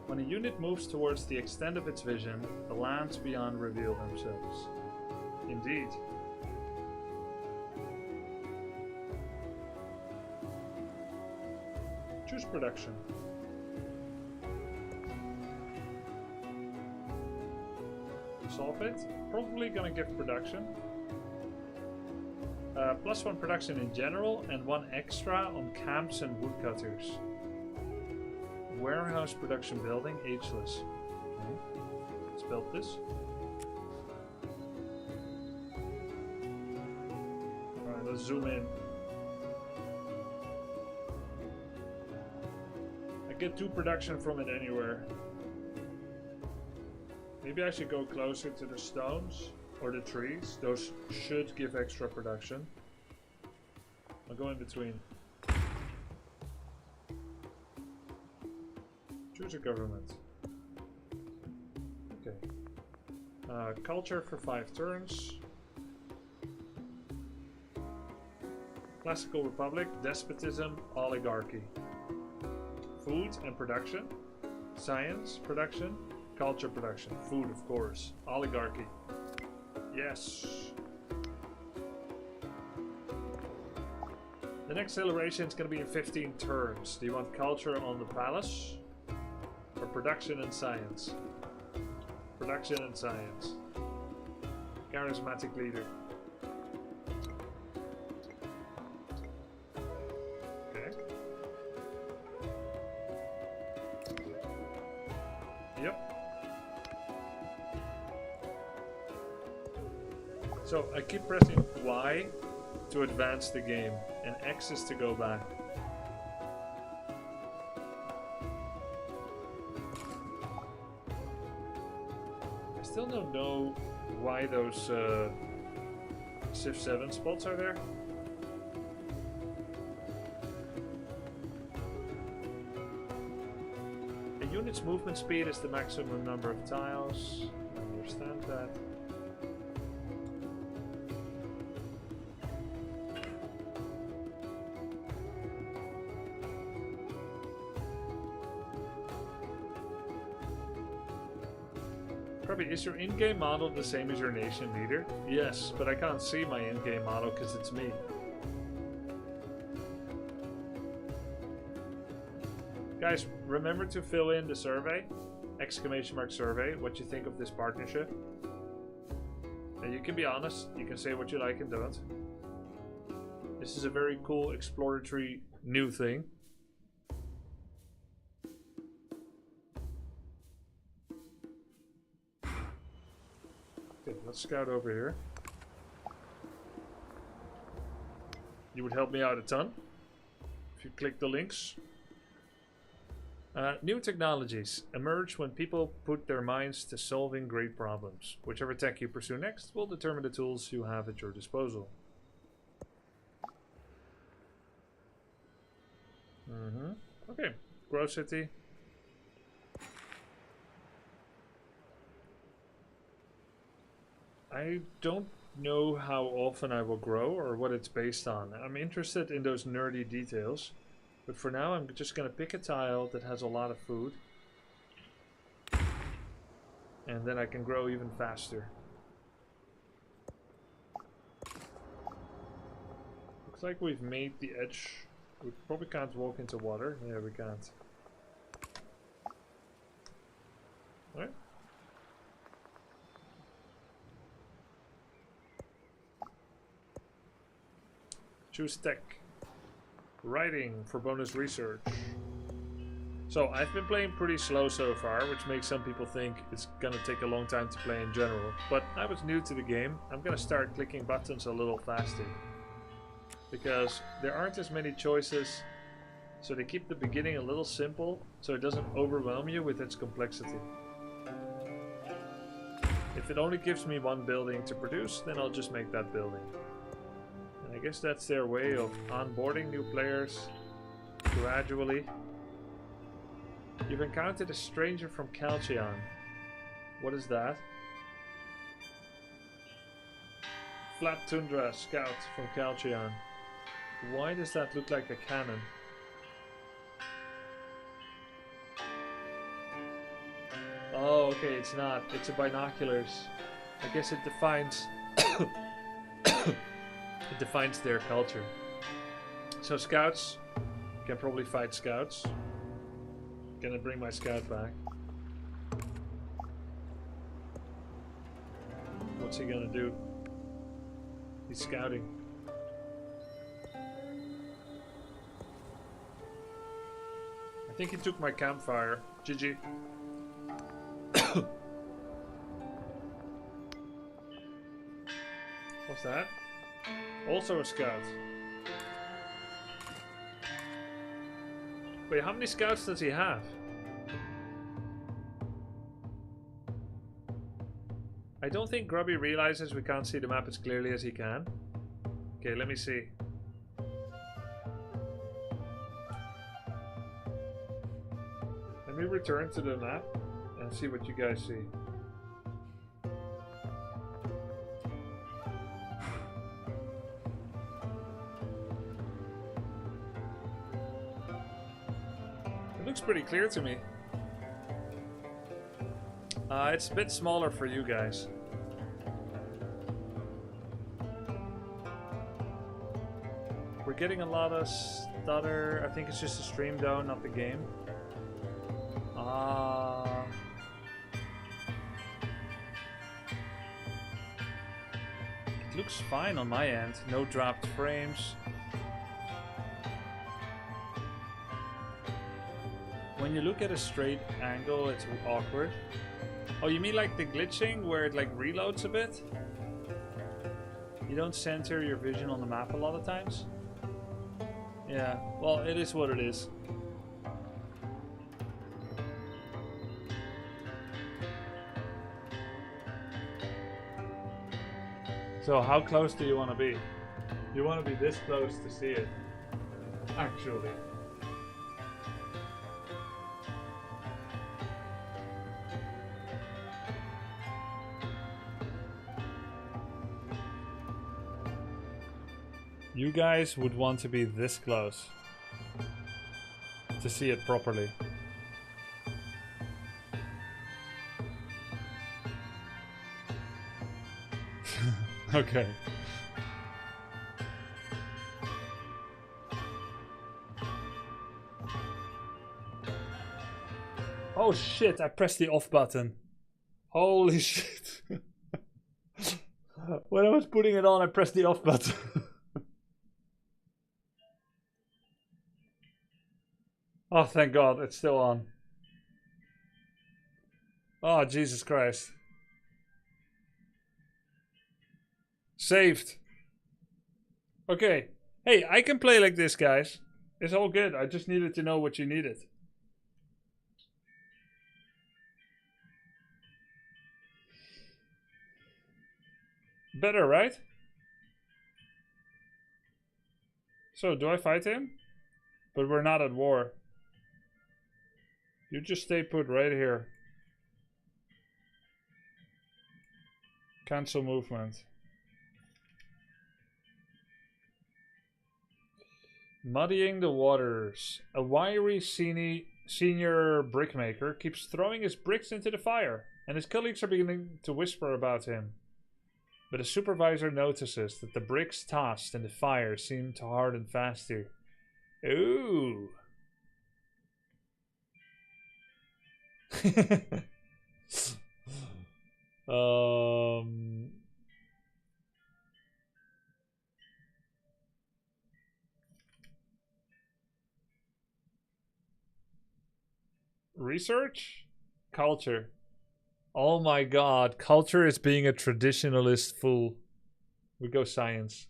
When a unit moves towards the extent of its vision, the lands beyond reveal themselves. Indeed. Choose production. Solve it. Probably gonna give production. +1 production in general and 1 extra on camps and woodcutters. Warehouse production building, ageless. Okay. Let's build this. Alright, let's zoom in. I get 2 production from it anywhere. Maybe I should go closer to the stones or the trees. Those should give extra production. I'll go in between. Choose a government. Okay. Culture for 5 turns. Classical Republic, despotism, oligarchy. Food and production. Science production. Culture production. Food, of course. Oligarchy. Yes. The next celebration is going to be in 15 turns. Do you want culture on the palace? Or production and science? Production and science. Charismatic leader. Okay. Yep. So I keep pressing Y to advance the game, and X is to go back. I still don't know why those civ7 spots are there. A unit's movement speed is the maximum number of tiles. I understand that. Grubby, is your in-game model the same as your nation leader? Yes, but I can't see my in-game model because it's me. Guys, remember to fill in the survey, ! survey, what you think of this partnership. And you can be honest, you can say what you like and don't. This is a very cool exploratory new thing. Okay, let's scout over here. You would help me out a ton if you click the links. New technologies emerge when people put their minds to solving great problems. Whichever tech you pursue next will determine the tools you have at your disposal. Okay, Grow City. I don't know how often I will grow or what it's based on. I'm interested in those nerdy details. But for now, I'm just going to pick a tile that has a lot of food. And then I can grow even faster. Looks like we've made the edge. We probably can't walk into water. Yeah, we can't. Alright. Choose tech. Writing for bonus research. So I've been playing pretty slow so far, which makes some people think it's gonna take a long time to play in general. But I was new to the game. I'm gonna start clicking buttons a little faster. Because there aren't as many choices. So they keep the beginning a little simple, so it doesn't overwhelm you with its complexity. If it only gives me one building to produce, then I'll just make that building. And I guess that's their way of onboarding new players gradually. You've encountered a stranger from Calcheon. What is that? Flat Tundra Scout from Calcheon. Why does that look like a cannon? Oh, okay, it's not. It's a binoculars. I guess it defines it defines their culture. So scouts can probably fight scouts. Gonna bring my scout back. What's he gonna do? He's scouting. I think he took my campfire. GG. What's that? Also a scout. Wait, how many scouts does he have? I don't think Grubby realizes we can't see the map as clearly as he can. Okay, let me see. Let me return to the map and see what you guys see. Looks pretty clear to me. It's a bit smaller for you guys. We're getting a lot of stutter. I think it's just a stream though, not the game. It looks fine on my end. No dropped frames. When you look at a straight angle, it's awkward. Oh, you mean like the glitching where it like reloads a bit? You don't center your vision on the map a lot of times? Yeah, well, it is what it is. So how close do you want to be? You want to be this close to see it, actually. You guys would want to be this close to see it properly. Okay. Oh shit, I pressed the off button. Holy shit. When I was putting it on, I pressed the off button. Oh, thank God, it's still on. Oh, Jesus Christ. Saved. Okay. Hey, I can play like this, guys. It's all good. I just needed to know what you needed. Better, right? So, do I fight him? But we're not at war. You just stay put right here. Cancel movement. Muddying the waters. A wiry senior brickmaker keeps throwing his bricks into the fire, and his colleagues are beginning to whisper about him. But a supervisor notices that the bricks tossed in the fire seem to harden faster. Ooh. Research? Culture. Oh my god, culture is being a traditionalist fool. We go science.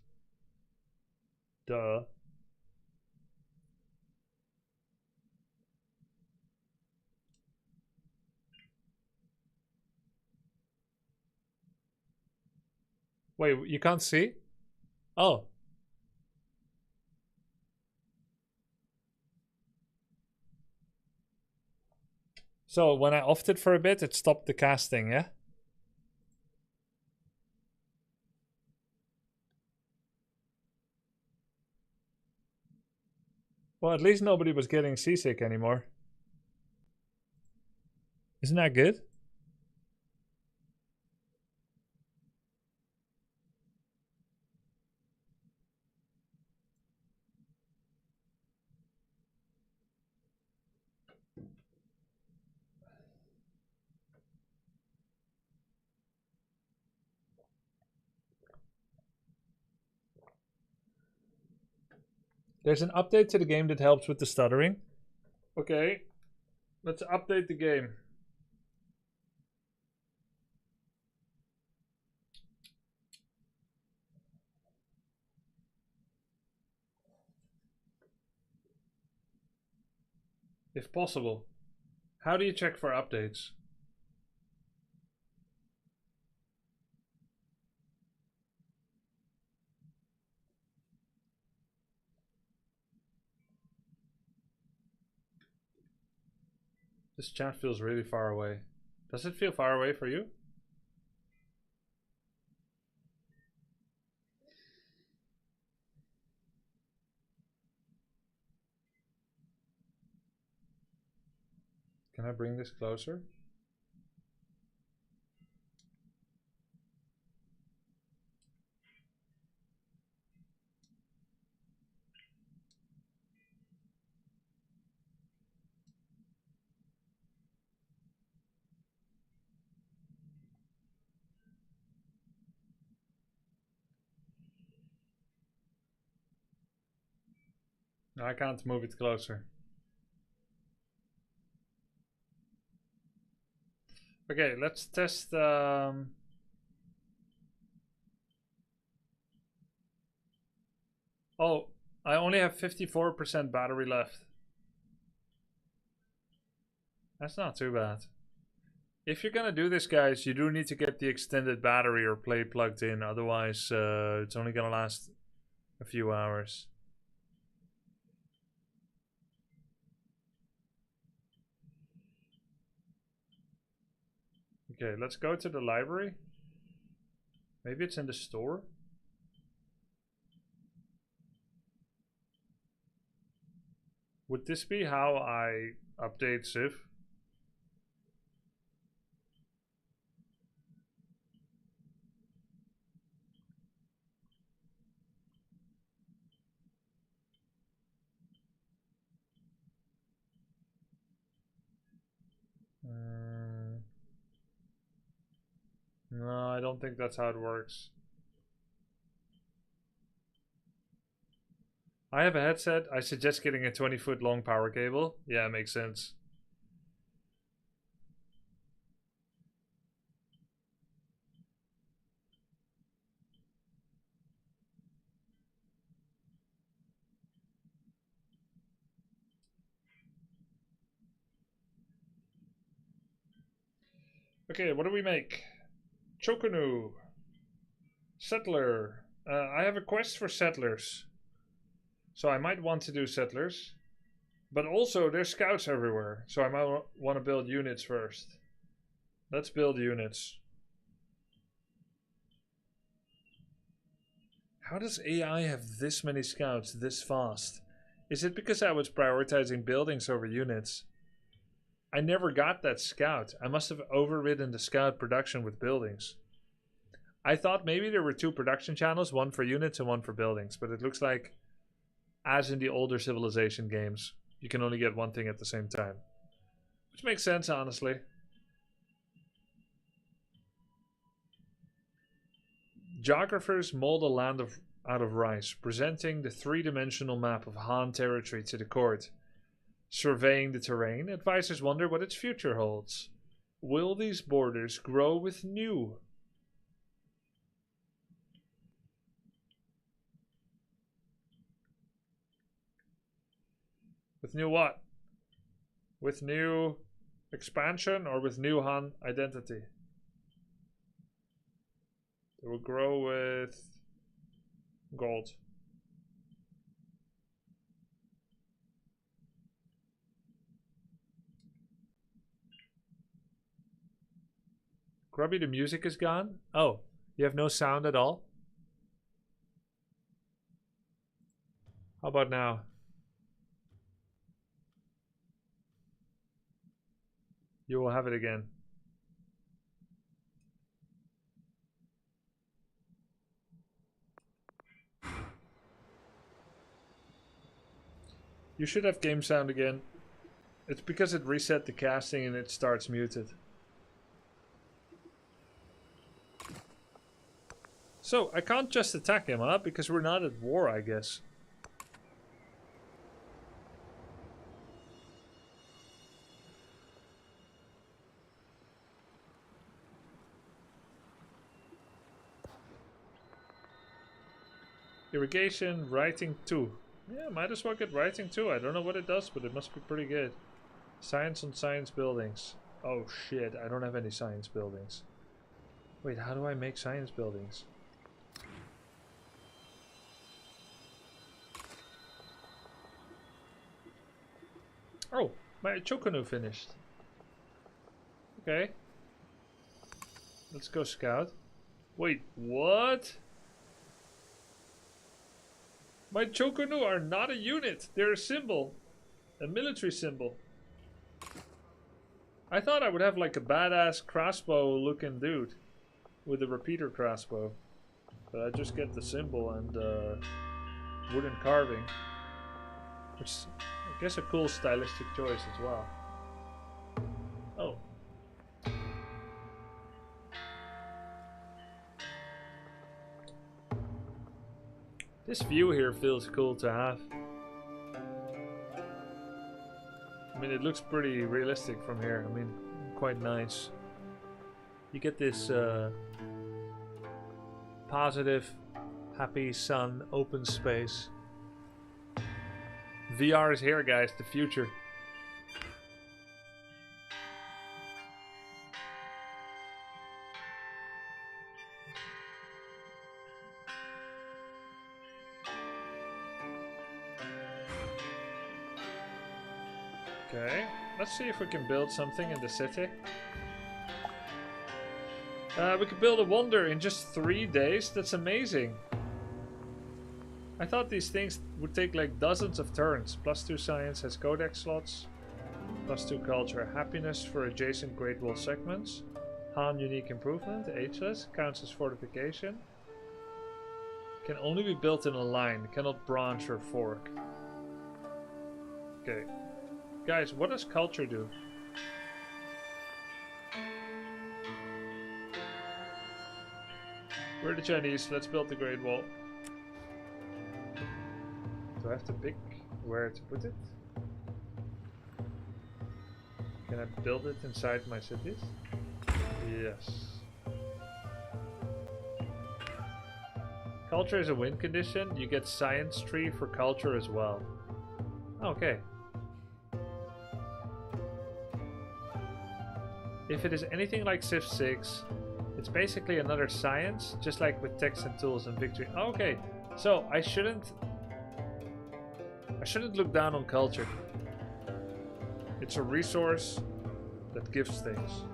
Duh. Wait, you can't see? Oh. So when I offed it for a bit, it stopped the casting, yeah? Well, at least nobody was getting seasick anymore. Isn't that good? There's an update to the game that helps with the stuttering. Okay, let's update the game. If possible. How do you check for updates? This chat feels really far away. Does it feel far away for you? Can I bring this closer? No, I can't move it closer. Okay, let's test. Oh, I only have 54% battery left. That's not too bad. If you're gonna do this, guys, you do need to get the extended battery or play plugged in. Otherwise, it's only gonna last a few hours. Okay, let's go to the library. Maybe it's in the store. Would this be how I update Civ? No, I don't think that's how it works. I have a headset. I suggest getting a 20-foot long power cable. Yeah, makes sense. Okay, what do we make? Chokunu. Settler. I have a quest for settlers. So I might want to do settlers. But also, there's scouts everywhere. So I might want to build units first. Let's build units. How does AI have this many scouts this fast? Is it because I was prioritizing buildings over units? I never got that scout. I must have overridden the scout production with buildings. I thought maybe there were 2 production channels, one for units and one for buildings, but it looks like, as in the older Civilization games, you can only get one thing at the same time. Which makes sense, honestly. Geographers mold a land out of rice, presenting the 3-dimensional map of Han territory to the court. Surveying the terrain, advisors wonder what its future holds. Will these borders grow with new? With new what? With new expansion or with new Han identity? It will grow with gold. Grubby, the music is gone? Oh, you have no sound at all? How about now? You will have it again. You should have game sound again. It's because it reset the casting and it starts muted. So, I can't just attack him, huh? Because we're not at war, I guess. Irrigation, writing 2. Yeah, might as well get writing 2. I don't know what it does, but it must be pretty good. Science on science buildings. Oh shit, I don't have any science buildings. Wait, how do I make science buildings? Oh, my Choconu finished. Okay. Let's go scout. Wait, what? My Choconu are not a unit. They're a symbol. A military symbol. I thought I would have like a badass crossbow looking dude. With a repeater crossbow. But I just get the symbol and wooden carving. Which is, I guess, a cool stylistic choice as well. Oh. This view here feels cool to have. I mean, it looks pretty realistic from here. I mean, quite nice. You get this positive, happy sun, open space. VR is here, guys, the future. Okay, let's see if we can build something in the city. We could build a wonder in just 3 days. That's amazing. I thought these things would take like dozens of turns. +2 science has codex slots. +2 culture. Happiness for adjacent Great Wall segments. Han unique improvement. Ageless. Counts as fortification. Can only be built in a line. Cannot branch or fork. Okay. Guys, what does culture do? We're the Chinese. Let's build the Great Wall. Do I have to pick where to put it? Can I build it inside my cities? Yes. Culture is a win condition. You get science tree for culture as well. Okay. If it is anything like Civ 6, it's basically another science, just like with text and tools and victory. Okay, so I shouldn't look down on culture. It's a resource that gives things.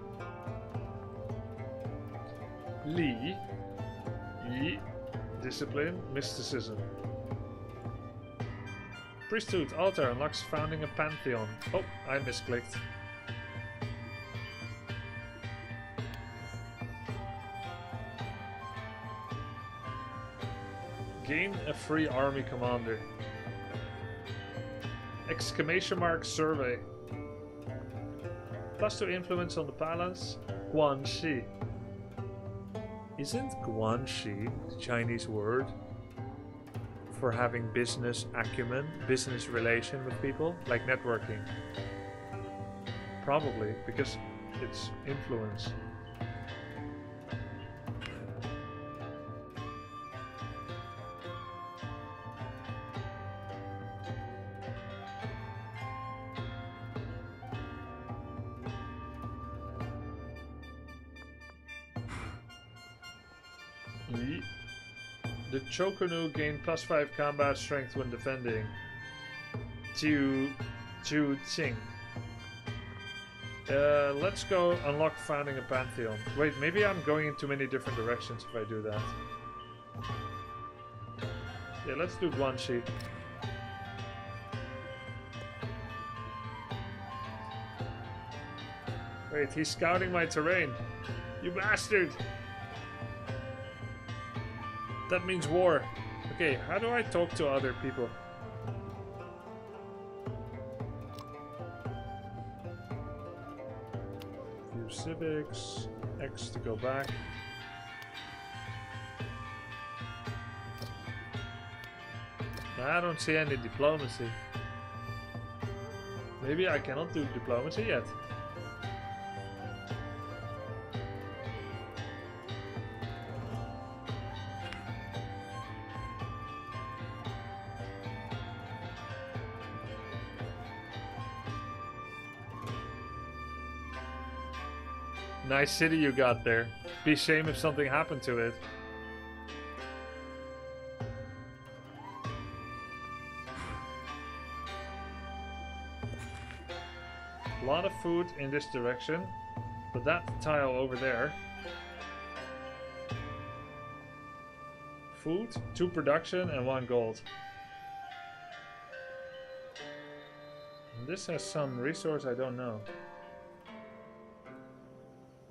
Li, Yi, discipline, mysticism. Priesthood, altar unlocks founding a pantheon. Oh, I misclicked. Gain a free army commander. Exclamation mark survey. +2 influence on the balance. Guanxi. Isn't Guanxi the Chinese word for having business acumen, business relation with people, like networking? Probably, because it's influence. The Chokunu gain +5 combat strength when defending. Ju Qing. Let's go unlock founding a pantheon. Wait, maybe I'm going in too many different directions if I do that. Yeah, let's do Guanxi. Wait, he's scouting my terrain. You bastard! That means war. Okay, how do I talk to other people? View civics. X to go back. I don't see any diplomacy. Maybe I cannot do diplomacy yet. Nice city you got there. Be shame if something happened to it. A lot of food in this direction, but that tile over there. Food, 2 production, and 1 gold. And this has some resource I don't know.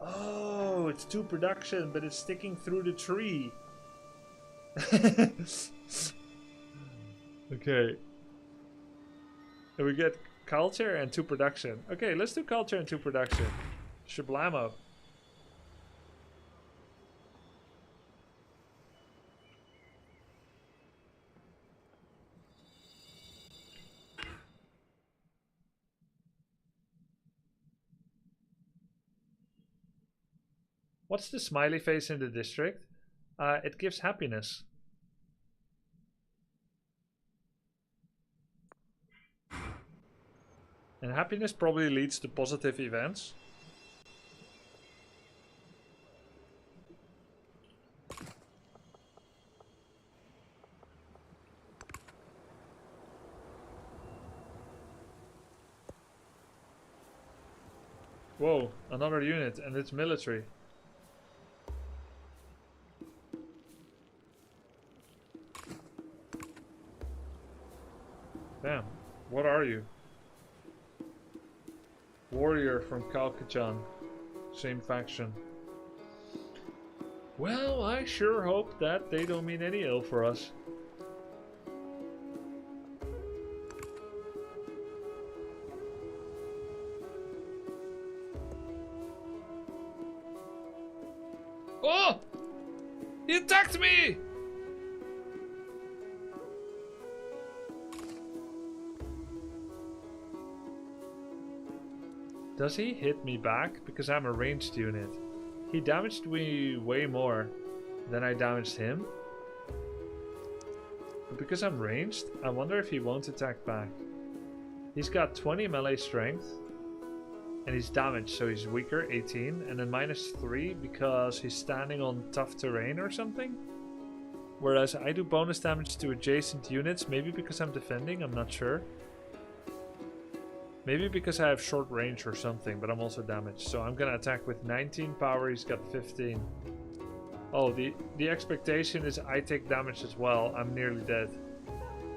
Oh, it's 2 production, but it's sticking through the tree. Okay. And we get culture and 2 production. Okay, let's do culture and 2 production. Shablamo. What's the smiley face in the district? It gives happiness. And happiness probably leads to positive events. Whoa, another unit, and it's military. Damn, what are you? Warrior from Kalkachan. Same faction. Well, I sure hope that they don't mean any ill for us. Oh! He attacked me! Does he hit me back? Because I'm a ranged unit. He damaged me way more than I damaged him. But because I'm ranged, I wonder if he won't attack back. He's got 20 melee strength. And he's damaged, so he's weaker, 18. And then -3 because he's standing on tough terrain or something. Whereas I do bonus damage to adjacent units, maybe because I'm defending, I'm not sure. Maybe because I have short range or something, but I'm also damaged. So I'm gonna attack with 19 power, he's got 15. Oh, the expectation is I take damage as well. I'm nearly dead.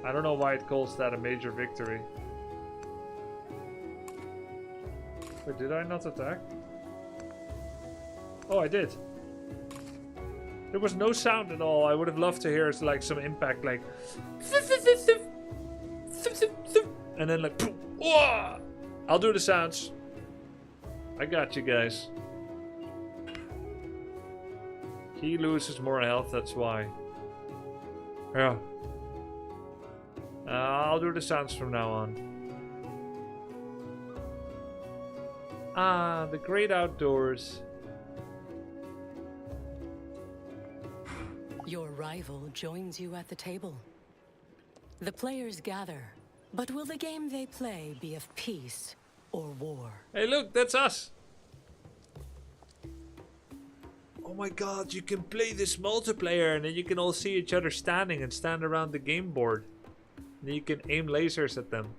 I don't know why it calls that a major victory. Wait, did I not attack? Oh, I did. There was no sound at all. I would have loved to hear like some impact, like, and then like, whoa! I'll do the sounds. I got you guys. He loses more health, that's why. Yeah. I'll do the sounds from now on. Ah, the great outdoors. Your rival joins you at the table. The players gather, but will the game they play be of peace or war? Hey, look, that's us. Oh my god, you can play this multiplayer and then you can all see each other standing and stand around the game board. And you can aim lasers at them.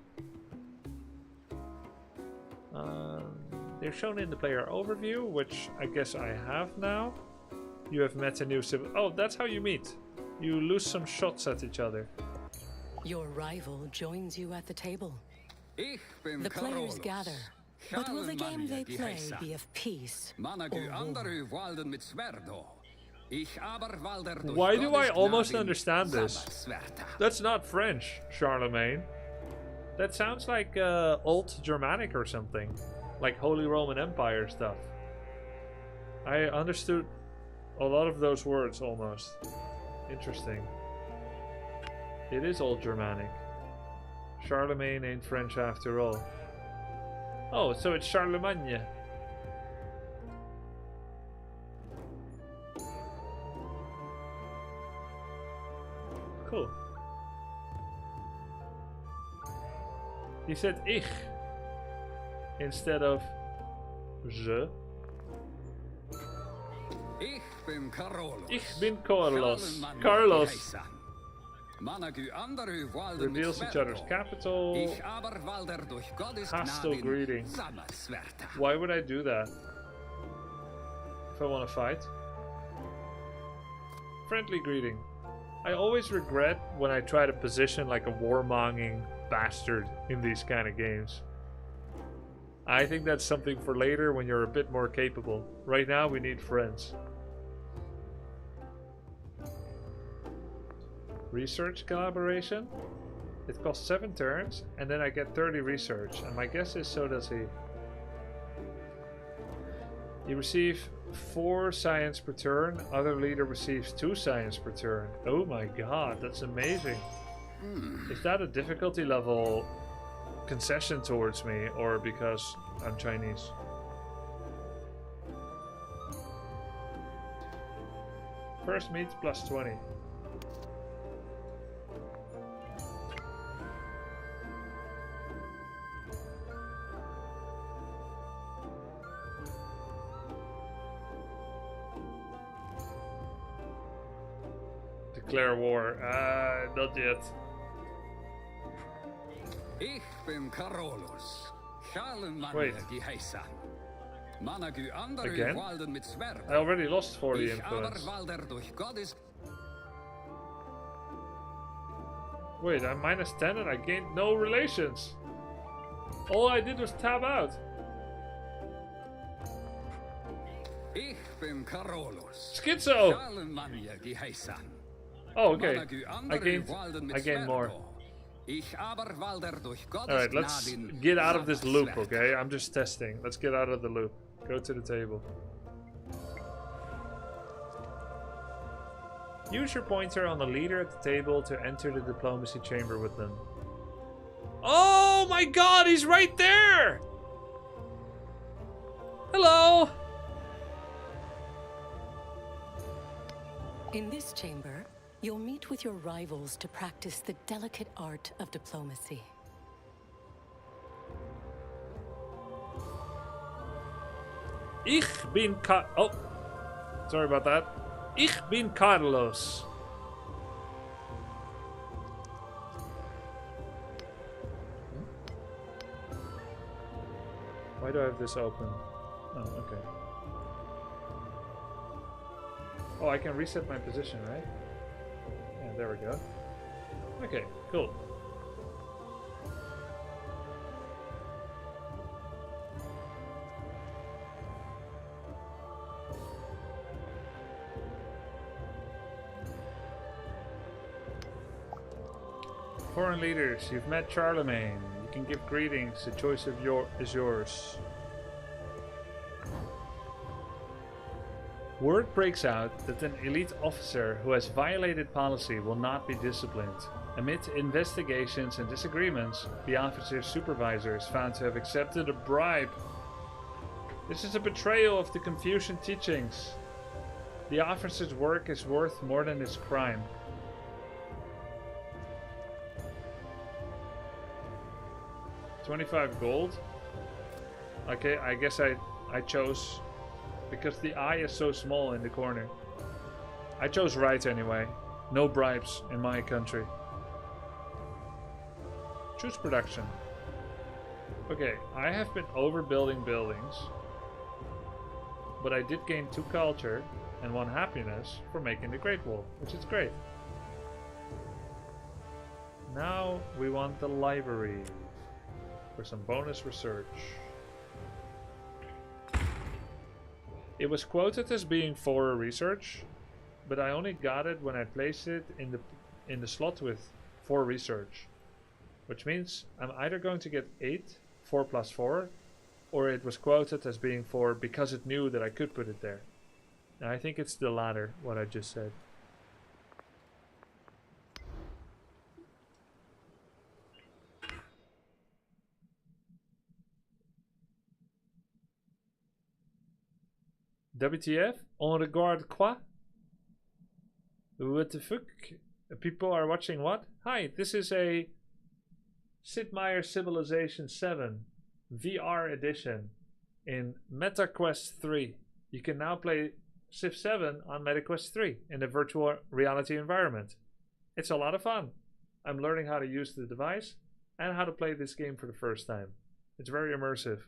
They're shown in the player overview, which I guess I have now. You have met a new civ. Oh, that's how you meet. You lose some shots at each other. Your rival joins you at the table. The players gather, but will the game they play be of peace or war? Why do I almost understand this? That's not French, Charlemagne. That sounds like Old Germanic or something. Like Holy Roman Empire stuff. I understood a lot of those words almost. Interesting. It is Old Germanic. Charlemagne ain't French after all. Oh, so it's Charlemagne. Cool. He said ich instead of je. Ich bin Carlos. Ich bin Carlos. Carlos. Reveals each other's capital. Hostile greeting. Why would I do that? If I want to fight. Friendly greeting. I always regret when I try to position like a warmongering bastard in these kind of games. I think that's something for later when you're a bit more capable. Right now we need friends. Research collaboration. It costs 7 turns and then I get 30 research, and my guess is so does he. You receive 4 science per turn. Other leader receives 2 science per turn. Oh my god, that's amazing. Is that a difficulty level concession towards me, or because I'm Chinese? First meet plus 20. Declare war. Not yet. Ich bin Carolus. Wait. Again? I already lost 40 influence. Wait, I'm minus 10 and I gained no relations. All I did was tab out. Ich bin Carolus. Schizo! Oh, okay. I gained more. Alright, let's get out of this loop, okay? I'm just testing. Let's get out of the loop. Go to the table. Use your pointer on the leader at the table to enter the diplomacy chamber with them. Oh my god, he's right there! Hello! In this chamber, you'll meet with your rivals to practice the delicate art of diplomacy. Ich bin oh, sorry about that. Ich bin Carlos. Why do I have this open? Oh, okay. Oh, I can reset my position, right? Yeah, there we go. Okay, cool. Foreign leaders, you've met Charlemagne. You can give greetings. The choice is yours. Word breaks out that an elite officer who has violated policy will not be disciplined. Amid investigations and disagreements, the officer's supervisor is found to have accepted a bribe. This is a betrayal of the Confucian teachings. The officer's work is worth more than his crime. $25 gold. Okay, I guess I chose because the eye is so small in the corner. I chose right anyway. No bribes in my country. Choose production. Okay, I have been overbuilding buildings, but I did gain 2 culture and 1 happiness for making the Great Wall, which is great. Now we want the library for some bonus research. It was quoted as being 4 research, but I only got it when I placed it in the slot with 4 research, which means I'm either going to get 8, 4 plus 4, or it was quoted as being 4 because it knew that I could put it there. And I think it's the latter, what I just said. WTF? On regarde quoi? What the fuck? People are watching what? Hi, this is a Sid Meier's Civilization 7 VR edition in MetaQuest 3. You can now play civ7 on MetaQuest 3 in a virtual reality environment. It's a lot of fun. I'm learning how to use the device and how to play this game for the first time. It's very immersive.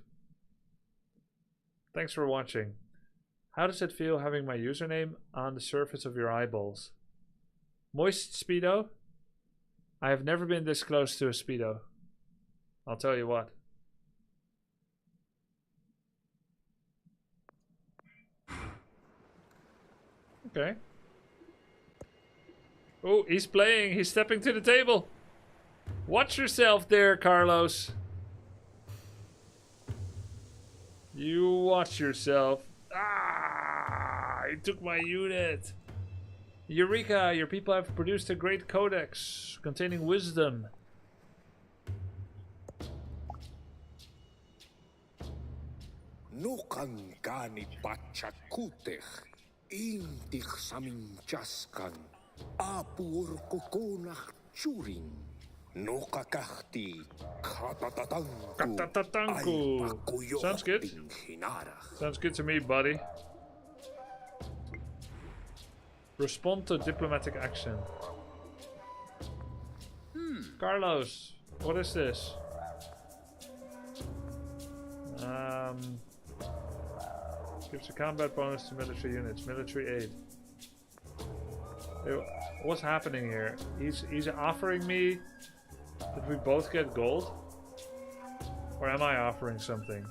Thanks for watching. How does it feel having my username on the surface of your eyeballs? Moist Speedo? I have never been this close to a Speedo. I'll tell you what. Okay. Oh, he's playing. He's stepping to the table. Watch yourself there, Carlos. You watch yourself. Ah, he took my unit. Eureka, your people have produced a great codex containing wisdom. Nukan gani pachakutech, intich saminchaskan, apur kokonach churin, nukakahti katatatanku. Sounds good. Sounds good to me, buddy. Respond to diplomatic action. Carlos, what is this? Gives a combat bonus to military units. Military aid. What's happening here? He's offering me that we both get gold? Or am I offering something?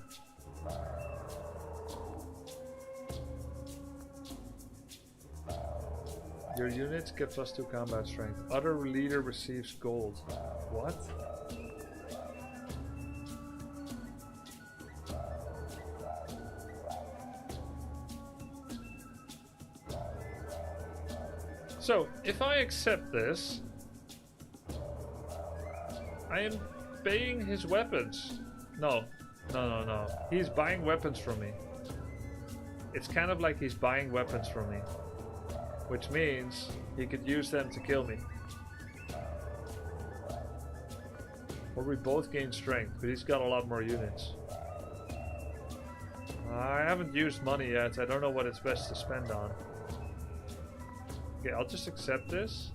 Your units get +2 combat strength. Other leader receives gold. What? So, if I accept this, I am paying his weapons. No. He's buying weapons from me. It's kind of like he's buying weapons from me. Which means he could use them to kill me. Or we both gain strength, but he's got a lot more units. I haven't used money yet. I don't know what it's best to spend on. Okay, I'll just accept this.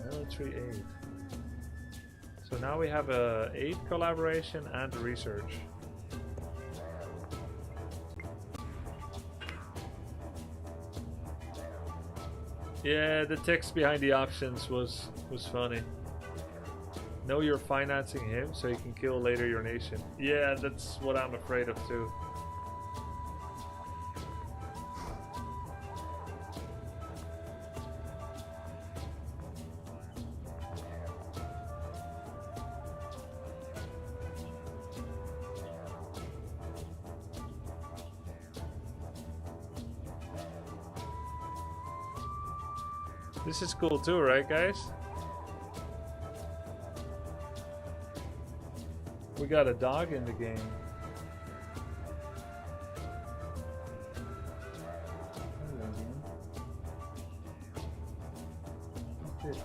Military aid. So now we have a aid collaboration and research. Yeah, the text behind the options was funny. Know you're financing him so he can kill later your nation. Yeah, that's what I'm afraid of too. This is cool too, right, guys? We got a dog in the game. Okay.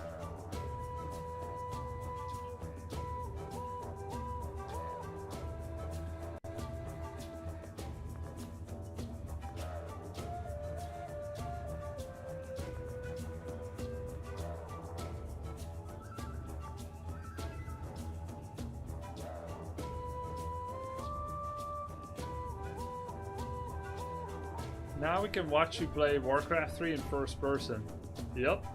Now we can watch you play Warcraft 3 in first person. Yep.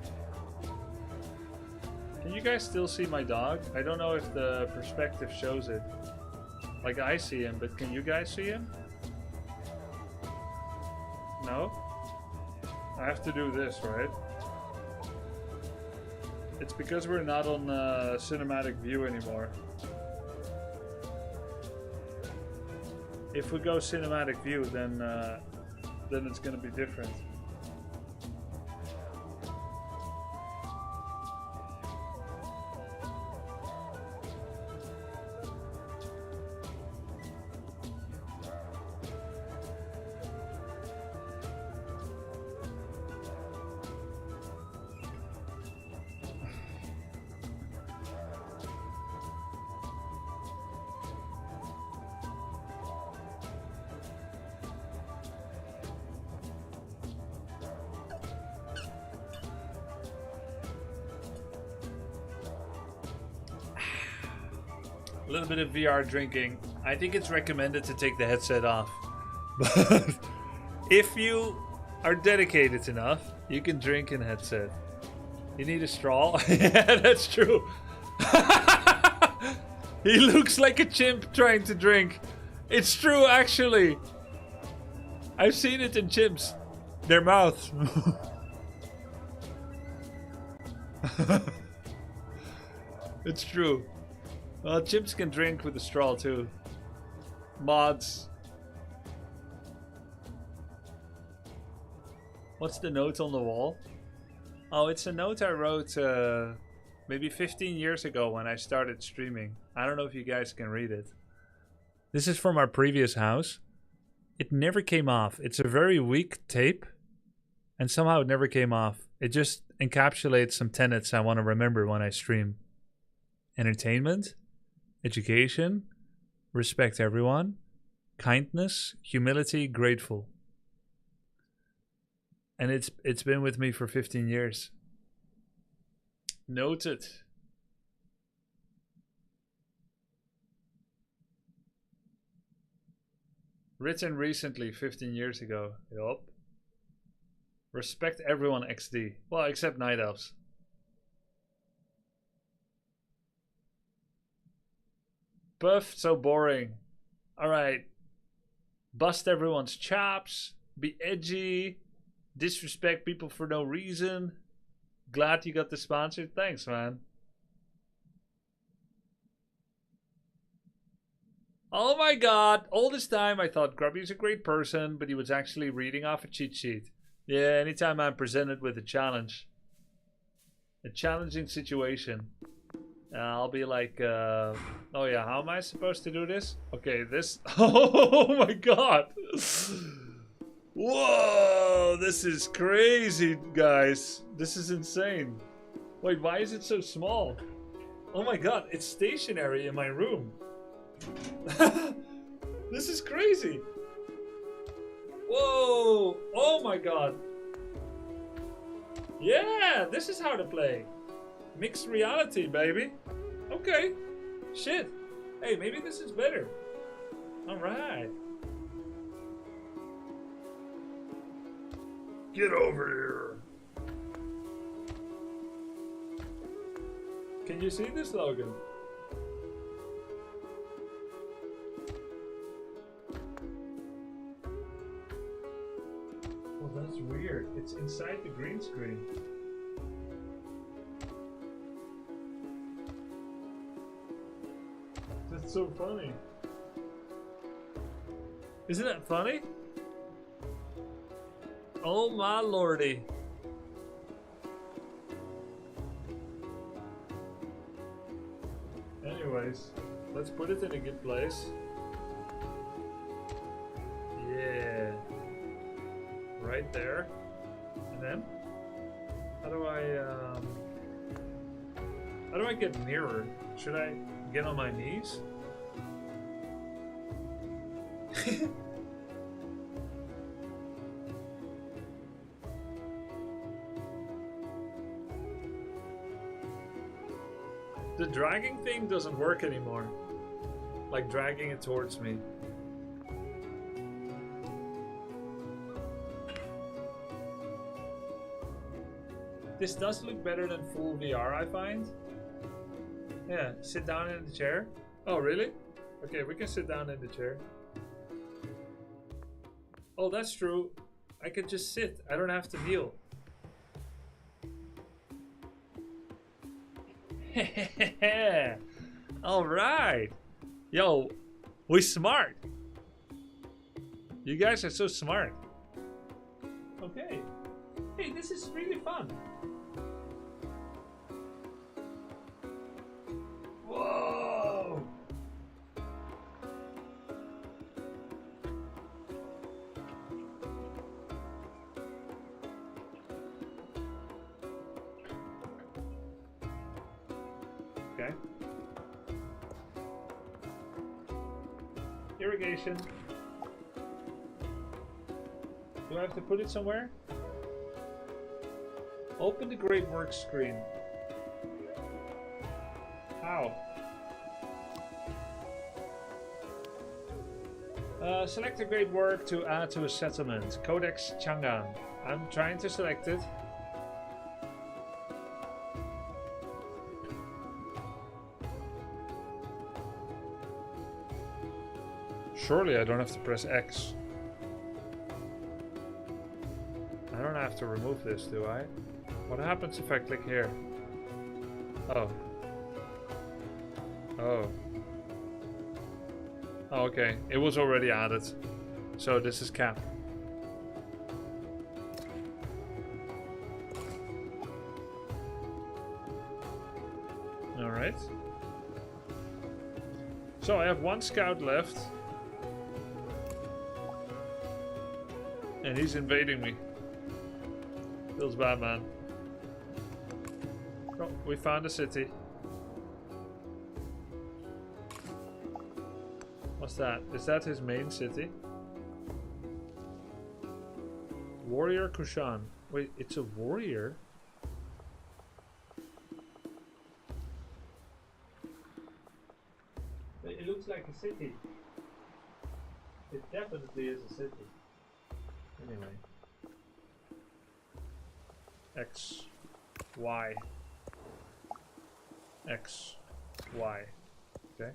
Can you guys still see my dog? I don't know if the perspective shows it. Like I see him, but can you guys see him? No? I have to do this, right? It's because we're not on cinematic view anymore. If we go cinematic view, then it's gonna be different. A little bit of VR drinking. I think it's recommended to take the headset off. But if you are dedicated enough, you can drink in headset. You need a straw? Yeah, that's true. He looks like a chimp trying to drink. It's true, actually. I've seen it in chimps. Their mouths. It's true. Well, chimps can drink with a straw too. Mods. What's the note on the wall? Oh, it's a note I wrote maybe 15 years ago when I started streaming. I don't know if you guys can read it. This is from our previous house. It never came off. It's a very weak tape. And somehow it never came off. It just encapsulates some tenets I want to remember when I stream. Entertainment. Education, respect everyone, kindness, humility, grateful. And it's been with me for 15 years. Noted. Written recently, 15 years ago. Yup. Respect everyone XD. Well, except Night Elves. Buff, so boring. Alright. Bust everyone's chops. Be edgy. Disrespect people for no reason. Glad you got the sponsor. Thanks, man. Oh my god. All this time I thought Grubby's a great person, but he was actually reading off a cheat sheet. Yeah, anytime I'm presented with a challenge. A challenging situation. I'll be like, oh yeah, how am I supposed to do this? Okay, this. Oh my god. Whoa, this is crazy, guys. This is insane. Wait, why is it so small? Oh my god, it's stationary in my room. This is crazy. Whoa, oh my god. Yeah, this is how to play. Mixed reality, baby. Okay. Shit. Hey, maybe this is better. Alright. Get over here. Can you see this, Logan? Oh, that's weird. It's inside the green screen. That's so funny. Isn't that funny? Oh my lordy. place. Let's put it in a good place. Yeah. Right there. And then? How do I get nearer? Should I get on my knees? The dragging thing doesn't work anymore. Like dragging it towards me. This does look better than full VR, I find. Yeah, sit down in the chair. Oh, really? Okay, we can sit down in the chair. Oh, that's true. I could just sit. I don't have to kneel. All right. Yo, we smart. You guys are so smart. Okay. Hey, this is really fun. Whoa. Okay. Irrigation. Do I have to put it somewhere? Open the great work screen. How? Select a great work to add to a settlement. Codex Chang'an. I'm trying to select it. Surely I don't have to press X. I don't have to remove this, do I? What happens if I click here? Oh. Oh. Oh, okay. It was already added. So this is cap. Alright. So I have one scout left. And he's invading me. Feels bad, man. Oh, we found a city. What's that? Is that his main city? Warrior Kushan. Wait, it's a warrior? It looks like a city. It definitely is a city. Anyway. X, Y, X, Y. Okay.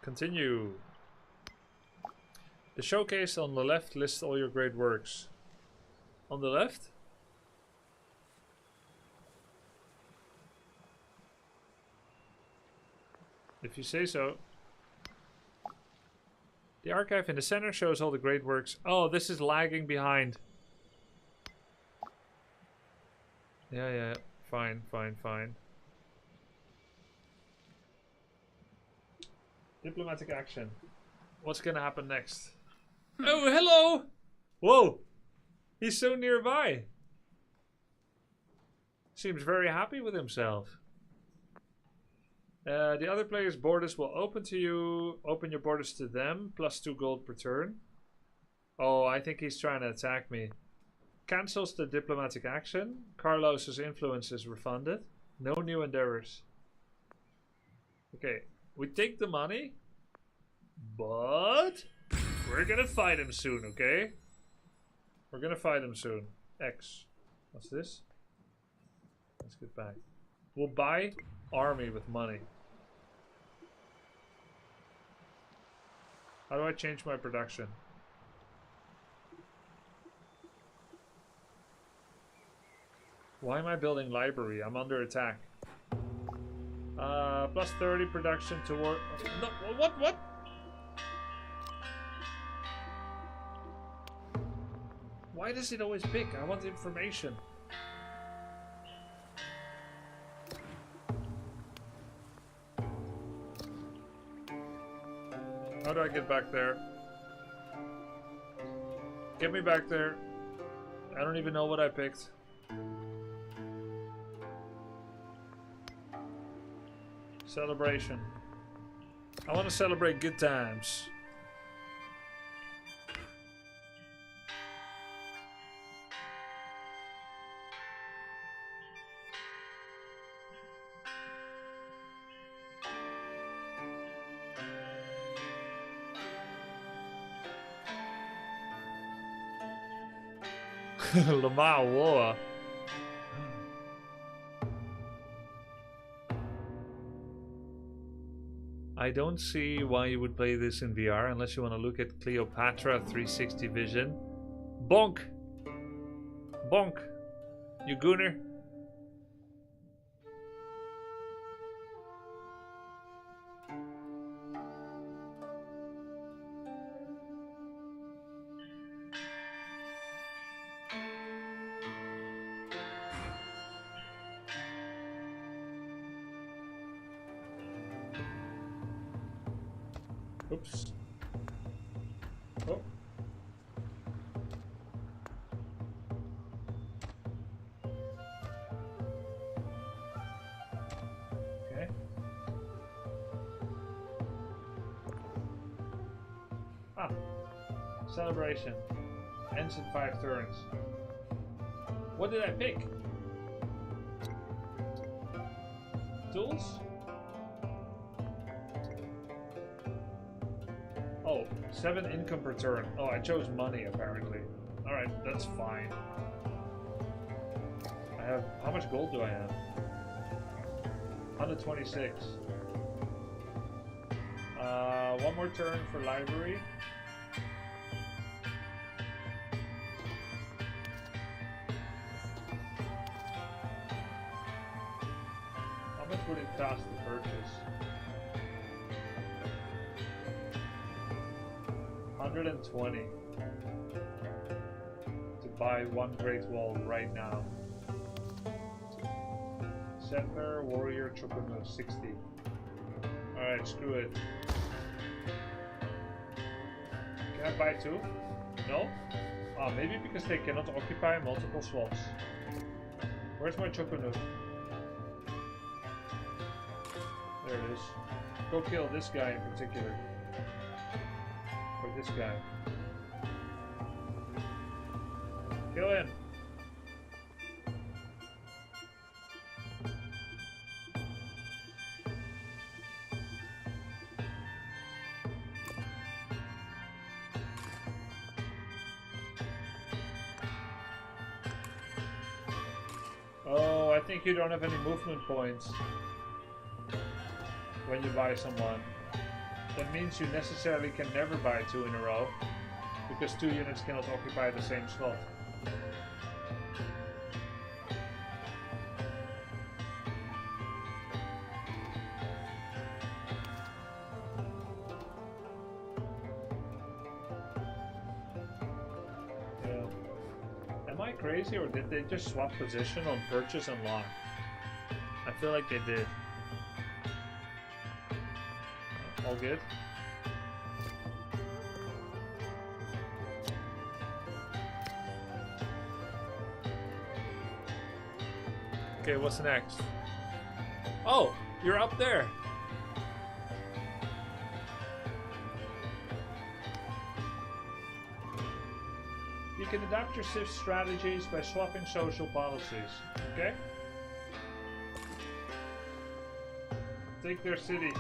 Continue. The showcase on the left lists all your great works. On the left? If you say so. The archive in the center shows all the great works. Oh, this is lagging behind. Yeah. Fine. Diplomatic action. What's gonna happen next? Oh, hello! Whoa! He's so nearby. Seems very happy with himself. The other players' borders will open to you. Open your borders to them. +2 gold per turn. Oh, I think he's trying to attack me. Cancels the diplomatic action. Carlos's influence is refunded. No new endeavors. Okay, we take the money. But we're gonna fight him soon, okay? We're gonna fight him soon. X. What's this? Let's get back. We'll buy army with money. How do I change my production? Why am I building library? I'm under attack. +30 production toward... No, what? Why Why does it always pick? I want information. How do I get back there? Get me back there. I don't even know what I picked. Celebration. I want to celebrate good times. Lamar War. I don't see why you would play this in VR unless you want to look at Cleopatra 360 vision. Bonk! Bonk! You gooner. Oops. Oh. Okay. Ah. Celebration. Ends in 5 turns. What did I pick? Tools? Oh, 7 income per turn. Oh, I chose money apparently. Alright, that's fine. I have... How much gold do I have? 126. One more turn for library. How much would it cost to purchase? 120 to buy 1 Great Wall right now. Settler, Warrior, Chocono, 60. Alright, screw it. Can I buy 2? No? Ah, maybe because they cannot occupy multiple slots. Where's my Chocono? There it is. Go kill this guy in particular. Or this guy. Kill him! Oh, I think you don't have any movement points when you buy someone. That means you necessarily can never buy 2 in a row, because 2 units cannot occupy the same slot. Yeah. Am I crazy, or did they just swap position on purchase and lock? I feel like they did. All good? Okay, what's next? Oh, you're up there. You can adapt your civ strategies by swapping social policies. Okay? Take their city.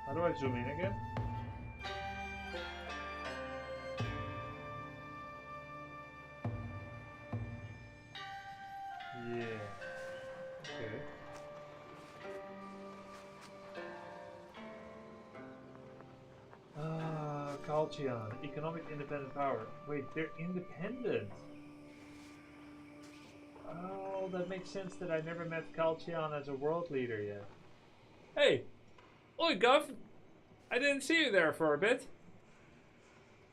How do I zoom in again? Yeah. Okay. Calcion, economic independent power. Wait, they're independent. Oh, that makes sense that I never met Calcion as a world leader yet. Hey! Oi, Gov! I didn't see you there for a bit.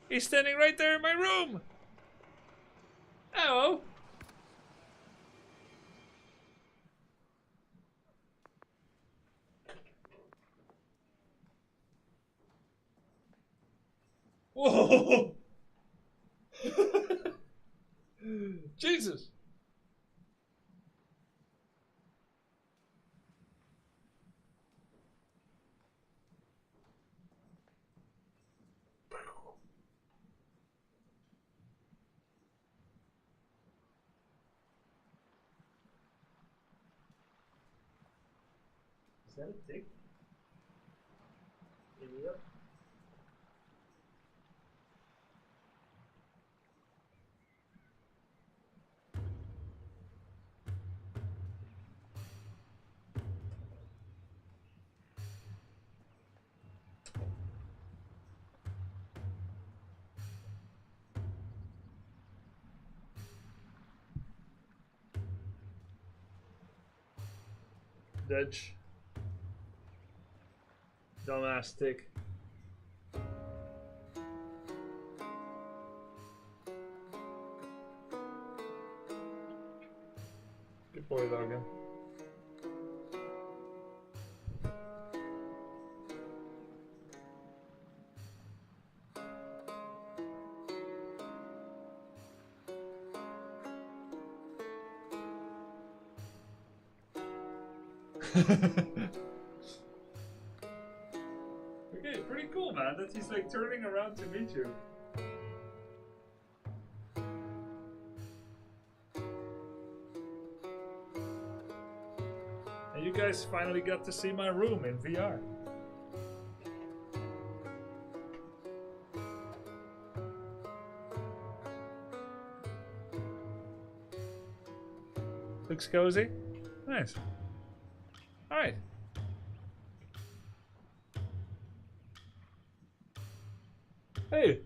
He's standing right there in my room. Hello. Whoa! Jesus! Is that a dick? Yep. Dutch. Dumbass stick. Good boy, Logan. Okay, pretty cool, man, that he's like turning around to meet you. And you guys finally got to see my room in VR. Looks cozy. Nice. Alright. Hey,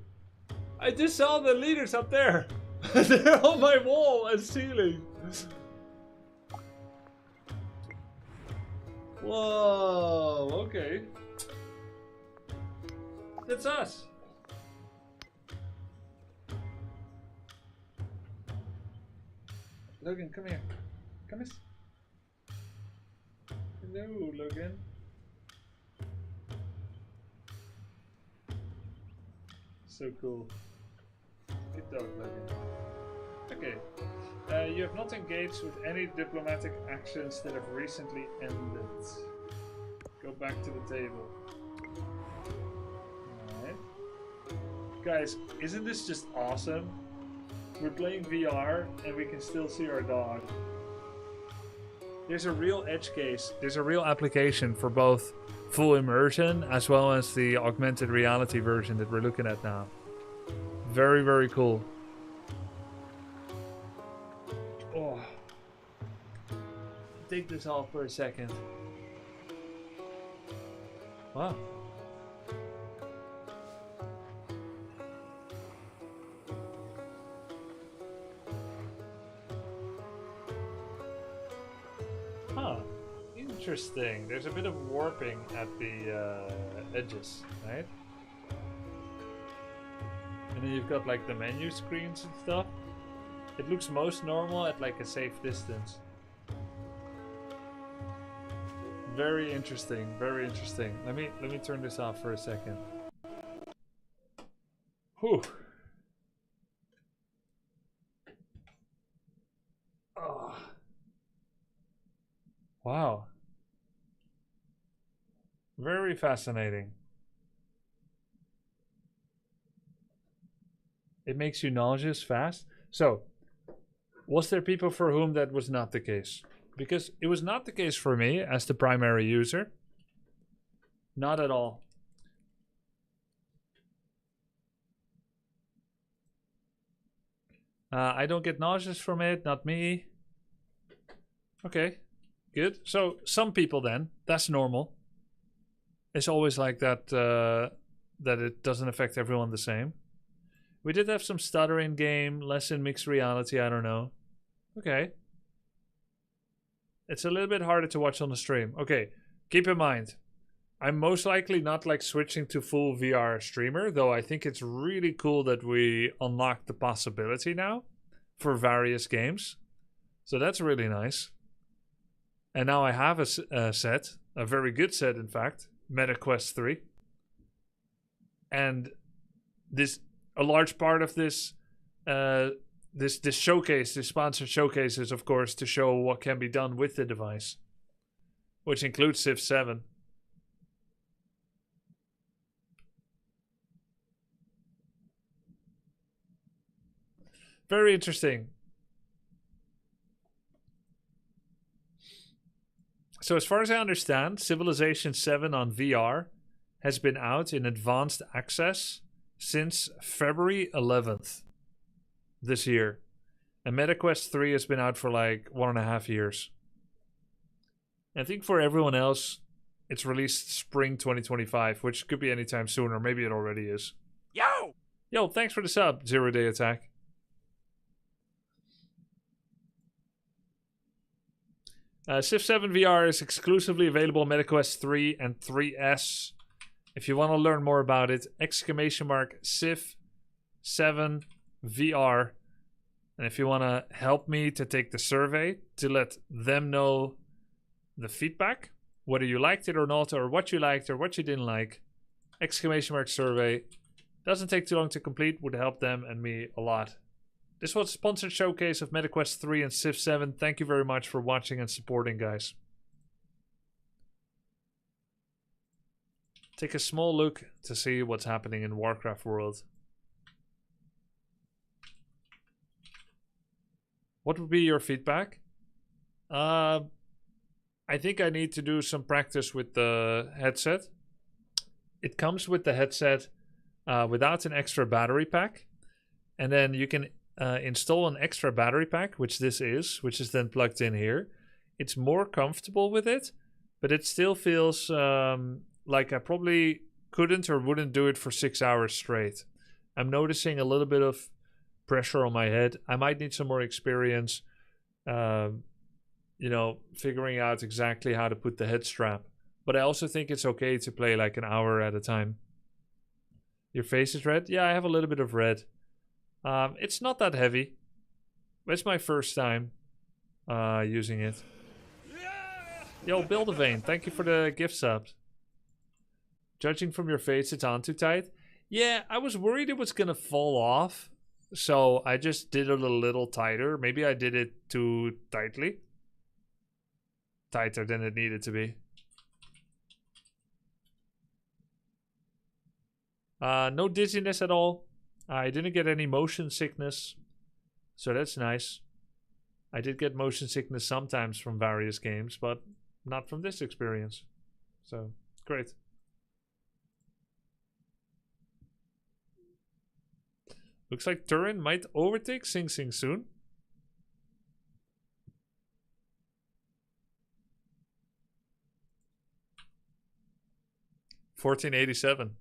I just saw the leaders up there. They're on my wall and ceiling. Whoa, okay. That's us. Logan, come here. Come here. Hello, Logan. So cool. Good dog, Logan. Okay. You have not engaged with any diplomatic actions that have recently ended. Go back to the table. Alright. Guys, isn't this just awesome? We're playing VR and we can still see our dog. There's a real edge case. There's a real application for both full immersion as well as the augmented reality version that we're looking at now. Very, very cool. Oh. Take this off for a second. Wow. Huh. Interesting. There's a bit of warping at the edges, right? And then you've got like the menu screens and stuff. It looks most normal at like a safe distance. Very interesting, very interesting. Let me turn this off for a second. Whew. Oh. Wow. Very fascinating. It makes you nauseous fast. So, was there people for whom that was not the case? Because it was not the case for me as the primary user. Not at all. I don't get nauseous from it, not me. Okay, good. So some people then, that's normal. It's always like that, that it doesn't affect everyone the same. We did have some stutter in game, less in mixed reality, I don't know. Okay. It's a little bit harder to watch on the stream. Okay, keep in mind, I'm most likely not like switching to full VR streamer, though I think it's really cool that we unlock the possibility now for various games. So that's really nice. And now I have a set, a very good set in fact, MetaQuest 3. And a large part of this this showcase, this sponsored showcase is of course to show what can be done with the device, which includes civ7. Very interesting. So as far as I understand, Civilization 7 on VR has been out in advanced access since February 11th this year. And MetaQuest 3 has been out for like 1.5 years. I think for everyone else, it's released spring 2025, which could be anytime soon, or maybe it already is. Yo, thanks for the sub, 0 Day Attack. civ7 VR is exclusively available on MetaQuest 3 and 3S. If you want to learn more about it, !civ7 VR. And if you want to help me to take the survey to let them know the feedback, whether you liked it or not, or what you liked or what you didn't like, !survey. Doesn't take too long to complete, would help them and me a lot. This was a sponsored showcase of MetaQuest 3 and civ7. Thank you very much for watching and supporting, guys. Take a small look to see what's happening in Warcraft world. What would be your feedback? I think I need to do some practice with the headset. It comes with the headset without an extra battery pack. And then you can install an extra battery pack, which this is, which is then plugged in here. It's more comfortable with it, but it still feels like I probably couldn't or wouldn't do it for 6 hours straight. I'm noticing a little bit of pressure on my head. I might need some more experience, figuring out exactly how to put the head strap. But I also think it's okay to play like an hour at a time. Your face is red? Yeah, I have a little bit of red. It's not that heavy. It's my first time using it. Yo, Build-A-Vein, thank you for the gift subs. Judging from your face, it's on too tight. Yeah, I was worried it was gonna fall off, so I just did it a little tighter. Maybe I did it too tightly. Tighter than it needed to be. No dizziness at all. I didn't get any motion sickness, so that's nice. I did get motion sickness sometimes from various games, but not from this experience. So, great. Looks like Turin might overtake Sing Sing soon. $14.87.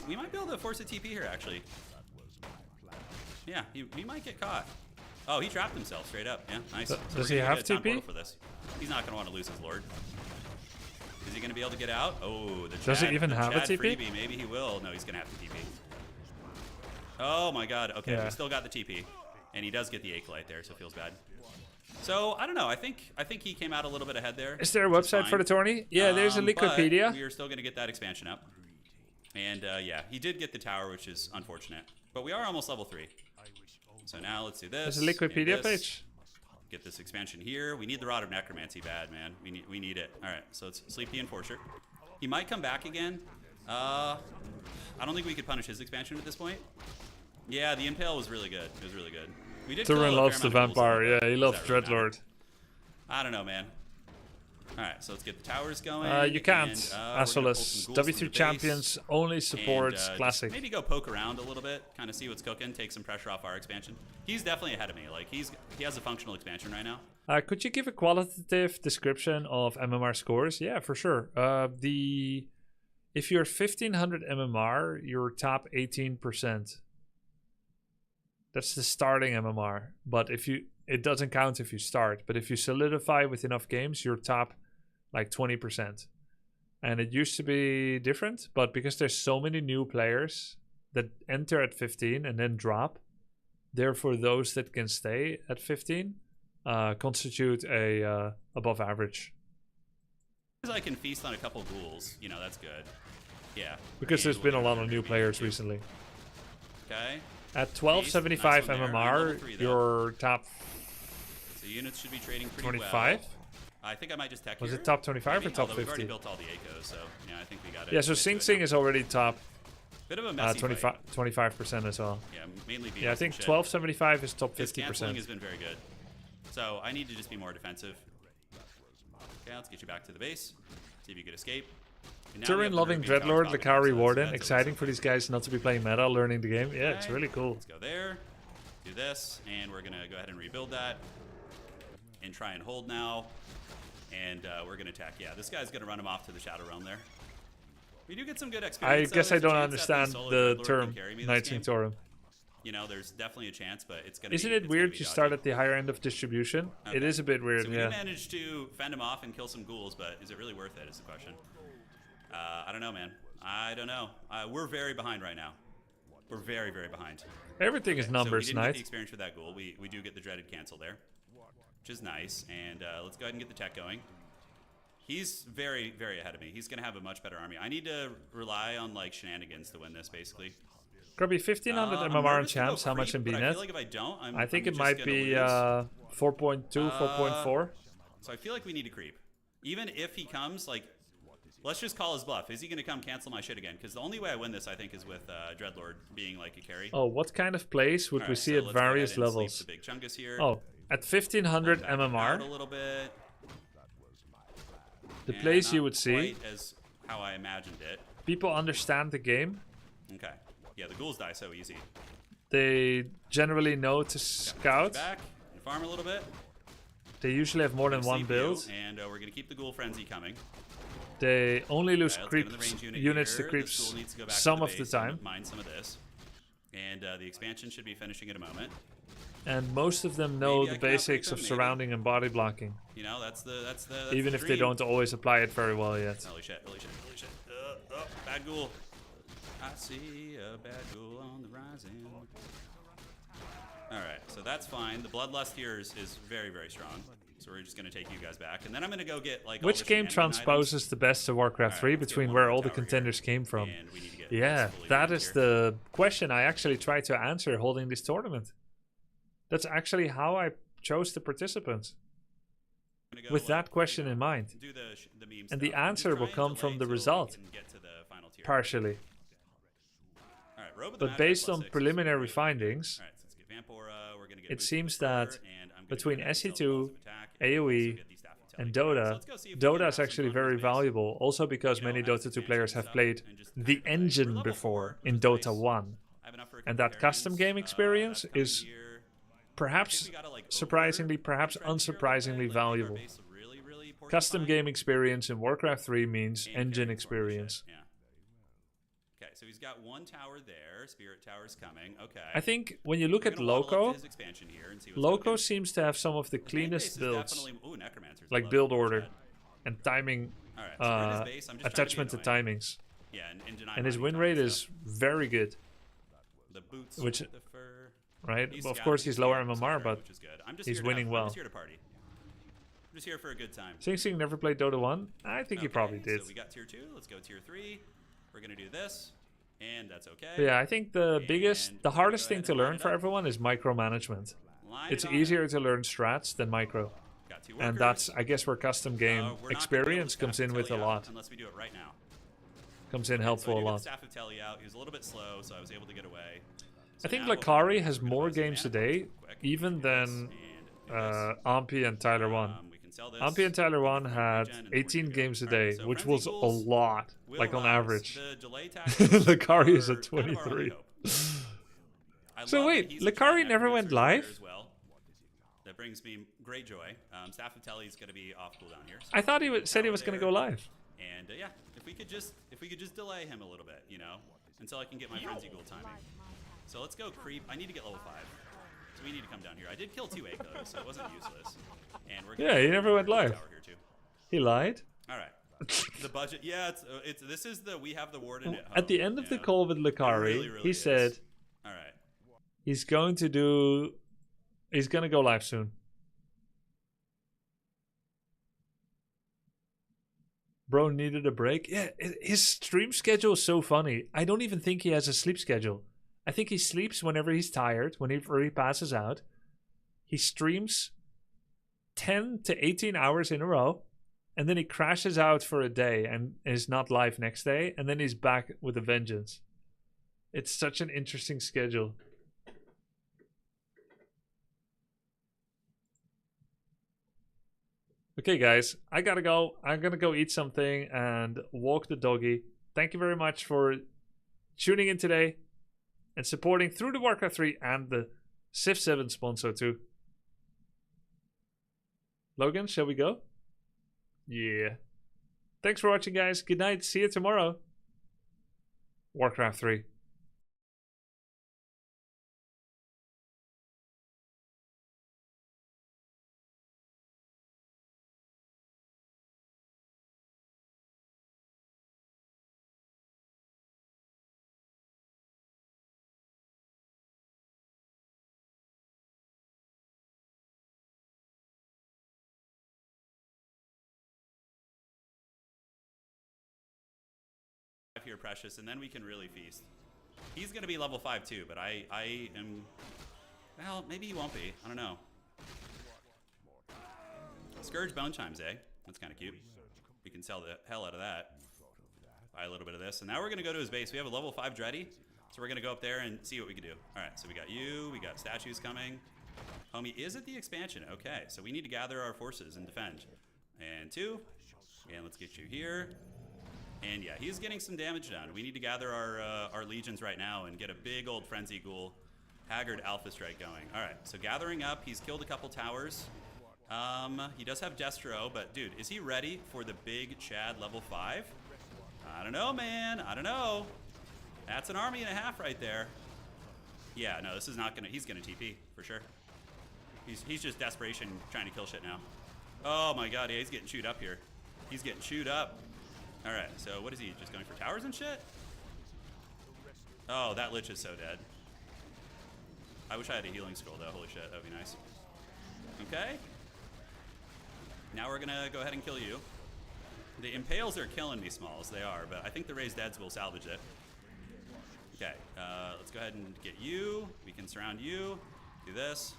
We might be able to force a TP here, actually. Yeah, he might get caught. Oh, he trapped himself straight up. Yeah, nice. So does he have TP? For this. He's not going to want to lose his lord. Is he going to be able to get out? Oh, the Chad, does he even have a TP? Freebie. Maybe he will. No, he's going to have the TP. Oh my god. Okay, we still got the TP. And he does get the Acolyte there, so it feels bad. So, I don't know. I think he came out a little bit ahead there. Is there a website for the tourney? Yeah, there's a Wikipedia. We are still going to get that expansion up. And yeah, he did get the tower, which is unfortunate. But we are almost level 3. So now let's do this. There's a Wikipedia page. Get this expansion here. We need the Rod of Necromancy bad, man. We need it. All right, so let's sleep the Enforcer. He might come back again. I don't think we could punish his expansion at this point. Yeah, the Impale was really good. It was really good. We did. Turin loves the vampire. Yeah, he loves Dreadlord. I don't know, man. Alright, so let's get the towers going. You can't, Asolus. W3 Champions only supports Classic. Maybe go poke around a little bit, kind of see what's cooking, take some pressure off our expansion. He's definitely ahead of me. Like, he has a functional expansion right now. Could you give a qualitative description of MMR scores? Yeah, for sure. If you're 1500 MMR, you're top 18%. That's the starting MMR. But it doesn't count if you start. But if you solidify with enough games, you're top like 20%. And it used to be different, but because there's so many new players that enter at 15 and then drop, therefore those that can stay at 15 constitute a above average. Because I can feast on a couple ghouls, you know, that's good. Yeah. Because there's been a lot of new players recently. Okay. At 1275 MMR, your top. So units should be trading pretty 25? well. I think I might just tech Was here. it top 25 Maybe, or top although 50? We've already built all the Echoes, so yeah, I think we got it. Yeah, so Sing Sing is already top. Bit of a messy 25% as well. Yeah, mainly BS I think and shit. 1275 is top 50%. His canceling has been very good. So I need to just be more defensive. Okay, let's get you back to the base. See if you could escape. Turin loving Dreadlord, Lakari Warden. Exciting for these guys not to be playing meta, learning the game. Yeah, it's really cool. Let's go there. Do this, and we're gonna go ahead and rebuild that. And try and hold now. And we're gonna attack. Yeah, this guy's gonna run him off to the Shadow Realm there. We do get some good experience. I guess I don't understand the term 19 Torum. You know, there's definitely a chance, but it's gonna. Isn't it weird to start at the higher end of distribution? Okay. It is a bit weird. So we yeah. managed to fend him off and kill some ghouls, but is it really worth it? Is the question. I don't know, man. I don't know. We're very behind right now. We're very, very behind. Everything is numbers, so we didn't nice. get the experience with that ghoul. We do get the dreaded cancel there, which is nice. And let's go ahead and get the tech going. He's very, very ahead of me. He's going to have a much better army. I need to rely on like shenanigans to win this, basically. Grubby, 1500 MMR and champs. How much in BNet? I feel like if I don't, I think it might be 4.2, 4.4. So I feel like we need to creep. Even if he comes, like, let's just call his bluff. Is he going to come cancel my shit again? Because the only way I win this, I think, is with Dreadlord being like a carry. Oh, what kind of plays would we see at various levels? The big Chungus here. Oh, at 1500 MMR. A little bit. The plays you would see. Quite as how I imagined it. People understand the game. Okay. Yeah, the ghouls die so easy. They generally know to scout. Back and farm a little bit. They usually have more than one build. And we're going to keep the ghoul frenzy coming. They only lose units to creeps some of the time. Mine some of this. And the expansion should be finishing in a moment. And most of them know the basics of surrounding and body blocking. You know, that's even if they don't always apply it very well yet. Holy shit, holy shit, holy shit. Bad ghoul. I see a bad ghoul on the rising. Alright, so that's fine. The bloodlust here is very, very strong. So we're just going to take you guys back. And then I'm going to go get like which game transposes the best to Warcraft 3 between where all the contenders came from? Yeah, that is the question I actually tried to answer holding this tournament. That's actually how I chose the participants. With that question in mind. And the answer will come from the result. Partially. But based on preliminary findings, it seems that between SE2, AoE, and Dota, Dota is actually very valuable, also because many Dota 2 players have played the engine before in Dota 1. And that custom game experience is perhaps surprisingly, perhaps unsurprisingly valuable. Custom game experience in Warcraft 3 means engine experience. Okay, so he's got one tower there. Spirit Tower's coming. Okay. I think when you look at Loco, Loco seems to have some of the cleanest builds, like build order and timing, attachment to timings. Yeah, and his win rate is very good. The boots, which, the fur. Right? Well, of course, he's lower MMR, but he's winning well. I'm just here to party. I'm just here for a good time. Sing Sing never played Dota 1? I think he probably did. So we got tier 2. Let's go tier 3. We're going to do this. And that's okay. But yeah, I think the hardest thing to learn for everyone is micromanagement. It's easier to learn strats than micro. And that's, I guess, where custom game experience comes in with a lot. Unless we do it right now. Comes in helpful a lot. Staff of Telly out. He was a little bit slow, so I was able to get away. I think Lakari has more games today, even than Ampi and Tyler 1. Ampi and Tyler 1 had 18 games a day, which was a lot, like on average. Lakari is at 23. So wait, Lakari never went live? that brings me great joy. Staff of Telly is going to be off cooldown here. So I thought he said he was going to go live. And yeah, if we could just delay him a little bit, you know, until I can get my frenzy ghoul timing. So let's go creep. I need to get level 5, so we need to come down here. I did kill 2 Echoes, so it wasn't useless. And we're yeah, he never went live. Here too. He lied. All right. The budget, yeah, it's this is the we have the warden at home. At the end of the call with Lakari, he said, all right, he's going to go live soon. Bro needed a break. Yeah, his stream schedule is so funny. I don't even think he has a sleep schedule. I think he sleeps whenever he's tired, whenever he passes out. He streams 10 to 18 hours in a row. And then he crashes out for a day and is not live next day. And then he's back with a vengeance. It's such an interesting schedule. Okay, guys. I gotta go. I'm gonna go eat something and walk the doggy. Thank you very much for tuning in today and supporting through the Warcraft 3 and the civ7 sponsor too. Logan, shall we go? Yeah. Thanks for watching, guys. Good night. See you tomorrow. Warcraft 3. Here, Precious, and then we can really feast. He's gonna be level 5 too, but I am, well, maybe he won't be. I don't know. Scourge Bone Chimes, eh? That's kind of cute. We can sell the hell out of that. Buy a little bit of this, and now we're gonna go to his base. We have a level 5 Dreddy, so we're gonna go up there and see what we can do. All right, so we got you, we got statues coming. Homie is at the expansion. Okay, so we need to gather our forces and defend. And 2, and let's get you here. And yeah, he's getting some damage done. We need to gather our legions right now and get a big old Frenzy Ghoul Haggard Alpha Strike going. All right, so gathering up. He's killed a couple towers. He does have Destro, but dude, is he ready for the big Chad level 5? I don't know, man. I don't know. That's an army and a half right there. Yeah, no, this is not gonna. He's gonna TP for sure. He's just desperation trying to kill shit now. Oh my god, yeah, he's getting chewed up here. He's getting chewed up. All right, so what is he, just going for towers and shit? Oh, that Lich is so dead. I wish I had a healing scroll though, holy shit, that would be nice. Okay. Now we're gonna go ahead and kill you. The Impales are killing me, Smalls, they are, but I think the Raised Deads will salvage it. Okay, let's go ahead and get you. We can surround you, do this.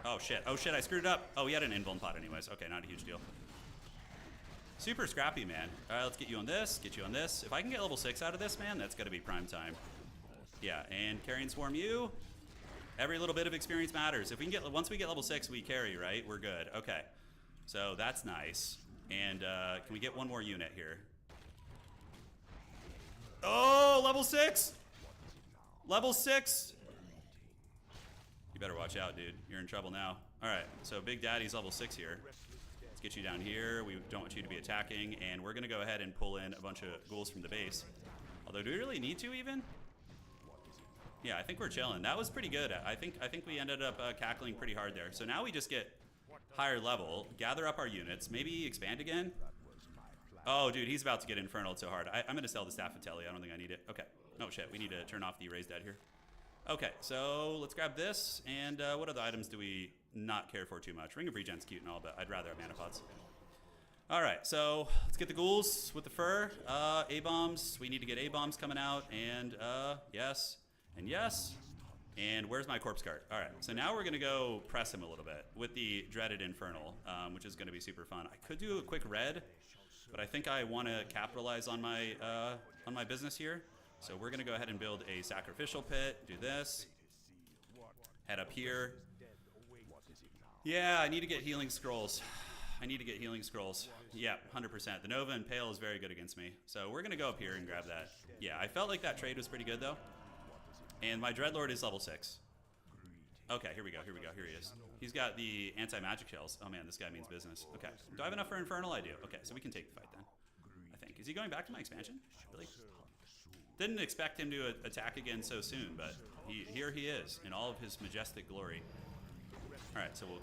Oh shit, I screwed it up. Oh, we had an invuln pot anyways, okay, not a huge deal. Super scrappy, man. All right, let's get you on this, get you on this. If I can get level 6 out of this, man, that's gonna be prime time. Yeah, and Carrion Swarm you. Every little bit of experience matters. If we can get, once we get level 6, we carry, right? We're good, okay. So that's nice. And can we get one more unit here? Oh, level 6! Level 6! You better watch out, dude. You're in trouble now. All right, so Big Daddy's level 6 here. Let's get you down here. We don't want you to be attacking, and we're gonna go ahead and pull in a bunch of ghouls from the base. Although, do we really need to even? Yeah, I think we're chilling. That was pretty good. I think we ended up cackling pretty hard there. So now we just get higher level, gather up our units, maybe expand again. Oh, dude, he's about to get infernal so hard. I'm gonna sell the Staff of Telly. I don't think I need it. Okay. Oh shit, we need to turn off the Raised Dead here. Okay, so let's grab this. And what other items do we not care for too much? Ring of Regen's cute and all, but I'd rather have mana pots. All right, so let's get the ghouls with the fur. A-bombs, we need to get A-bombs coming out, and yes, and yes. And where's my corpse cart? All right, so now we're gonna go press him a little bit with the dreaded infernal, which is gonna be super fun. I could do a quick red, but I think I wanna capitalize on my business here. So we're gonna go ahead and build a sacrificial pit, do this, head up here. Yeah, I need to get healing scrolls. I need to get healing scrolls. Yeah, 100%. The Nova Impale is very good against me. So we're gonna go up here and grab that. Yeah, I felt like that trade was pretty good though. And my Dreadlord is level 6. Okay, here we go. Here he is. He's got the anti-magic shells. Oh man, this guy means business. Okay, do I have enough for Infernal? I do. Okay, so we can take the fight then. I think. Is he going back to my expansion? Really? Didn't expect him to attack again so soon, but here he is in all of his majestic glory. All right, so we'll